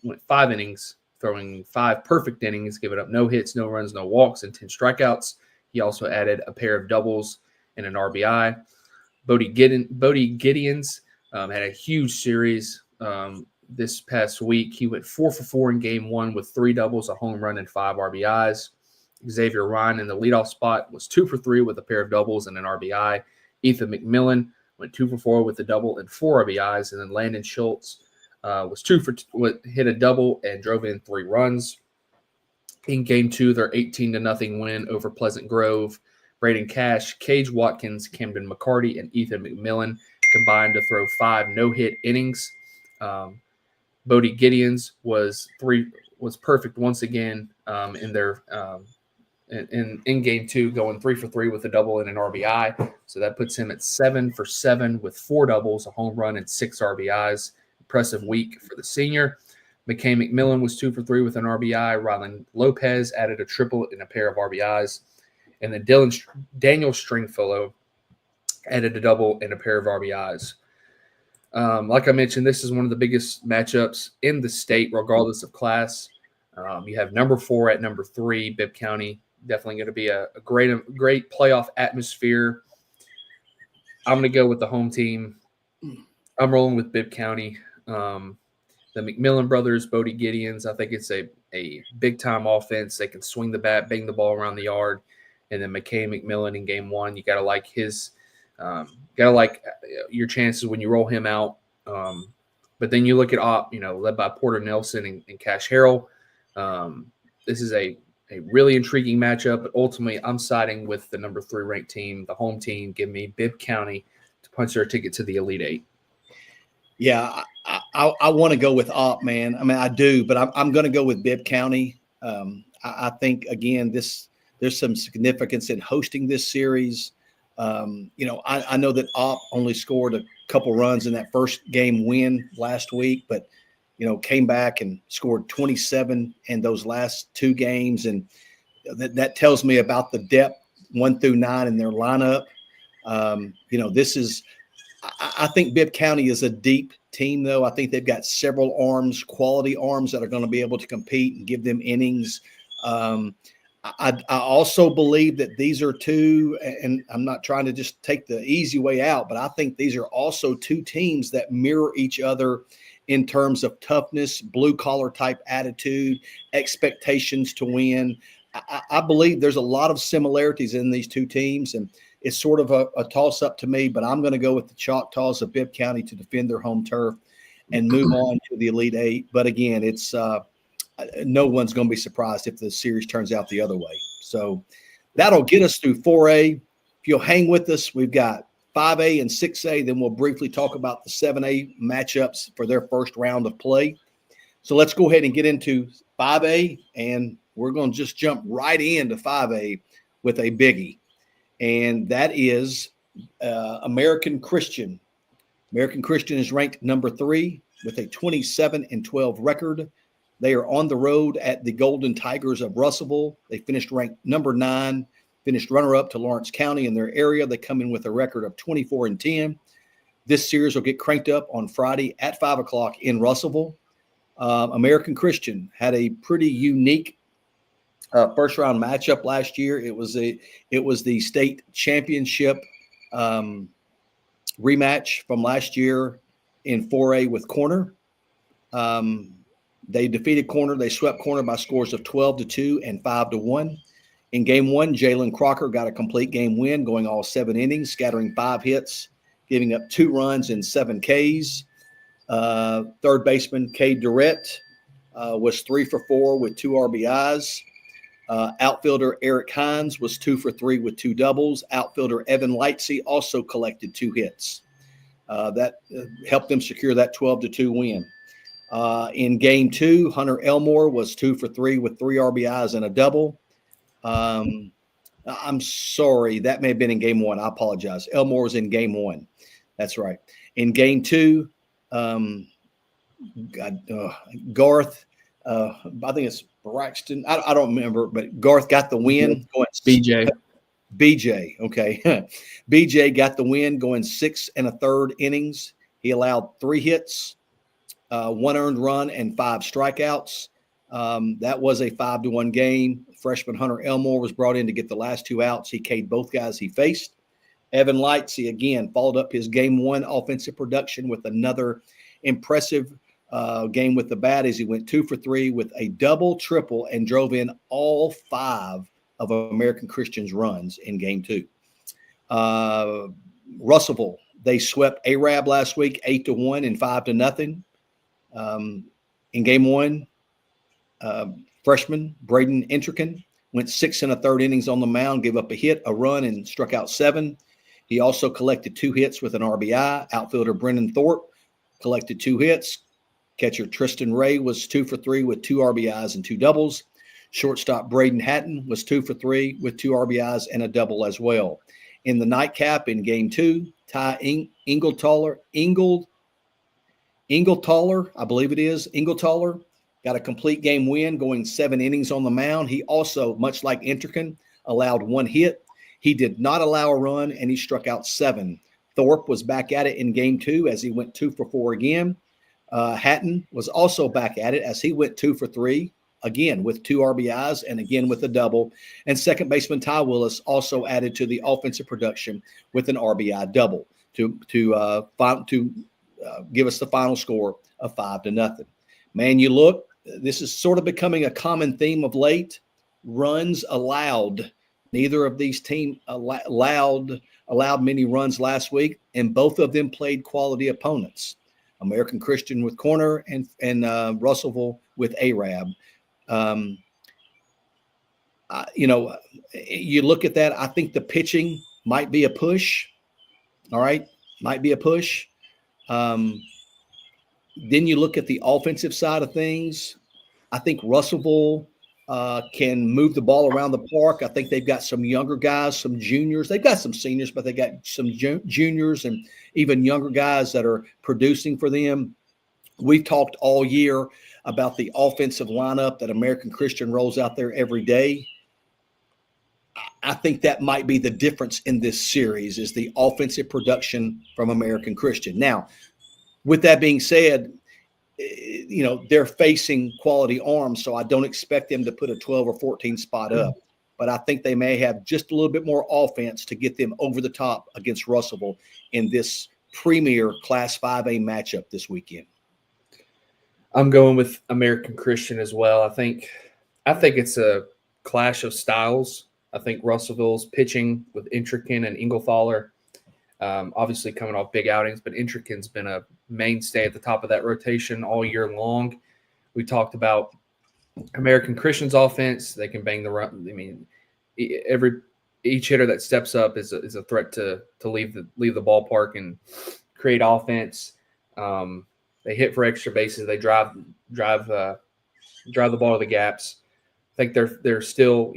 went 5 innings, throwing 5 perfect innings, giving up no hits, no runs, no walks, and 10 strikeouts. He also added a pair of doubles and an RBI. Bodie Gideons had a huge series this past week. He went 4 for 4 in game 1 with 3 doubles, a home run, and 5 RBIs. Xavier Ryan in the leadoff spot was 2 for 3 with a pair of doubles and an RBI. Ethan McMillan went 2 for 4 with a double and 4 RBIs. And then Landon Schultz hit a double and drove in 3 runs. In game 2, their 18-0 win over Pleasant Grove. Braden Cash, Cage Watkins, Camden McCarty, and Ethan McMillan combined to throw 5 no-hit innings. Bodie Gideons was perfect once again in their in game 2, going 3 for 3 with a double and an RBI. So that puts him at 7 for 7 with 4 doubles, a home run, and 6 RBIs. Impressive week for the senior. McCain-McMillan was 2 for 3 with an RBI. Rylan Lopez added a triple and a pair of RBIs. And then Daniel Stringfellow added a double and a pair of RBIs. Like I mentioned, this is one of the biggest matchups in the state, regardless of class. You have number 4 at number 3, Bibb County. Definitely going to be a great playoff atmosphere. I'm going to go with the home team. I'm rolling with Bibb County. The McMillan brothers, Bodie Gideons, I think it's a big-time offense. They can swing the bat, bang the ball around the yard. And then McCain-McMillan in game 1, you got to like your chances when you roll him out. But then you look at led by Porter Nelson and Cash Harrell. This is a really intriguing matchup, but ultimately I'm siding with the number 3 ranked team, the home team. Give me Bibb County to punch their ticket to the Elite 8. Yeah, I want to go with Opp, man. I mean, I do, but I'm going to go with Bibb County. I think, again, there's some significance in hosting this series. I know that Opp only scored a couple runs in that first game win last week, but came back and scored 27 in those last 2 games. And that tells me about the depth 1 through 9 in their lineup. I think Bibb County is a deep team, though. I think they've got several quality arms that are going to be able to compete and give them innings. I also believe that these are 2, and I'm not trying to just take the easy way out, but I think these are also 2 teams that mirror each other in terms of toughness, blue-collar type attitude, expectations to win. I believe there's a lot of similarities in these 2 teams, and it's sort of a toss-up to me, but I'm going to go with the Choctaws of Bibb County to defend their home turf and move on to the Elite 8. But again, it's no one's going to be surprised if the series turns out the other way. So that'll get us through 4A. If you'll hang with us, we've got 5A and 6A. Then we'll briefly talk about the 7A matchups for their first round of play. So let's go ahead and get into 5A, and we're going to just jump right into 5A with a biggie. And that is American Christian. American Christian is ranked number 3 with a 27-12 record. They are on the road at the Golden Tigers of Russellville. They finished ranked number 9, finished runner-up to Lawrence County in their area. They come in with a record of 24-10. This series will get cranked up on Friday at 5 o'clock in Russellville. American Christian had a pretty unique first round matchup last year. It was the state championship rematch from last year in 4A with Corner. They defeated Corner. They swept Corner by scores of 12-2 and 5-1. In game one, Jalen Crocker got a complete game win, going all 7 innings, scattering 5 hits, giving up 2 runs and 7 Ks. Third baseman Cade Durrett was 3 for 4 with 2 RBIs. Outfielder Eric Hines was 2 for 3 with 2 doubles. Outfielder Evan Lightsey also collected 2 hits. That helped them secure that 12-2 win. In game 2, Hunter Elmore was 2 for 3 with 3 RBIs and a double. I'm sorry, that may have been in game 1. I apologize. Elmore was in game 1. That's right. In game 2, Garth, I think it's Braxton. I don't remember, but Garth got the win. BJ. Okay. BJ got the win going 6 1/3 innings. He allowed 3 hits, 1 earned run, and 5 strikeouts. That was a 5-1 game. Freshman Hunter Elmore was brought in to get the last 2 outs. He K'd both guys he faced. Evan Lightsey, again, followed up his game 1 offensive production with another impressive game with the bat as he went 2 for 3 with a double, triple, and drove in all 5 of American Christian's runs in game 2. Russellville, they swept Arab last week 8-1 and 5-0. In game 1, freshman Braden Entrican went 6 1/3 innings on the mound, gave up a hit, a run, and struck out 7. He also collected 2 hits with an RBI. Outfielder Brendan Thorpe collected 2 hits. Catcher Tristan Ray was 2 for 3 with 2 RBIs and 2 doubles. Shortstop Braden Hatton was 2 for 3 with 2 RBIs and a double as well. In the nightcap in game 2, Ty Ingletaller, I believe it is, Ingletaller, got a complete game win going 7 innings on the mound. He also, much like Entrican, allowed 1 hit. He did not allow a run, and he struck out 7. Thorpe was back at it in game 2 as he went 2 for 4 again. Hatton was also back at it as he went 2 for 3, again with 2 RBIs and again with a double. And second baseman Ty Willis also added to the offensive production with an RBI double to give us the final score of 5-0. Man, you look, this is sort of becoming a common theme of late. Runs allowed. Neither of these teams allowed many runs last week, and both of them played quality opponents. American Christian with Corner and Russellville with Arab. You look at that, I think the pitching might be a push. All right, might be a push. Then you look at the offensive side of things. I think Russellville can move the ball around the park. I think they've got some younger guys, some juniors. They've got some seniors, but they got some juniors and even younger guys that are producing for them. We've talked all year about the offensive lineup that American Christian rolls out there every day. I think that might be the difference in this series is the offensive production from American Christian. Now, with that being said, they're facing quality arms, so I don't expect them to put a 12 or 14 spot up. But I think they may have just a little bit more offense to get them over the top against Russellville in this premier Class 5A matchup this weekend. I'm going with American Christian as well. I think it's a clash of styles. I think Russellville's pitching with Entrican and Ingletaller, obviously coming off big outings, but Entrican's been a mainstay at the top of that rotation all year long. We talked about American Christian's offense. They can bang the run. I mean, each hitter that steps up is a threat to leave the ballpark and create offense. They hit for extra bases. They drive the ball to the gaps. I think they're still,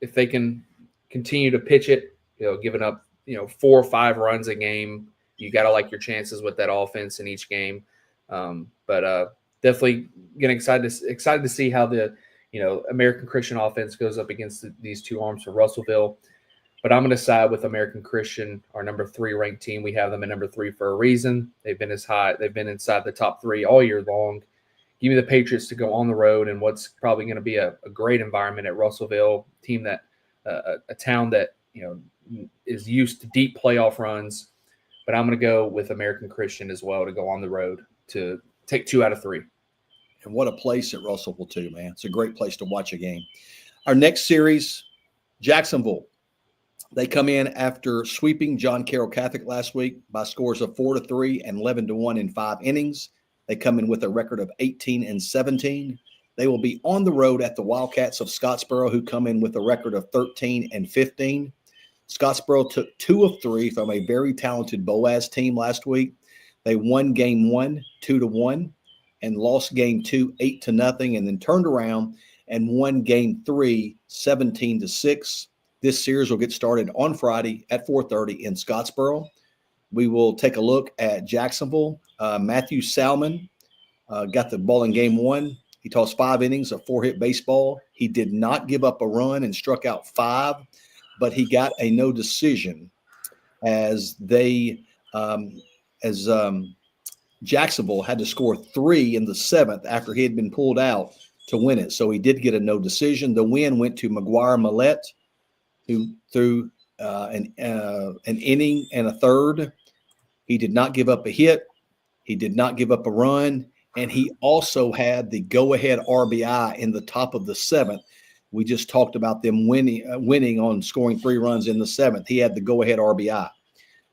if they can continue to pitch it, giving up 4 or 5 runs a game, you got to like your chances with that offense in each game. But definitely getting excited to see how the American Christian offense goes up against these 2 arms for Russellville. But I'm going to side with American Christian, our number 3 ranked team. We have them at number 3 for a reason. They've been inside the top 3 all year long. Give me the Patriots to go on the road and what's probably going to be a great environment at Russellville, team that a town that is used to deep playoff runs. But I'm going to go with American Christian as well to go on the road to take 2 out of 3. And what a place at Russellville too, man. It's a great place to watch a game. Our next series, Jacksonville. They come in after sweeping John Carroll Catholic last week by scores of 4-3 and 11-1 in 5 innings. They come in with a record of 18-17. They will be on the road at the Wildcats of Scottsboro, who come in with a record of 13-15. Scottsboro took 2 of 3 from a very talented Boaz team last week. They won game 1, 2-1, and lost game 2, 8-0, and then turned around and won game 3, 17-6. This series will get started on Friday at 4:30 in Scottsboro. We will take a look at Jacksonville. Matthew Salmon got the ball in game 1. He tossed 5 innings of 4-hit baseball. He did not give up a run and struck out 5, but he got a no decision as Jacksonville had to score 3 in the 7th after he had been pulled out to win it. So he did get a no decision. The win went to McGuire Millette, who threw an inning and a third. He did not give up a hit. He did not give up a run. And he also had the go-ahead RBI in the top of the 7th. We just talked about them winning on scoring 3 runs in the 7th. He had the go-ahead RBI.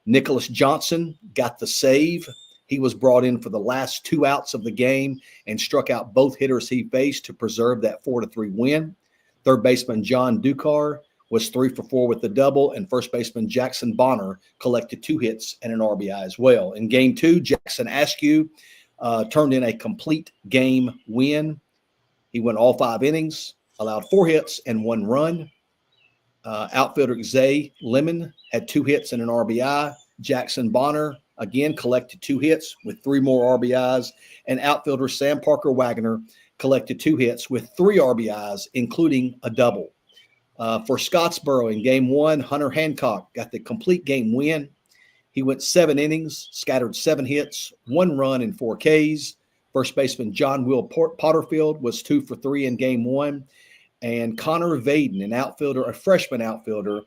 Nicholas Johnson got the save. He was brought in for the last 2 outs of the game and struck out both hitters he faced to preserve that 4-3 win. Third baseman John Ducar was 3 for 4 with the double, and first baseman Jackson Bonner collected 2 hits and an RBI as well. In game 2, Jackson Askew turned in a complete game win. He went all 5 innings, allowed 4 hits and 1 run. Outfielder Zay Lemon had 2 hits and an RBI. Jackson Bonner, again, collected 2 hits with 3 more RBIs. And outfielder Sam Parker Wagner collected 2 hits with 3 RBIs, including a double. For Scottsboro in game 1, Hunter Hancock got the complete game win. He went 7 innings, scattered 7 hits, 1 run, and 4 Ks. First baseman John Will Potterfield was 2 for 3 in game 1. And Connor Vaden, a freshman outfielder,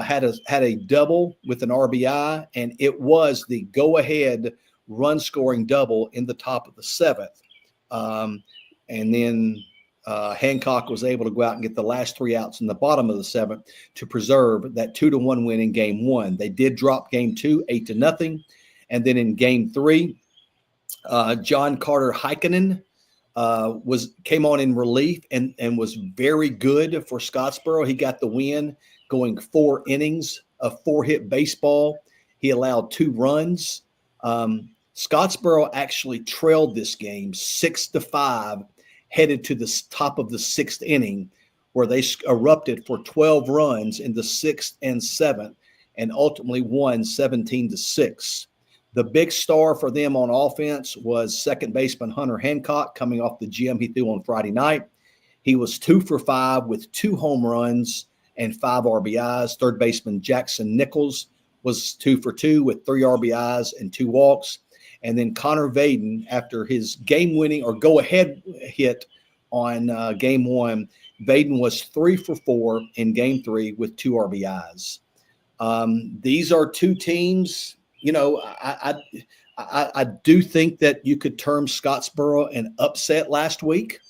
had a double with an RBI, and it was the go-ahead run-scoring double in the top of the 7th. And then Hancock was able to go out and get the last 3 outs in the bottom of the 7th to preserve that 2-1 win in game 1. They did drop game 2, 8-0. And then in game 3, John Carter Heikkinen came on in relief and was very good for Scottsboro. He got the win going 4 innings of 4-hit baseball. He allowed 2 runs. Scottsboro actually trailed this game 6-5, headed to the top of the 6th inning, where they erupted for 12 runs in the 6th and 7th and ultimately won 17-6. The big star for them on offense was second baseman Hunter Hancock, coming off the gem he threw on Friday night. He was 2 for 5 with 2 home runs and 5 RBIs. Third baseman Jackson Nichols was 2 for 2 with 3 RBIs and 2 walks. And then Connor Vaden, after his game-winning or go-ahead hit on game 1, Vaden was 3 for 4 in game 3 with 2 RBIs. These are 2 teams. I do think that you could term Scottsboro an upset last week.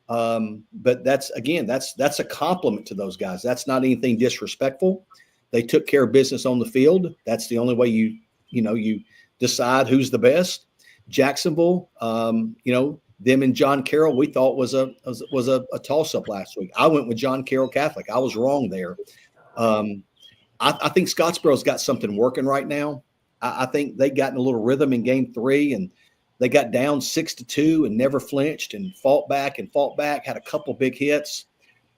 But that's a compliment to those guys. That's not anything disrespectful. They took care of business on the field. That's the only way you decide who's the best. Jacksonville, them and John Carroll, we thought was a toss-up last week. I went with John Carroll Catholic. I was wrong there. I think Scottsboro's got something working right now. I think they got in a little rhythm in game 3, and they got down 6-2 and never flinched and fought back, had a couple big hits.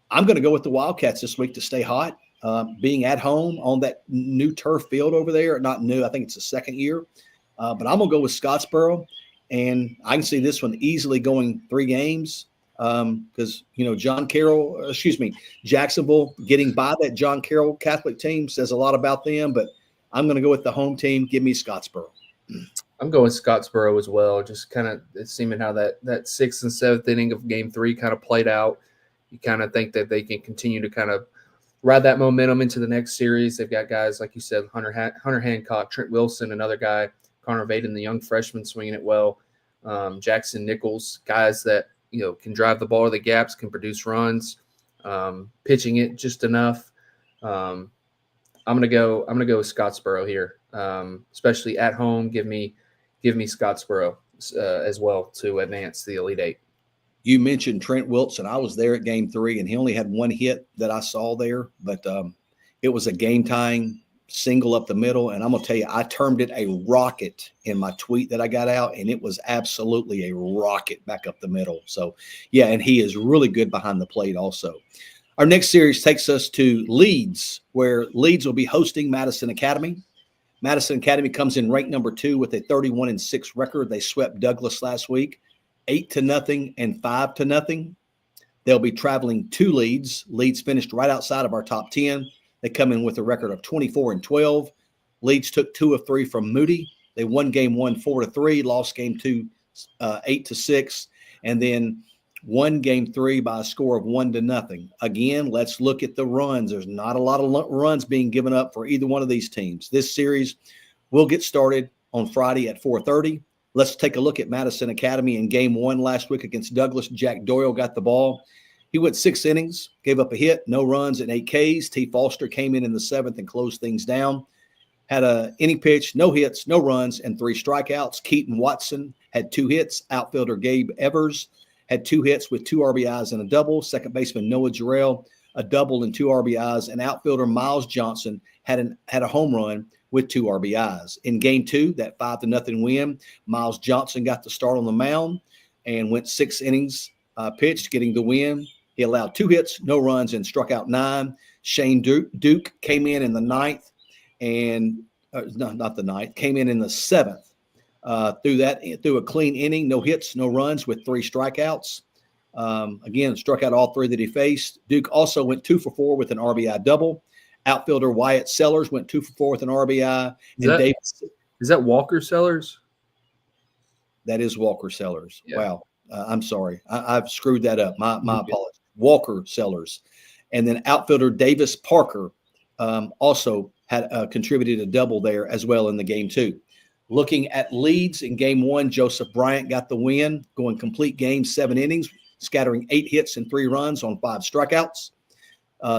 I'm going to go with the Wildcats this week to stay hot, being at home on that new turf field over there. Not new, I think it's the 2nd year. But I'm going to go with Scottsboro, and I can see this one easily going 3 games. because Jacksonville getting by that John Carroll Catholic team says a lot about them. But I'm going to go with the home team. Give me Scottsboro. I'm going Scottsboro as well. Just kind of seeming how that sixth and seventh inning of Game 3 kind of played out. You kind of think that they can continue to kind of ride that momentum into the next series. They've got guys like you said, Hunter Hancock, Trent Wilson, another guy, Connor Vaden, the young freshman, swinging it well. Jackson Nichols, guys that can drive the ball to the gaps, can produce runs, pitching it just enough. I'm gonna go with Scottsboro here, especially at home. Give me Scottsboro as well to advance the Elite Eight. You mentioned Trent Wilson. I was there at Game 3, and he only had one hit that I saw there, but it was a game-tying single up the middle. And I'm going to tell you, I termed it a rocket in my tweet that I got out, and it was absolutely a rocket back up the middle. So, yeah, and he is really good behind the plate also. Our next series takes us to Leeds, where Leeds will be hosting Madison Academy. Madison Academy comes in ranked number 2 with a 31-6 record. They swept Douglas last week, 8-0 and 5-0. They'll be traveling to Leeds. Leeds finished right outside of our top 10. They come in with a record of 24-12. Leeds took 2 of 3 from Moody. They won game 1 4-3, lost game 2 8-6, and then won game 3 by a score of 1-0. Again, let's look at the runs. There's not a lot of runs being given up for either one of these teams. This series will get started on Friday at 4:30. Let's take a look at Madison Academy in game 1 last week against Douglas. Jack Doyle got the ball. He went 6 innings, gave up a hit, no runs, and 8 Ks. T. Foster came in the 7th and closed things down. Had a inning pitch, no hits, no runs, and 3 strikeouts. Keaton Watson had 2 hits. Outfielder Gabe Evers had 2 hits with 2 RBIs and a double. Second baseman Noah Jarrell, a double and 2 RBIs. And outfielder Miles Johnson had a home run with 2 RBIs. In game 2, that 5-0 win, Miles Johnson got the start on the mound and went 6 innings pitched, getting the win. He allowed 2 hits, no runs, and struck out 9. Shane Duke came in the 9th, and not the 9th, came in the 7th. Through a clean inning, no hits, no runs with 3 strikeouts. Again, struck out all 3 that he faced. Duke also went 2 for 4 with an RBI double. Outfielder Wyatt Sellers went 2 for 4 with an RBI. Is that Walker Sellers? That is Walker Sellers. Yeah. Wow. I'm sorry. I've screwed that up. My apologies. Walker Sellers. And then outfielder Davis Parker also had contributed a double there as well in the game 2. Looking at Leeds in game 1, Joseph Bryant got the win, going complete game, 7 innings, scattering 8 hits and 3 runs on 5 strikeouts.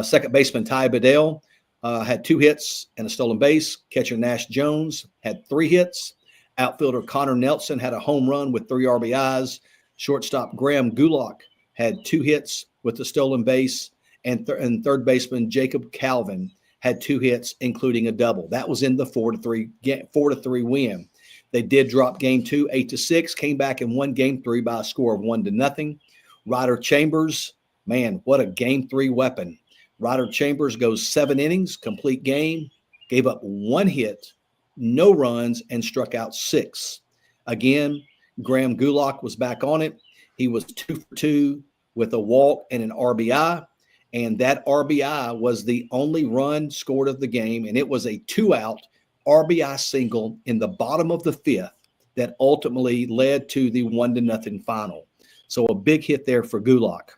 Second baseman Ty Bedell had 2 hits and a stolen base. Catcher Nash Jones had 3 hits. Outfielder Connor Nelson had a home run with 3 RBIs. Shortstop Graham Gulak had 2 hits with a stolen base. And third baseman Jacob Calvin had 2 hits, including a double. That was in the 4-3 win. They did drop game 2, 8-6, came back and won game 3 by a score of 1-0. Ryder Chambers, man, what a game 3 weapon. Ryder Chambers goes 7 innings, complete game, gave up 1 hit, no runs, and struck out 6. Again, Graham Gulak was back on it. He was 2 for 2 with a walk and an RBI. And that RBI was the only run scored of the game. And it was a 2-out RBI single in the bottom of the 5th that ultimately led to the 1-0 final. So a big hit there for Gulak.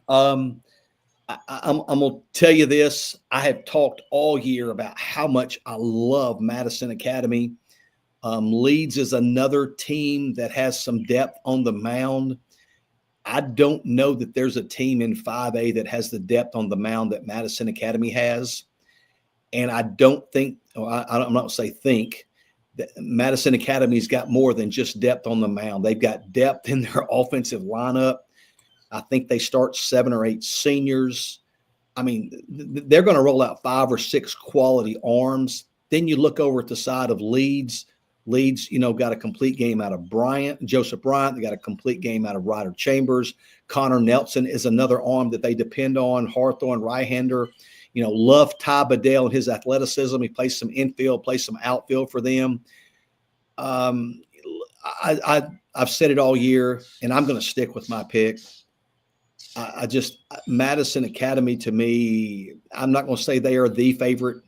I'm going to tell you this. I have talked all year about how much I love Madison Academy. Leeds is another team that has some depth on the mound. I don't know that there's a team in 5A that has the depth on the mound that Madison Academy has. And I don't think, I'm not going to say think, that Madison Academy's got more than just depth on the mound. They've got depth in their offensive lineup. I think they start 7 or 8 seniors. I mean, they're going to roll out 5 or 6 quality arms. Then you look over at the side of Leeds. Leeds, got a complete game out of Joseph Bryant. They got a complete game out of Ryder Chambers. Connor Nelson is another arm that they depend on. Hawthorne, right-hander. Love Ty Bedell and his athleticism. He plays some infield, plays some outfield for them. I've said it all year, and I'm going to stick with my pick. I just Madison Academy to me, I'm not going to say they are the favorite,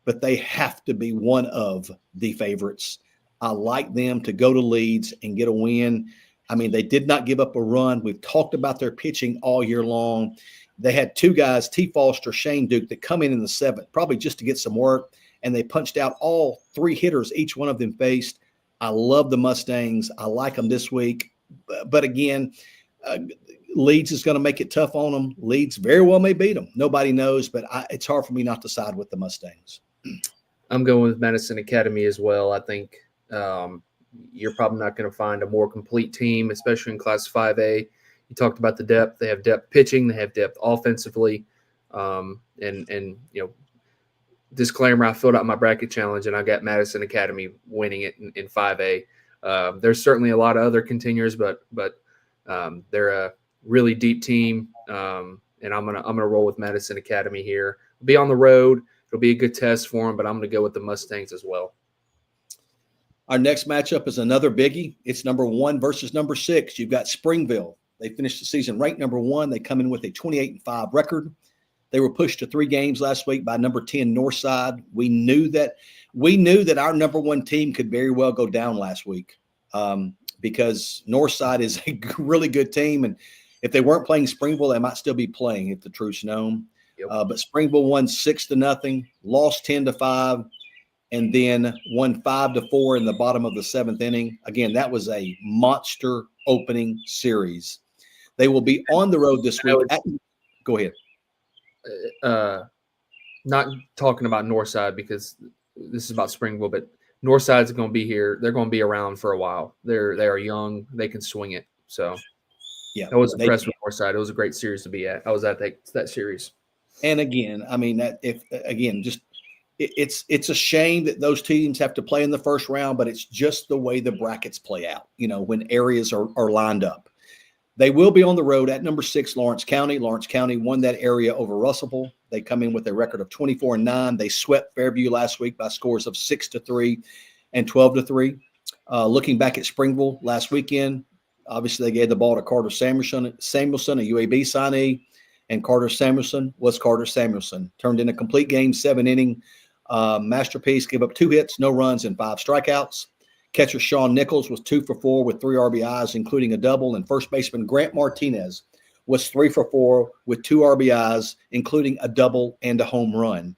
but they have to be one of the favorites. I like them to go to Leeds and get a win. I mean, they did not give up a run. We've talked about their pitching all year long. They had two guys, T. Foster, Shane Duke, that come in the seventh, probably just to get some work, and they punched out all three hitters each one of them faced. I love the Mustangs. I like them this week. But again, Leeds is going to make it tough on them. Leeds very well may beat them. Nobody knows, but it's hard for me not to side with the Mustangs. I'm going with Madison Academy as well. I think you're probably not going to find a more complete team, especially in Class 5A. You talked about the depth. They have depth pitching. They have depth offensively. And disclaimer, I filled out my bracket challenge, and I got Madison Academy winning it in 5A. There's certainly a lot of other contenders, but they're a really deep team, and I'm gonna roll with Madison Academy here. Be on the road. It'll be a good test for them, but I'm gonna go with the Mustangs as well. Our next matchup is another biggie. It's number 1 versus number 6. You've got Springville. They finished the season ranked number 1. They come in with a 28-5 record. They were pushed to 3 games last week by number 10 Northside. We knew that our number 1 team could very well go down last week because Northside is a really good team, and if they weren't playing Springville, they might still be playing if the truth's known. Yep. But Springville won 6-0, lost 10-5, and then won 5-4 in the bottom of the 7th inning. Again, that was a monster opening series. They will be on the road this week. Go ahead. Not talking about Northside because this is about Springville, but Northside's going to be here. They're going to be around for a while. They are young. They can swing it. So yeah, I was impressed with Northside. It was a great series to be at. I was at that series. And again, I mean, it's a shame that those teams have to play in the first round, but it's just the way the brackets play out, when areas are lined up. They will be on the road at number 6, Lawrence County. Lawrence County won that area over Russellville. They come in with a record of 24-9. They swept Fairview last week by scores of 6-3 and 12-3. Looking back at Springville last weekend, obviously they gave the ball to Carter Samuelson, a UAB signee, and Carter Samuelson was Carter Samuelson. Turned in a complete game, 7-inning masterpiece, gave up 2 hits, no runs, and 5 strikeouts. Catcher Sean Nichols was 2 for 4 with 3 RBIs, including a double, and first baseman Grant Martinez was 3 for 4 with 2 RBIs, including a double and a home run.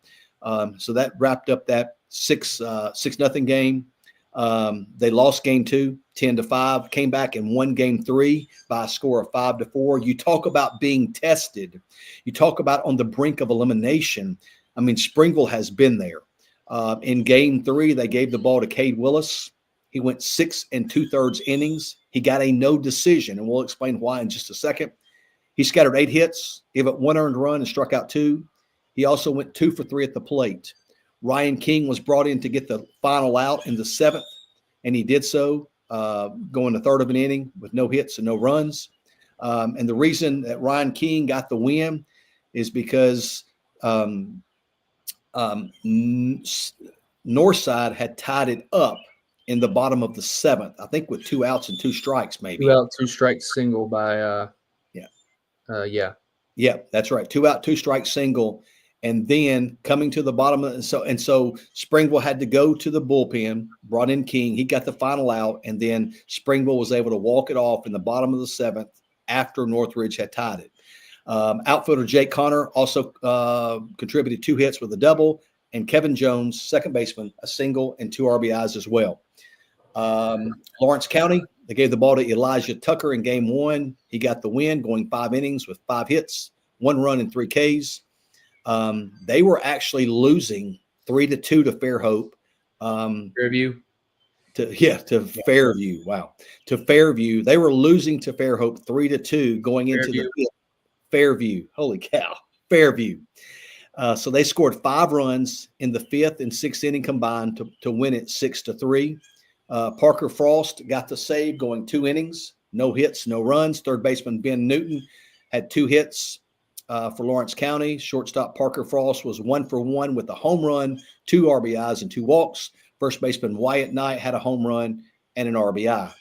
So that wrapped up that 6-0 game. They lost game 2, 10-5, came back and won game 3 by a score of 5-4. You talk about being tested. You talk about on the brink of elimination. I mean, Springville has been there. In game 3, they gave the ball to Cade Willis. He went 6 2/3 innings. He got a no decision, and we'll explain why in just a second. He scattered 8 hits, gave up 1 earned run, and struck out 2. He also went 2 for 3 at the plate. Ryan King was brought in to get the final out in the 7th, and he did so, going the 3rd of an inning with no hits and no runs. And the reason that Ryan King got the win is because Northside had tied it up in the bottom of the 7th, I think with 2 outs and 2 strikes, maybe. 2 out, 2 strikes single by yeah, that's right. 2 out, 2 strike single. And then coming to the bottom of so Springville had to go to the bullpen, brought in King. He got the final out, and then Springville was able to walk it off in the bottom of the 7th after Northridge had tied it. Outfielder Jake Connor also contributed 2 hits with a double, and Kevin Jones, second baseman, a single and 2 RBIs as well. Lawrence County, they gave the ball to Elijah Tucker in game 1. He got the win, going 5 innings with 5 hits, 1 run, and 3 Ks. They were actually losing 3-2 to Fairhope. Fairview. To Fairview. Wow. To Fairview. They were losing to Fairhope 3-2 going into the 5th. Fairview. Holy cow. Fairview. So they scored 5 runs in the 5th and 6th inning combined to win it 6-3. Parker Frost got the save going 2 innings, no hits, no runs. Third baseman Ben Newton had 2 hits for Lawrence County. Shortstop Parker Frost was 1 for 1 with a home run, 2 RBIs, and 2 walks. First baseman Wyatt Knight had a home run and an RBI.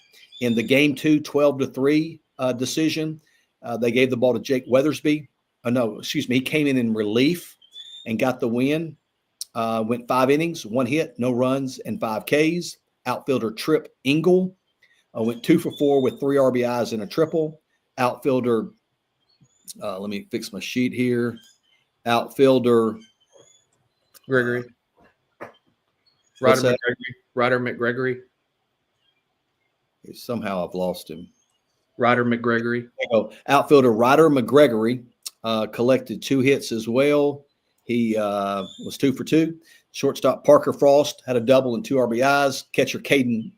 In the game 2, 12-3 decision, They gave the ball to Jake Weathersby. He came in relief and got the win. Went 5 innings, 1 hit, no runs, and 5 Ks. Outfielder Trip Engel went 2 for 4 with 3 RBIs and a triple. Outfielder, let me fix my sheet here. Outfielder Gregory. Ryder McGregory. Somehow I've lost him. Ryder McGregory. Outfielder Ryder McGregory collected 2 hits as well. He was 2 for 2. Shortstop Parker Frost had a double and 2 RBIs. Catcher Caden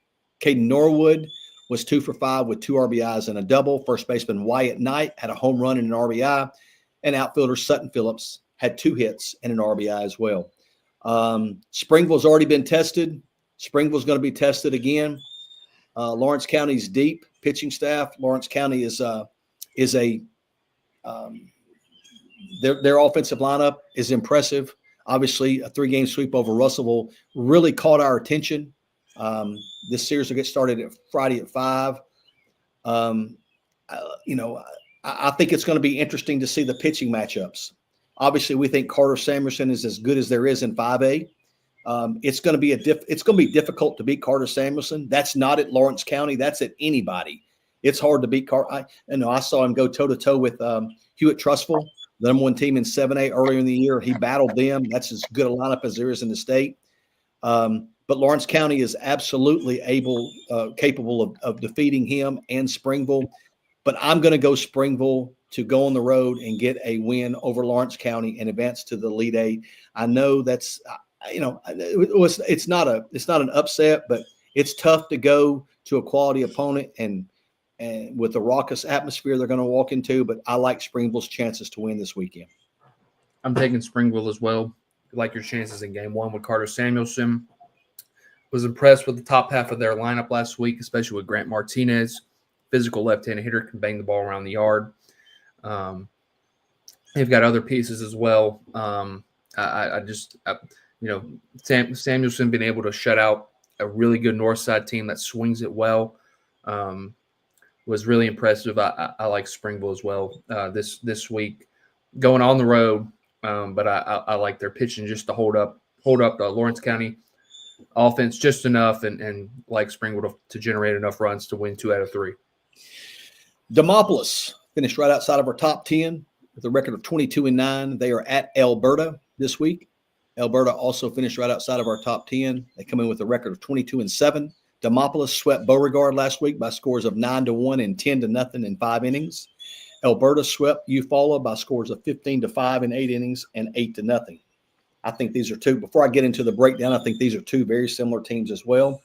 Norwood was 2 for 5 with 2 RBIs and a double. First baseman Wyatt Knight had a home run and an RBI. And outfielder Sutton Phillips had 2 hits and an RBI as well. Springville's already been tested. Springville's going to be tested again. Lawrence County's deep pitching staff. Lawrence County is their offensive lineup is impressive. Obviously, a 3-game sweep over Russellville really caught our attention. This series will get started at Friday at 5. I think it's going to be interesting to see the pitching matchups. Obviously, we think Carter Samuelson is as good as there is in 5A. It's going to be difficult to beat Carter Samuelson. That's not at Lawrence County. That's at anybody. It's hard to beat Carter. I saw him go toe-to-toe with Hewitt-Trussville, the number 1 team in 7A earlier in the year. He battled them. That's as good a lineup as there is in the state. But Lawrence County is absolutely capable of defeating him and Springville. But I'm going to go Springville to go on the road and get a win over Lawrence County and advance to the Elite Eight. I know that's it's not an upset, but it's tough to go to a quality opponent and with the raucous atmosphere they're going to walk into. But I like Springville's chances to win this weekend. I'm taking Springville as well. I like your chances in game 1 with Carter Samuelson. Was impressed with the top half of their lineup last week, especially with Grant Martinez, physical left-handed hitter, can bang the ball around the yard. They've got other pieces as well. Samuelson being able to shut out a really good north side team that swings it well was really impressive. I like Springville as well this week, going on the road. But I like their pitching just to hold up the Lawrence County offense just enough, and like Springville to generate enough runs to win 2 out of 3. Demopolis finished right outside of our top 10 with a record of 22-9. They are at Alberta this week. Alberta also finished right outside of our top 10. They come in with a record of 22-7. Demopolis swept Beauregard last week by scores of 9-1 and 10-0 in 5 innings. Alberta swept Eufaula by scores of 15-5 in 8 innings and 8-0. I think these are two. Before I get into the breakdown, I think these are two very similar teams as well.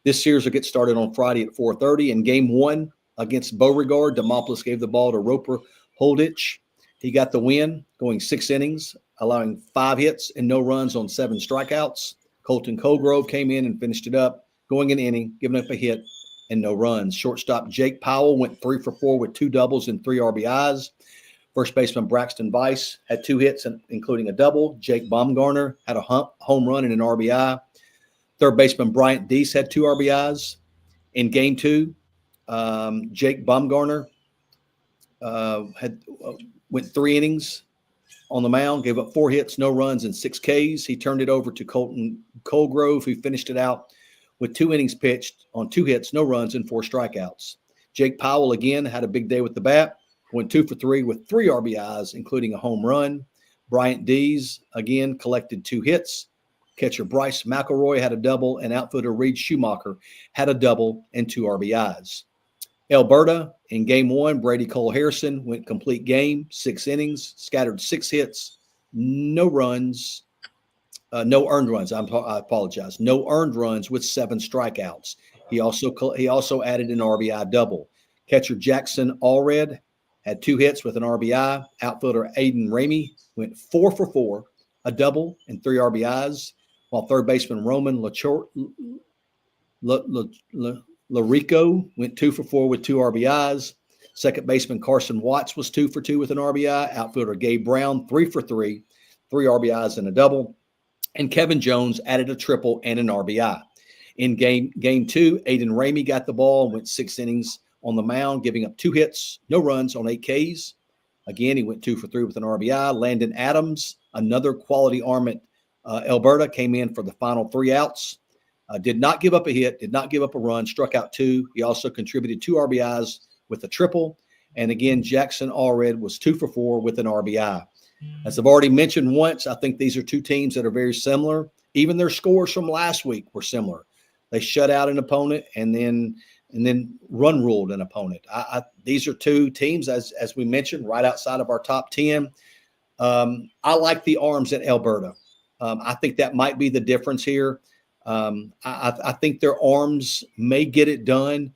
This series will get started on Friday at 4:30. In game 1 against Beauregard, Demopolis gave the ball to Roper Holditch. He got the win, going 6 innings, allowing 5 hits and no runs on 7 strikeouts. Colton Colgrove came in and finished it up, going an inning, giving up a hit and no runs. Shortstop Jake Powell went 3 for 4 with 2 doubles and 3 RBIs. First baseman Braxton Weiss had 2 hits, including a double. Jake Baumgartner had a home run and an RBI. Third baseman Bryant Deese had 2 RBIs. In game 2, Jake Baumgartner went 3 innings on the mound, gave up 4 hits, no runs, and 6 Ks. He turned it over to Colton Colgrove, who finished it out with 2 innings pitched on 2 hits, no runs, and 4 strikeouts. Jake Powell again had a big day with the bat, went 2 for 3 with 3 RBIs, including a home run. Bryant Dees again collected 2 hits. Catcher Bryce McElroy had a double, and outfielder Reed Schumacher had a double and 2 RBIs. Alberta, in game 1, Brady Cole Harrison went complete game, 6 innings, scattered 6 hits, no runs, no earned runs. I apologize. No earned runs with 7 strikeouts. He also added an RBI double. Catcher Jackson Allred had 2 hits with an RBI. Outfielder Aiden Ramey went 4 for 4, a double and 3 RBIs, while third baseman Roman Larico went 2 for 4 with 2 RBIs. Second baseman Carson Watts was 2 for 2 with an RBI. Outfielder Gabe Brown, 3 for 3, 3 RBIs and a double. And Kevin Jones added a triple and an RBI. In game 2, Aiden Ramey got the ball and went 6 innings on the mound, giving up 2 hits, no runs on 8 Ks. Again, he went 2 for 3 with an RBI. Landon Adams, another quality arm at Alberta, came in for the final 3 outs. Did not give up a hit, did not give up a run, struck out 2. He also contributed 2 RBIs with a triple. And again, Jackson Allred was 2 for 4 with an RBI. As I've already mentioned once, I think these are 2 teams that are very similar. Even their scores from last week were similar. They shut out an opponent and then run ruled an opponent. These are 2 teams, as we mentioned, right outside of our top 10. I like the arms at Alberta. I think that might be the difference here. I think their arms may get it done.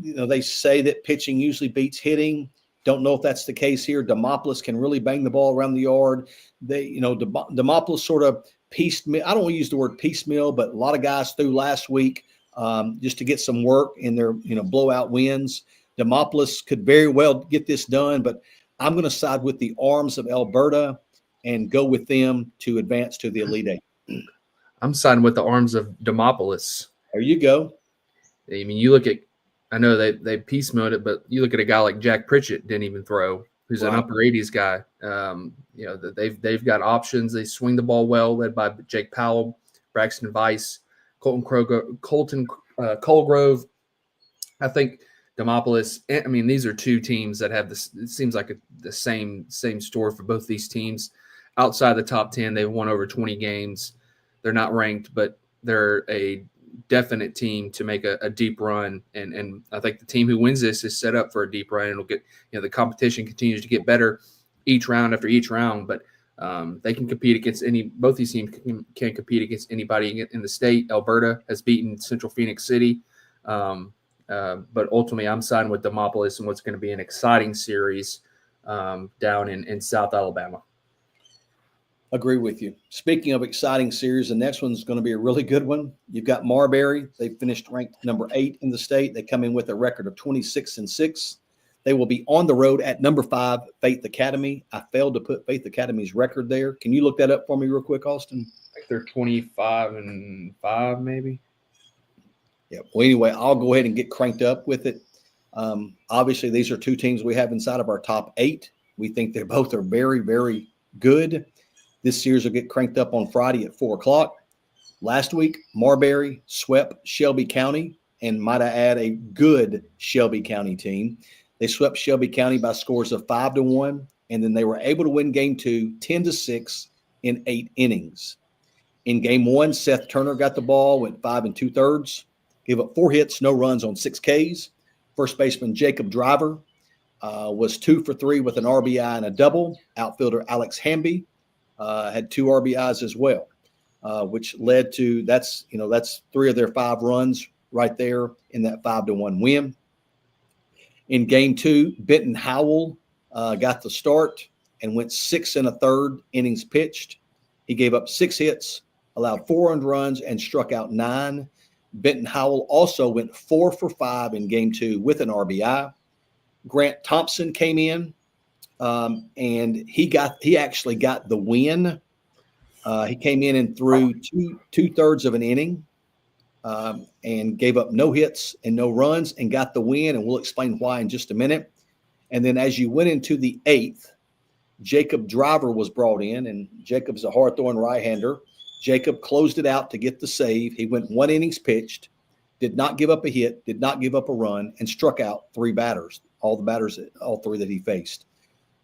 They say that pitching usually beats hitting. Don't know if that's the case here. Demopoulos can really bang the ball around the yard. Demopoulos sort of piecemeal. I don't want to use the word piecemeal, but a lot of guys threw last week just to get some work in their blowout wins. Demopoulos could very well get this done, but I'm going to side with the arms of Alberta and go with them to advance to the Elite Eight. I'm siding with the arms of Demopoulos. There you go. I mean, you look at, I know they piecemealed it, but you look at a guy like Jack Pritchett didn't even throw, who's an upper 80s guy. They've got options. They swing the ball well, led by Jake Powell, Braxton Weiss, Colton Colgrove. I think Demopoulos. I mean, these are 2 teams that have this. It seems like the same story for both these teams. Outside the top 10, they've won over 20 games. They're not ranked, but they're a definite team to make a deep run. And I think the team who wins this is set up for a deep run. And it'll get, the competition continues to get better each round after each round. But they can compete against both these teams can compete against anybody in the state. Alberta has beaten Central Phoenix City. But ultimately, I'm siding with Demopoulos and what's going to be an exciting series down in South Alabama. Agree with you. Speaking of exciting series, the next one's going to be a really good one. You've got Marbury. They finished ranked number 8 in the state. They come in with a record of 26-6. They will be on the road at number 5, Faith Academy. I failed to put Faith Academy's record there. Can you look that up for me real quick, Austin? I think they're 25-5, maybe. Yeah. Well, anyway, I'll go ahead and get cranked up with it. Obviously, these are 2 teams we have inside of our top 8. We think they both are very, very good. This series will get cranked up on Friday at 4 o'clock. Last week, Marbury swept Shelby County, and might I add, a good Shelby County team. They swept Shelby County by scores of 5-1, and then they were able to win Game 2 10-6 in 8 innings. In Game 1, Seth Turner got the ball, went 5 2/3, gave up 4 hits, no runs on 6 Ks. First baseman Jacob Driver was 2 for 3 with an RBI and a double. Outfielder Alex Hamby had 2 RBIs as well, which led to that's 3 of their 5 runs right there in that 5-1 win. In Game 2, Benton Howell got the start and went 6 1/3 innings pitched. He gave up 6 hits, allowed 4 earned runs, and struck out 9. Benton Howell also went 4 for 5 in Game 2 with an RBI. Grant Thompson came in. And he actually got the win. He came in and threw 2/3 of an inning and gave up no hits and no runs and got the win. And we'll explain why in just a minute. And then as you went into the 8th, Jacob Driver was brought in, and Jacob's a hard-throwing right-hander. Jacob closed it out to get the save. He went 1 innings pitched, did not give up a hit, did not give up a run, and struck out 3 batters, all 3 that he faced.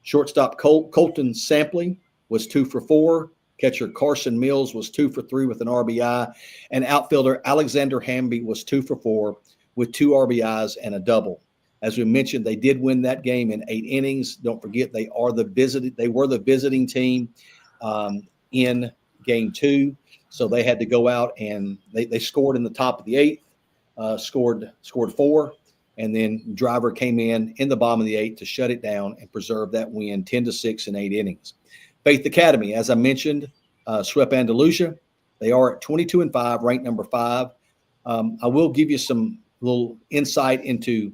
Shortstop Colton Sampley was 2 for 4. Catcher Carson Mills was 2 for 3 with an RBI. And outfielder Alexander Hamby was 2 for 4 with 2 RBIs and a double. As we mentioned, they did win that game in 8 innings. Don't forget, they were the visiting team in Game 2. So they had to go out and they scored in the top of the 8th, scored 4. And then Driver came in the bottom of the 8th to shut it down and preserve that win 10-6 in 8 innings. Faith Academy, as I mentioned, swept Andalusia. They are at 22-5, ranked number 5. I will give you some little insight into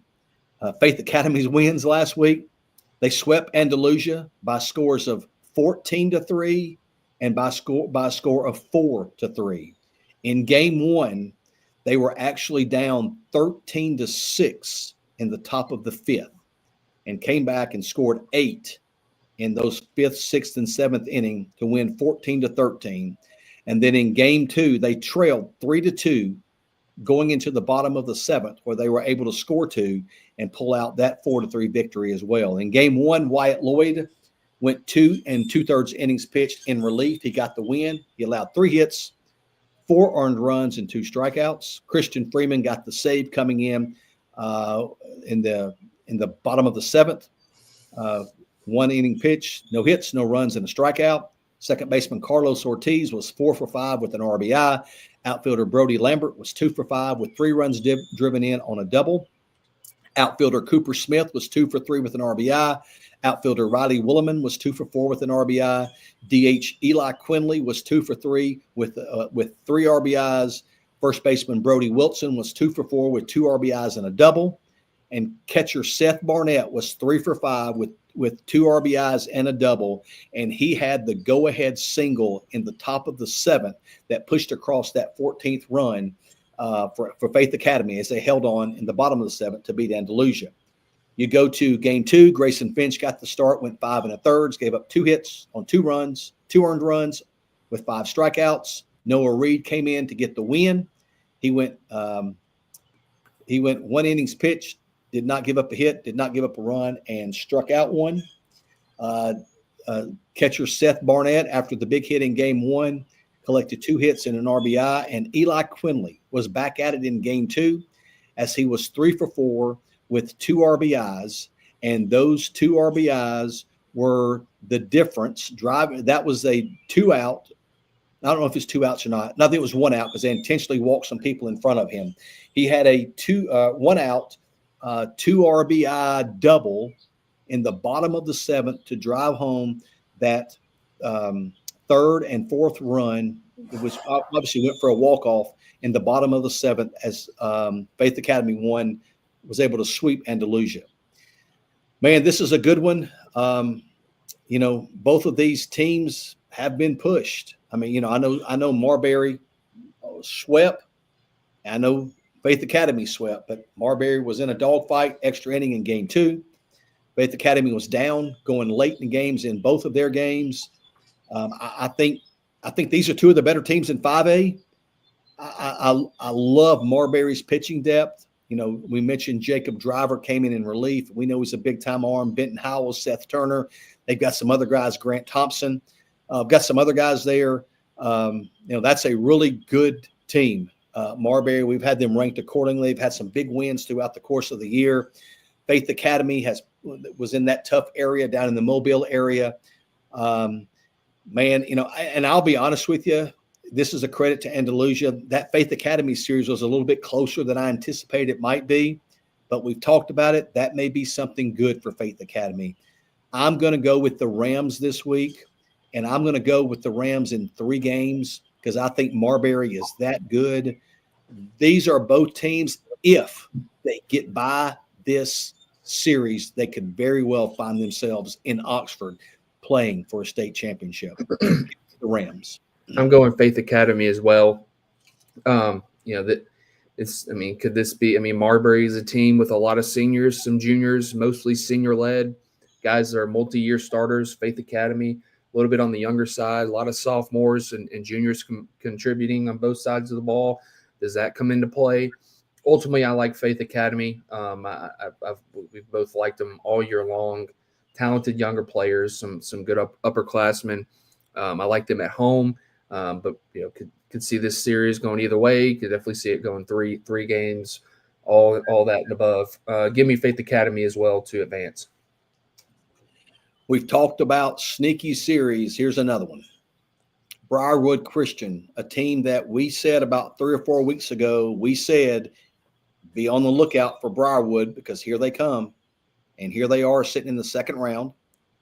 Faith Academy's wins last week. They swept Andalusia by scores of 14-3 and by a score of 4-3. In Game 1, They were actually down 13-6 in the top of the fifth and came back and scored 8 in those fifth, sixth, and seventh inning to win 14-13. And then in game 2, they trailed 3-2 going into the bottom of the seventh, where they were able to score 2 and pull out that 4-3 victory as well. In game 1, Wyatt Lloyd went 2 2/3 innings pitched in relief. He got the win. He allowed 3 hits, 4 earned runs, and 2 strikeouts. Christian Freeman got the save coming in the bottom of the seventh. 1 inning pitch, no hits, no runs, and a strikeout. Second baseman Carlos Ortiz was 4 for 5 with an RBI. Outfielder Brody Lambert was 2 for 5 with 3 runs driven in on a double. Outfielder Cooper Smith was 2 for 3 with an RBI. Outfielder Riley Williman was 2 for 4 with an RBI. DH Eli Quinley was 2 for 3 with 3 RBIs. First baseman Brody Wilson was 2 for 4 with 2 RBIs and a double. And catcher Seth Barnett was 3 for 5 with 2 RBIs and a double. And he had the go-ahead single in the top of the seventh that pushed across that 14th run for Faith Academy as they held on in the bottom of the seventh to beat Andalusia. You go to game 2, Grayson Finch got the start, went 5 1/3, gave up 2 hits on 2 runs, 2 earned runs with 5 strikeouts. Noah Reed came in to get the win. He went 1 innings pitched, did not give up a hit, did not give up a run, and struck out 1. Catcher Seth Barnett, after the big hit in game 1, collected 2 hits and an RBI. And Eli Quinley was back at it in game 2 as he was 3 for 4 with 2 RBIs. And those 2 RBIs were the difference. That was a 2 out. I don't know if it's 2 outs or not. No, I think it was 1 out because they intentionally walked some people in front of him. He had a 1 out, 2 RBI double in the bottom of the seventh to drive home that third and fourth run. It was obviously went for a walk-off in the bottom of the seventh as Faith Academy was able to sweep Andalusia. Man, this is a good one. Both of these teams have been pushed. I mean, I know Marbury swept. I know Faith Academy swept, but Marbury was in a dogfight, extra inning in game 2. Faith Academy was down going late in games in both of their games. I think these are 2 of the better teams in 5A. I love Marbury's pitching depth. We mentioned Jacob Driver came in relief. We know he's a big-time arm. Benton Howell, Seth Turner. They've got some other guys, Grant Thompson. Got some other guys there. That's a really good team. Marbury, we've had them ranked accordingly. They've had some big wins throughout the course of the year. Faith Academy was in that tough area down in the Mobile area. And I'll be honest with you, this is a credit to Andalusia. That Faith Academy series was a little bit closer than I anticipated it might be, but we've talked about it. That may be something good for Faith Academy. I'm going to go with the Rams this week, and I'm going to go with the Rams in 3 games because I think Marbury is that good. These are both teams, if they get by this series, they could very well find themselves in Oxford playing for a state championship. The Rams. I'm going Faith Academy as well. Could this be? Marbury is a team with a lot of seniors, some juniors, mostly senior-led guys that are multi-year starters. Faith Academy, a little bit on the younger side, a lot of sophomores and juniors contributing on both sides of the ball. Does that come into play? Ultimately, I like Faith Academy. We've both liked them all year long. Talented younger players, some good upperclassmen. I like them at home, but could see this series going either way. Could definitely see it going three games, all that and above. Give me Faith Academy as well to advance. We've talked about sneaky series. Here's another one. Briarwood Christian, a team that we said about 3 or 4 weeks ago, we said be on the lookout for Briarwood because here they come. And here they are sitting in the second round.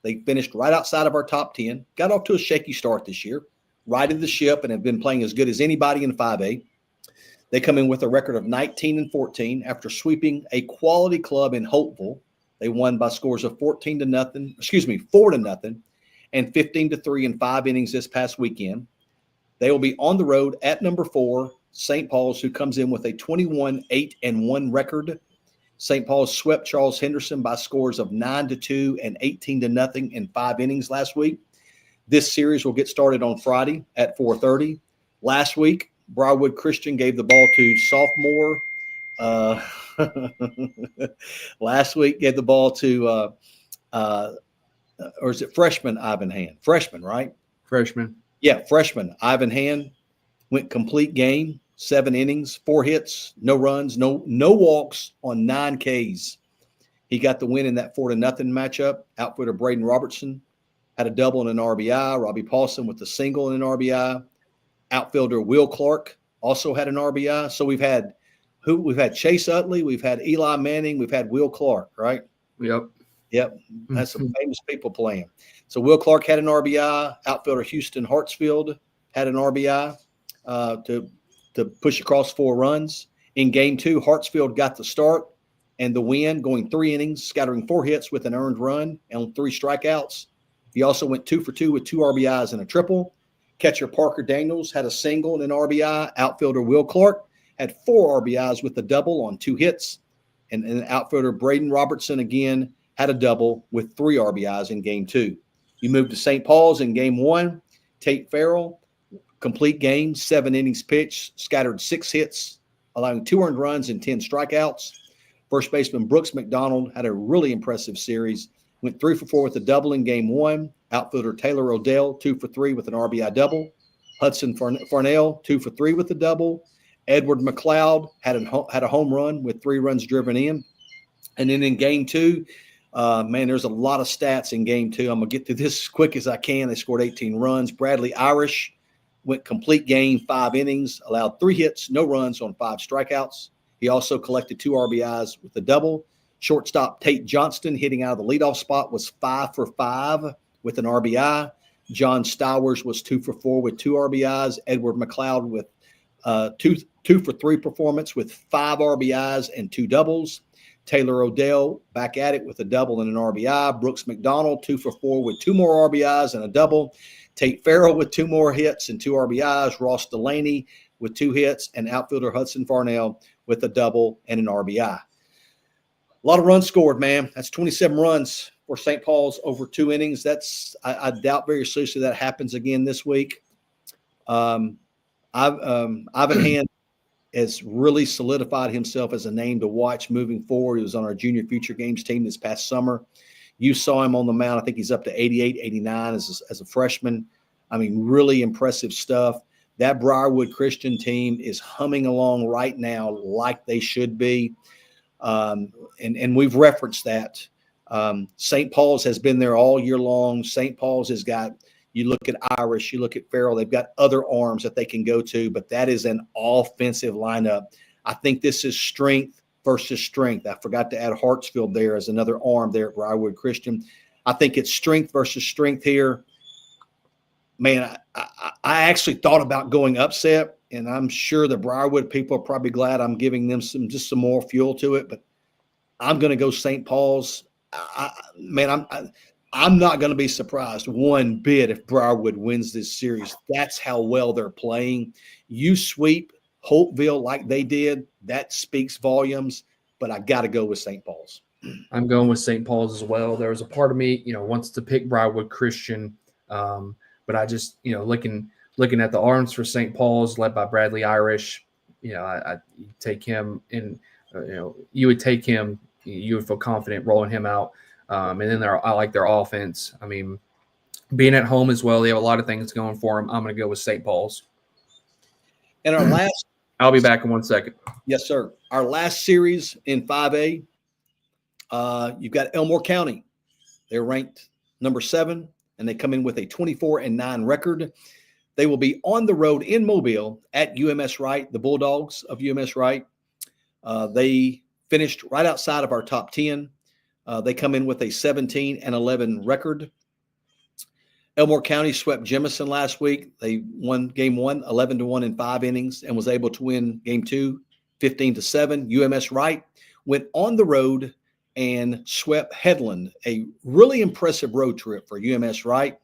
They finished right outside of our top 10, got off to a shaky start this year, righted the ship, and have been playing as good as anybody in 5A. They come in with a record of 19-14 after sweeping a quality club in Hopeville. They won by scores of 4-0, and 15-3 in 5 innings this past weekend. They will be on the road at number 4 St. Paul's, who comes in with a 21-8-1 record. St. Paul's swept Charles Henderson by scores of 9-2 and 18-0 in 5 innings last week. This series will get started on Friday at 4:30. Last week, Briarwood Christian gave the ball to sophomore. Last week, gave the ball to, or is it freshman Ivan Hand? Freshman, right? Freshman. Yeah, freshman Ivan Hand went complete game, 7 innings, 4 hits, no runs, no walks on 9 Ks. He got the win in that 4-0 matchup. Outfielder Braden Robertson had a double and an RBI. Robbie Paulson with a single and an RBI. Outfielder Will Clark also had an RBI. So we've had Chase Utley, we've had Eli Manning, we've had Will Clark, right? Yep. That's some famous people playing. So Will Clark had an RBI. Outfielder Houston Hartsfield had an RBI to push across 4 runs. In game 2, Hartsfield got the start and the win, going 3 innings, scattering 4 hits with an earned run and 3 strikeouts. He also went 2 for 2 with 2 RBIs and a triple. Catcher Parker Daniels had a single and an RBI. Outfielder Will Clark had 4 RBIs with a double on 2 hits. And outfielder Braden Robertson again had a double with 3 RBIs in game 2. You move to St. Paul's in game 1. Tate Farrell, complete game, 7 innings pitched, scattered 6 hits, allowing 2 earned runs and 10 strikeouts. First baseman Brooks McDonald had a really impressive series. Went 3 for 4 with a double in game 1. Outfielder Taylor Odell, 2 for 3 with an RBI double. Hudson Farnell, 2 for 3 with a double. Edward McLeod had a home run with 3 runs driven in. And then in game 2, there's a lot of stats in game 2. I'm going to get through this as quick as I can. They scored 18 runs. Bradley Irish went complete game, 5 innings, allowed 3 hits, no runs on 5 strikeouts. He also collected 2 RBIs with a double. Shortstop Tate Johnston, hitting out of the leadoff spot, was 5 for 5 with an RBI. John Stowers was 2 for 4 with 2 RBIs. Edward McLeod with 2 for 3 performance with 5 RBIs and 2 doubles. Taylor Odell back at it with a double and an RBI. Brooks McDonald, 2 for 4 with 2 more RBIs and a double. Tate Farrell with 2 more hits and 2 RBIs. Ross Delaney with 2 hits, and outfielder Hudson Farnell with a double and an RBI. A lot of runs scored, man. That's 27 runs for St. Paul's over 2 innings. I doubt very seriously that happens again this week. Ivan Hand has really solidified himself as a name to watch moving forward. He was on our junior future games team this past summer. You saw him on the mound. I think he's up to 88, 89 as a freshman. I mean, really impressive stuff. That Briarwood Christian team is humming along right now like they should be. And we've referenced that. St. Paul's has been there all year long. St. Paul's has got, you look at Irish, you look at Farrell, they've got other arms that they can go to, but that is an offensive lineup. I think this is strength versus strength. I forgot to add Hartsfield there as another arm there at Briarwood Christian. I think it's strength versus strength here. Man, I actually thought about going upset, and I'm sure the Briarwood people are probably glad I'm giving them some more fuel to it, but I'm going to go St. Paul's. I'm not going to be surprised one bit if Briarwood wins this series. That's how well they're playing. You sweep Hopeville like they did, that speaks volumes, but I got to go with St. Paul's. I'm going with St. Paul's as well. There was a part of me, wants to pick Briarwood Christian, but I just, looking at the arms for St. Paul's led by Bradley Irish, I take him in, you would take him, you would feel confident rolling him out. And then I like their offense. I mean, being at home as well, they have a lot of things going for them. I'm going to go with St. Paul's. And our last – I'll be back in 1 second. Yes, sir. Our last series in 5A, you've got Elmore County. They're ranked number 7, and they come in with a 24-9 record. They will be on the road in Mobile at UMS Wright, the Bulldogs of UMS Wright. They finished right outside of our top 10. They come in with a 17-11 record. Elmore County swept Jemison last week. They won game 1, 11-1 in 5 innings, and was able to win game 2, 15-7. UMS Wright went on the road and swept Headland, a really impressive road trip for UMS Wright.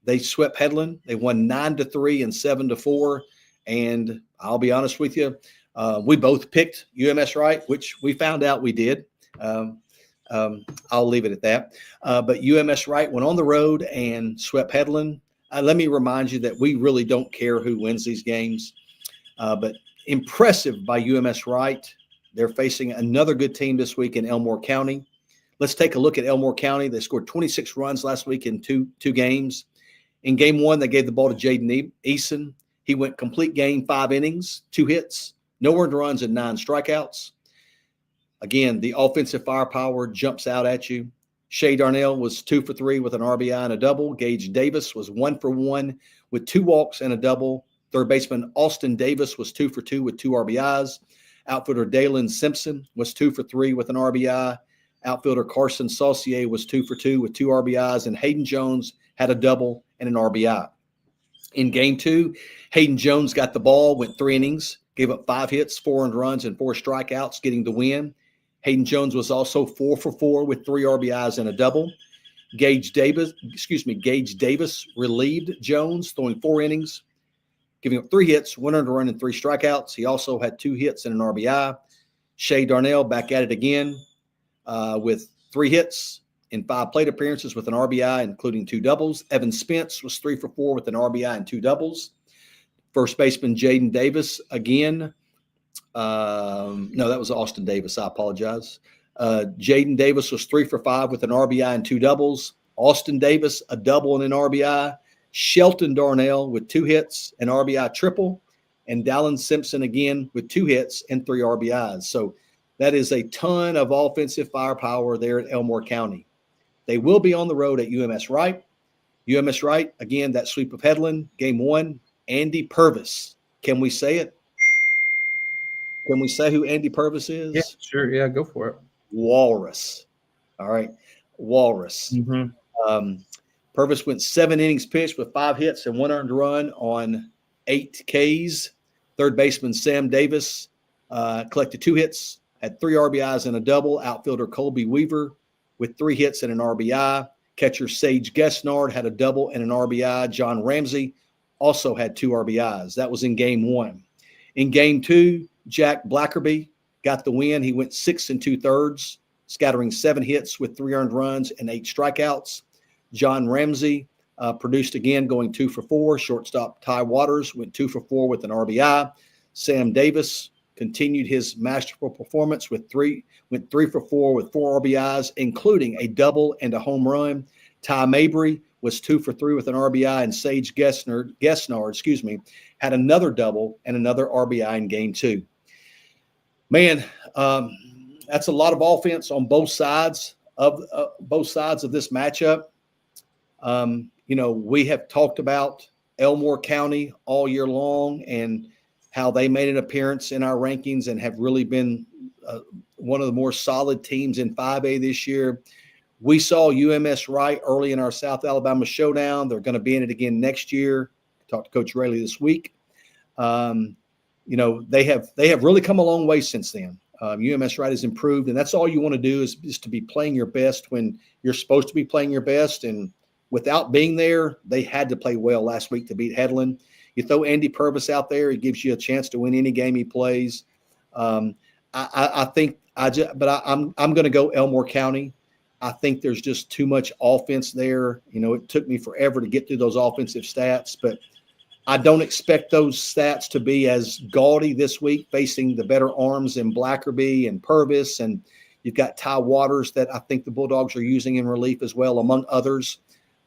They swept Headland. They won 9-3 and 7-4. And I'll be honest with you. We both picked UMS Wright, which we found out we did. I'll leave it at that. But UMS Wright went on the road and swept Headland. Let me remind you that we really don't care who wins these games. But impressive by UMS Wright. They're facing another good team this week in Elmore County. Let's take a look at Elmore County. They scored 26 runs last week in two games. In game one, they gave the ball to Jaden Eason. He went complete game, 5 innings, 2 hits, no earned runs, and 9 strikeouts. Again, the offensive firepower jumps out at you. Shay Darnell was 2 for 3 with an RBI and a double. Gage Davis was 1 for 1 with 2 walks and a double. Third baseman Austin Davis was 2 for 2 with 2 RBIs. Outfielder Dalen Simpson was 2 for 3 with an RBI. Outfielder Carson Saucier was 2 for 2 with 2 RBIs. And Hayden Jones had a double and an RBI. In game 2, Hayden Jones got the ball, went 3 innings, gave up 5 hits, 4 earned runs, and 4 strikeouts, getting the win. Hayden Jones was also 4 for 4 with 3 RBIs and a double. Gage Davis relieved Jones, throwing 4 innings, giving up 3 hits, 1 earned run, and 3 strikeouts. He also had 2 hits and an RBI. Shay Darnell back at it again with 3 hits in 5 plate appearances with an RBI, including 2 doubles. Evan Spence was 3 for 4 with an RBI and 2 doubles. First baseman Jaden Davis again. No, that was Austin Davis. I apologize. Jaden Davis was 3 for 5 with an RBI and 2 doubles. Austin Davis, a double and an RBI. Shelton Darnell with 2 hits, an RBI triple. And Dallin Simpson again with 2 hits and 3 RBIs. So that is a ton of offensive firepower there at Elmore County. They will be on the road at UMS Wright. UMS Wright, again, that sweep of Headland. Game 1, Andy Purvis. Can we say it? Can we say who Andy Purvis is? Yeah, sure. Yeah, go for it. Walrus. All right. Walrus. Mm-hmm. Purvis went 7 innings pitched with 5 hits and 1 earned run on 8 Ks. Third baseman Sam Davis collected 2 hits, had 3 RBIs and a double. Outfielder Colby Weaver with 3 hits and an RBI. Catcher Sage Gesnard had a double and an RBI. John Ramsey also had 2 RBIs. That was in game 1. In game 2, Jack Blackerby got the win. He went 6 2/3, scattering 7 hits with 3 earned runs and 8 strikeouts. John Ramsey produced again, going 2 for 4. Shortstop Ty Waters went 2 for 4 with an RBI. Sam Davis continued his masterful performance went 3 for 4 with 4 RBIs, including a double and a home run. Ty Mabry was 2 for 3 with an RBI, and Sage Gesnard, had another double and another RBI in game 2. Man, that's a lot of offense on both sides of this matchup. We have talked about Elmore County all year long and how they made an appearance in our rankings and have really been one of the more solid teams in 5A this year. We saw UMS Wright early in our South Alabama showdown. They're going to be in it again next year. Talked to Coach Rayleigh this week. They have really come a long way since then. UMS Wright has improved, and that's all you want to do is to be playing your best when you're supposed to be playing your best. And without being there, they had to play well last week to beat Headland. You throw Andy Purvis out there, he gives you a chance to win any game he plays. I'm going to go Elmore County. I think there's just too much offense there. It took me forever to get through those offensive stats, but I don't expect those stats to be as gaudy this week, facing the better arms in Blackerby and Purvis. And you've got Ty Waters that I think the Bulldogs are using in relief as well, among others.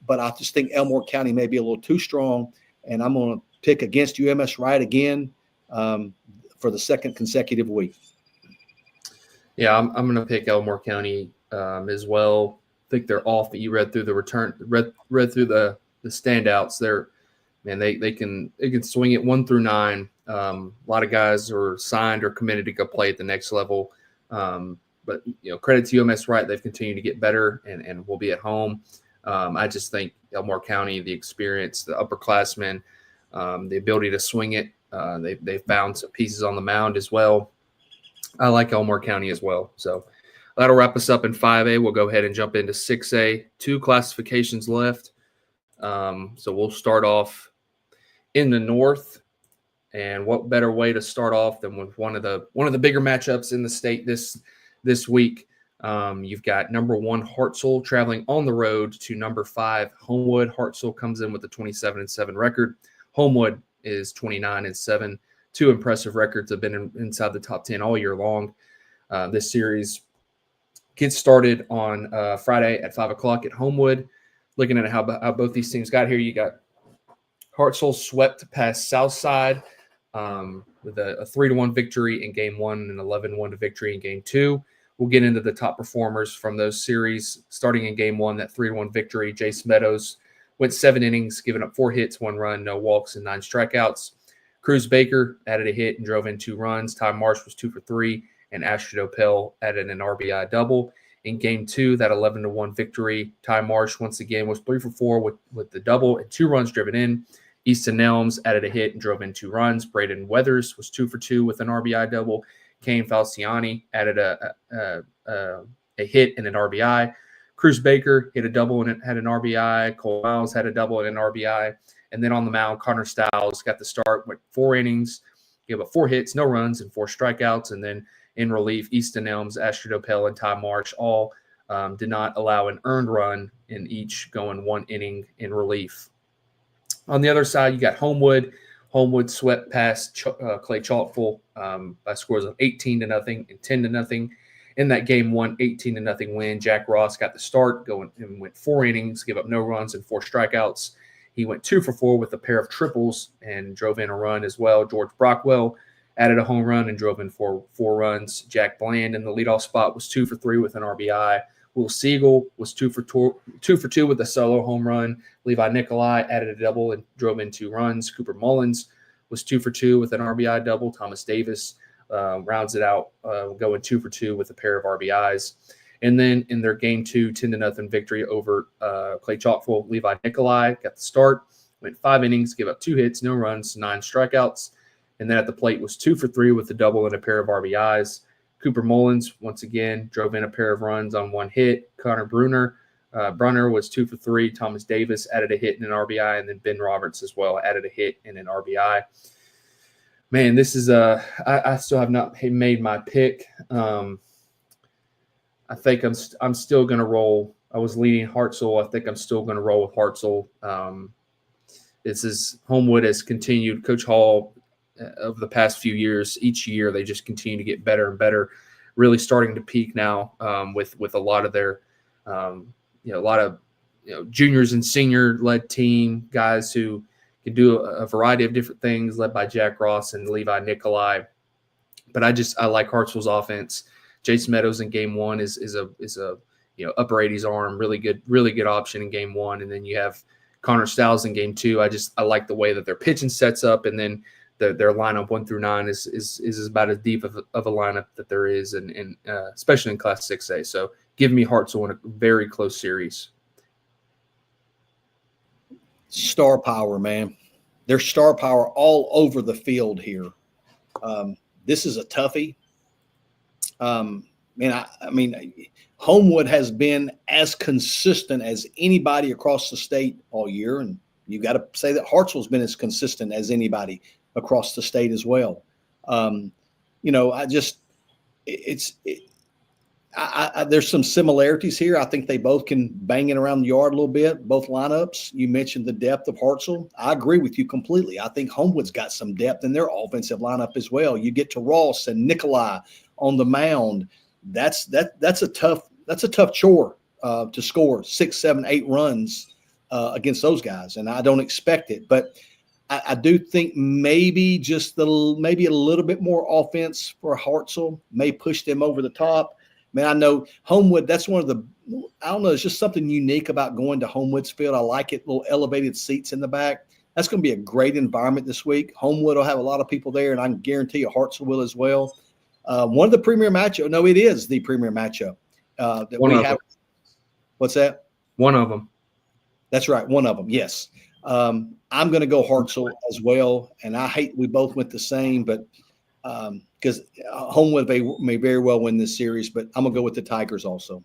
But I just think Elmore County may be a little too strong, and I'm going to pick against UMS Wright again for the second consecutive week. Yeah, I'm going to pick Elmore County as well. I think they're off. You read through the standouts. They can swing it 1 through 9. A lot of guys are signed or committed to go play at the next level. But credit to UMS Wright, they've continued to get better and will be at home. I just think Elmore County, the experience, the upperclassmen, the ability to swing it. They've found some pieces on the mound as well. I like Elmore County as well. So that'll wrap us up in 5A. We'll go ahead and jump into 6A. 2 classifications left. So we'll start off in the north. And what better way to start off than with one of the bigger matchups in the state this week? You've got number 1 Hartselle traveling on the road to number 5 Homewood. Hartselle comes in with a 27-7 record. Homewood is 29-7. 2 impressive records, have been inside the top 10 all year long. This series gets started on Friday at 5 o'clock at Homewood. Looking at how both these teams got here, you got Hartselle swept past Southside with a 3-1 victory in Game 1 and 11-1 victory in Game 2. We'll get into the top performers from those series. Starting in Game 1, that 3-1 victory, Jace Meadows went 7 innings, giving up 4 hits, 1 run, no walks, and 9 strikeouts. Cruz Baker added a hit and drove in 2 runs. Ty Marsh was 2 for 3, and Astrid Opel added an RBI double. In Game 2, that 11-1 victory, Ty Marsh once again was 3 for 4 with the double and 2 runs driven in. Easton Nelms added a hit and drove in 2 runs. Braden Weathers was 2 for 2 with an RBI double. Kane Falciani added a hit and an RBI. Cruz Baker hit a double and had an RBI. Cole Miles had a double and an RBI. And then on the mound, Connor Stiles got the start, went 4 innings, gave up 4 hits, no runs, and 4 strikeouts. And then in relief, Easton Elms, Astrid Opel, and Ty Marsh all did not allow an earned run in each, going 1 inning in relief. On the other side, you got Homewood. Homewood swept past Clay Chalkville by scores of 18-0 and 10-0. In that Game 1, 18-0 win, Jack Ross got the start, going and went 4 innings, gave up no runs and 4 strikeouts. He went 2 for 4 with a pair of triples and drove in a run as well. George Brockwell added a home run and drove in 4 runs. Jack Bland in the leadoff spot was 2 for 3 with an RBI. Will Siegel was 2 for 2 with a solo home run. Levi Nikolai added a double and drove in 2 runs. Cooper Mullins was 2 for 2 with an RBI double. Thomas Davis rounds it out, going 2 for 2 with a pair of RBIs. And then in their Game 2, 10-0 victory over Clay Chalkville, Levi Nikolai got the start, went 5 innings, gave up 2 hits, no runs, 9 strikeouts. And then at the plate was 2 for 3 with a double and a pair of RBIs. Cooper Mullins, once again, drove in a pair of runs on 1 hit. Connor Brunner was 2 for 3. Thomas Davis added a hit and an RBI. And then Ben Roberts as well added a hit and an RBI. Man, this is I still have not made my pick. I think I'm still going to roll. I was leading Hartselle. I think I'm still going to roll with Hartselle. This is Homewood has continued. Coach Hall, over the past few years, each year they just continue to get better and better. Really starting to peak now with a lot of their, juniors and senior led team guys who can do a variety of different things, led by Jack Ross and Levi Nikolai. But I like Hartselle's offense. Jace Meadows in Game 1 is a upper 80s arm, really good option in Game 1, and then you have Connor Stiles in Game 2. I like the way that their pitching sets up, and then their lineup 1 through 9 is about as deep of a lineup that there is, and especially in Class 6A. So give me Hartselle in a very close series. Star power, man. There's star power all over the field here. This is a toughie. Homewood has been as consistent as anybody across the state all year, and you got to say that Hartselle's been as consistent as anybody across the state as well. There's some similarities here. I think they both can bang it around the yard a little bit, both lineups. You mentioned the depth of Hartselle. I agree with you completely. I think Homewood's got some depth in their offensive lineup as well. You get to Ross and Nikolai on the mound. That's a tough chore to score 6, 7, 8 runs against those guys, and I don't expect it. But I do think maybe a little bit more offense for Hartselle may push them over the top. Man, I know Homewood, that's one of the – I don't know, it's just something unique about going to Homewood's field. I like it, little elevated seats in the back. That's going to be a great environment this week. Homewood will have a lot of people there, and I can guarantee you Hartselle will as well. One of the premier matchup – no, it is the premier matchup that we have. What's that? One of them. That's right, one of them, yes. I'm going to go Hartselle as well, and I hate we both went the same, but because Homewood may very well win this series, but I'm going to go with the Tigers also.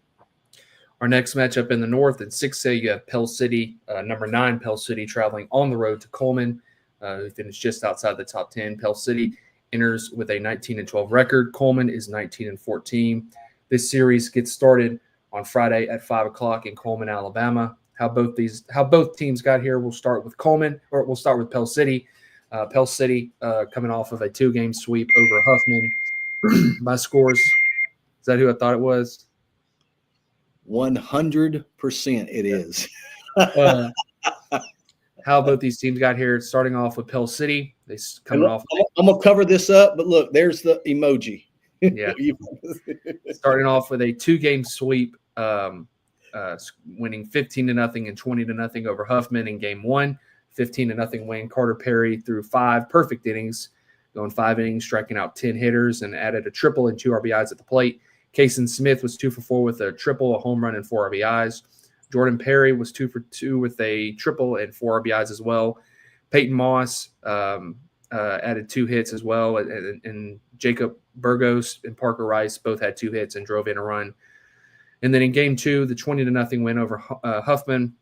Our next matchup in the north in 6A, you have Pell City, number 9 Pell City traveling on the road to Coleman. who finished just outside the top 10. Pell City enters with a 19-12 record. Coleman is 19-14. This series gets started on Friday at 5 o'clock in Coleman, Alabama. How both teams got here. We'll start with Coleman, or we'll start with Pell City. Pell City coming off of a 2-game sweep over Huffman by scores. Is that who I thought it was? 100% it is. How both these teams got here. Starting off with Pell City. I'm gonna cover this up, but look, there's the emoji. Yeah. Starting off with a 2-game sweep, winning 15-0 and 20-0 over Huffman in game 1. 15-0 win. Carter Perry threw 5 perfect innings, going 5 innings, striking out 10 hitters, and added a triple and 2 RBIs at the plate. Kason Smith was 2 for 4 with a triple, a home run, and 4 RBIs. Jordan Perry was 2 for 2 with a triple and 4 RBIs as well. Peyton Moss added 2 hits as well, and Jacob Burgos and Parker Rice both had 2 hits and drove in a run. And then in game 2, the 20-0 win over Huffman,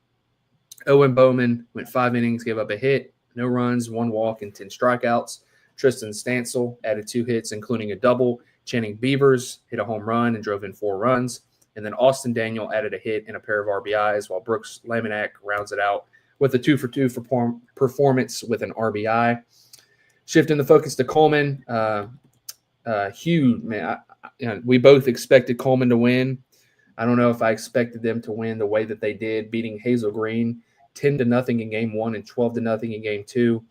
Owen Bowman went 5 innings, gave up a hit, no runs, 1 walk, and 10 strikeouts. Tristan Stansel added 2 hits, including a double. Channing Beavers hit a home run and drove in 4 runs. And then Austin Daniel added a hit and a pair of RBIs, while Brooks Laminack rounds it out with a 2-for-2 performance with an RBI. Shifting the focus to Coleman, huge, man. We both expected Coleman to win. I don't know if I expected them to win the way that they did, beating Hazel Green 10-0 in game 1 and 12-0 in game 2.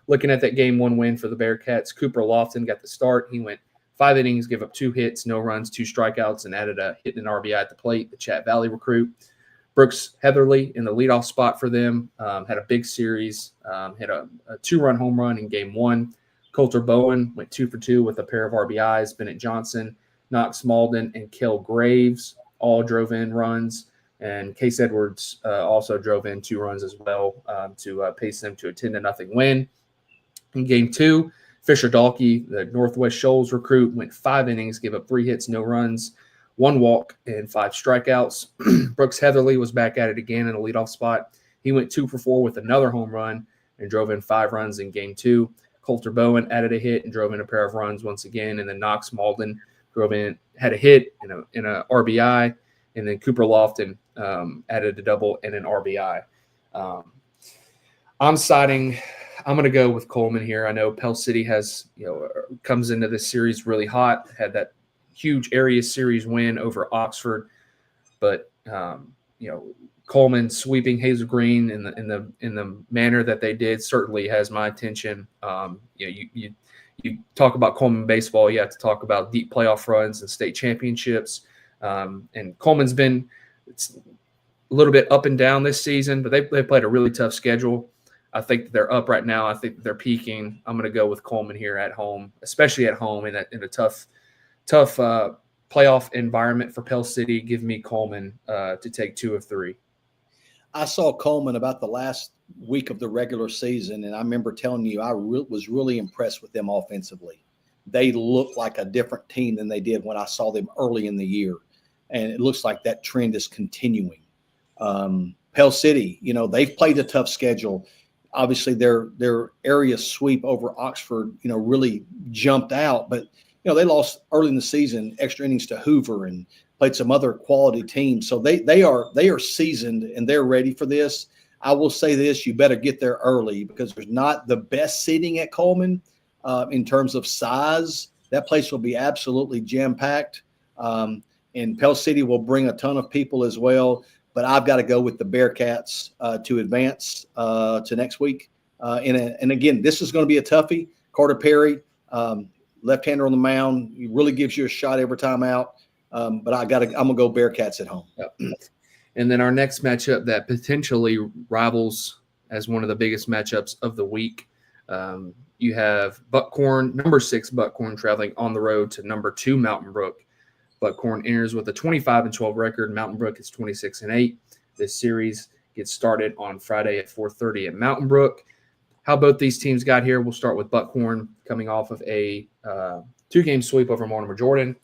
Looking at that game 1 win for the Bearcats, Cooper Lofton got the start. He went 5 innings, gave up 2 hits, no runs, 2 strikeouts, and added a hit and an RBI at the plate, the Chat Valley recruit. Brooks Heatherly in the leadoff spot for them, had a big series, hit a 2-run home run in game 1. Coulter Bowen went 2 for 2 with a pair of RBIs. Bennett Johnson, Knox Malden, and Kel Graves all drove in runs. And Case Edwards also drove in 2 runs as well to pace them to a 10-0 win. In game 2, Fisher Dalkey, the Northwest Shoals recruit, went 5 innings, gave up 3 hits, no runs, 1 walk, and 5 strikeouts. Brooks Heatherly was back at it again in a leadoff spot. He went 2 for 4 with another home run and drove in 5 runs in game 2. Coulter Bowen added a hit and drove in a pair of runs once again. And then Knox Malden drove in, had a hit and a RBI. And then Cooper Lofton added a double and an RBI. I'm going to go with Coleman here. I know Pell City comes into this series really hot, had that huge area series win over Oxford, but Coleman sweeping Hazel Green in the manner that they did certainly has my attention. You talk about Coleman baseball, you have to talk about deep playoff runs and state championships. And Coleman's been a little bit up and down this season, but they played a really tough schedule. I think that they're up right now. I think that they're peaking. I'm going to go with Coleman here at home, especially at home in a tough playoff environment for Pell City. Give me Coleman to take 2 of 3. I saw Coleman about the last week of the regular season, and I remember telling you I was really impressed with them offensively. They look like a different team than they did when I saw them early in the year, and it looks like that trend is continuing. Pell City, they've played a tough schedule. Obviously, their area sweep over Oxford, really jumped out, but they lost early in the season, extra innings to Hoover, and played some other quality teams. So they are seasoned and they're ready for this. I will say this: you better get there early because there's not the best seating at Coleman in terms of size. That place will be absolutely jam packed, and Pell City will bring a ton of people as well. But I've got to go with the Bearcats to advance to next week. And again, this is going to be a toughie. Carter Perry, left-hander on the mound, he really gives you a shot every time out. But I'm gonna go Bearcats at home. Yep. And then our next matchup that potentially rivals as one of the biggest matchups of the week. You have Buckhorn, number 6 Buckhorn, traveling on the road to number 2 Mountain Brook. Buckhorn enters with a 25-12 record. Mountain Brook is 26-8. This series gets started on Friday at 4:30 at Mountain Brook. How both these teams got here, we'll start with Buckhorn coming off of a 2-game sweep over Mortimer Jordan.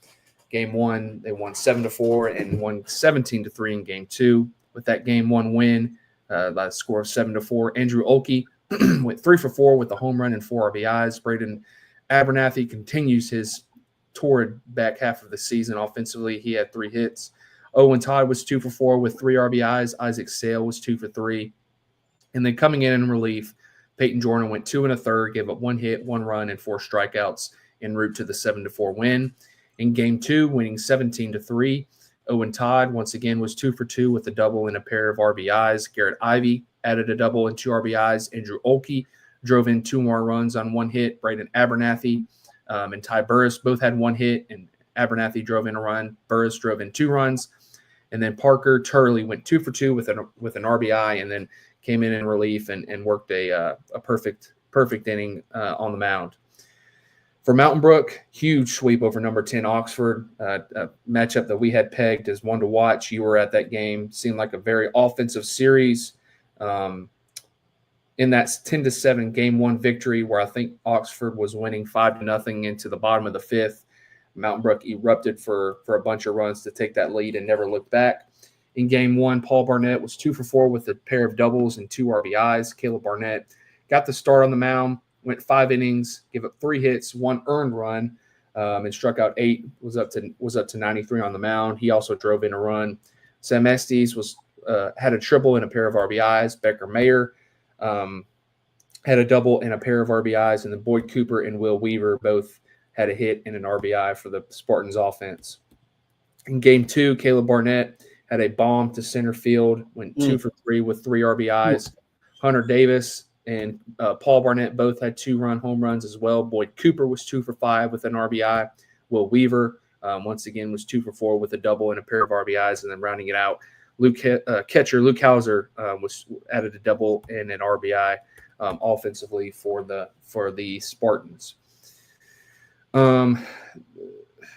Game 1, they won 7-4 and won 17-3 in game 2. With that game 1 win, by a score of 7-4, Andrew Olkey went 3 for 4 with a home run and 4 RBIs. Braden Abernathy continues his torrid back half of the season offensively. He had 3 hits. Owen Todd was 2 for 4 with 3 RBIs. Isaac Sale was 2 for 3. And then coming in relief, Peyton Jordan went 2 1/3, gave up 1 hit, 1 run, and 4 strikeouts en route to the 7-4 win. In Game 2, winning 17-3, Owen Todd once again was 2 for 2 with a double and a pair of RBIs. Garrett Ivey added a double and 2 RBIs. Andrew Olkey drove in 2 more runs on 1 hit. Braden Abernathy and Ty Burris both had 1 hit, and Abernathy drove in a run. Burris drove in 2 runs. And then Parker Turley went 2 for 2 with an RBI, and then came in relief and worked a perfect inning on the mound. For Mountain Brook, huge sweep over number 10 Oxford, a matchup that we had pegged as one to watch. You were at that game. Seemed like a very offensive series. In that 10-7 Game 1 victory, where I think Oxford was winning 5-0 into the bottom of the 5th, Mountain Brook erupted for a bunch of runs to take that lead and never looked back. In Game 1, Paul Barnett was 2 for 4 with a pair of doubles and 2 RBIs. Caleb Barnett got the start on the mound, went 5 innings, gave up 3 hits, 1 earned run, and struck out 8. Was up to 93 on the mound. He also drove in a run. Sam Estes had a triple and a pair of RBIs. Becker Mayer had a double and a pair of RBIs, and then Boyd Cooper and Will Weaver both had a hit and an RBI for the Spartans offense. In Game 2, Caleb Barnett had a bomb to center field, went 2 for 3 with 3 RBIs. Hunter Davis and Paul Barnett both had 2-run home runs as well. Boyd Cooper was 2 for 5 with an RBI. Will Weaver, once again, was 2 for 4 with a double and a pair of RBIs. And then rounding it out, catcher Luke Hauser added a double and an RBI offensively for the Spartans.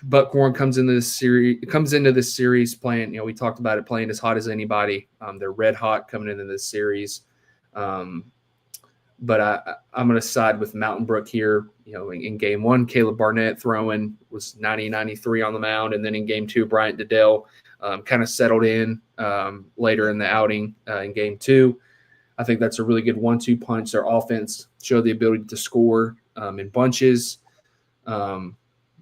Buckhorn comes into this series playing. We talked about it, playing as hot as anybody. They're red hot coming into this series. But I'm going to side with Mountain Brook here. In Game 1, Caleb Barnett throwing was 90-93 on the mound. And then in Game 2, Bryant Diddell kind of settled in later in the outing in Game 2. I think that's a really good 1-2 punch. Their offense showed the ability to score in bunches.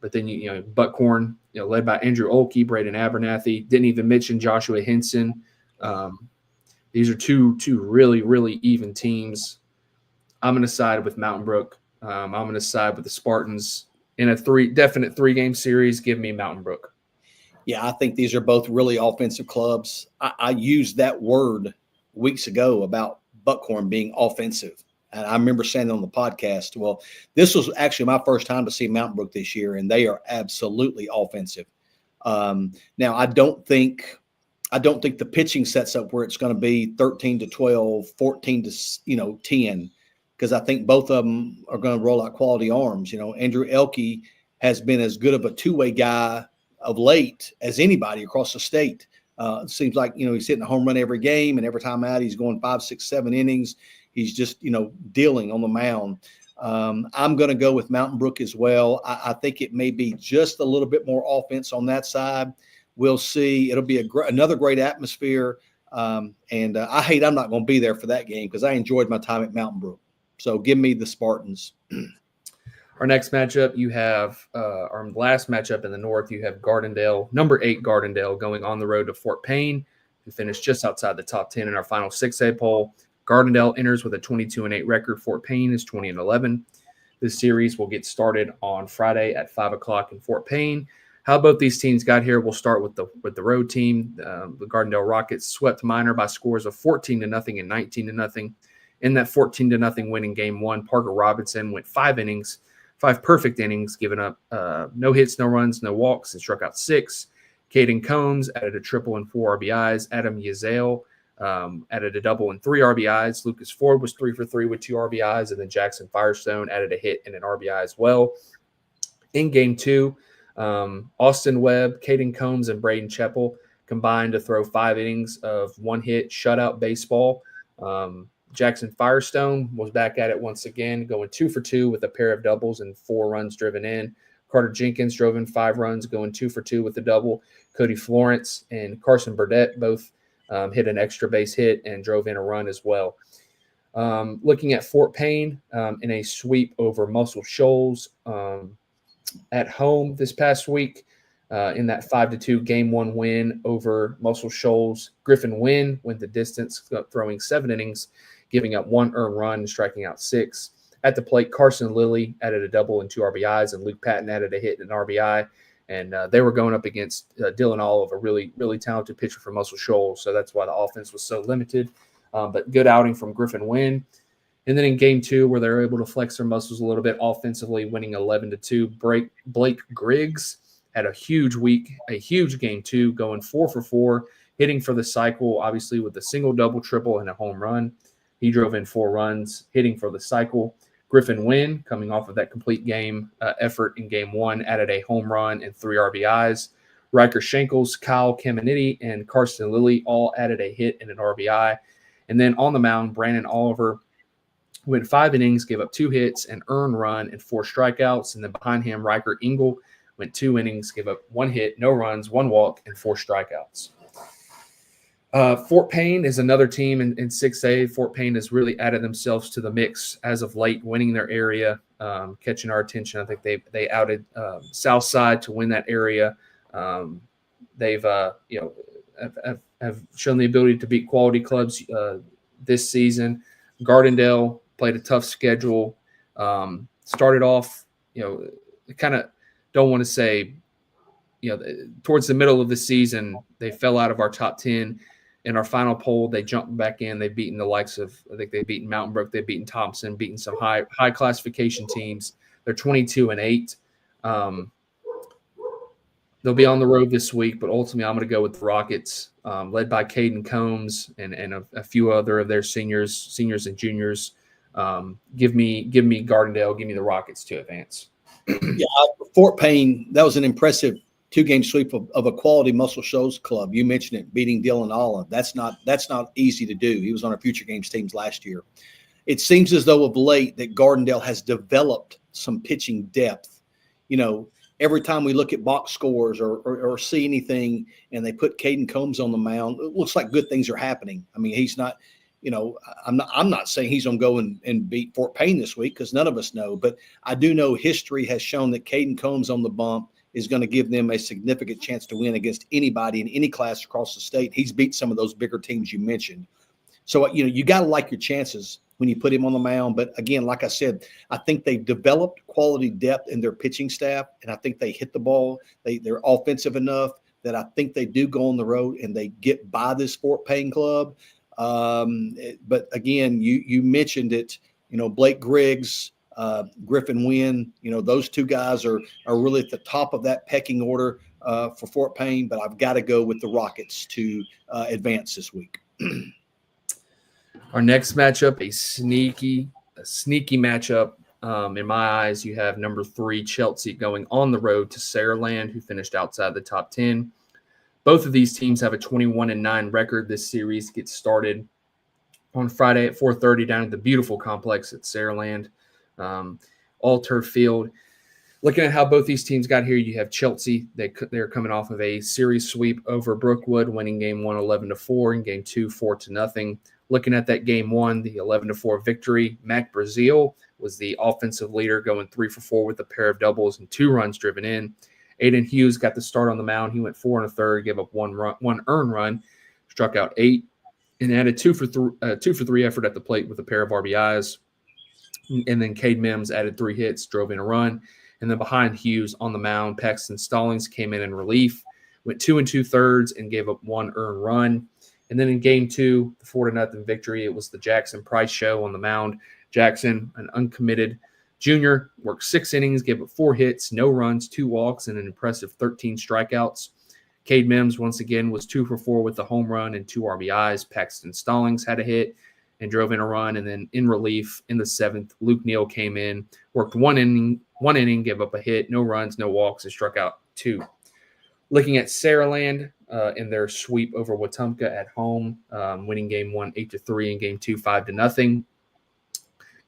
But then, Buckhorn, led by Andrew Olkey, Braden Abernathy, didn't even mention Joshua Henson. These are two really, really even teams. I'm going to side with Mountain Brook. I'm going to side with the Spartans in a definite 3-game series. Give me Mountain Brook. Yeah, I think these are both really offensive clubs. I used that word weeks ago about Buckhorn being offensive. And I remember saying on the podcast, well, this was actually my first time to see Mountain Brook this year, and they are absolutely offensive. Now, I don't think the pitching sets up where it's going to be 13-12, 14-10, because I think both of them are going to roll out quality arms. Andrew Elkey has been as good of a two-way guy of late as anybody across the state. It seems like, he's hitting a home run every game, and every time out, he's going 5, 6, 7 innings. He's just, dealing on the mound. I'm going to go with Mountain Brook as well. I think it may be just a little bit more offense on that side. We'll see. It'll be another great atmosphere. I'm not going to be there for that game because I enjoyed my time at Mountain Brook. So give me the Spartans. Our next matchup, you have our last matchup in the north. You have Gardendale, number 8 Gardendale, going on the road to Fort Payne, who finished just outside the top 10 in our final 6A poll. Gardendale enters with a 22-8 record. Fort Payne is 20-11. This series will get started on Friday at 5 o'clock in Fort Payne. How both these teams got here, we'll start with the road team. The Gardendale Rockets swept Minor by scores of 14-0 and 19-0. In that 14-0 win in Game 1, Parker Robinson went 5 perfect innings, giving up no hits, no runs, no walks, and struck out 6. Caden Combs added a triple and 4 RBIs. Adam Yazale added a double and 3 RBIs. Lucas Ford was 3 for 3 with 2 RBIs, and then Jackson Firestone added a hit and an RBI as well. In Game 2, Austin Webb, Caden Combs, and Braden Cheppel combined to throw 5 innings of 1-hit shutout baseball. Jackson Firestone was back at it once again, going 2 for 2 with a pair of doubles and 4 runs driven in. Carter Jenkins drove in 5 runs, going 2 for 2 with a double. Cody Florence and Carson Burdett both hit an extra base hit and drove in a run as well. Looking at Fort Payne in a sweep over Muscle Shoals at home this past week in that 5-2 game one win over Muscle Shoals. Griffin Wynn went the distance, throwing 7 innings, giving up 1 earned run and striking out 6. At the plate, Carson Lilly added a double and 2 RBIs, and Luke Patton added a hit and an RBI. And they were going up against Dylan Olive, a really, really talented pitcher for Muscle Shoals. So that's why the offense was so limited. But good outing from Griffin Wynn. And then in game 2, where they were able to flex their muscles a little bit offensively, winning 11-2, Blake Griggs had a huge week, a huge game 2, going 4 for 4, hitting for the cycle, obviously with a single, double, triple, and a home run. He drove in 4 runs, hitting for the cycle. Griffin Wynn, coming off of that complete game effort in game 1, added a home run and 3 RBIs. Riker Shankles, Kyle Caminiti, and Carson Lilly all added a hit and an RBI. And then on the mound, Brandon Oliver went 5 innings, gave up 2 hits, an earned run, and 4 strikeouts. And then behind him, Riker Engel went 2 innings, gave up 1 hit, no runs, 1 walk, and 4 strikeouts. Fort Payne is another team in 6A. Fort Payne has really added themselves to the mix as of late, winning their area, catching our attention. I think they outed Southside to win that area. They've have shown the ability to beat quality clubs this season. Gardendale played a tough schedule. Started off, kind of don't want to say, towards the middle of the season, they fell out of our top 10. In our final poll, they jumped back in. They've beaten the likes of, I think they've beaten Mountain Brook, they've beaten Thompson, beaten some high classification teams. They're 22-8. They'll be on the road this week, but ultimately I'm going to go with the Rockets, led by Caden Combs and a few other of their seniors and juniors. Give me Gardendale, give me the Rockets to advance. Yeah, Fort Payne, that was an impressive 2-game sweep of a quality Muscle Shoals club. You mentioned it, beating Dylan Olive. That's not easy to do. He was on our future games teams last year. It seems as though of late that Gardendale has developed some pitching depth. Every time we look at box scores or see anything and they put Caden Combs on the mound, it looks like good things are happening. I mean, he's not, I'm not saying he's going to go and beat Fort Payne this week because none of us know, but I do know history has shown that Caden Combs on the bump is going to give them a significant chance to win against anybody in any class across the state. He's beat some of those bigger teams you mentioned. So, you got to like your chances when you put him on the mound. But again, like I said, I think they've developed quality depth in their pitching staff, and I think they hit the ball. They're offensive enough that I think they do go on the road and they get by this Fort Payne club. But again, you mentioned it, Blake Griggs, Griffin Wynn, those 2 guys are really at the top of that pecking order for Fort Payne, but I've got to go with the Rockets to advance this week. Our next matchup, a sneaky matchup. In my eyes, you have number 3 Chelsea going on the road to Saraland, who finished outside the top 10. Both of these teams have a 21-9 record. This series gets started on Friday at 4:30 down at the beautiful complex at Saraland, all turf field. Looking at how both these teams got here, you have Chelsea. They're coming off of a series sweep over Brookwood, winning game 1 11-4 and game 2 4-0. Looking at that game 1, the 11-4 victory, Mac Brazil was the offensive leader, going 3 for 4 with a pair of doubles and 2 runs driven in. Aiden Hughes got the start on the mound. He went 4 1/3, gave up 1 earned run, struck out 8, and added 2 for 3 effort at the plate with a pair of RBIs. And then Cade Mims added 3 hits, drove in a run. And then behind Hughes on the mound, Paxton Stallings came in relief, went 2 2/3 and gave up 1 earned run. And then in game 2, the 4-0 victory, it was the Jackson Price show on the mound. Jackson, an uncommitted junior, worked 6 innings, gave up 4 hits, no runs, 2 walks, and an impressive 13 strikeouts. Cade Mims, once again, was 2 for 4 with a home run and 2 RBIs. Paxton Stallings had a hit and drove in a run. And then in relief in the 7th, Luke Neal came in, worked 1 inning, gave up a hit, no runs, no walks, and struck out 2. Looking at Saraland in their sweep over Wetumpka at home, winning game 1 8-3 and game 2 5-0.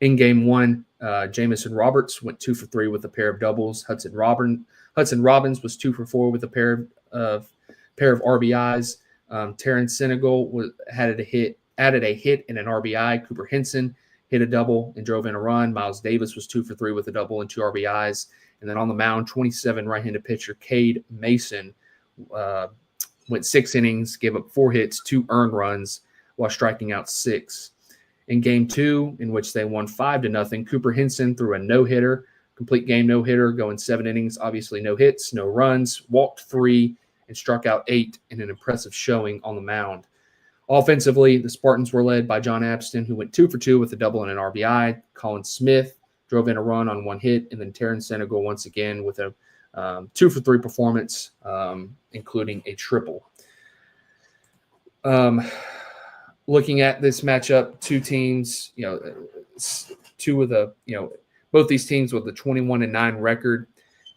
In game 1, Jamison Roberts went 2 for 3 with a pair of doubles. Hudson Robbins was 2 for 4 with a pair of RBIs. Terrence Senegal had a hit, added a hit and an RBI. Cooper Henson hit a double and drove in a run. Miles Davis was 2 for 3 with a double and 2 RBIs. And then on the mound, 27 right-handed pitcher Cade Mason went 6 innings, gave up 4 hits, 2 earned runs while striking out 6. In game 2, in which they won 5-0, Cooper Henson threw a no-hitter, complete game no-hitter, going 7 innings, obviously no hits, no runs, walked 3, and struck out 8 in an impressive showing on the mound. Offensively, the Spartans were led by John Abston, who went 2 for 2 with a double and an RBI. Colin Smith drove in a run on 1 hit, and then Terrence Senegal once again with a 2 for 3 performance, including a triple. Looking at this matchup, 2 teams, both these teams with a 21-9 record.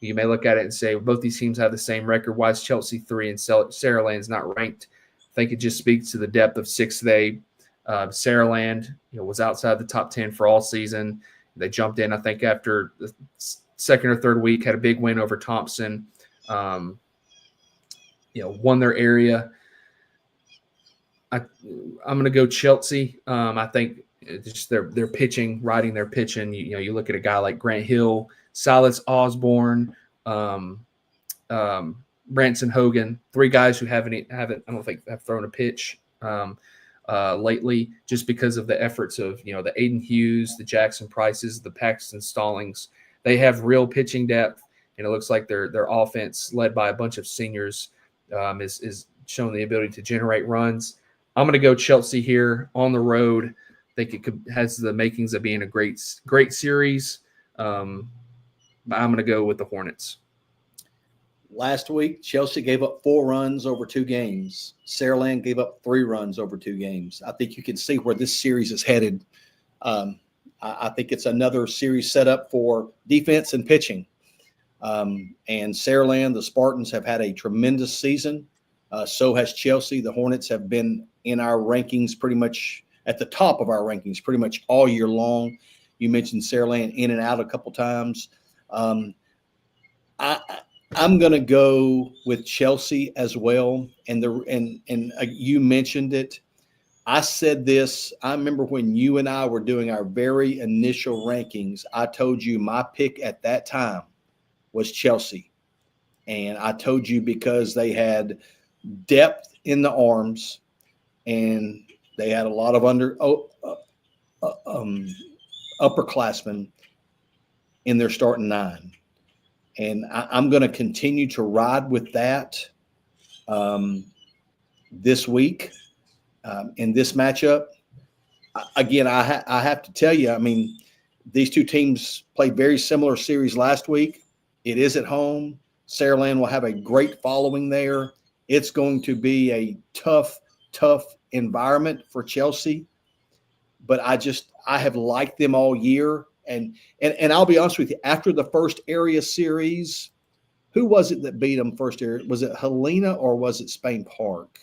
You may look at it and say both these teams have the same record. Why is Chelsea 3 and Saraland's not ranked? I think it just speaks to the depth of 6A. Saraland, was outside the top 10 for all season. They jumped in, I think, after the second or third week, had a big win over Thompson. Won their area. I'm going to go Chelsea. I think just their pitching, riding their pitching. You look at a guy like Grant Hill, Silas Osborne, Branson Hogan, 3 guys who haven't I don't think have thrown a pitch lately, just because of the efforts of the Aiden Hughes, the Jackson Prices, the Paxton Stallings. They have real pitching depth, and it looks like their offense, led by a bunch of seniors, is showing the ability to generate runs. I'm going to go Chelsea here on the road. I think it has the makings of being a great series. But I'm going to go with the Hornets. Last week, Chelsea gave up 4 runs over 2 games. Saraland gave up 3 runs over 2 games. I think you can see where this series is headed. I think it's another series set up for defense and pitching. And Saraland, the Spartans, have had a tremendous season. So has Chelsea. The Hornets have been in our rankings pretty much at the top of our rankings pretty much all year long. You mentioned Saraland in and out a couple times. I'm going to go with Chelsea as well. And you mentioned it. I said this. I remember when you and I were doing our very initial rankings, I told you my pick at that time was Chelsea. And I told you because they had depth in the arms and they had a lot of upperclassmen in their starting 9. And I'm going to continue to ride with that this week in this matchup. Again, I have to tell you, these 2 teams played very similar series last week. It is at home. Saraland will have a great following there. It's going to be a tough environment for Chelsea. But I have liked them all year. And I'll be honest with you, after the first area series, who was it that beat them first area? Was it Helena or was it Spain Park?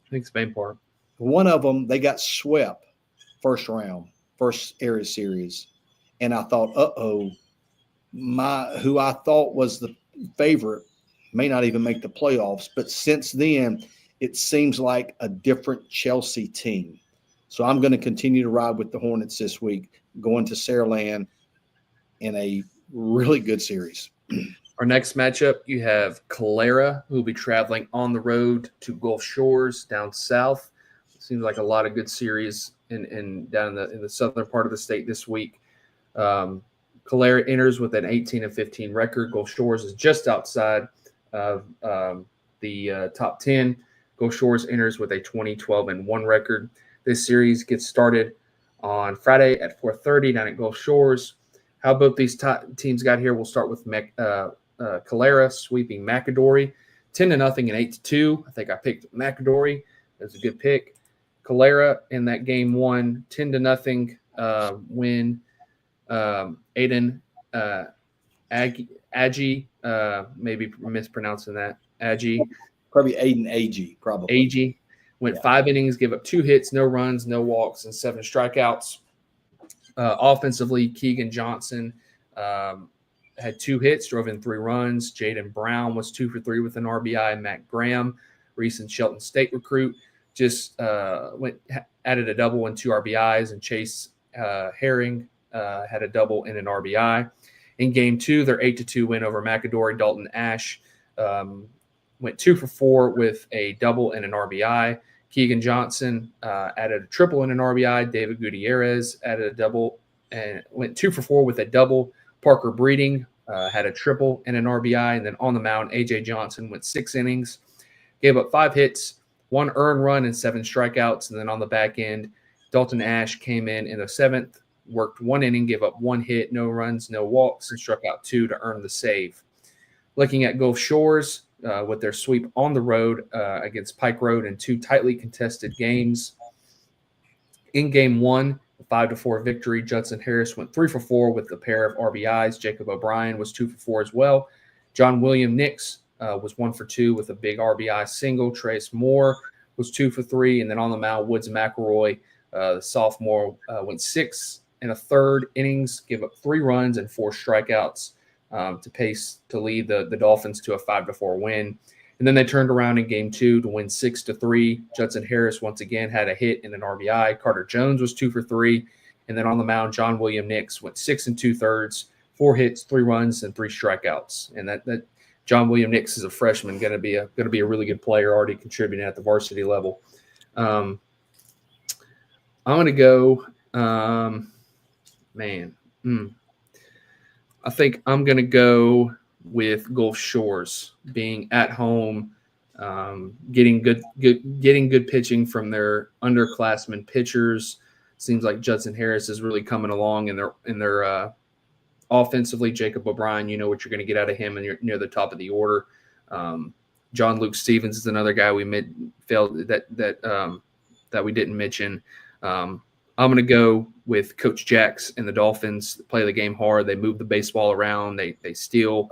I think Spain Park. One of them, they got swept first area series. And I thought, who I thought was the favorite may not even make the playoffs. But since then, it seems like a different Chelsea team. So I'm going to continue to ride with the Hornets this week, going to Saraland in a really good series. Our next matchup, you have Calera, who will be traveling on the road to Gulf Shores down south. It seems like a lot of good series down in the southern part of the state this week. Calera enters with an 18-15 record. Gulf Shores is just outside of the top 10. Gulf Shores enters with a 20-12-1 record. This series gets started on Friday at 4:30 down at Gulf Shores. How both these teams got here, we'll start with Calera sweeping McAdory 10-0 and 8-2. I think I picked McAdory. That's a good pick. Calera in that game 1, 10-0 win. Aiden Agee, maybe mispronouncing that. Agee. Probably Aiden Agee, probably. Agee went 5 innings, gave up 2 hits, no runs, no walks, and 7 strikeouts. Offensively, Keegan Johnson had 2 hits, drove in 3 runs. Jaden Brown was 2 for 3 with an RBI. Matt Graham, recent Shelton State recruit, just added a double and 2 RBIs, and Chase Herring had a double and an RBI. In game 2, their 8-2 win over McAdory, Dalton Ash went 2 for 4 with a double and an RBI. Keegan Johnson added a triple and an RBI. David Gutierrez added a double and went 2 for 4 with a double. Parker Breeding had a triple and an RBI. And then on the mound, A.J. Johnson went 6 innings, gave up 5 hits, 1 earned run, and 7 strikeouts. And then on the back end, Dalton Ash came in the 7th, worked 1 inning, gave up 1 hit, no runs, no walks, and struck out 2 to earn the save. Looking at Gulf Shores with their sweep on the road against Pike Road in 2 tightly contested games. In game 1, a 5-4 victory, Judson Harris went 3 for 4 with a pair of RBIs. Jacob O'Brien was 2 for 4 as well. John William Nix was 1 for 2 with a big RBI single. Trace Moore was 2 for 3. And then on the mound, Woods McElroy, the sophomore, went 6 1/3 innings, gave up 3 runs and 4 strikeouts to lead the Dolphins to a 5-4 win. And then they turned around in game 2 to win 6-3. Judson Harris once again had a hit and an RBI. Carter Jones was 2 for 3. And then on the mound, John William Nix went 6 2/3, 4 hits, 3 runs, and 3 strikeouts. And that John William Nix is a freshman, going to be a really good player, already contributing at the varsity level. I'm going to go. I think I'm going to go with Gulf Shores being at home, getting good pitching from their underclassmen pitchers. Seems like Judson Harris is really coming along in their offensively. Jacob O'Brien, you know what you're going to get out of him, and you're near the top of the order. John Luke Stevens is another guy we failed that we didn't mention. I'm going to go with Coach Jacks and the Dolphins. Play the game hard. They move the baseball around. They steal.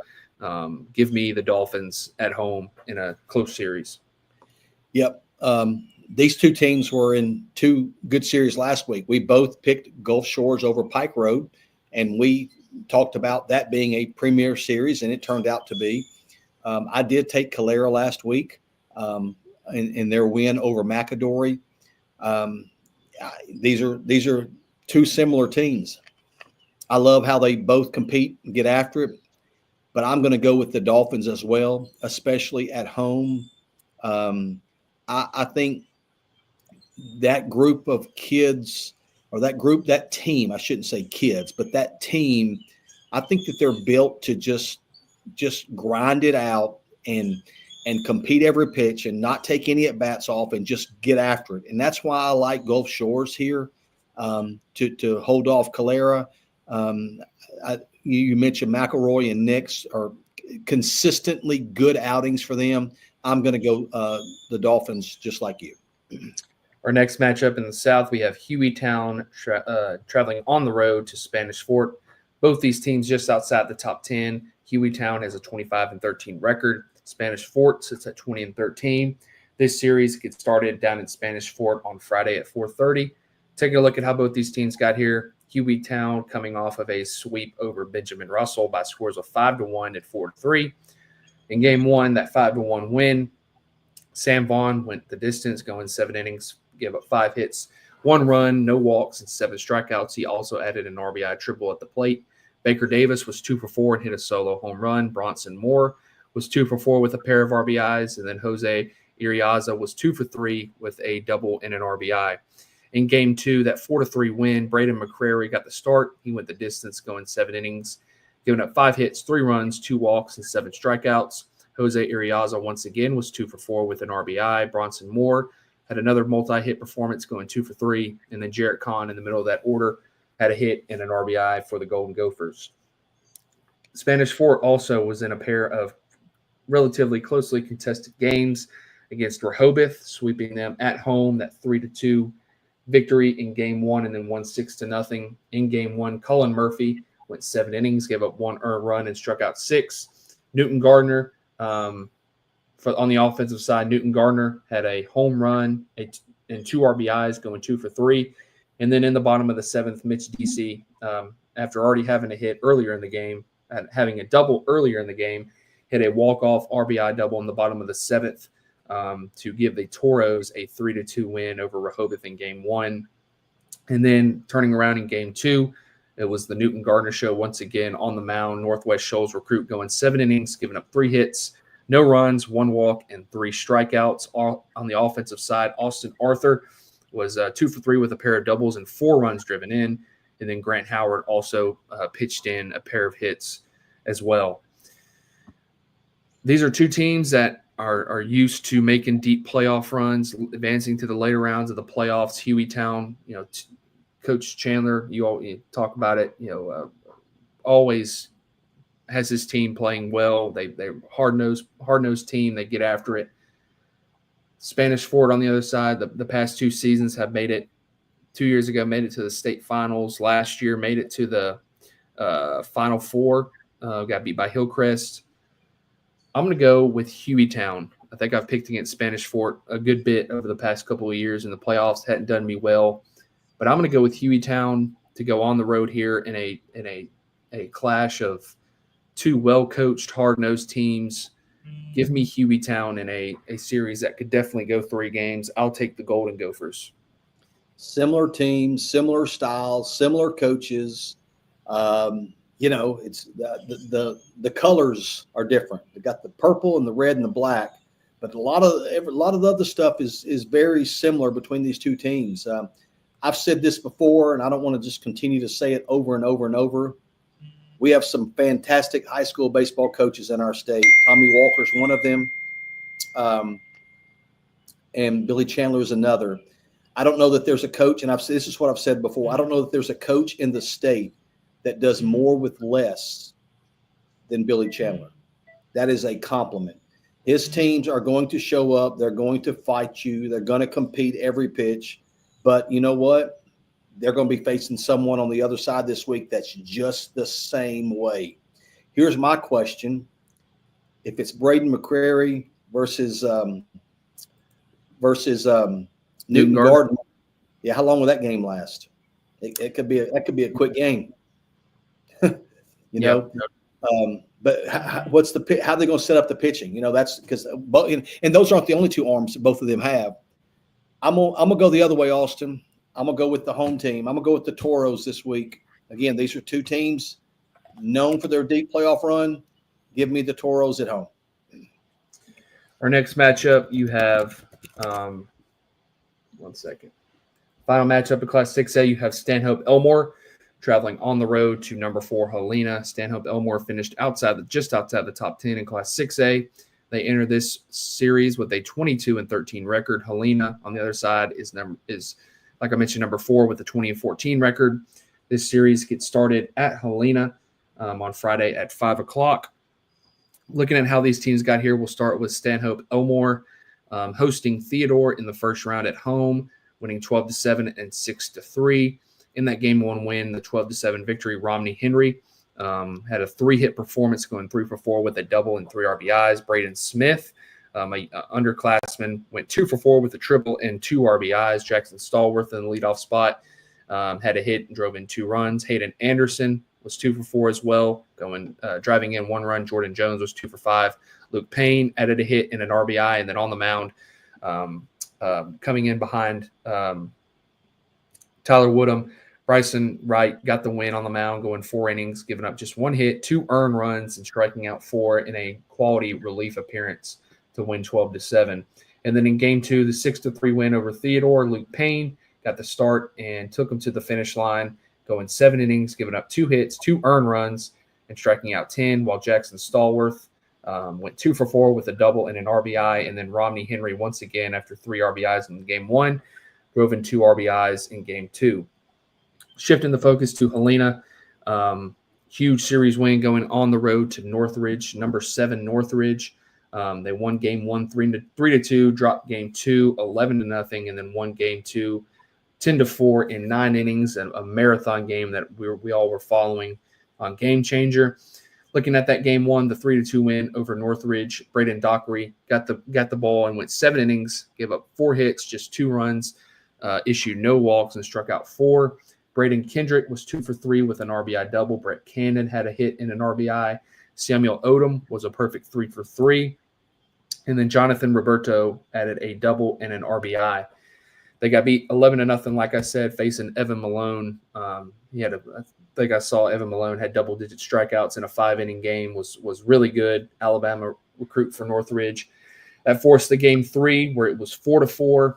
Give me the Dolphins at home in a close series. Yep. These 2 teams were in 2 good series last week. We both picked Gulf Shores over Pike Road, and we talked about that being a premier series, and it turned out to be. I did take Calera last week in their win over McAdory. These are 2 similar teams. I love how they both compete and get after it, but I'm going to go with the Dolphins as well, especially at home. I think that group of kids, or that team, I shouldn't say kids, but that team, I think that they're built to just grind it out and compete every pitch and not take any at-bats off and just get after it. And that's why I like Gulf Shores here to hold off Calera. You mentioned McElroy and Nix are consistently good outings for them. I'm going to go the Dolphins just like you. Our next matchup in the South, we have Hueytown traveling on the road to Spanish Fort. Both these teams just outside the top 10. Hueytown has a 25-13 record. Spanish Fort sits at 20-13. This series gets started down in Spanish Fort on Friday at 4:30. Taking a look at how both these teams got here. Hueytown coming off of a sweep over Benjamin Russell by scores of 5-1 and 4-3. In game 1, that 5-1 win, Sam Vaughn went the distance, going 7 innings, gave up 5 hits, 1 run, no walks, and 7 strikeouts. He also added an RBI triple at the plate. Baker Davis was 2 for 4 and hit a solo home run. Bronson Moore was 2 for 4 with a pair of RBIs, and then Jose Iriaza was 2 for 3 with a double and an RBI. In game 2, that 4-3 win, Braden McCrary got the start. He went the distance, going 7 innings, giving up 5 hits, 3 runs, 2 walks, and 7 strikeouts. Jose Iriaza once again was 2 for 4 with an RBI. Bronson Moore had another multi-hit performance, going 2 for 3, and then Jarrett Kahn in the middle of that order had a hit and an RBI for the Golden Gophers. Spanish Fort also was in a pair of relatively closely contested games against Rehoboth, sweeping them at home, that 3-2 victory in game 1, and then won 6-0. In game 1, Cullen Murphy went 7 innings, gave up 1 earned run, and struck out 6. Newton Gardner, on the offensive side, Newton Gardner had a home run and 2 RBIs, going 2 for 3. And then in the bottom of the 7th, Mitch Deasy, after already having a hit earlier in the game, having a double earlier in the game, hit a walk-off RBI double in the bottom of the 7th to give the Toros a 3-2 win over Rehoboth in game 1. And then turning around in game 2, it was the Newton Gardner show once again on the mound. Northwest Shoals recruit going 7 innings, giving up 3 hits, no runs, 1 walk, and 3 strikeouts. All on the offensive side, Austin Arthur was 2 for 3 with a pair of doubles and 4 runs driven in. And then Grant Howard also pitched in a pair of hits as well. These are 2 teams that are used to making deep playoff runs, advancing to the later rounds of the playoffs. Hueytown, Coach Chandler, you talk about it, always has his team playing well. They're hard-nosed team. They get after it. Spanish Fort on the other side, the past 2 seasons have made it. 2 years ago, made it to the state finals. Last year, made it to the Final Four. Got beat by Hillcrest. I'm going to go with Hueytown. I think I've picked against Spanish Fort a good bit over the past couple of years in the playoffs. Hadn't done me well. But I'm going to go with Hueytown to go on the road here in a clash of 2 well-coached, hard-nosed teams. Give me Hueytown in a series that could definitely go 3 games. I'll take the Golden Gophers. Similar teams, similar styles, similar coaches. It's the colors are different. They got the purple and the red and the black, but a lot of the other stuff is very similar between these 2 teams. I've said this before, and I don't want to just continue to say it over and over and over. We have some fantastic high school baseball coaches in our state. Tommy Walker's one of them, and Billy Chandler is another. I don't know that there's a coach, and this is what I've said before. I don't know that there's a coach in the state that does more with less than Billy Chandler. That is a compliment. His teams are going to show up. They're going to fight you. They're going to compete every pitch. But you know what? They're going to be facing someone on the other side this week that's just the same way. Here's my question. If it's Braden McCrary versus Newton Gardner, how long will that game last? It could be a quick game. But what's how are they going to set up the pitching? That's because, and those aren't the only 2 arms that both of them have. I'm gonna go the other way, Austin. I'm gonna go with the home team. I'm gonna go with the Toros this week. Again, these are 2 teams known for their deep playoff run. Give me the Toros at home. Our next matchup, you have one second. Final matchup in Class 6A, you have Stanhope Elmore traveling on the road to number 4 Helena. Stanhope Elmore finished just outside the top 10 in Class 6A. They enter this series with a 22-13 record. Helena, on the other side, is like I mentioned, number 4 with a 20-14 record. This series gets started at Helena on Friday at 5 o'clock. Looking at how these teams got here, we'll start with Stanhope Elmore hosting Theodore in the first round at home, winning 12-7 and 6-3. In that game 1 win, the 12-7 victory, Romney Henry had a 3-hit performance, going 3 for 4 with a double and 3 RBIs. Braden Smith, a underclassman, went 2 for 4 with a triple and 2 RBIs. Jackson Stallworth in the leadoff spot had a hit and drove in 2 runs. Hayden Anderson was 2 for 4 as well, driving in 1 run. Jordan Jones was 2 for 5. Luke Payne added a hit and an RBI, and then on the mound, coming in behind Tyler Woodham, Bryson Wright got the win on the mound, going 4 innings, giving up just 1 hit, 2 earned runs, and striking out 4 in a quality relief appearance to win 12-7. And then in game 2, the 6-3 win over Theodore, Luke Payne got the start and took him to the finish line, going 7 innings, giving up 2 hits, 2 earned runs, and striking out 10, while Jackson Stallworth went 2 for 4 with a double and an RBI. And then Romney Henry, once again, after 3 RBIs in game 1, drove in 2 RBIs in game 2. Shifting the focus to Helena, huge series win going on the road to Northridge, number 7 Northridge. They won game 1 3-2, dropped game 2 11-0, and then won game 2 10-4 in 9 innings, and a marathon game that we all were following on Game Changer. Looking at that game 1, the 3-2 win over Northridge, Braden Dockery got the ball and went 7 innings, gave up 4 hits, just 2 runs, issued no walks, and struck out 4. Braden Kendrick was 2 for 3 with an RBI double. Brett Cannon had a hit and an RBI. Samuel Odom was a perfect 3 for 3. And then Jonathan Roberto added a double and an RBI. They got beat 11-0, like I said, facing Evan Malone. I think I saw Evan Malone had double-digit strikeouts in a 5-inning game, was really good. Alabama recruit for Northridge. That forced the game 3, where it was 4-4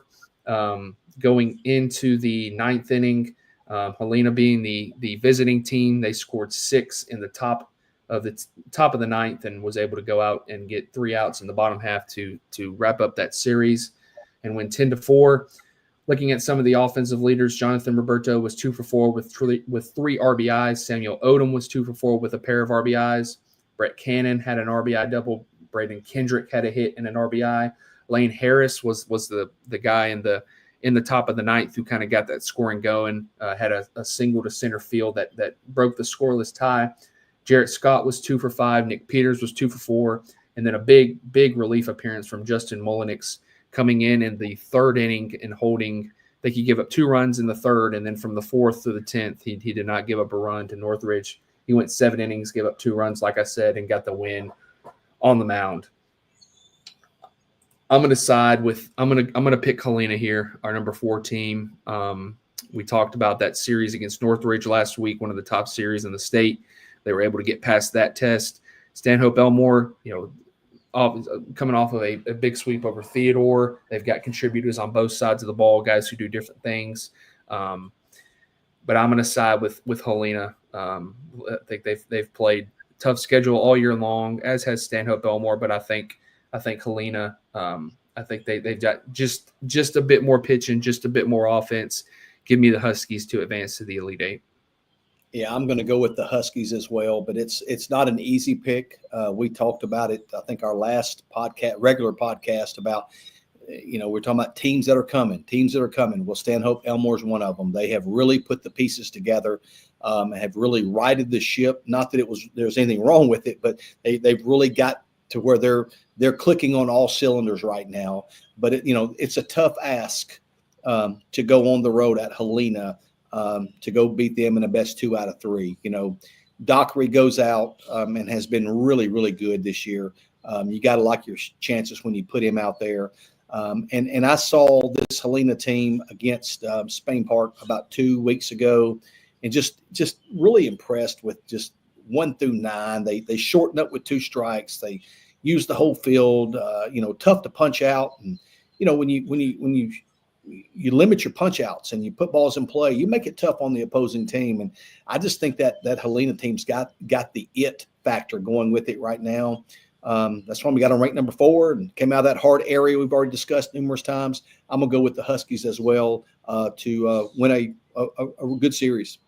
going into the 9th inning. Helena being the visiting team, they scored 6 in the top of the 9th and was able to go out and get 3 outs in the bottom half to wrap up that series and win 10-4. Looking at some of the offensive leaders, Jonathan Roberto was 2 for 4 with 3 RBIs. Samuel Odom was 2 for 4 with a pair of RBIs. Brett Cannon had an RBI double. Braden Kendrick had a hit and an RBI. Lane Harris was the guy in the top of the 9th who kind of got that scoring going. Had a single to center field that broke the scoreless tie. Jarrett Scott was 2 for 5. Nick Peters was 2 for 4. And then a big relief appearance from Justin Mullenix, coming in the 3rd inning and holding. I think he gave up 2 runs in the 3rd, and then from the 4th to the 10th, he did not give up a run to Northridge. He went 7 innings, gave up 2 runs, like I said, and got the win on the mound. I'm going to side with I'm going to pick Helena here, our number 4 team. We talked about that series against Northridge last week, one of the top series in the state. They were able to get past that test. Stanhope Elmore, coming off of a big sweep over Theodore. They've got contributors on both sides of the ball, guys who do different things. But I'm going to side with Helena. I think they've played tough schedule all year long, as has Stanhope Elmore. But I think Helena. I think they've got just a bit more pitching, just a bit more offense. Give me the Huskies to advance to the Elite Eight. Yeah, I'm going to go with the Huskies as well, but it's not an easy pick. We talked about it, I think, our last regular podcast about, we're talking about teams that are coming. Well, Stanhope Elmore's one of them. They have really put the pieces together, have really righted the ship. Not that there's anything wrong with it, but they've really got to where they're clicking on all cylinders right now. But it's a tough ask to go on the road at Helena. To go beat them in the best 2 out of 3. Dockery goes out and has been really, really good this year. You got to like your chances when you put him out there. And I saw this Helena team against Spain Park about 2 weeks ago, and just really impressed with just 1 through 9. They shortened up with 2 strikes. They used the whole field. Tough to punch out. And when you limit your punch outs and you put balls in play, you make it tough on the opposing team. And I just think that Helena team's got the it factor going with it right now. That's why we got them ranked number 4 and came out of that hard area we've already discussed numerous times. I'm going to go with the Huskies as well to win a good series.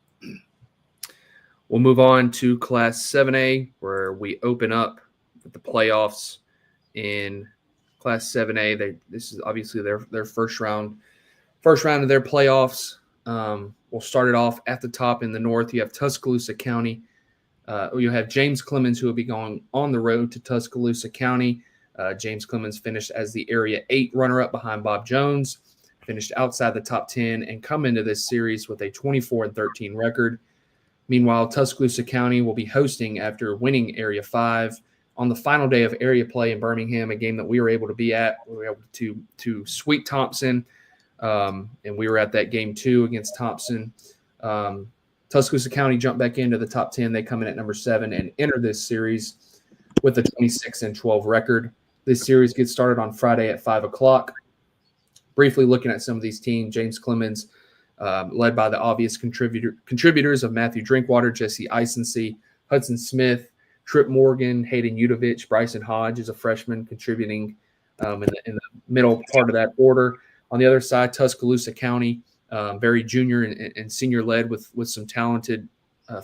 We'll move on to Class 7A, where we open up with the playoffs in Class 7A. This is obviously their first round of their playoffs. We'll start it off at the top in the north. You have Tuscaloosa County. You have James Clemens, who will be going on the road to Tuscaloosa County. James Clemens finished as the Area 8 runner-up behind Bob Jones, finished outside the top 10, and come into this series with a 24-13 record. Meanwhile, Tuscaloosa County will be hosting after winning Area 5 on the final day of area play in Birmingham, a game that we were able to be at. We were able to sweep Thompson, and we were at that game 2 against Thompson. Tuscaloosa County jumped back into the top 10. They come in at number 7 and enter this series with a 26-12 record. This series gets started on Friday at 5 o'clock. Briefly looking at some of these teams, James Clemens, led by the obvious contributors of Matthew Drinkwater, Jesse Isensee, Hudson Smith, Trip Morgan, Hayden Udovich, Bryson Hodge is a freshman contributing in the middle part of that order. On the other side, Tuscaloosa County, very junior and senior led with some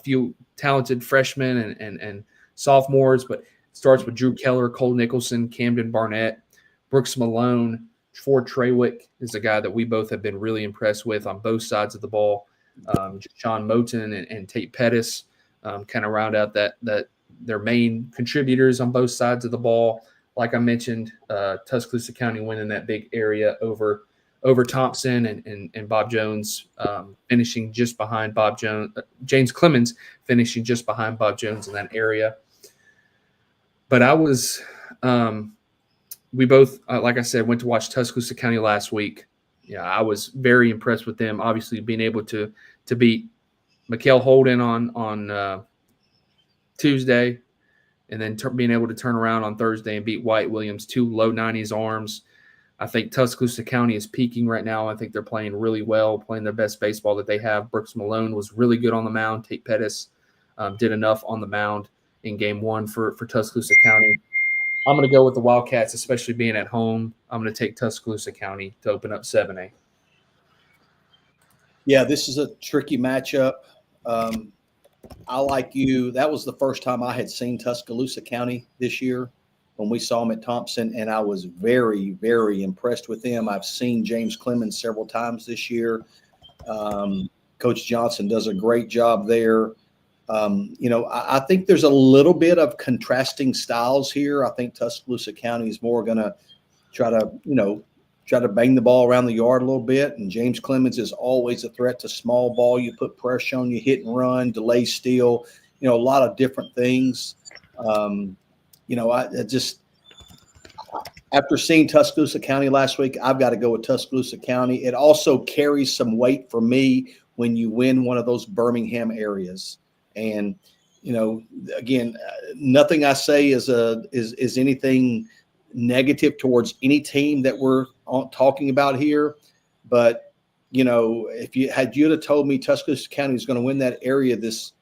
few talented freshmen and sophomores, but starts with Drew Keller, Cole Nicholson, Camden Barnett, Brooks Malone. Ford Treywick is a guy that we both have been really impressed with on both sides of the ball. Sean Moten and Tate Pettis kind of round out that their main contributors on both sides of the ball. Like I mentioned, Tuscaloosa County winning that big area over Thompson and Bob Jones finishing just behind Bob Jones. James Clemens finishing just behind Bob Jones in that area. But I was we both, like I said, went to watch Tuscaloosa County last week. Yeah, I was very impressed with them. Obviously, being able to beat Mikhail Holden on Tuesday, and then being able to turn around on Thursday and beat White Williams, 2 low 90s arms. I think Tuscaloosa County is peaking right now. I think they're playing really well, playing their best baseball that they have. Brooks Malone was really good on the mound. Tate Pettis did enough on the mound in game 1 for Tuscaloosa County. I'm going to go with the Wildcats, especially being at home. I'm going to take Tuscaloosa County to open up 7A. Yeah, this is a tricky matchup. I like you. That was the first time I had seen Tuscaloosa County this year when we saw them at Thompson, and I was very, very impressed with them. I've seen James Clemens several times this year. Coach Johnson does a great job there. I think there's a little bit of contrasting styles here. I think Tuscaloosa County is more going to try to bang the ball around the yard a little bit. And James Clemens is always a threat to small ball. You put pressure on you, hit and run, delay steal, a lot of different things. I just after seeing Tuscaloosa County last week, I've got to go with Tuscaloosa County. It also carries some weight for me when you win one of those Birmingham areas. And, again, nothing I say is anything negative towards any team that we're talking about here. But, if you'd have told me Tuscaloosa County is going to win that area this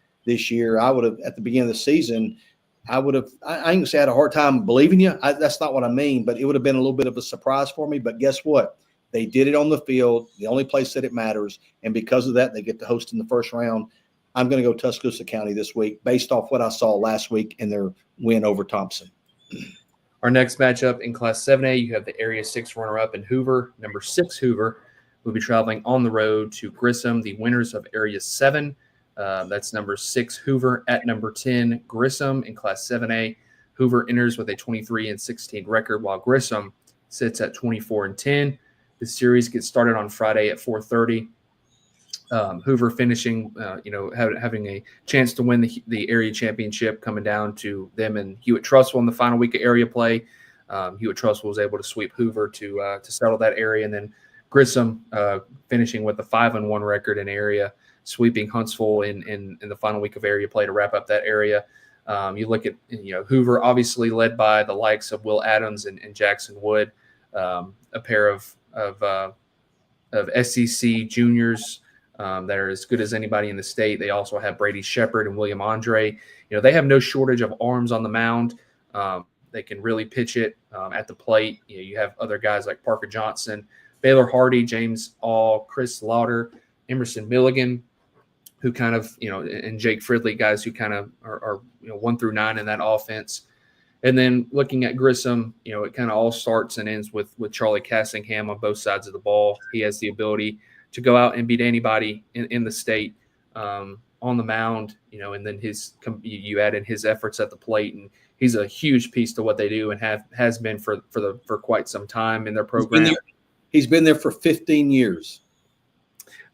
year, I would have, at the beginning of the season, I ain't gonna say I had a hard time believing you. That's not what I mean, but it would have been a little bit of a surprise for me. But guess what? They did it on the field, the only place that it matters. And because of that, they get to host in the first round. I'm going to go Tuscaloosa County this week based off what I saw last week in their win over Thompson. Our next matchup in Class 7A, you have the Area 6 runner-up in Hoover. Number 6 Hoover will be traveling on the road to Grissom, the winners of Area 7. That's number 6 Hoover at number 10 Grissom in Class 7A. Hoover enters with a 23-16 record, while Grissom sits at 24-10. The series gets started on Friday at 4:30. Hoover finishing, having a chance to win the area championship, coming down to them and Hewitt-Trussville in the final week of area play. Hewitt-Trussville was able to sweep Hoover to settle that area, and then Grissom finishing with a 5-1 record in area, sweeping Huntsville in the final week of area play to wrap up that area. You look at Hoover, obviously led by the likes of Will Adams and Jackson Wood, a pair of SEC juniors that are as good as anybody in the state. They also have Brady Shepard and William Andre. They have no shortage of arms on the mound. They can really pitch it at the plate. You have other guys like Parker Johnson, Baylor Hardy, James All, Chris Lauder, Emerson Milligan, who kind of, and Jake Fridley, guys who kind of are 1 through 9 in that offense. And then looking at Grissom, it kind of all starts and ends with Charlie Cassingham on both sides of the ball. He has the ability to go out and beat anybody in the state on the mound, and then you add in his efforts at the plate, and he's a huge piece to what they do and has been for quite some time in their program. He's been there for 15 years.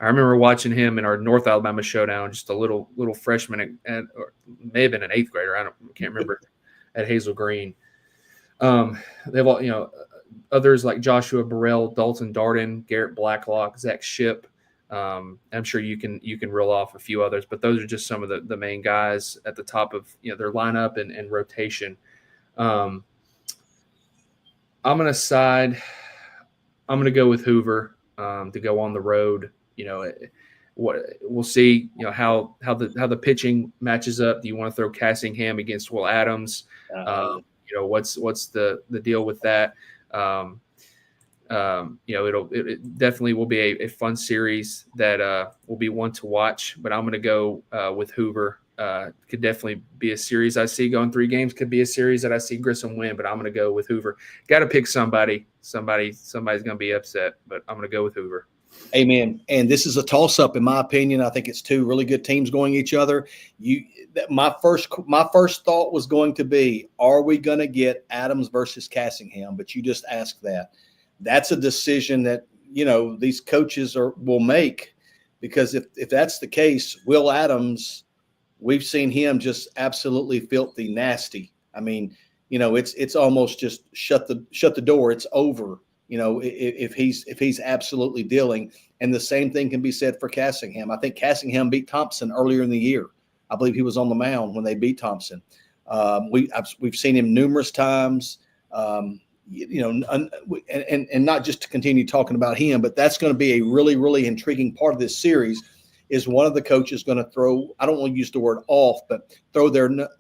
I remember watching him in our North Alabama showdown, just a little freshman, or may have been an 8th grader. I can't remember, at Hazel Green. They've all, others like Joshua Burrell, Dalton Darden, Garrett Blacklock, Zach Shipp. I'm sure you can reel off a few others, but those are just some of the main guys at the top of their lineup and rotation. I'm going to go with Hoover to go on the road. We'll see. How the pitching matches up. Do you want to throw Cassingham against Will Adams? What's the deal with that? It definitely will be a fun series that will be one to watch. But I'm going to go with Hoover. Could definitely be a series I see going 3 games. Could be a series that I see Grissom win. But I'm going to go with Hoover. Got to pick somebody. Somebody's going to be upset. But I'm going to go with Hoover. Amen. And this is a toss-up, in my opinion. I think it's 2 really good teams going each other. My first thought was going to be, are we going to get Adams versus Cassingham? But you just asked that. That's a decision that these coaches will make, because if that's the case, Will Adams, we've seen him just absolutely filthy nasty. I mean, it's almost just shut the door. It's over. If he's absolutely dealing. And the same thing can be said for Cassingham. I think Cassingham beat Thompson earlier in the year. I believe he was on the mound when they beat Thompson. We've seen him numerous times. And not just to continue talking about him, but that's going to be a really, really intriguing part of this series. Is one of the coaches going to throw? I don't want to use the word off, but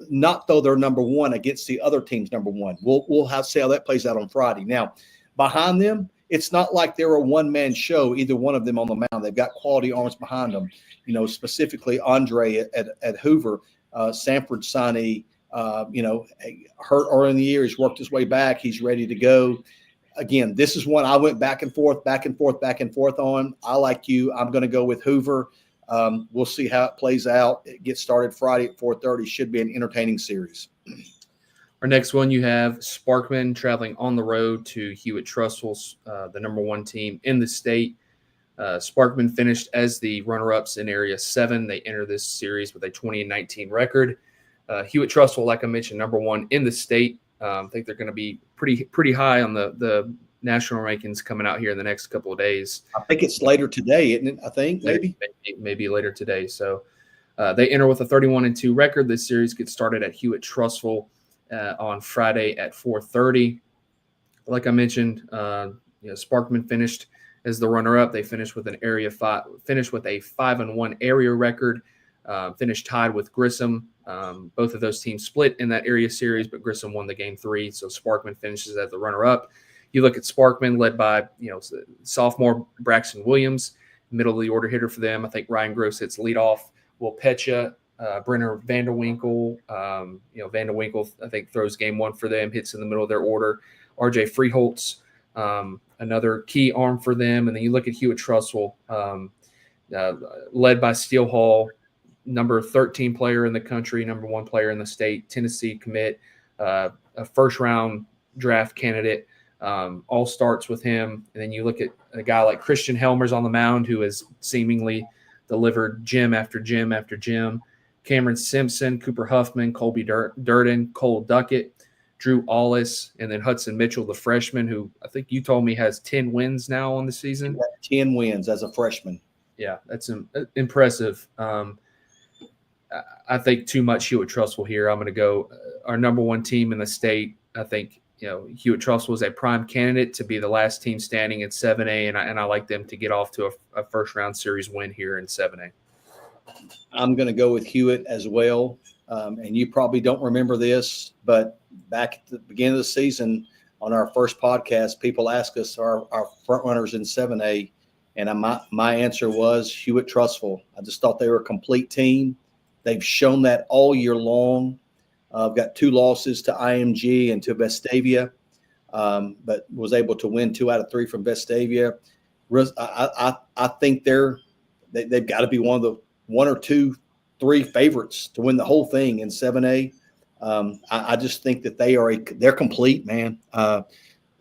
not throw their number one against the other team's number one. We'll have to see how that plays out on Friday. Now, behind them, it's not like they're a one-man show, either one of them on the mound. They've got quality arms behind them, specifically Andre at Hoover, Sanford signee, hurt early in the year. He's worked his way back. He's ready to go. Again, this is one I went back and forth on. I like you. I'm going to go with Hoover. We'll see how it plays out. It gets started Friday at 4:30. Should be an entertaining series. Our next one, you have Sparkman traveling on the road to Hewitt-Trussville, the number one team in the state. Sparkman finished as the runner-ups in Area 7. They enter this series with a 20-19 record. Hewitt-Trussville, like I mentioned, number one in the state. I think they're going to be pretty high on the national rankings coming out here in the next couple of days. I think it's later today, isn't it? I think maybe later today. So they enter with a 31-2 record. This series gets started at Hewitt-Trussville on Friday at 4:30. Like I mentioned, Sparkman finished as the runner-up. They finished with a 5-1 area record. Finished tied with Grissom. Both of those teams split in that area series, but Grissom won the game 3. So Sparkman finishes as the runner-up. You look at Sparkman, led by sophomore Braxton Williams, middle of the order hitter for them. I think Ryan Gross hits leadoff. Will Petcha, Brenner Vanderwinkle, Vanderwinkle, I think throws game 1 for them, hits in the middle of their order. RJ Freeholtz, another key arm for them. And then you look at Hewitt-Trussville, led by Steele Hall, number 13 player in the country, number 1 player in the state, Tennessee commit, a first-round draft candidate. All starts with him. And then you look at a guy like Christian Helmers on the mound, who has seemingly delivered gem after gem after gem. Cameron Simpson, Cooper Huffman, Colby Durden, Cole Duckett, Drew Allis, and then Hudson Mitchell, the freshman, who I think you told me has 10 wins now on the season. 10 wins as a freshman. Yeah, that's impressive. I think too much Hewitt-Trussville here. I'm going to go our number 1 team in the state. I think Hewitt-Trussville is a prime candidate to be the last team standing at 7A, and I like them to get off to a first-round series win here in 7A. I'm going to go with Hewitt as well. And you probably don't remember this, but back at the beginning of the season on our first podcast, people asked us our front runners in 7A, and my answer was Hewitt-Trussville. I just thought they were a complete team. They've shown that all year long. I've got 2 losses to IMG and to Vestavia, but was able to win 2 out of 3 from Vestavia. I think they've got to be one of the 1 or 2, 3 favorites to win the whole thing in 7A. I just think that they're complete, man.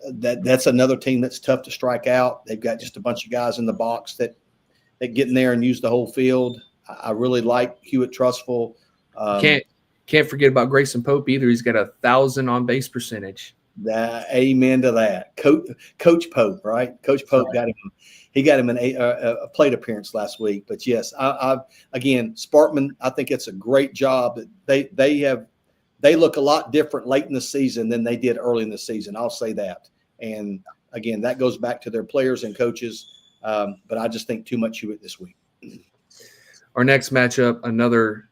That's another team that's tough to strike out. They've got just a bunch of guys in the box that get in there and use the whole field. I really like Hewitt-Trussville. Can't forget about Grayson Pope either. He's got 1,000 on base percentage. Amen to that. Coach Pope, right? Coach Pope got him. He got him a plate appearance last week. But yes, again, Sparkman, I think it's a great job. They look a lot different late in the season than they did early in the season. I'll say that. And again, that goes back to their players and coaches. But I just think too much Hewitt this week. Our next matchup, another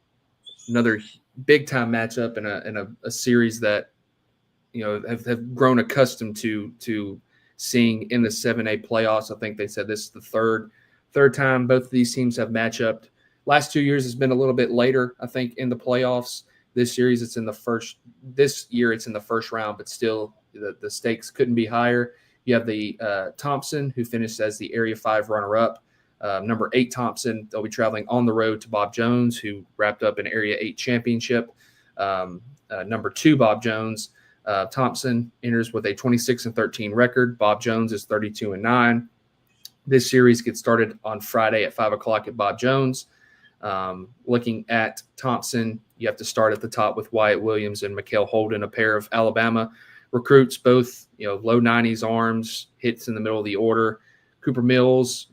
big time matchup in a series that have grown accustomed to seeing in the 7A playoffs. I think they said this is the third time both of these teams have matched up. Last 2 years has been a little bit later, I think, in the playoffs. This year it's in the first round, but still the stakes couldn't be higher. You have the Thompson, who finished as the Area 5 runner-up. Number 8 Thompson, they'll be traveling on the road to Bob Jones, who wrapped up an Area 8 championship. Number 2 Bob Jones. Thompson enters with a 26-13 record. Bob Jones is 32-9. This series gets started on Friday at 5 o'clock at Bob Jones. Looking at Thompson, you have to start at the top with Wyatt Williams and Mikael Holden, a pair of Alabama recruits, both low 90s arms, hits in the middle of the order. Cooper Mills,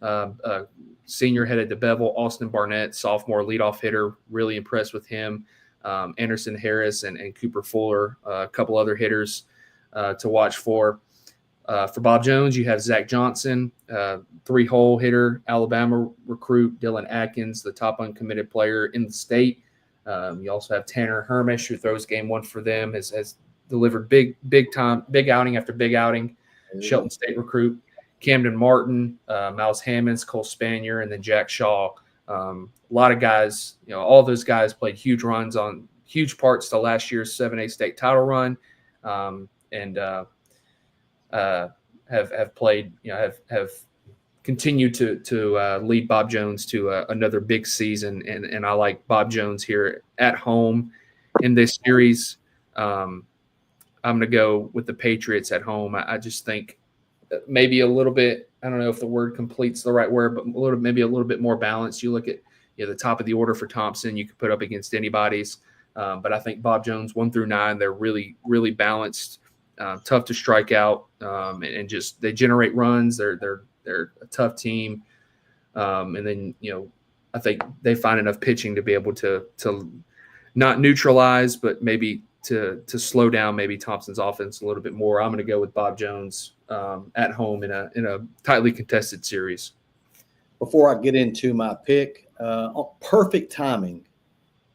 senior headed to Bevel. Austin Barnett, sophomore leadoff hitter, really impressed with him. Anderson Harris and Cooper Fuller, a couple other hitters to watch for. For Bob Jones, you have Zach Johnson, three-hole hitter, Alabama recruit. Dylan Atkins, the top uncommitted player in the state. You also have Tanner Hermish, who throws game one for them, has delivered big outing after big outing. Shelton State recruit. Camden Martin, Miles Hammonds, Cole Spanier, and then Jack Shaw. A lot of guys, all those guys played huge runs on huge parts to last year's 7A state title run, and have played, have continued to lead Bob Jones to another big season. And I like Bob Jones here at home in this series. I'm going to go with the Patriots at home. I just think maybe a little bit, I don't know if the word complete's the right word, but maybe a little bit more balanced. You look at the top of the order for Thompson, you could put up against anybody's. But I think Bob Jones 1 through 9, they're really, really balanced, tough to strike out, and just they generate runs. They're a tough team. And then, I think they find enough pitching to be able to not neutralize, but maybe to slow down maybe Thompson's offense a little bit more. I'm going to go with Bob Jones at home in a tightly contested series. Before I get into my pick, perfect timing.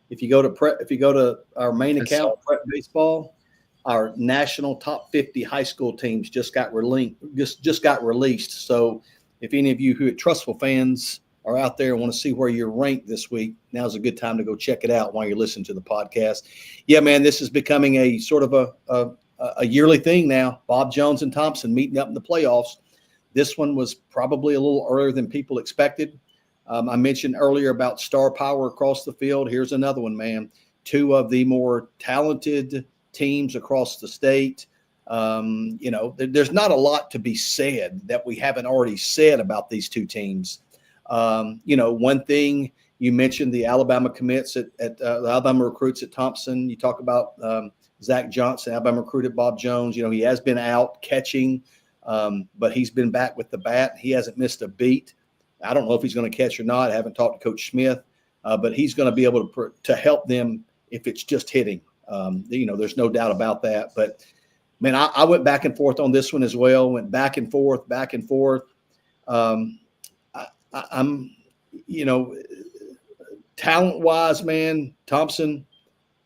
If you go to our main account, Prep Baseball, our national top 50 high school teams just got released. So if any of you Hewitt-Trussville fans are out there and want to see where you're ranked this week, now's a good time to go check it out while you're listening to the podcast. Yeah, man, this is becoming a sort of a yearly thing now. Bob Jones and Thompson meeting up in the playoffs. This one was probably a little earlier than people expected. I mentioned earlier about star power across the field. Here's another one, man. Two of the more talented teams across the state. There's not a lot to be said that we haven't already said about these two teams. One thing you mentioned, the Alabama commits at the Alabama recruits at Thompson. You talk about Zach Johnson, Alabama recruit at Bob Jones. He has been out catching, but he's been back with the bat. He hasn't missed a beat. I don't know if he's going to catch or not. I haven't talked to Coach Smith, but he's going to be able to help them if it's just hitting. There's no doubt about that. But, man, I went back and forth on this one as well, went back and forth. I'm talent-wise, man, Thompson,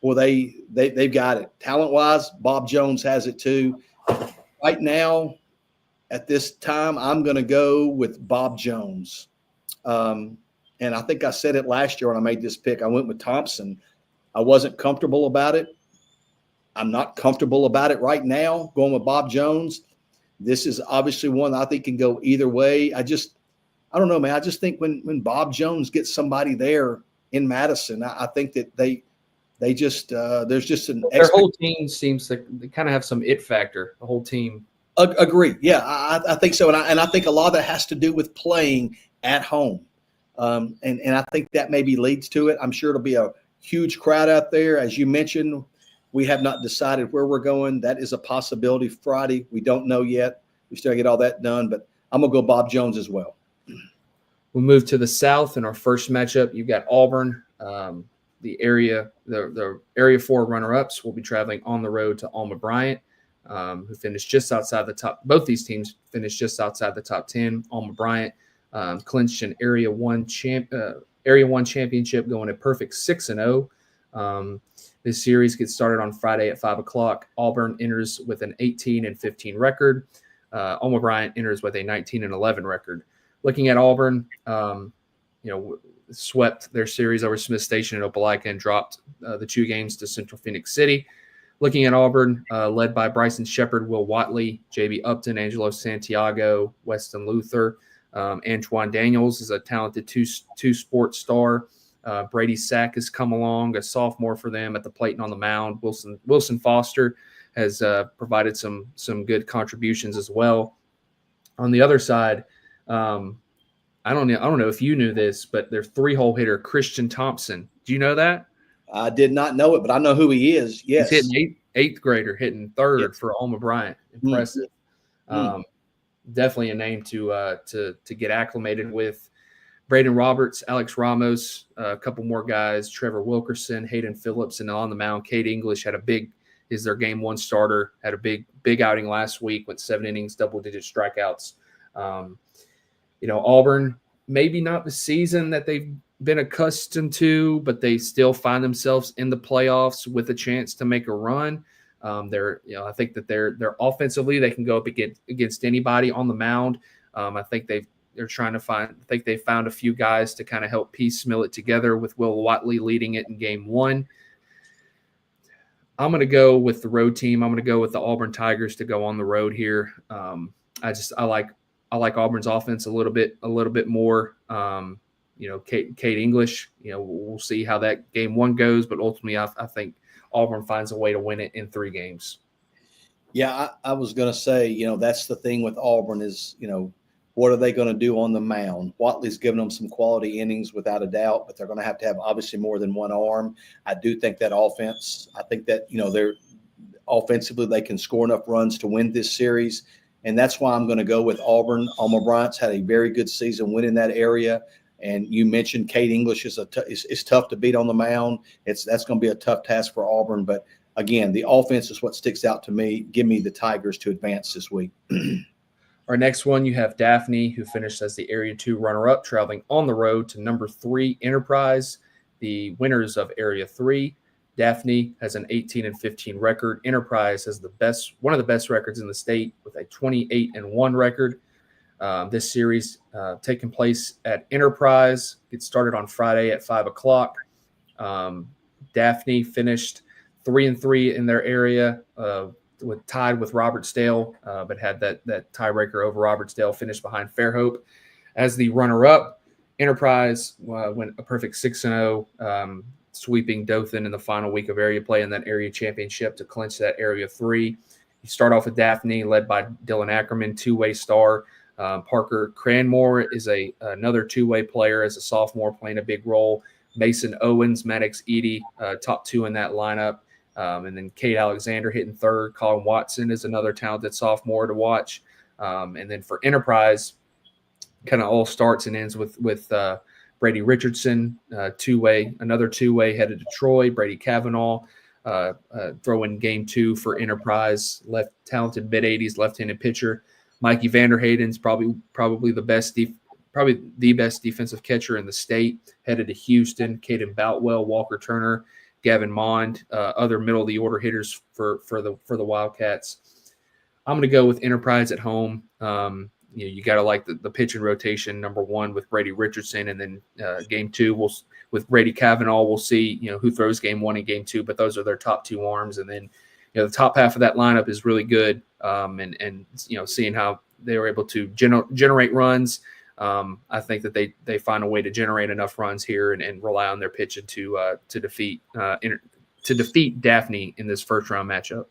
boy, they've got it. Talent-wise, Bob Jones has it too. Right now, at this time, I'm going to go with Bob Jones. And I think I said it last year when I made this pick. I went with Thompson. I wasn't comfortable about it. I'm not comfortable about it right now, going with Bob Jones. This is obviously one that I think can go either way. I don't know, man. I just think when Bob Jones gets somebody there in Madison, I think that they just there's just their whole team seems to they kind of have some it factor. The whole team. Agree. Yeah, I think so. And I think a lot of that has to do with playing at home. And I think that maybe leads to it. I'm sure it'll be a huge crowd out there. As you mentioned, we have not decided where we're going. That is a possibility Friday. We don't know yet. We still get all that done, but I'm going to go Bob Jones as well. We'll move to the south in our first matchup. You've got Auburn. The area 4 runner-ups will be traveling on the road to Alma Bryant, who finished just outside the top. Both these teams finished just outside the top 10. Alma Bryant clinched an Area 1 championship, going a perfect 6-0. This series gets started on Friday at 5 o'clock. Auburn enters with an 18-15 record. Alma Bryant enters with a 19-11 record. Looking at Auburn, swept their series over Smith Station and Opelika and dropped the 2 games to Central Phoenix City. Looking at Auburn, led by Bryson Shepard, Will Watley, J.B. Upton, Angelo Santiago, Weston Luther. Antoine Daniels is a talented two-sport star. Brady Sack has come along, a sophomore for them at the plate and on the mound. Wilson Foster has provided some good contributions as well. On the other side, I don't know if you knew this, but their 3-hole hitter Christian Thompson. Do you know that? I did not know it, but I know who he is. He's Yes. hitting eighth grader, hitting third Yes. for Alma Bryant. Impressive. Definitely a name to get acclimated with. Braden Roberts, Alex Ramos, a couple more guys, Trevor Wilkerson, Hayden Phillips, and on the mound, Cade English is their game one starter, had a big outing last week, went 7 innings, double-digit strikeouts. Auburn, maybe not the season that they've been accustomed to, but they still find themselves in the playoffs with a chance to make a run. I think that they're offensively, they can go up against anybody on the mound. I think they found a few guys to kind of help piecemeal it together, with Will Watley leading it in game one. I'm going to go with the road team. I'm going to go with the Auburn Tigers to go on the road here. I like Auburn's offense a little bit more. Cade English, we'll see how that game one goes, but ultimately I think Auburn finds a way to win it in 3 games. Yeah, I was going to say, that's the thing with Auburn is, what are they going to do on the mound? Watley's given them some quality innings without a doubt, but they're going to have obviously more than one arm. I do think that offense, they're offensively, they can score enough runs to win this series. And that's why I'm going to go with Auburn. Alma Bryant's had a very good season winning that area. And you mentioned Cade English is tough to beat on the mound. That's going to be a tough task for Auburn. But again, the offense is what sticks out to me. Give me the Tigers to advance this week. Our next one, you have Daphne, who finished as the Area 2 runner-up, traveling on the road to number 3 Enterprise, the winners of Area 3. Daphne has an 18-15 record. Enterprise has one of the best records in the state with a 28-1 record. This series taking place at Enterprise. Gets started on Friday at 5 o'clock. Daphne finished 3-3 in their area, tied with Robertsdale, but had that tiebreaker over Robertsdale, finished behind Fairhope as the runner-up. Enterprise went a perfect 6-0, sweeping Dothan in the final week of area play in that area championship to clinch that Area 3. You start off with Daphne, led by Dylan Ackerman, two-way star. Parker Cranmore is another two-way player as a sophomore, playing a big role. Mason Owens, Maddox Eady, top 2 in that lineup. And then Cade Alexander hitting third. Colin Watson is another talented sophomore to watch. And then for Enterprise, kind of all starts and ends with Brady Richardson, another two-way headed to Troy. Brady Kavanaugh throwing game 2 for Enterprise. Talented mid-80s left-handed pitcher. Mikey Vanderhayden's probably the best defensive catcher in the state. Headed to Houston. Caden Boutwell, Walker Turner, Gavin Mond, other middle of the order hitters for the Wildcats. I'm going to go with Enterprise at home. You got to like the pitching rotation. Number 1 with Brady Richardson, and then game 2 with Brady Kavanaugh. We'll see who throws game 1 and game 2, but those are their top 2 arms. And then the top half of that lineup is really good. And seeing how they were able to generate runs. I think that they find a way to generate enough runs here and rely on their pitching to defeat Daphne in this first round matchup.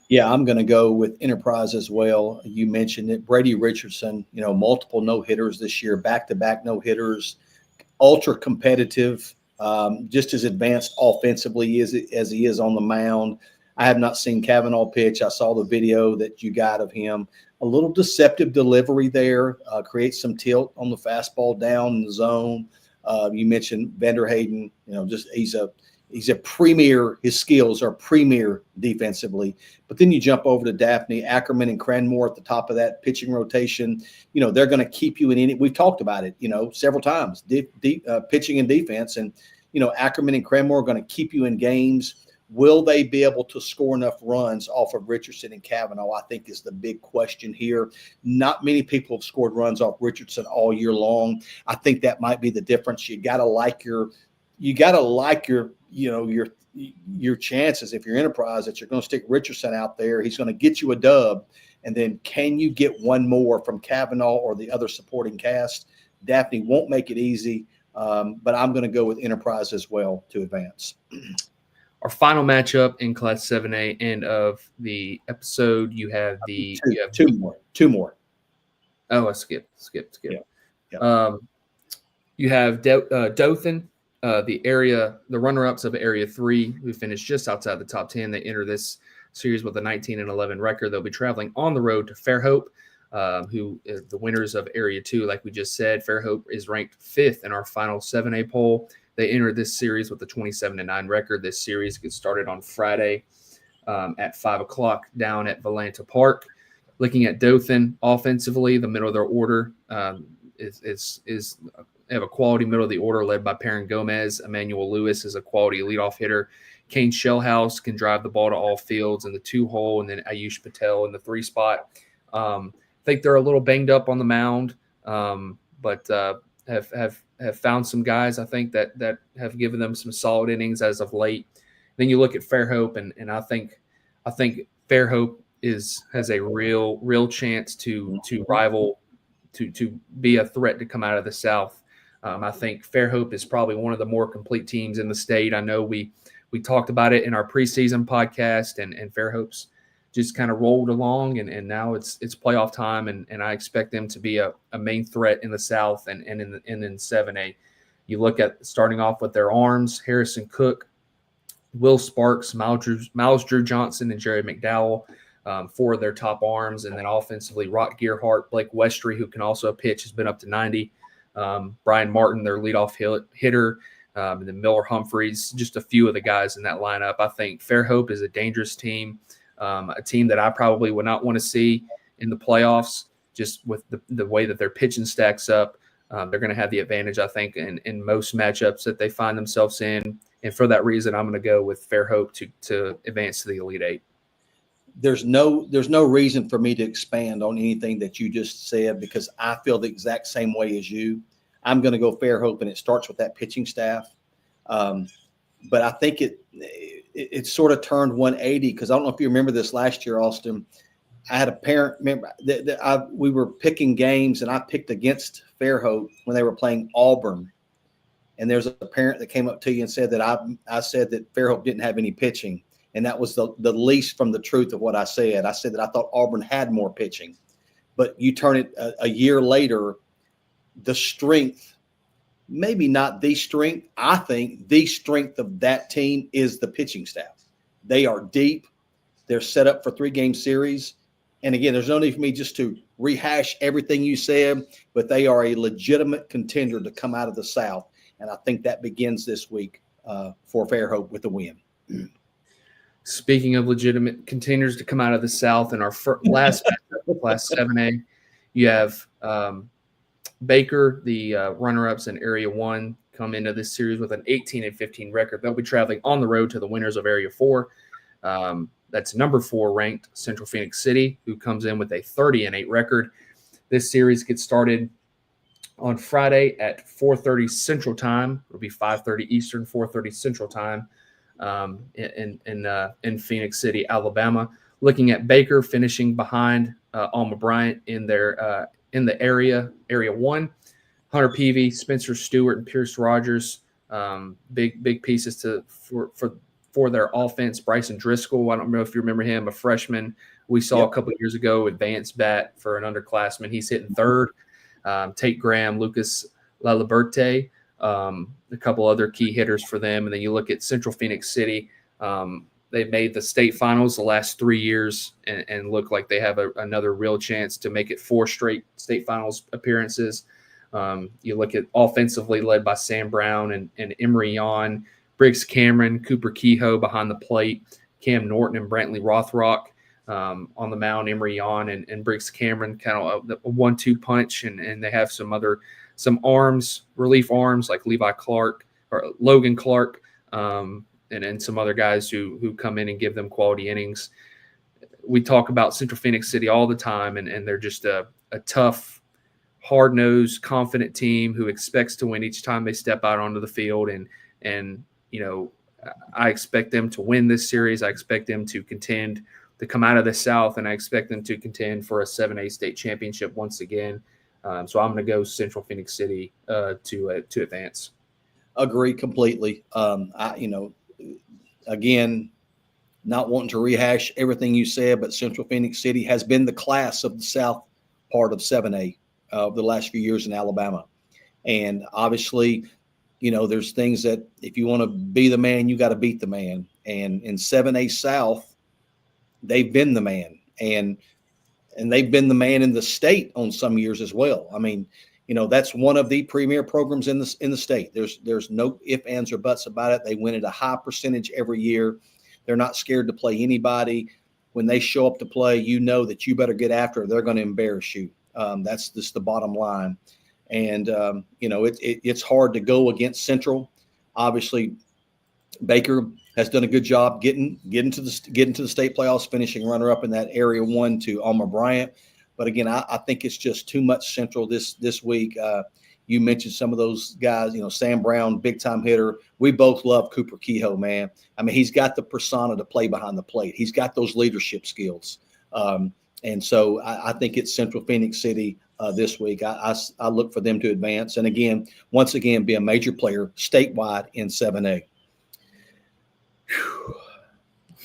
Yeah, I'm going to go with Enterprise as well. You mentioned it. Brady Richardson, multiple no-hitters this year, back-to-back no-hitters, ultra competitive, just as advanced offensively as he is on the mound. I have not seen Kavanaugh pitch. I saw the video that you got of him. A little deceptive delivery there, creates some tilt on the fastball down in the zone. You mentioned Vanderhayden, he's a premier. His skills are premier defensively. But then you jump over to Daphne, Ackerman, and Cranmore at the top of that pitching rotation. They're going to keep you in any. We've talked about it, several times. Pitching and defense, and Ackerman and Cranmore are going to keep you in games. Will they be able to score enough runs off of Richardson and Kavanaugh, I think, is the big question here. Not many people have scored runs off Richardson all year long. I think that might be the difference. You got to like your chances if you're Enterprise that you're going to stick Richardson out there. He's going to get you a dub. And then can you get one more from Kavanaugh or the other supporting cast? Daphne won't make it easy, but I'm going to go with Enterprise as well to advance. Our final matchup in Class 7A end of the episode, you have two more. Oh, I skipped. Yeah. Yep. You have Dothan, the runner-ups of Area 3, who finished just outside the top 10. They enter this series with a 19-11 record. They'll be traveling on the road to Fairhope, who is the winners of Area 2. Like we just said, Fairhope is ranked 5th in our final 7A poll. They entered this series with a 27-9 record. This series gets started on Friday at 5 o'clock down at Volanta Park. Looking at Dothan offensively, the middle of their order is they have a quality middle of the order led by Perrin Gomez. Emmanuel Lewis is a quality leadoff hitter. Kane Shellhouse can drive the ball to all fields in the 2-hole, and then Ayush Patel in the 3 spot. I think they're a little banged up on the mound, but have found some guys I think that have given them some solid innings as of late. Then you look at Fairhope, and I think Fairhope has a real chance to rival, to be a threat to come out of the South. I think Fairhope is probably one of the more complete teams in the state. I know we talked about it in our preseason podcast, and Fairhope's just kind of rolled along, and now it's playoff time, and I expect them to be a main threat in the South and in 7A. You look at starting off with their arms: Harrison Cook, Will Sparks, Miles Drew Johnson, and Jerry McDowell. 4 of their top arms, and then offensively, Rock Gearhart, Blake Westry, who can also pitch, has been up to 90. Brian Martin, their leadoff hitter, and then Miller Humphreys, just a few of the guys in that lineup. I think Fairhope is a dangerous team, a team that I probably would not want to see in the playoffs, just with the way that their pitching stacks up. They're going to have the advantage, I think, in most matchups that they find themselves in. And for that reason, I'm going to go with Fairhope to advance to the Elite Eight. There's no reason for me to expand on anything that you just said, because I feel the exact same way as you. I'm going to go Fairhope, and it starts with that pitching staff. But I think it sort of turned 180, because I don't know if you remember this last year, Austin. I had a parent member that we were picking games, and I picked against Fairhope when they were playing Auburn. And there's a parent that came up to you and said that I said that Fairhope didn't have any pitching. And that was the least from the truth of what I said. I said that I thought Auburn had more pitching. But you turn it a year later, the strength, maybe not the strength, I think the strength of that team is the pitching staff. They are deep. They're set up for 3-game series. And again, there's no need for me just to rehash everything you said, but they are a legitimate contender to come out of the South. And I think that begins this week for Fairhope with a win. Speaking of legitimate contenders to come out of the South, in our last matchup, Class 7A, you have Baker, the runner-ups in Area 1, come into this series with an 18-15 record. They'll be traveling on the road to the winners of Area 4. That's number 4 ranked Central Phoenix City, who comes in with a 30-8 record. This series gets started on Friday at 4:30 Central Time. It'll be 5:30 Eastern, 4:30 Central Time. In Phoenix City, Alabama. Looking at Baker finishing behind Alma Bryant in the area 1. Hunter Peavy, Spencer Stewart, and Pierce Rogers, big pieces for their offense. Bryson Driscoll, I don't know if you remember him, a freshman we saw a couple of years ago, advanced bat for an underclassman. He's hitting 3rd. Tate Graham, Lucas Laliberte, a couple other key hitters for them. And then you look at Central Phoenix City. They've made the state finals the last 3 years and look like they have another real chance to make it 4 straight state finals appearances. You look at offensively led by Sam Brown and Emory Yon, Briggs Cameron, Cooper Kehoe behind the plate, Cam Norton and Brantley Rothrock on the mound, Emory Yon and Briggs Cameron, kind of a 1-2 punch. And they have some arms, relief arms like Levi Clark or Logan Clark, and some other guys who come in and give them quality innings. We talk about Central Phoenix City all the time, and they're just a tough, hard-nosed, confident team who expects to win each time they step out onto the field. And you know, I expect them to win this series. I expect them to contend to come out of the South, and I expect them to contend for a 7A state championship once again. So I'm going to go Central Phoenix City to advance. Agree completely. Again, not wanting to rehash everything you said, but Central Phoenix City has been the class of the South part of 7A. the last few years in Alabama. And obviously, there's things that if you want to be the man, you got to beat the man. And in 7A South, they've been the man. And they've been the man in the state on some years as well. I mean, that's one of the premier programs in the state. There's no ifs, ands, or buts about it. They win at a high percentage every year. They're not scared to play anybody. When they show up to play, you know that you better get after it. They're going to embarrass you. That's just the bottom line. And it's hard to go against Central. Obviously, Baker has done a good job getting to the state playoffs, finishing runner-up in that Area 1 to Alma Bryant. But again, I think it's just too much Central this week. You mentioned some of those guys, Sam Brown, big-time hitter. We both love Cooper Kehoe, man. I mean, he's got the persona to play behind the plate. He's got those leadership skills. And so I think it's Central Phoenix City this week. I look for them to advance. And once again, be a major player statewide in 7A.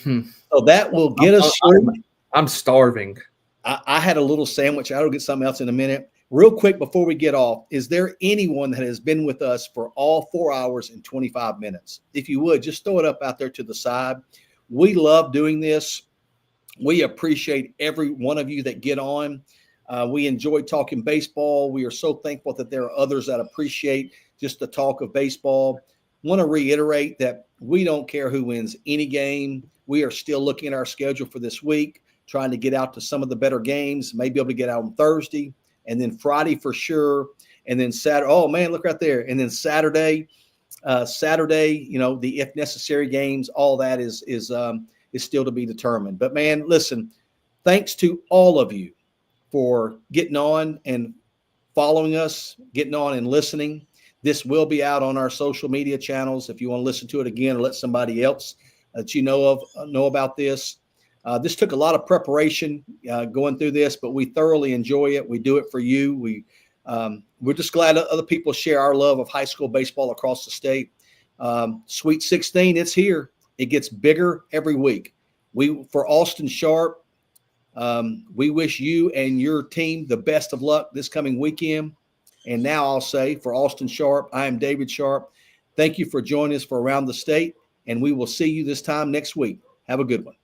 So that will get us through. I'm starving. I had a little sandwich. I'll get something else in a minute. Real quick before we get off, is there anyone that has been with us for all 4 hours and 25 minutes? If you would, just throw it up out there to the side. We love doing this. We appreciate every one of you that get on. We enjoy talking baseball. We are so thankful that there are others that appreciate just the talk of baseball. Want to reiterate that we don't care who wins any game. We are still looking at our schedule for this week, trying to get out to some of the better games, maybe able to get out on Thursday, and then Friday for sure, and then Saturday. Oh, man, look right there. And then Saturday, the if necessary games, all that is still to be determined. But, man, listen, thanks to all of you for getting on and following us, getting on and listening. This will be out on our social media channels if you want to listen to it again or let somebody else that you know about this. This took a lot of preparation going through this, but we thoroughly enjoy it. We do it for you. We're just glad that other people share our love of high school baseball across the state. Sweet 16, it's here. It gets bigger every week. For Austin Sharp, we wish you and your team the best of luck this coming weekend. And now I'll say for Austin Sharp, I am David Sharp. Thank you for joining us for Around the State, and we will see you this time next week. Have a good one.